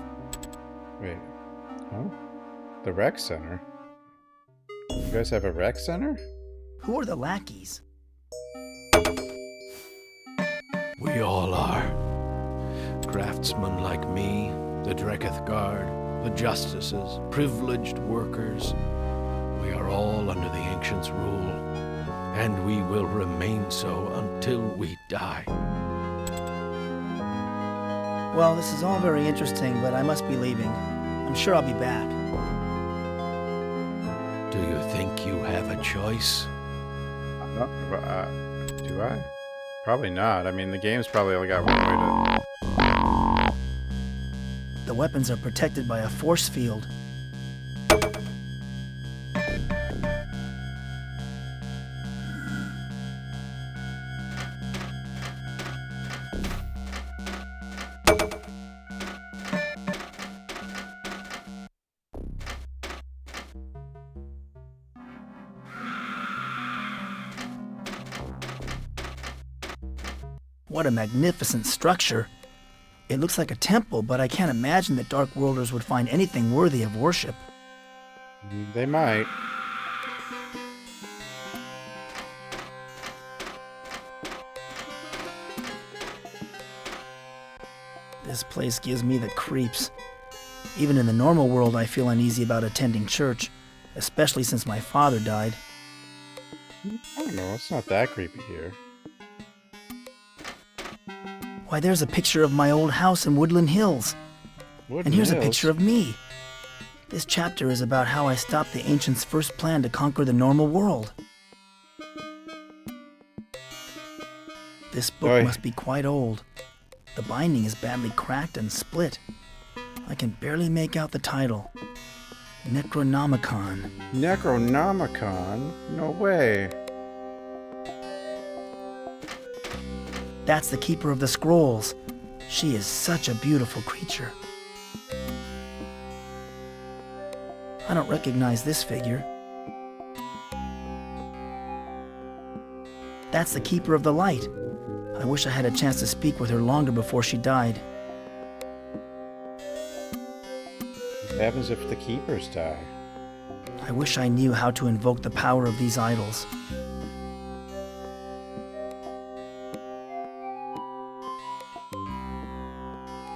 Wait, huh? The rec center? You guys have a rec center? Who are the lackeys? We all are. Craftsmen like me, the Dreketh Guard, the justices, privileged workers. We are all under the ancients' rule, and we will remain so until we die. Well, this is all very interesting, but I must be leaving. I'm sure I'll be back. Do you think you have a choice? Do I? Probably not. I mean, the game's probably only got one way to... The weapons are protected by a force field. What a magnificent structure. It looks like a temple, but I can't imagine that Dark Worlders would find anything worthy of worship. They might. This place gives me the creeps. Even in the normal world, I feel uneasy about attending church, especially since my father died. I don't know, it's not that creepy here. Why, there's a picture of my old house in Woodland Hills. And here's a picture of me. This chapter is about how I stopped the Ancients' first plan to conquer the normal world. This book must be quite old. The binding is badly cracked and split. I can barely make out the title. Necronomicon. Necronomicon? No way. That's the Keeper of the Scrolls. She is such a beautiful creature. I don't recognize this figure. That's the Keeper of the Light. I wish I had a chance to speak with her longer before she died. What happens if the keepers die? I wish I knew how to invoke the power of these idols.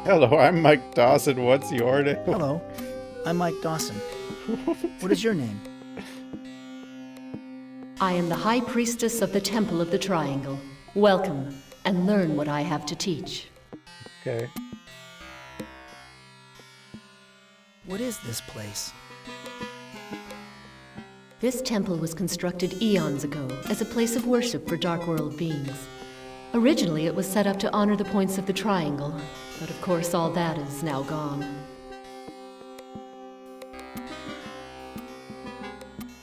Hello, I'm Mike Dawson. What's your name? Hello, I'm Mike Dawson. What is your name? I am the High Priestess of the Temple of the Triangle. Welcome, and learn what I have to teach. Okay. What is this place? This temple was constructed eons ago as a place of worship for Dark World beings. Originally, it was set up to honor the points of the Triangle, but of course all that is now gone.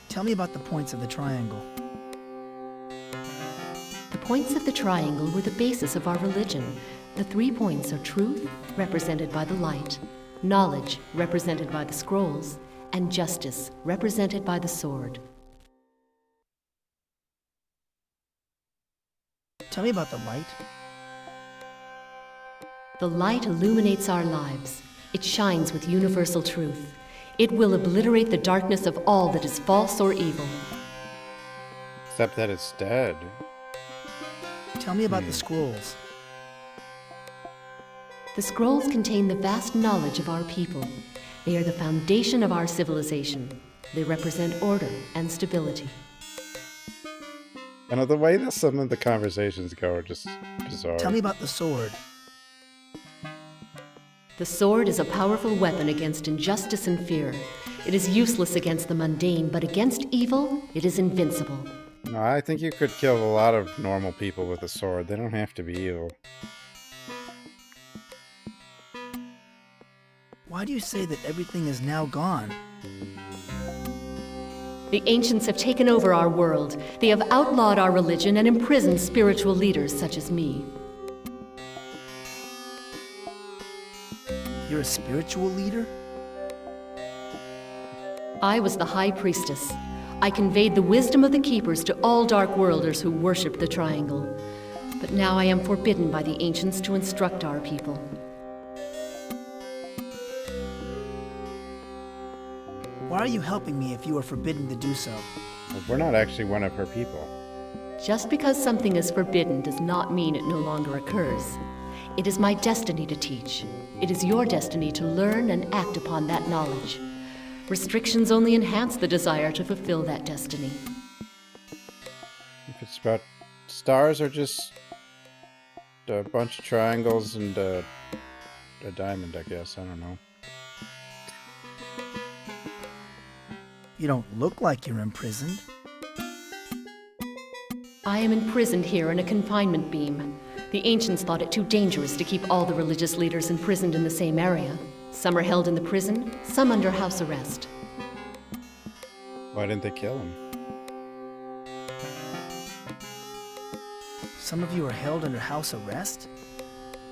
Tell me about the points of the Triangle. The points of the Triangle were the basis of our religion. The 3 points are truth, represented by the light, knowledge, represented by the scrolls, and justice, represented by the sword. Tell me about the light. The light illuminates our lives. It shines with universal truth. It will obliterate the darkness of all that is false or evil. Except that it's dead. Tell me about the scrolls. The scrolls contain the vast knowledge of our people. They are the foundation of our civilization. They represent order and stability. And the way that some of the conversations go are just bizarre. Tell me about the sword. The sword is a powerful weapon against injustice and fear. It is useless against the mundane, but against evil, it is invincible. No, I think you could kill a lot of normal people with a sword. They don't have to be evil. Why do you say that everything is now gone? The ancients have taken over our world. They have outlawed our religion and imprisoned spiritual leaders such as me. You're a spiritual leader? I was the High Priestess. I conveyed the wisdom of the Keepers to all Dark Worlders who worship the Triangle. But now I am forbidden by the ancients to instruct our people. Why are you helping me if you are forbidden to do so? Well, we're not actually one of her people. Just because something is forbidden does not mean it no longer occurs. It is my destiny to teach. It is your destiny to learn and act upon that knowledge. Restrictions only enhance the desire to fulfill that destiny. If it's about stars or just a bunch of triangles and a diamond, I guess. I don't know. You don't look like you're imprisoned. I am imprisoned here in a confinement beam. The ancients thought it too dangerous to keep all the religious leaders imprisoned in the same area. Some are held in the prison, some under house arrest. Why didn't they kill him? Some of you are held under house arrest?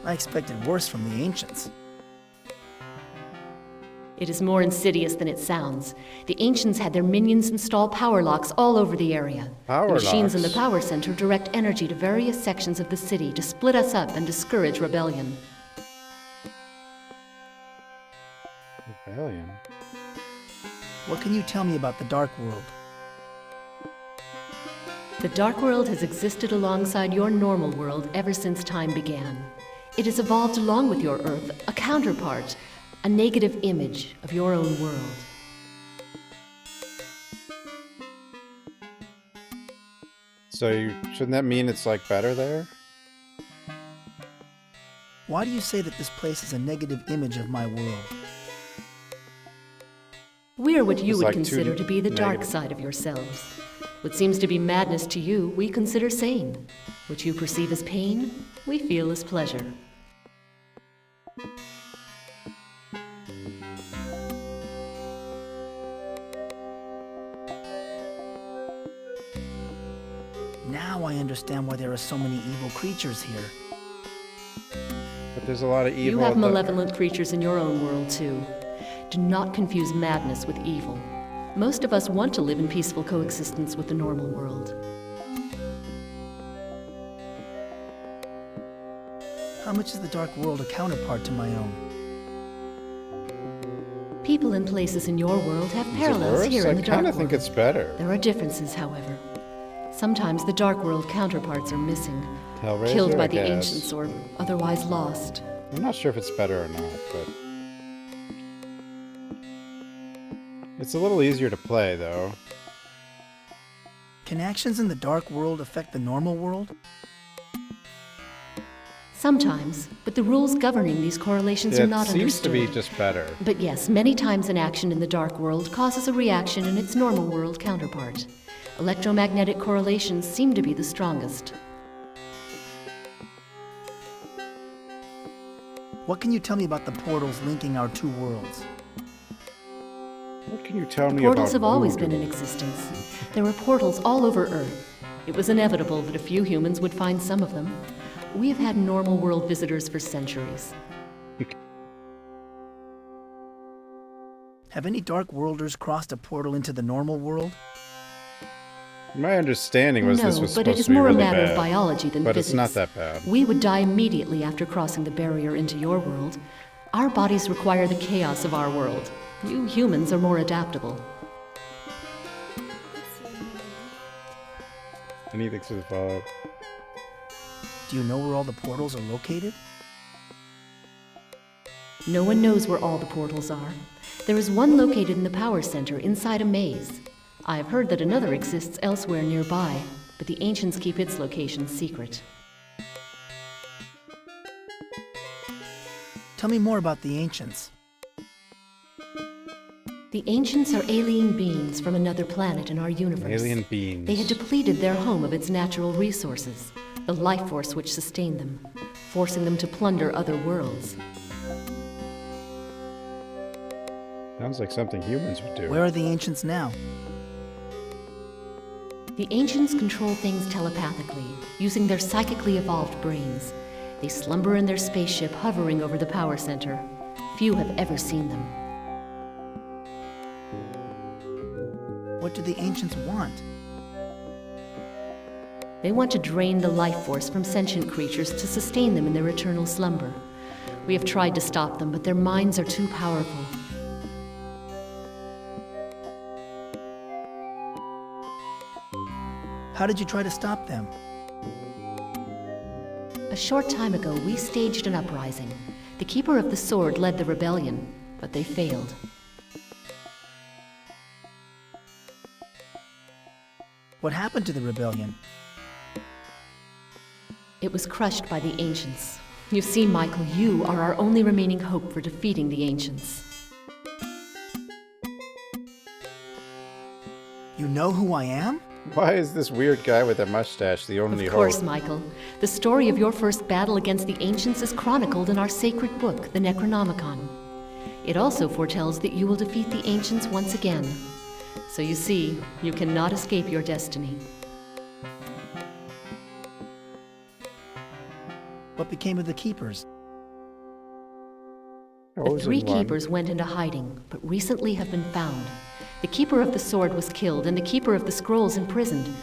I expected worse from the ancients. It is more insidious than it sounds. The Ancients had their minions install power locks all over the area. Power the machines in the locks? power center direct energy to various sections of the city to split us up and discourage rebellion. Rebellion? What can you tell me about the Dark World? The Dark World has existed alongside your normal world ever since time began. It has evolved along with your Earth, a counterpart, a negative image of your own world. So shouldn't that mean it's like better there? Why do you say that this place is a negative image of my world? We're what you It's would like consider too to be the dark negative. side of yourselves. What seems to be madness to you, we consider sane. What you perceive as pain, we feel as pleasure. Now I understand why there are so many evil creatures here. But there's a lot of evil. You have at the- malevolent creatures in your own world, too. Do not confuse madness with evil. Most of us want to live in peaceful coexistence with the normal world. How much is the Dark World a counterpart to my own? People and places in your world have Is it parallels worse? here in the I dark kind world. of think it's better. There are differences, however. Sometimes the dark world counterparts are missing, Hellraiser, killed by I the guess. ancients or otherwise lost. I'm not sure if it's better or not, but it's a little easier to play, though. Can actions in the Dark World affect the normal world? Sometimes, but the rules governing these correlations are It not seems to understood. be just better. But yes, many times an action in the dark world causes a reaction in its normal world counterpart. Electromagnetic correlations seem to be the strongest. What can you tell me about the portals linking our two worlds? What can you tell me Portals about have always voodoo? been in existence. There were portals all over Earth. It was inevitable that a few humans would find some of them. We have had normal world visitors for centuries. Have any Dark Worlders crossed a portal into the normal world? My understanding was this was but supposed it is to be more really a matter bad, of biology than but physics. it's not that bad. We would die immediately after crossing the barrier into your world. Our bodies require the chaos of our world. You humans are more adaptable. Anything to the follow-up? Do you know where all the portals are located? No one knows where all the portals are. There is one located in the power center inside a maze. I have heard that another exists elsewhere nearby, but the ancients keep its location secret. Tell me more about the ancients. The ancients are alien beings from another planet in our universe. Alien beings. They had depleted their home of its natural resources, the life force which sustained them, forcing them to plunder other worlds. Sounds like something humans would do. Where are the ancients now? The ancients control things telepathically, using their psychically evolved brains. They slumber in their spaceship hovering over the power center. Few have ever seen them. What do the ancients want? They want to drain the life force from sentient creatures to sustain them in their eternal slumber. We have tried to stop them, but their minds are too powerful. How did you try to stop them? A short time ago, we staged an uprising. The Keeper of the Sword led the rebellion, but they failed. What happened to the rebellion? It was crushed by the Ancients. You see, Michael, you are our only remaining hope for defeating the Ancients. You know who I am? Why is this weird guy with a mustache the only Of course, hope? Michael. The story of your first battle against the Ancients is chronicled in our sacred book, the Necronomicon. It also foretells that you will defeat the Ancients once again. So you see, you cannot escape your destiny. What became of the keepers? The 3 keepers went into hiding, but recently have been found. The keeper of the sword was killed, and the keeper of the scrolls imprisoned.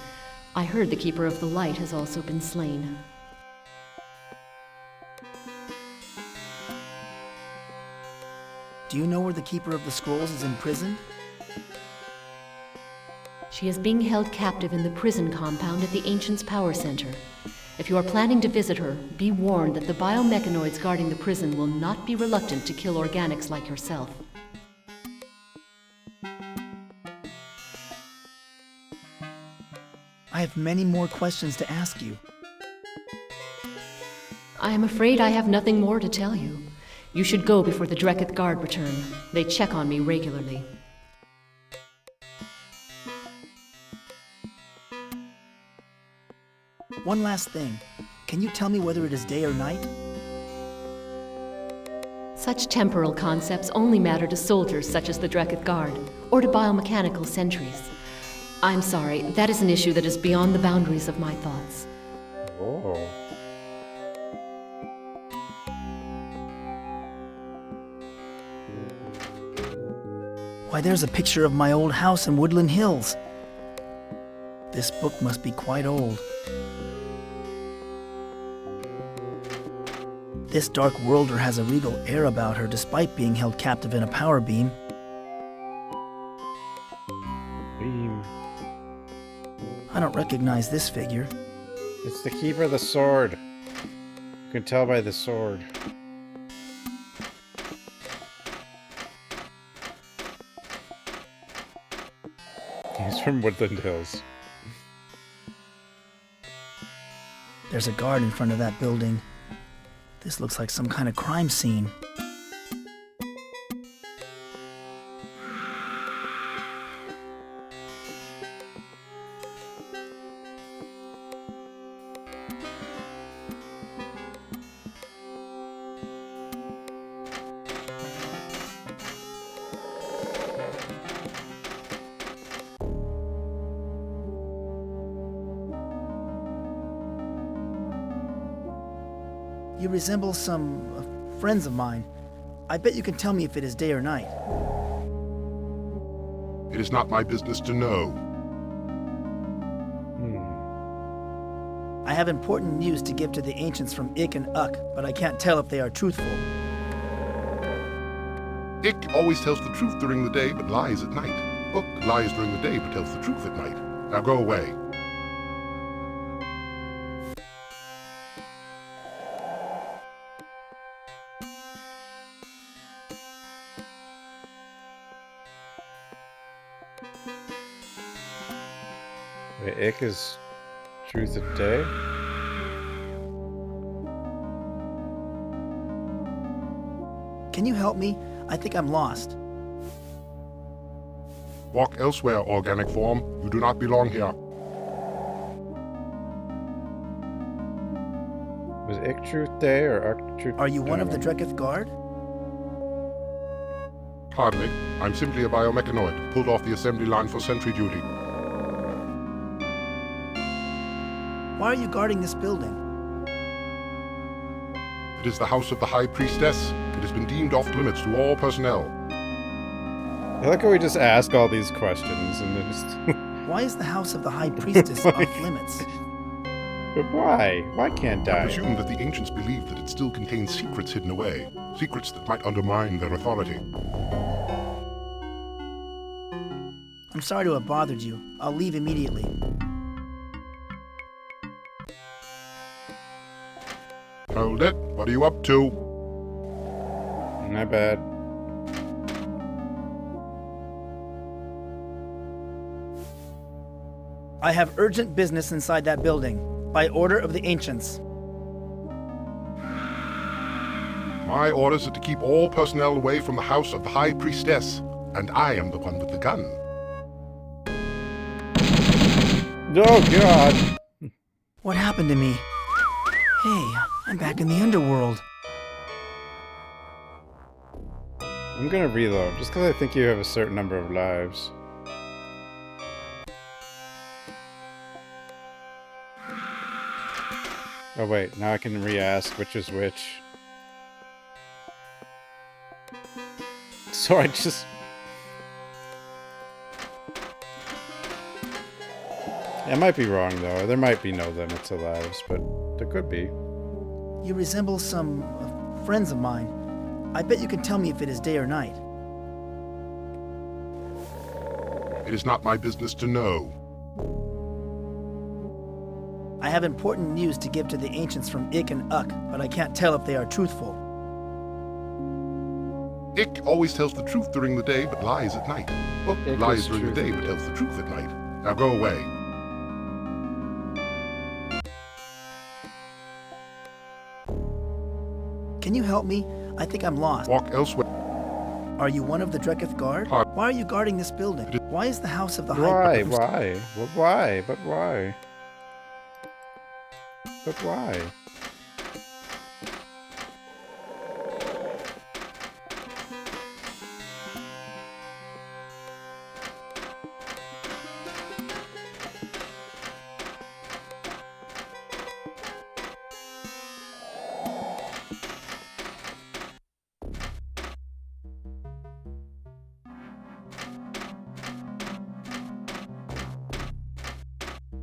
I heard the keeper of the light has also been slain. Do you know where the keeper of the scrolls is imprisoned? She is being held captive in the prison compound at the Ancients' Power Center. If you are planning to visit her, be warned that the biomechanoids guarding the prison will not be reluctant to kill organics like yourself. I have many more questions to ask you. I am afraid I have nothing more to tell you. You should go before the Dreketh Guard return. They check on me regularly. One last thing. Can you tell me whether it is day or night? Such temporal concepts only matter to soldiers such as the Dreketh Guard, or to biomechanical sentries. I'm sorry, that is an issue that is beyond the boundaries of my thoughts. Oh. Why, there's a picture of my old house in Woodland Hills. This book must be quite old. This dark worlder has a regal air about her despite being held captive in a power beam. Beam. I don't recognize this figure. It's the keeper of the sword. You can tell by the sword. He's from Woodland Hills. There's a guard in front of that building. This looks like some kind of crime scene. You resemble some friends of mine. I bet you can tell me if it is day or night. It is not my business to know. I have important news to give to the ancients from Ik and Uk, but I can't tell if they are truthful. Ik always tells the truth during the day, but lies at night. Uk lies during the day, but tells the truth at night. Now go away. Wait, Ik is truth of day? Can you help me? I think I'm lost. Walk elsewhere, organic form. You do not belong here. Was Ik truth day or Uk truth? Are you one of the Dreketh Guard? Hardly. I'm simply a biomechanoid, pulled off the assembly line for sentry duty. Why are you guarding this building? It is the house of the High Priestess. It has been deemed off limits to all personnel. I like how we just ask all these questions and then just... Why is the house of the High Priestess off limits? But why? Why can't I? I presume that the ancients believe that it still contains secrets hidden away. Secrets that might undermine their authority. I'm sorry to have bothered you. I'll leave immediately. Hold it. What are you up to? My bad. I have urgent business inside that building, by order of the ancients. My orders are to keep all personnel away from the house of the High Priestess, and I am the one with the gun. Oh, God! What happened to me? Hey, I'm back in the underworld. I'm gonna reload, just because I think you have a certain number of lives. Oh wait, now I can re-ask which is which. So I just... I might be wrong, though. There might be no limit to lives, but there could be. You resemble some friends of mine. I bet you can tell me if it is day or night. It is not my business to know. I have important news to give to the ancients from Ik and Uk, but I can't tell if they are truthful. Ik always tells the truth during the day, but lies at night. Well, Ik lies is during the day, but tells the truth at night. Now go away. Can you help me? I think I'm lost. Walk elsewhere. Are you one of the Dreketh Guard? Why are you guarding this building? Why is the house of the Why? High... Why? Well, why? But why? But why?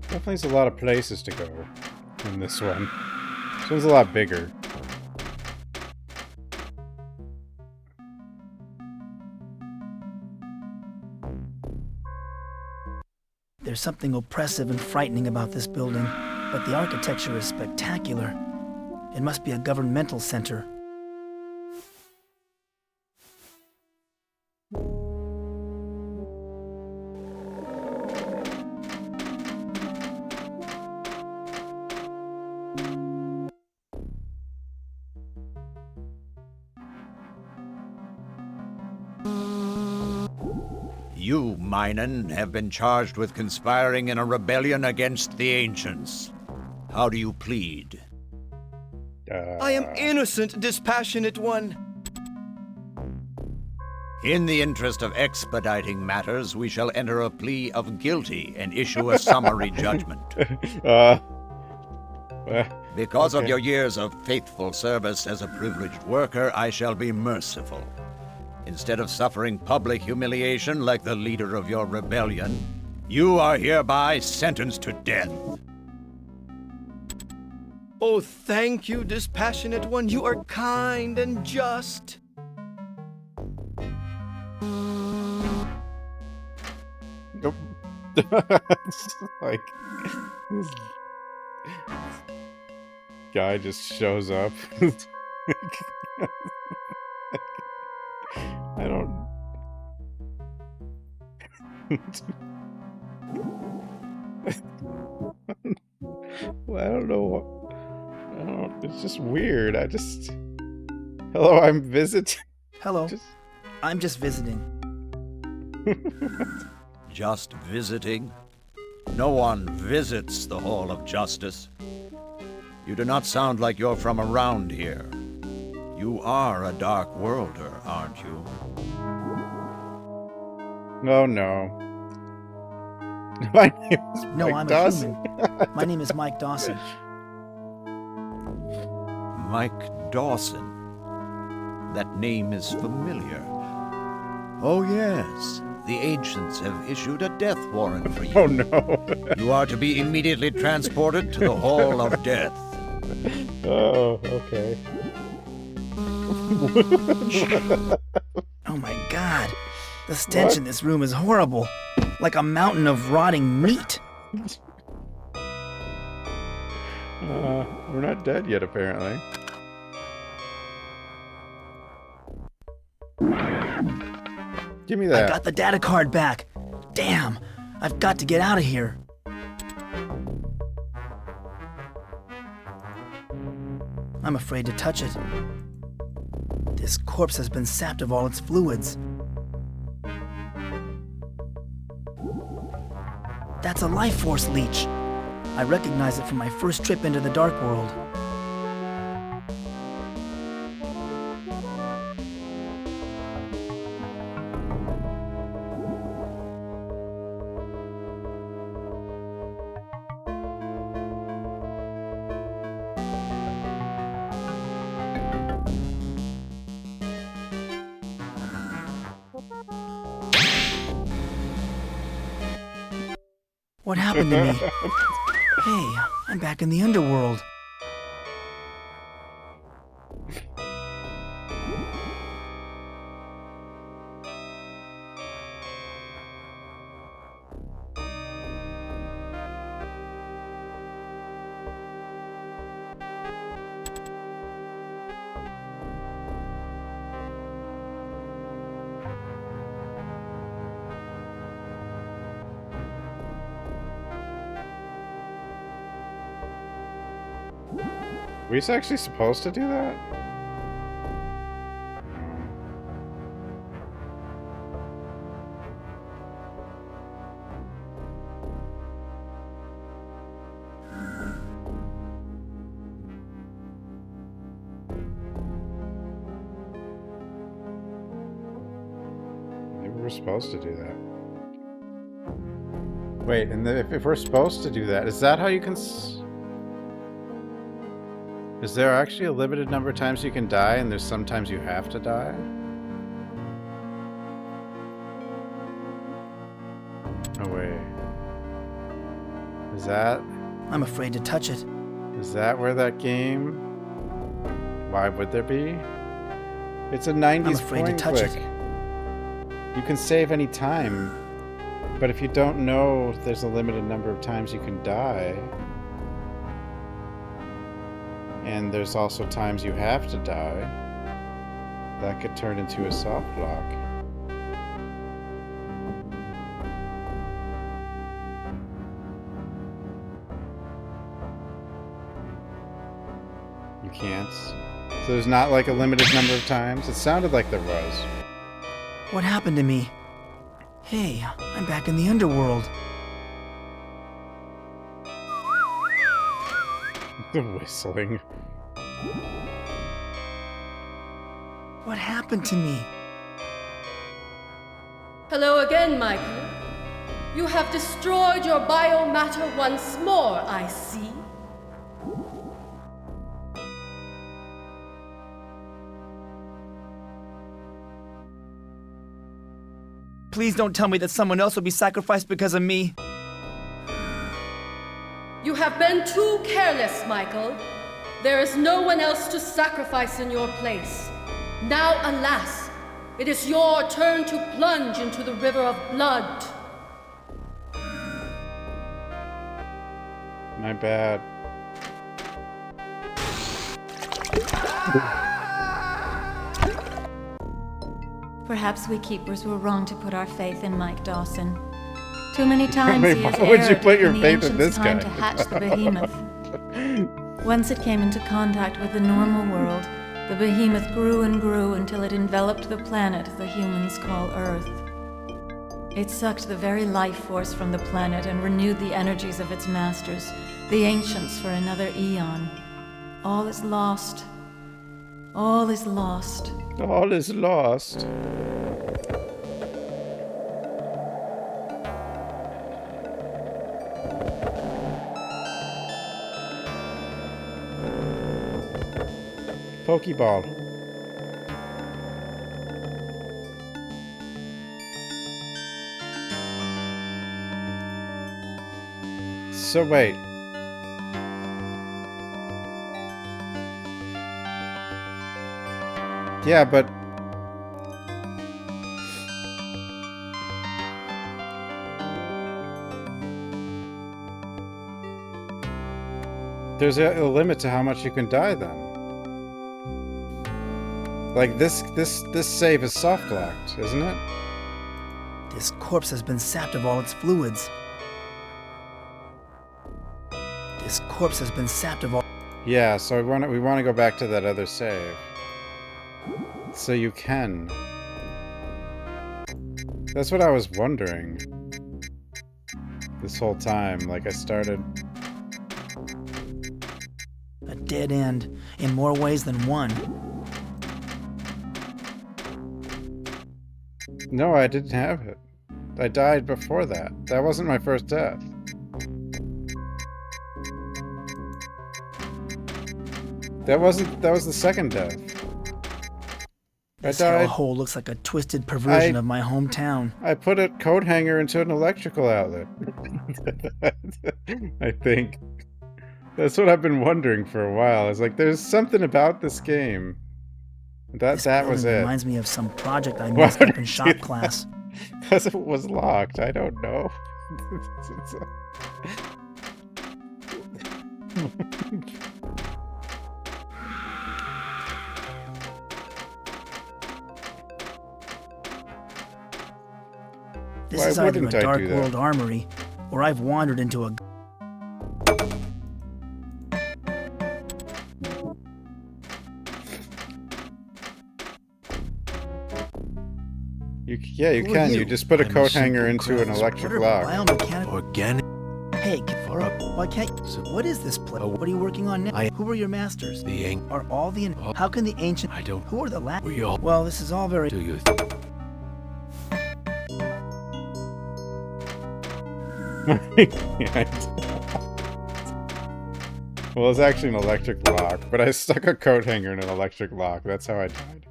Definitely a lot of places to go in this one. This one's a lot bigger. There's something oppressive and frightening about this building, but the architecture is spectacular. It must be a governmental center. You, Minen, have been charged with conspiring in a rebellion against the Ancients. How do you plead? I am innocent, dispassionate one. In the interest of expediting matters, we shall enter a plea of guilty and issue a summary judgment. Because of your years of faithful service as a privileged worker, I shall be merciful. Instead of suffering public humiliation like the leader of your rebellion, you are hereby sentenced to death. Oh, thank you, dispassionate one. You are kind and just. It's like this guy just shows up. I don't. Well, I don't know what. I don't. It's just weird. I just. Hello, I'm visiting. Hello. I'm just visiting. Just visiting? No one visits the Hall of Justice. You do not sound like you're from around here. You are a Dark Worlder, aren't you? No, no. My name is No, Mike I'm Dawson. a human. My name is Mike Dawson. Mike Dawson. That name is familiar. Oh, yes. The Ancients have issued a death warrant for you. Oh, no. You are to be immediately transported to the Hall of Death. Oh, okay. Oh my god. The stench in this room is horrible. Like a mountain of rotting meat. We're not dead yet, apparently. Give me that. I got the data card back. Damn. I've got to get out of here. I'm afraid to touch it. This corpse has been sapped of all its fluids. That's a life force leech. I recognize it from my first trip into the Dark World. What happened to me? Hey, I'm back in the underworld. Were we actually supposed to do that? Maybe we're supposed to do that. Wait, and if we're supposed to do that, is that how you can... Is there actually a limited number of times you can die, and there's sometimes you have to die? No way. Is that... I'm afraid to touch it. Is that where that game... Why would there be? It's a 90s I'm afraid to touch click. it. You can save any time, but if you don't know there's a limited number of times you can die... And there's also times you have to die. That could turn into a soft lock. You can't. So there's not like a limited number of times? It sounded like there was. What happened to me? Hey, I'm back in the underworld. The whistling. What happened to me? Hello again, Michael. You have destroyed your biomatter once more, I see. Please don't tell me that someone else will be sacrificed because of me. You have been too careless, Michael. There is no one else to sacrifice in your place. Now, alas, it is your turn to plunge into the river of blood. My bad. Perhaps we keepers were wrong to put our faith in Mike Dawson. Too many times he has Why would you erred put your in the faith in ancients' this time guy? to hatch the behemoth. Once it came into contact with the normal world, the behemoth grew and grew until it enveloped the planet the humans call Earth. It sucked the very life force from the planet and renewed the energies of its masters, the ancients, for another eon. All is lost. All is lost. All is lost. Pokeball. So wait. Yeah, but there's a limit to how much you can die then. Like this save is soft locked, isn't it? This corpse has been sapped of all its fluids. This corpse has been sapped of all... Yeah, so we want to go back to that other save. So you can. That's what I was wondering. This whole time, like I started... A dead end, in more ways than one. No, I didn't have it. I died before that. That wasn't my first death. That was the second death. This hellhole looks like a twisted perversion of my hometown. I put a coat hanger into an electrical outlet. I think. That's what I've been wondering for a while. It's like, there's something about this game. That was it. Reminds me of some project I messed up in shop class. Because it was locked. I don't know. This is either a Dark World armory, or I've wandered into a... You can. You just put a coat hanger into an electric lock. Organic. Hey, why can't you... What is this place? What are you working on now? Who are your masters? Are all the... How can the ancient... I don't... Who are the last... We all... Well, this is all very... Do you... Well, it's actually an electric lock, but I stuck a coat hanger in an electric lock. That's how I died.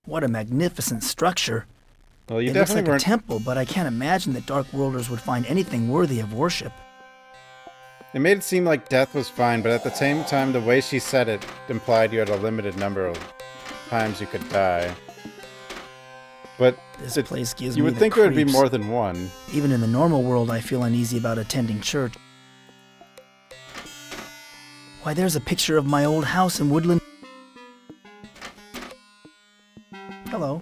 What a magnificent structure. Well, you it looks like definitely a temple, but I can't imagine that Dark Worlders would find anything worthy of worship. It made it seem like death was fine, but at the same time, the way she said it implied you had a limited number of times you could die. But this place gives you me would the think there would be creeps. more than one. Even in the normal world, I feel uneasy about attending church. Why, there's a picture of my old house in Woodland. Hello.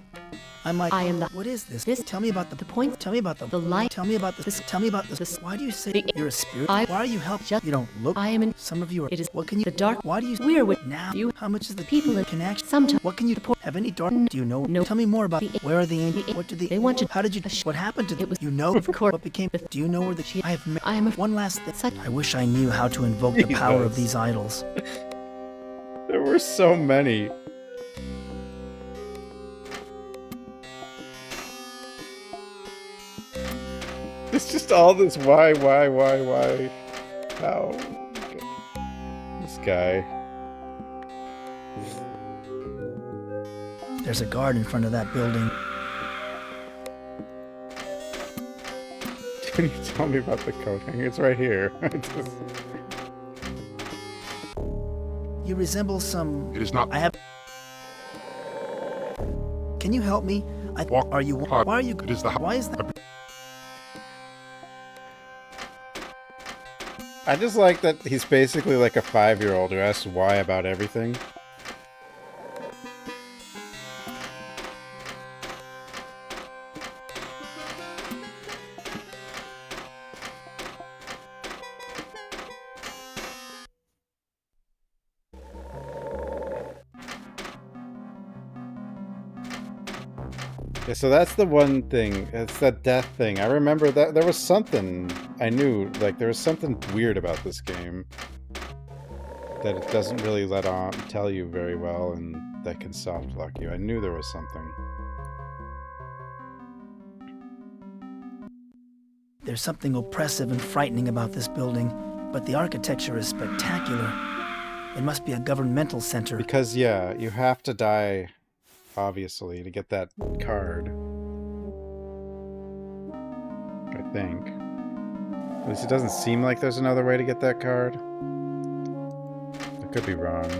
I'm Mike. I am the... What is this? This... Tell me about the point. Tell me about the light. Tell me about this. Tell me about this. Why do you say you're a spirit? Why are you helping? You don't look. I am in... Some of you are... It is... What can you... The dark... Why do you... We're with... Now... You... How much is the... People... Connection... Sometimes... What can you... Have any dark... Do you know? No. Tell me more about... Where are the ancient... What did the... They want to... How did you... What happened to them? You know? Of course. What became... Do you know where the... I am... One last thing. I wish I knew how to invoke the power of these idols. There were so many. It's just all this why, how? This guy. There's a guard in front of that building. Can you tell me about the coat hanger? It's right here. You resemble some... It is not... I have... Can you help me? Are you... Why are you... It is the... Why is that... I just like that he's basically like a 5-year-old who asks why about everything. Yeah, so that's the one thing. It's that death thing. I remember that there was something I knew, like there was something weird about this game that it doesn't really let on tell you very well, and that can soft lock you. I knew there was something. There's something oppressive and frightening about this building, but the architecture is spectacular. It must be a governmental center. Because, yeah, you have to die, obviously, to get that card. I think. At least it doesn't seem like there's another way to get that card. I could be wrong.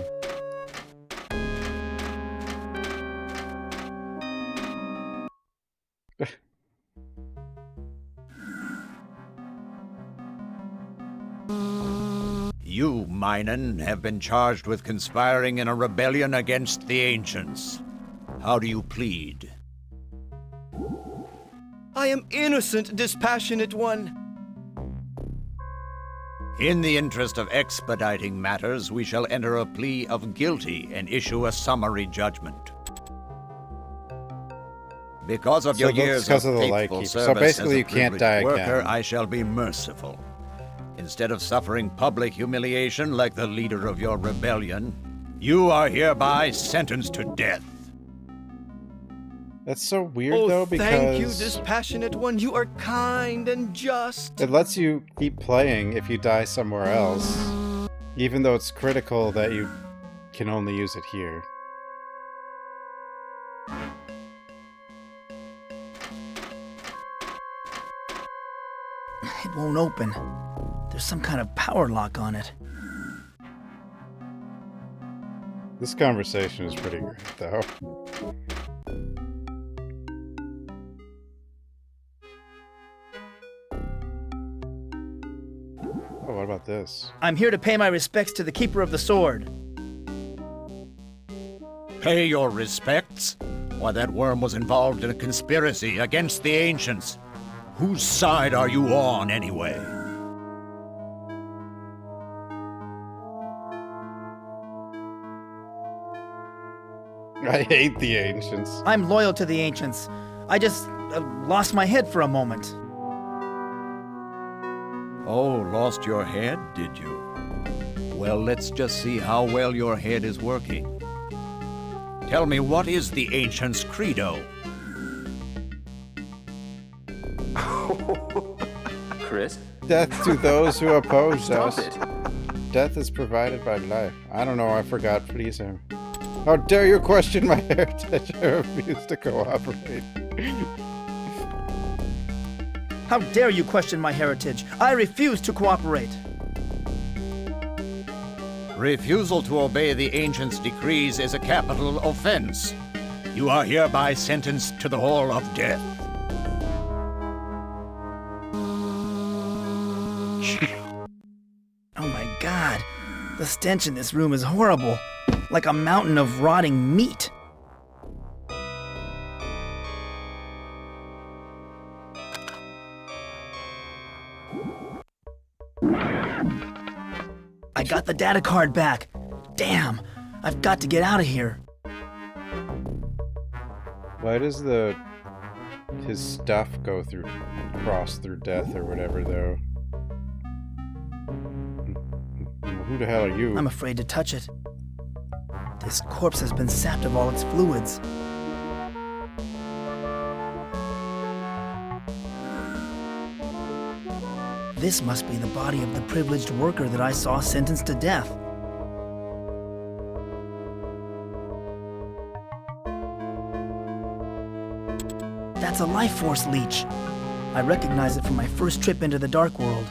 You, Minan, have been charged with conspiring in a rebellion against the Ancients. How do you plead? I am innocent, dispassionate one. In the interest of expediting matters, we shall enter a plea of guilty and issue a summary judgment. Because of your years of faithful service so basically you as a can't die privileged worker, again. I shall be merciful. Instead of suffering public humiliation like the leader of your rebellion, you are hereby sentenced to death. That's so weird, Oh, though, because thank you, dispassionate one. You are kind and just. it lets you keep playing if you die somewhere else, even though it's critical that you can only use it here. It won't open. There's some kind of power lock on it. This conversation is pretty great, though. Oh, what about this? I'm here to pay my respects to the Keeper of the Sword. Pay your respects? Why, that worm was involved in a conspiracy against the ancients. Whose side are you on, anyway? I hate the ancients. I'm loyal to the ancients. I just lost my head for a moment. Oh, lost your head, did you? Well, let's just see how well your head is working. Tell me, what is the ancients' credo? Chris? Death to those who oppose Stop us. it. Death is provided by life. I don't know, I forgot. Please him. How dare you question my heritage? I refuse to cooperate. How dare you question my heritage? I refuse to cooperate. Refusal to obey the ancients' decrees is a capital offense. You are hereby sentenced to the Hall of Death. Oh my god. The stench in this room is horrible. Like a mountain of rotting meat. I got the data card back. Damn, I've got to get out of here. Why does his stuff cross through death or whatever, though? Who the hell are you? I'm afraid to touch it. This corpse has been sapped of all its fluids. This must be the body of the privileged worker that I saw sentenced to death. That's a life force leech. I recognize it from my first trip into the Dark World.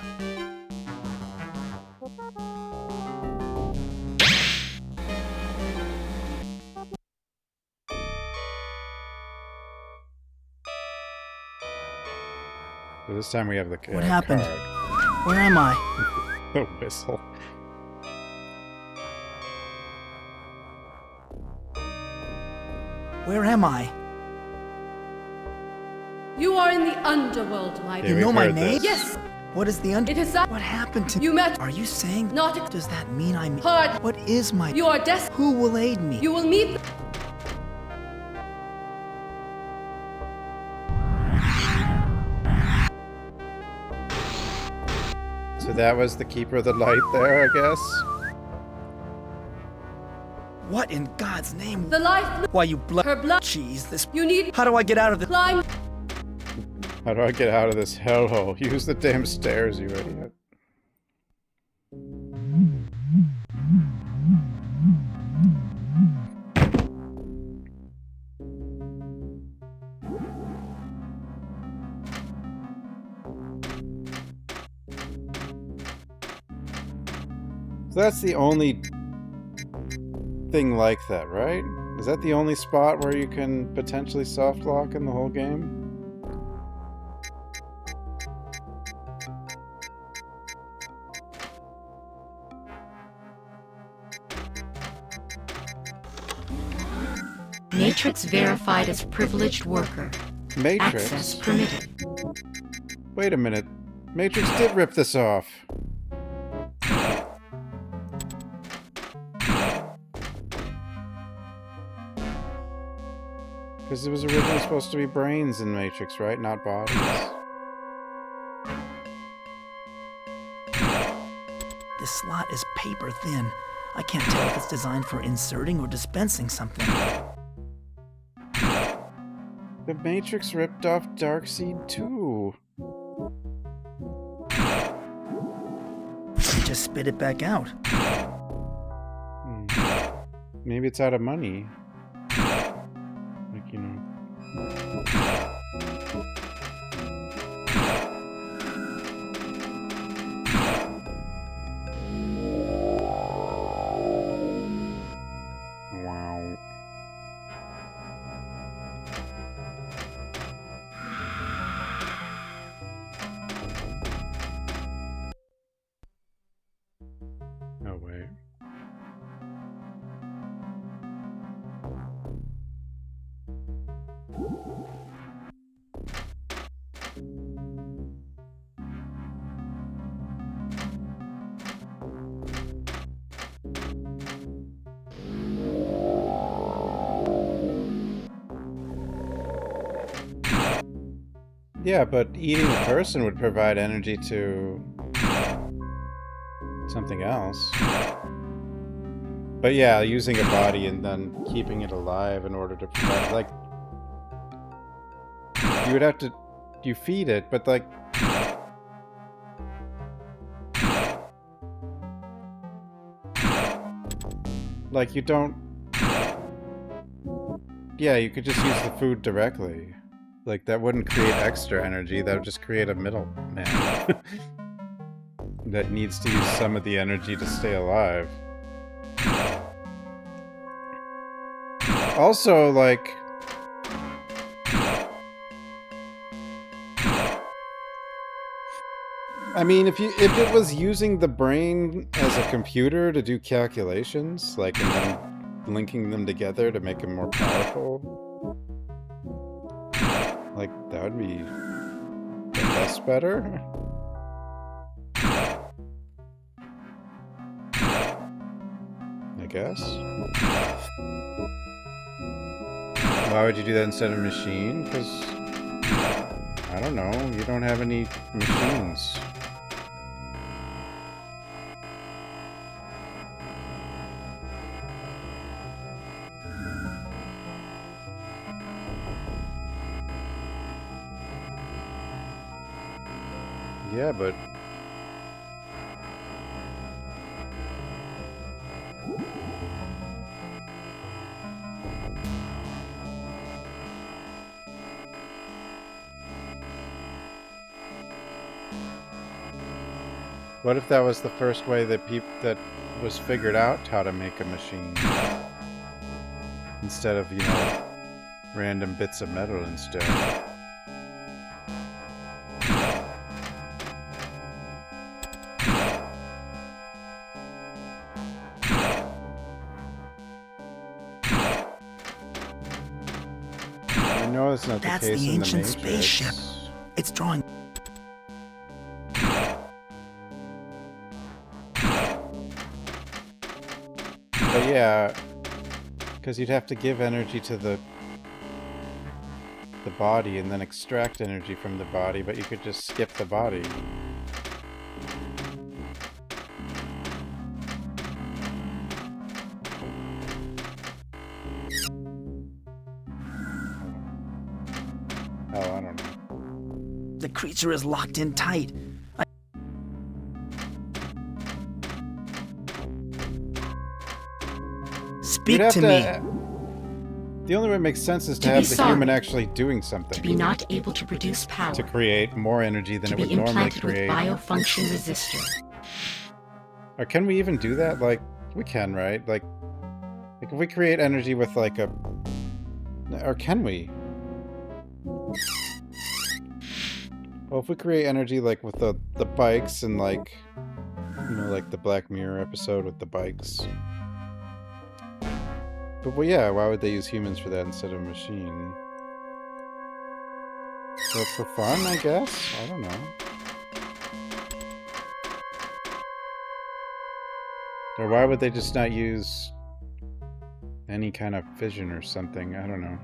So this time we have the What happened? card. Where am I? The whistle. Where am I? You are in the underworld, my You know my name? Yes. What is the It is that. What happened to You met. Are you saying? Not. Does that mean I'm Hard. What is my You are desperate. Who will aid me? You will meet. So that was the Keeper of the Light there, I guess? What in God's name? The life. Why you blood? Her blood. Jeez, this. You need. How do I get out of this? Climb. How do I get out of this hellhole? Use the damn stairs, you idiot. So that's the only thing like that, right? Is that the only spot where you can potentially soft lock in the whole game? Matrix verified as privileged worker. Matrix? Access permitted. Wait a minute. Matrix did rip this off. Because it was originally supposed to be brains in Matrix, right? Not bodies. This slot is paper thin. I can't tell if it's designed for inserting or dispensing something. The Matrix ripped off Darkseid too. Just spit it back out. Maybe it's out of money. Like, you know. Wow. Oh, wait. Yeah, but eating a person would provide energy to something else. But yeah, using a body and then keeping it alive in order to provide, like, you would have to, you feed it, but like, you don't, yeah, you could just use the food directly. Like, that wouldn't create extra energy, that would just create a middleman that needs to use some of the energy to stay alive. Also, like, I mean, if it was using the brain as a computer to do calculations, like, and then linking them together to make them more powerful, like, that would be less better. I guess. Why would you do that instead of a machine? Because, I don't know, you don't have any machines. Yeah, but what if that was the first way that that was figured out how to make a machine? Instead of, you know, random bits of metal and stuff. I know it's not the That's case the in the ancient Matrix. spaceship. It's drawing. But yeah, because you'd have to give energy to the body and then extract energy from the body, but you could just skip the body. Oh, I don't know. The creature is locked in tight. Speak to me. The only way it makes sense is to have the human actually doing something. To be not able to produce power. To create more energy than it would normally create. To be implanted with biofunction resistor. Or can we even do that? Like, we can, right? Like if we create energy with like a... Or can we? Well, if we create energy like with the bikes and like... You know, like the Black Mirror episode with the bikes. But well, yeah, why would they use humans for that instead of a machine? So for fun, I guess? I don't know. Or why would they just not use any kind of fission or something? I don't know.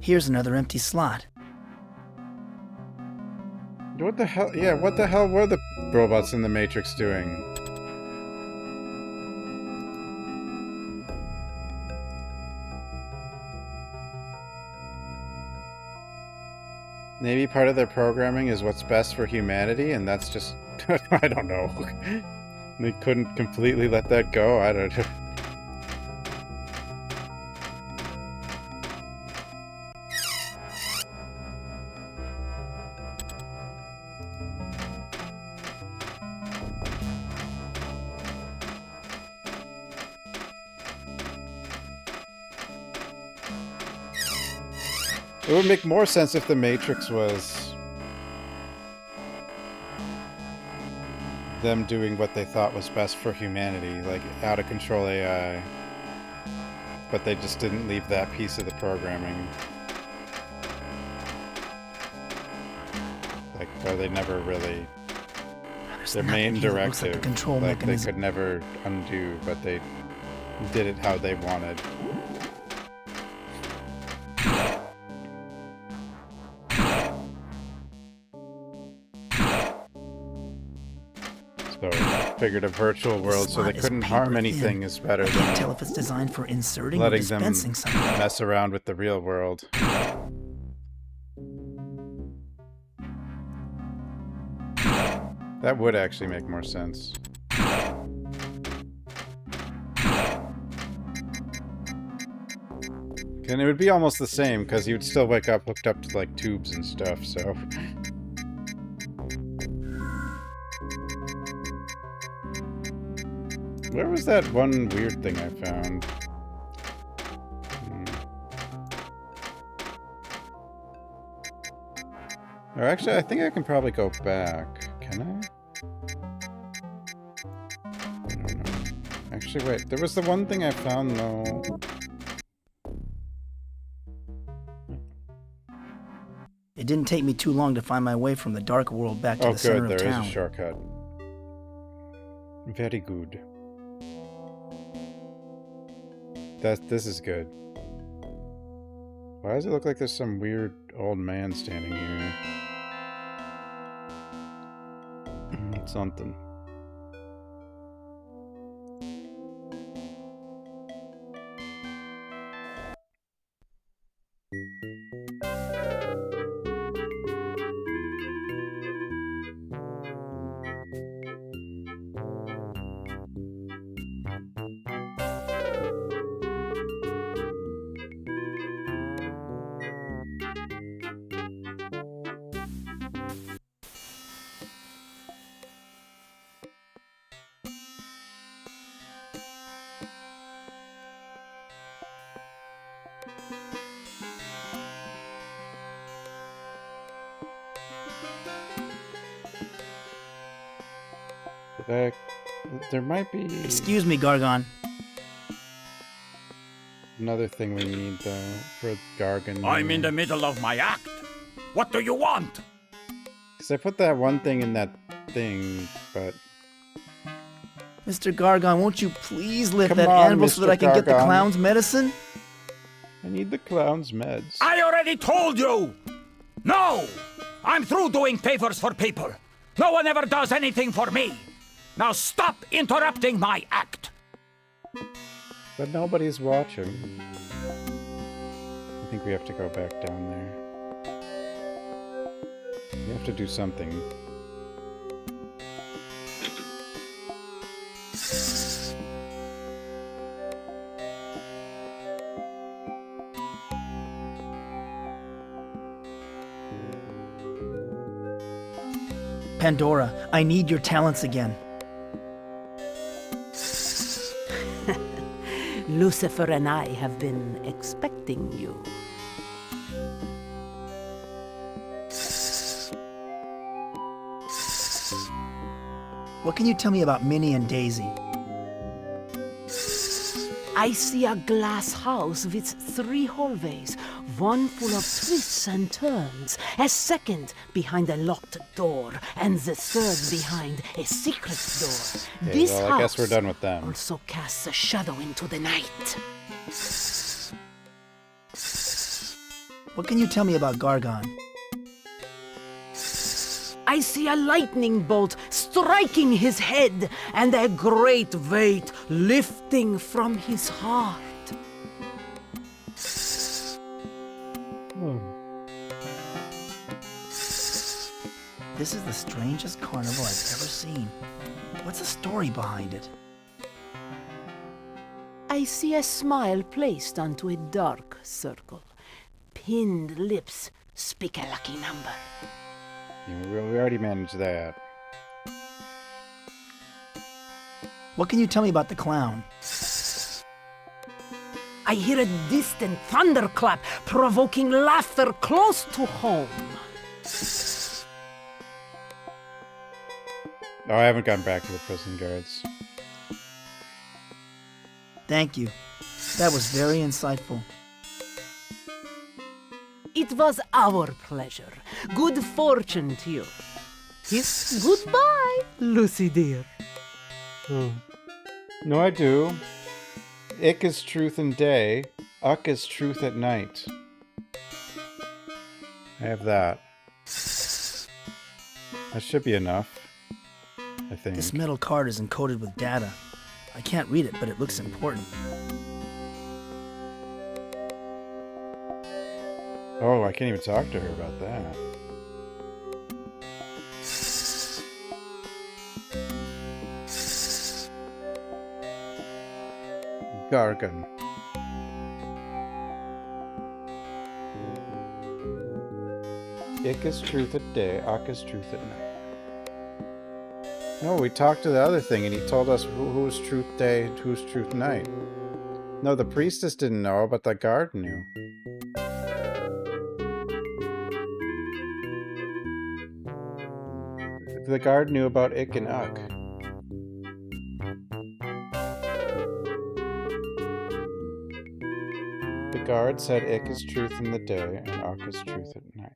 Here's another empty slot. What the hell? Yeah, what the hell were the robots in the Matrix doing? Maybe part of their programming is what's best for humanity, and that's just... I don't know. They couldn't completely let that go? I don't know. It would make more sense if the Matrix was them doing what they thought was best for humanity, like out-of-control AI. But they just didn't leave that piece of the programming. Like, or they never really... Their main directive, like, control they mechanism. could never undo, but they did it how they wanted. So figured a virtual world so they couldn't harm anything is better I can't tell than if it's designed for inserting or letting them dispensing something. mess around with the real world. That would actually make more sense. And it would be almost the same, because he would still wake up hooked up to, like, tubes and stuff, so... Where was that one weird thing I found? Or actually, I think I can probably go back. Can I? I don't know. Actually, wait. There was the one thing I found, though. It didn't take me too long to find my way from the dark world back to the center of there town. is a shortcut. Very good. This is good. Why does it look like there's some weird old man standing here? Something. There might be... Excuse me, Gargon. Another thing we need, though, for Gargon. I'm in the middle of my act. What do you want? Because I put that one thing in that thing, but... Mr. Gargon, won't you please lift Come that on, anvil so that Mr. I can get the Gargon. clown's medicine? I need the clown's meds. I already told you! No! I'm through doing favors for people. No one ever does anything for me. Now stop interrupting my act. But nobody's watching. I think we have to go back down there. We have to do something. Pandora, I need your talents again. Lucifer and I have been expecting you. What can you tell me about Minnie and Daisy? I see a glass house with 3 hallways, one full of twists and turns, a second behind a locked door, and the third behind a secret door. Okay, This well, I guess we're done with them. also casts a shadow into the night. What can you tell me about Gargon? I see a lightning bolt striking his head and a great weight lifting from his heart. This is the strangest carnival I've ever seen. What's the story behind it? I see a smile placed onto a dark circle. Pinned lips speak a lucky number. We already managed that. What can you tell me about the clown? I hear a distant thunderclap, provoking laughter close to home. Oh, I haven't gotten back to the prison guards. Thank you. That was very insightful. It was our pleasure. Good fortune to you. Kiss goodbye, Lucy dear. No, I do. Ick is truth in day, uck is truth at night. I have that. That should be enough, I think. This metal card is encoded with data. I can't read it, but it looks important. Oh, I can't even talk to her about that. Gargan. Ick is truth at day, uck is truth at night. No, we talked to the other thing and he told us who's truth day and who's truth night. No, the priestess didn't know, but the guard knew. The guard knew about Ick and Uck. The guard said Ick is truth in the day and Uck is truth at night.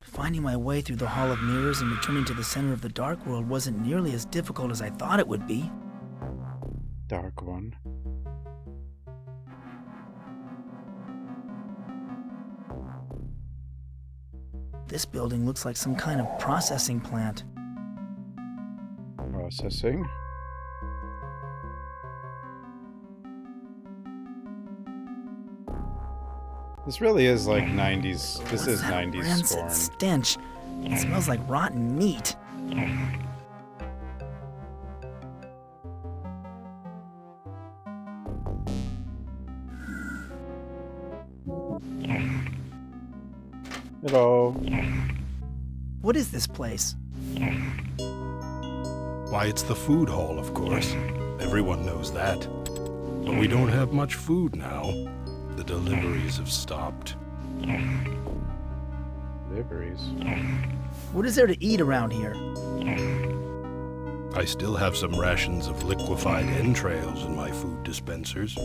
Finding my way through the Hall of Mirrors and returning to the center of the Dark World wasn't nearly as difficult as I thought it would be. Dark one. This building looks like some kind of processing plant. Processing? This really is like 90s. This is 90s rancid Scorn. stench. It smells like rotten meat. Hello. What is this place? Why, it's the food hall, of course. Everyone knows that. But we don't have much food now. The deliveries have stopped. Deliveries? What is there to eat around here? I still have some rations of liquefied entrails in my food dispensers.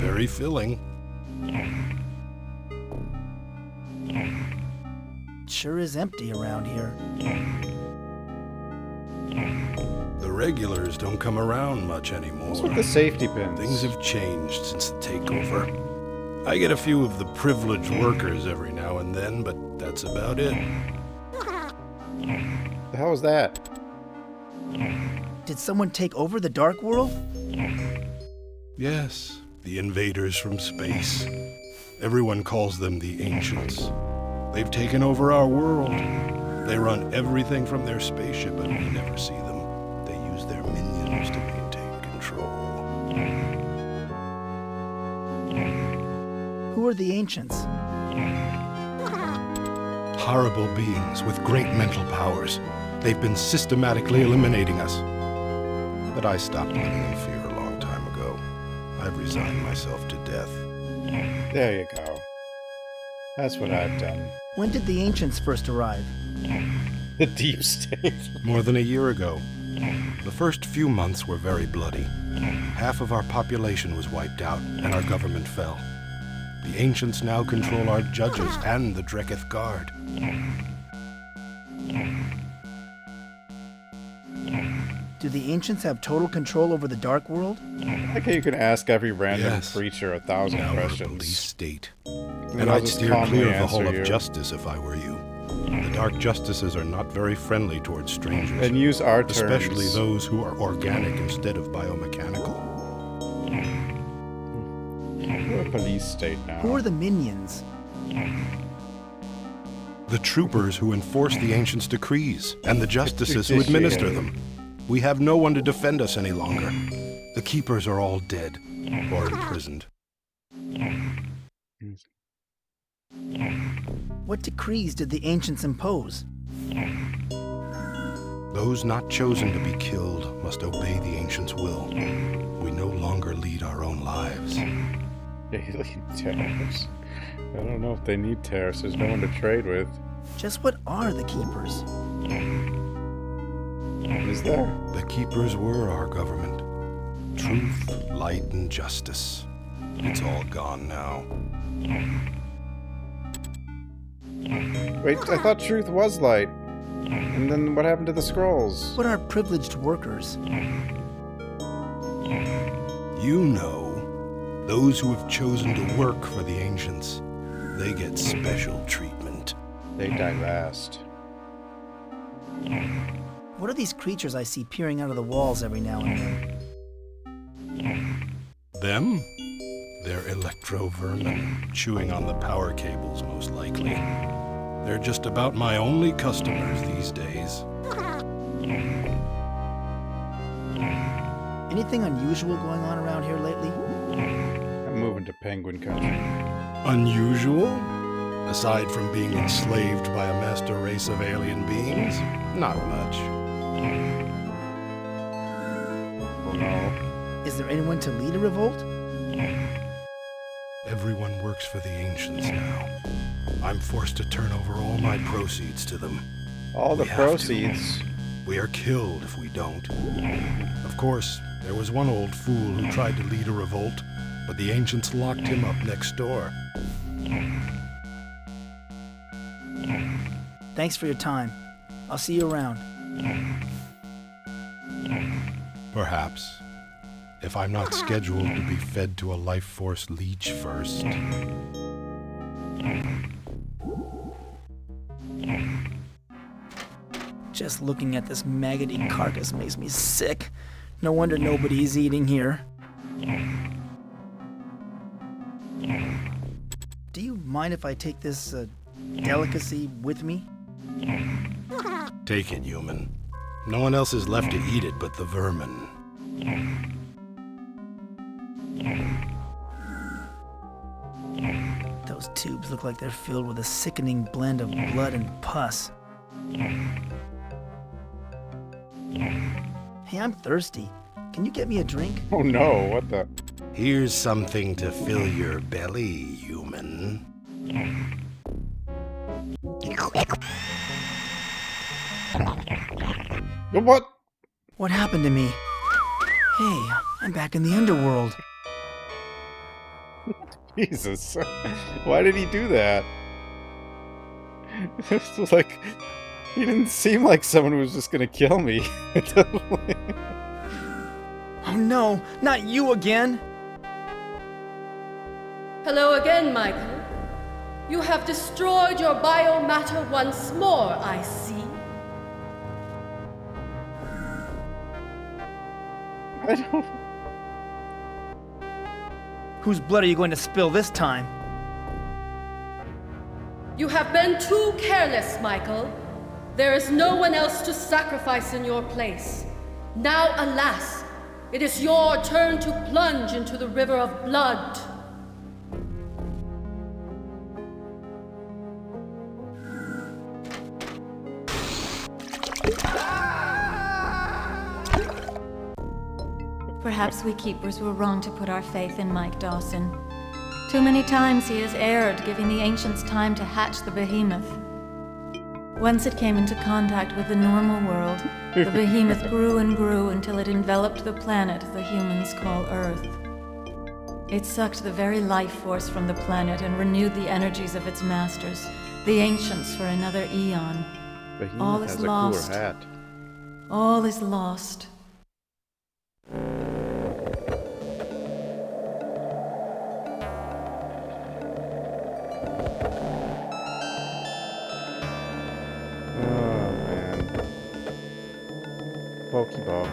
Very filling. It sure is empty around here. The regulars don't come around much anymore. What's with the safety pins? Things have changed since the takeover. I get a few of the privileged workers every now and then, but that's about it. The hell was that? Did someone take over the Dark World? Yes, the invaders from space. Everyone calls them the Ancients. They've taken over our world. They run everything from their spaceship, but we never see them. They use their minions to maintain control. Who are the Ancients? Horrible beings with great mental powers. They've been systematically eliminating us. But I stopped living in fear a long time ago. I've resigned myself to death. There you go. That's what I've done. When did the Ancients first arrive? The deep state. More than a year ago. The first few months were very bloody. Half of our population was wiped out, and our government fell. The Ancients now control our judges and the Dreketh Guard. Do the Ancients have total control over the Dark World? I like how you can ask every random Yes. creature 1,000 Now we're a questions. police state. And I'll I'd just steer calmly clear of the Hall answer of you. Justice if I were you. The Dark Justices are not very friendly towards strangers. And use our terms. Especially those who are organic instead of biomechanical. We're a police state now. Who are the minions? The troopers who enforce the Ancients' decrees, and the justices who administer them. We have no one to defend us any longer. The Keepers are all dead, or imprisoned. What decrees did the ancients impose? Those not chosen to be killed must obey the Ancients' will. We no longer lead our own lives. Alien tariffs. I don't know if they need tariffs. There's no one to trade with. Just what are the Keepers? Is there? The Keepers were our government. Truth, light, and justice. It's all gone now. Wait, I thought truth was light. And then what happened to the scrolls? What are privileged workers? You know, those who have chosen to work for the Ancients, they get special treatment. They die last. What are these creatures I see peering out of the walls every now and then? Them? They're electro-vermin, chewing on the power cables, most likely. They're just about my only customers these days. Anything unusual going on around here lately? I'm moving to Penguin Country. Unusual? Aside from being enslaved by a master race of alien beings? Not much. Oh no. Is there anyone to lead a revolt? Everyone works for the Ancients now. I'm forced to turn over all my proceeds to them. All the proceeds? We are killed if we don't. Of course, there was one old fool who tried to lead a revolt, but the Ancients locked him up next door. Thanks for your time. I'll see you around. Perhaps. If I'm not scheduled to be fed to a life force leech first. Just looking at this maggoty carcass makes me sick. No wonder nobody's eating here. Do you mind if I take this delicacy with me? Take it, human. No one else is left to eat it but the vermin. Those tubes look like they're filled with a sickening blend of blood and pus. Hey, I'm thirsty. Can you get me a drink? Oh no, what the? Here's something to fill your belly, human. What? What happened to me? Hey, I'm back in the underworld. Jesus. Why did he do that? It was like, he didn't seem like someone who was just gonna kill me. Oh no, not you again! Hello again, Michael. You have destroyed your biomatter once more, I see. I don't... Whose blood are you going to spill this time? You have been too careless, Michael. There is no one else to sacrifice in your place. Now, alas, it is your turn to plunge into the river of blood. Perhaps we Keepers were wrong to put our faith in Mike Dawson. Too many times he has erred, giving the Ancients time to hatch the behemoth. Once it came into contact with the normal world, the behemoth grew and grew until it enveloped the planet the humans call Earth. It sucked the very life force from the planet and renewed the energies of its masters, the Ancients, for another eon. Behemoth All is has a lost. cooler hat. All is lost. Pokeball.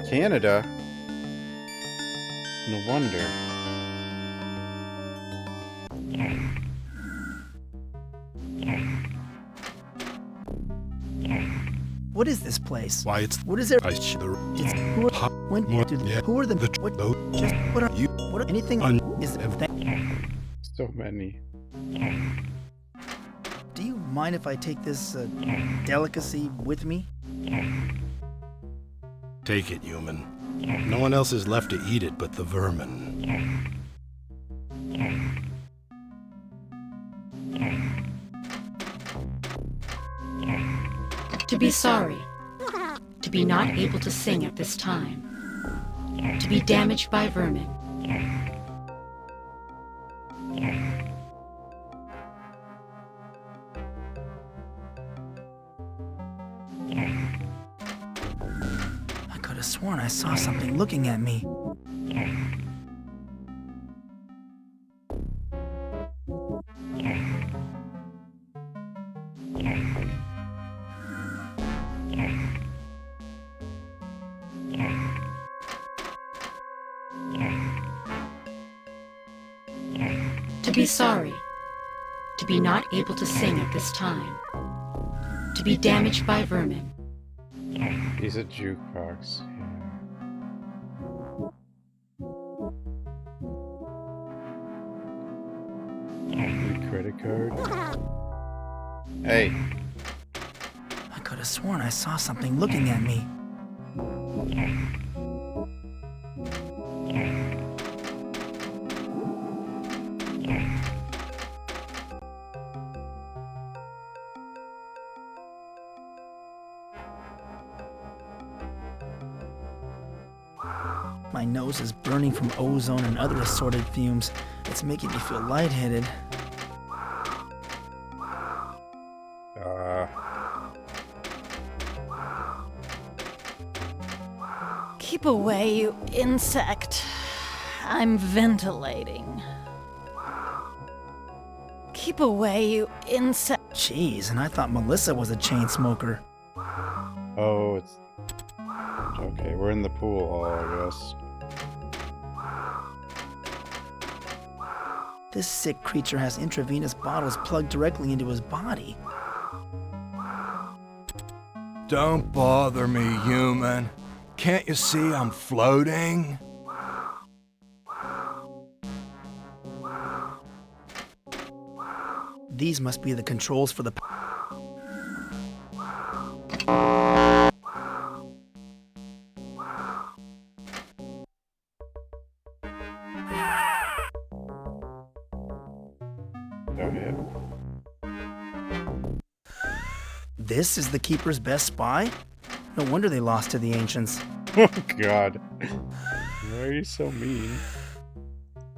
Canada? No wonder. What is this place? Why, it's What is it? It's Who are the just what are anything is so many. Do you mind if I take this delicacy with me? Take it, human. No one else is left to eat it but the vermin. To be sorry. To be not able to sing at this time. To be damaged by vermin. I could have sworn I saw something looking at me. To be sorry. To be not able to sing at this time. To be damaged by vermin. He's a jukebox. Yeah. Credit card. Hey. I could have sworn I saw something looking at me. My nose is burning from ozone and other assorted fumes. It's making me feel lightheaded. Keep away, you insect. I'm ventilating. Keep away, you insect. Jeez, and I thought Melissa was a chain smoker. Oh, it's... Okay, we're in the pool hall, I guess. This sick creature has intravenous bottles plugged directly into his body. Don't bother me, human. Can't you see I'm floating? These must be the controls for the... This is the Keeper's best spy? No wonder they lost to the Ancients. Oh god. Why are you so mean?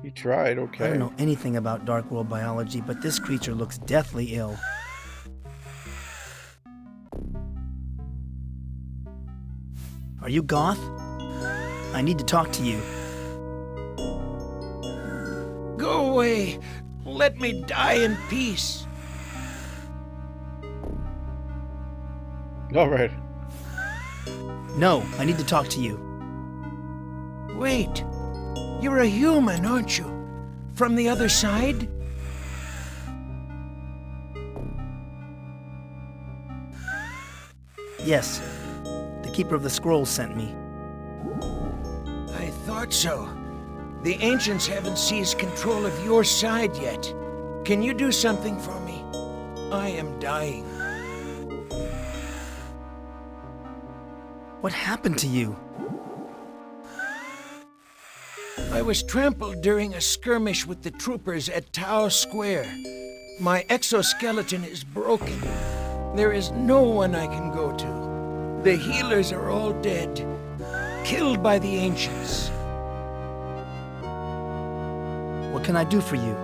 He tried, okay. I don't know anything about Dark World biology, but this creature looks deathly ill. Are you Goth? I need to talk to you. Go away. Let me die in peace. All right. No, I need to talk to you. Wait. You're a human, aren't you? From the other side? Yes. The Keeper of the Scrolls sent me. I thought so. The Ancients haven't seized control of your side yet. Can you do something for me? I am dying. What happened to you? I was trampled during a skirmish with the troopers at Tau Square. My exoskeleton is broken. There is no one I can go to. The healers are all dead, killed by the Ancients. What can I do for you?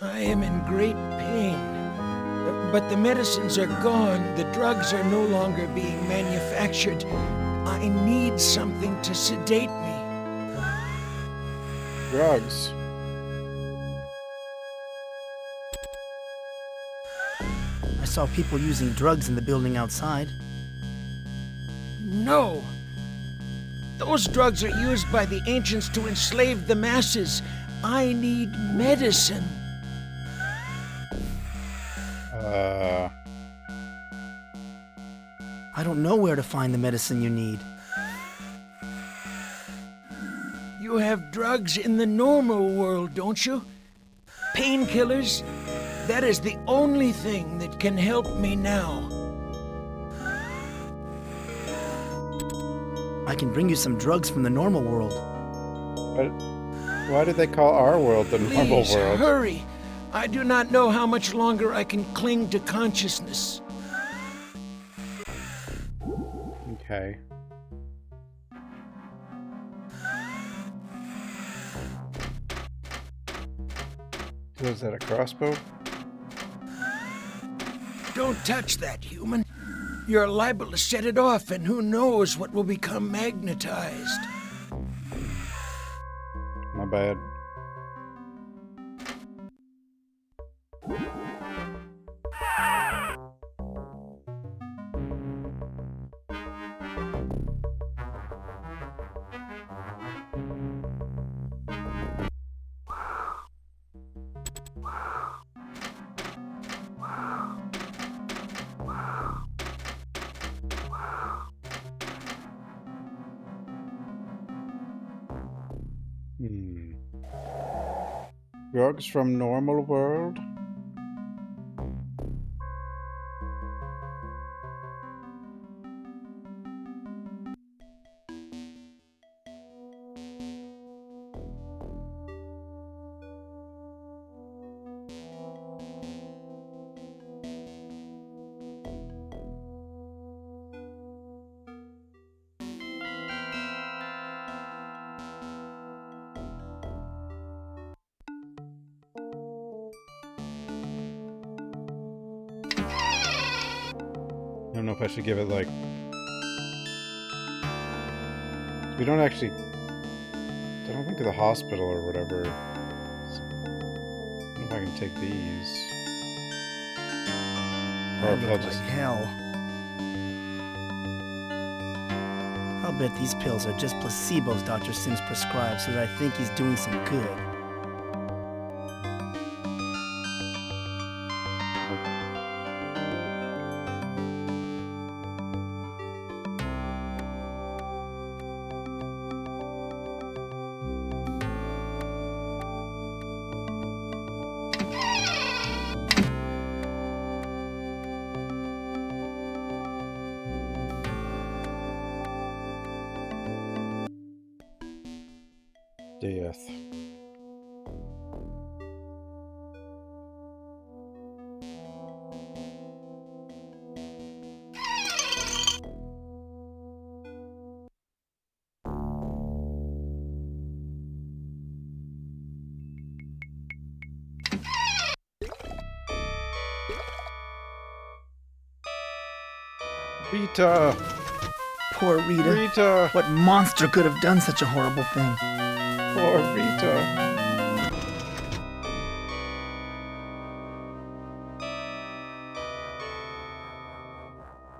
I am in great pain. But the medicines are gone. The drugs are no longer being manufactured. I need something to sedate me. Drugs. I saw people using drugs in the building outside. No. Those drugs are used by the ancients to enslave the masses. I need medicine. I don't know where to find the medicine you need. You have drugs in the normal world, don't you? Painkillers? That is the only thing that can help me now. I can bring you some drugs from the normal world. But why do they call our world the normal Please, world? hurry. I do not know how much longer I can cling to consciousness. Okay. Was that a crossbow? Don't touch that, human. You're liable to set it off, and who knows what will become magnetized. My bad. Drugs from normal world? I don't know if I should give it like... We don't actually... I don't think of the hospital or whatever. So, I don't know if I can take these. Or if I'll just... Like hell. I'll bet these pills are just placebos Dr. Sims prescribed so that I think he's doing some good. Death. Rita! Poor Rita. Rita! What monster could have done such a horrible thing? Poor Rita.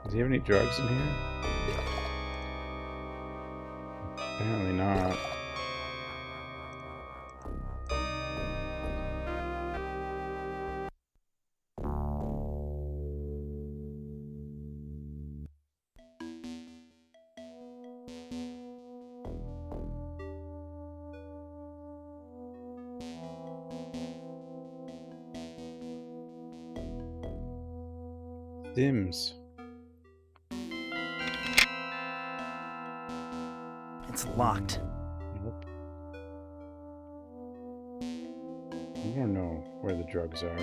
Does he have any drugs in here? Apparently not. Sims. It's locked. Nope. I don't know where the drugs are.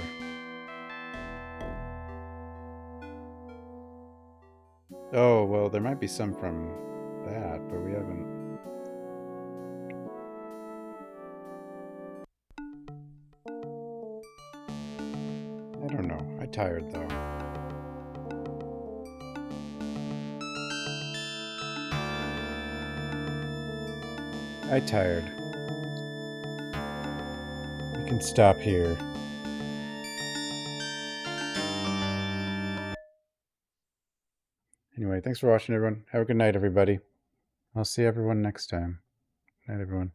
Oh, well, there might be some from that, but we haven't. I don't know. I'm tired, though. I'm tired. We can stop here. Anyway, thanks for watching, everyone. Have a good night, everybody. I'll see everyone next time. Night, everyone.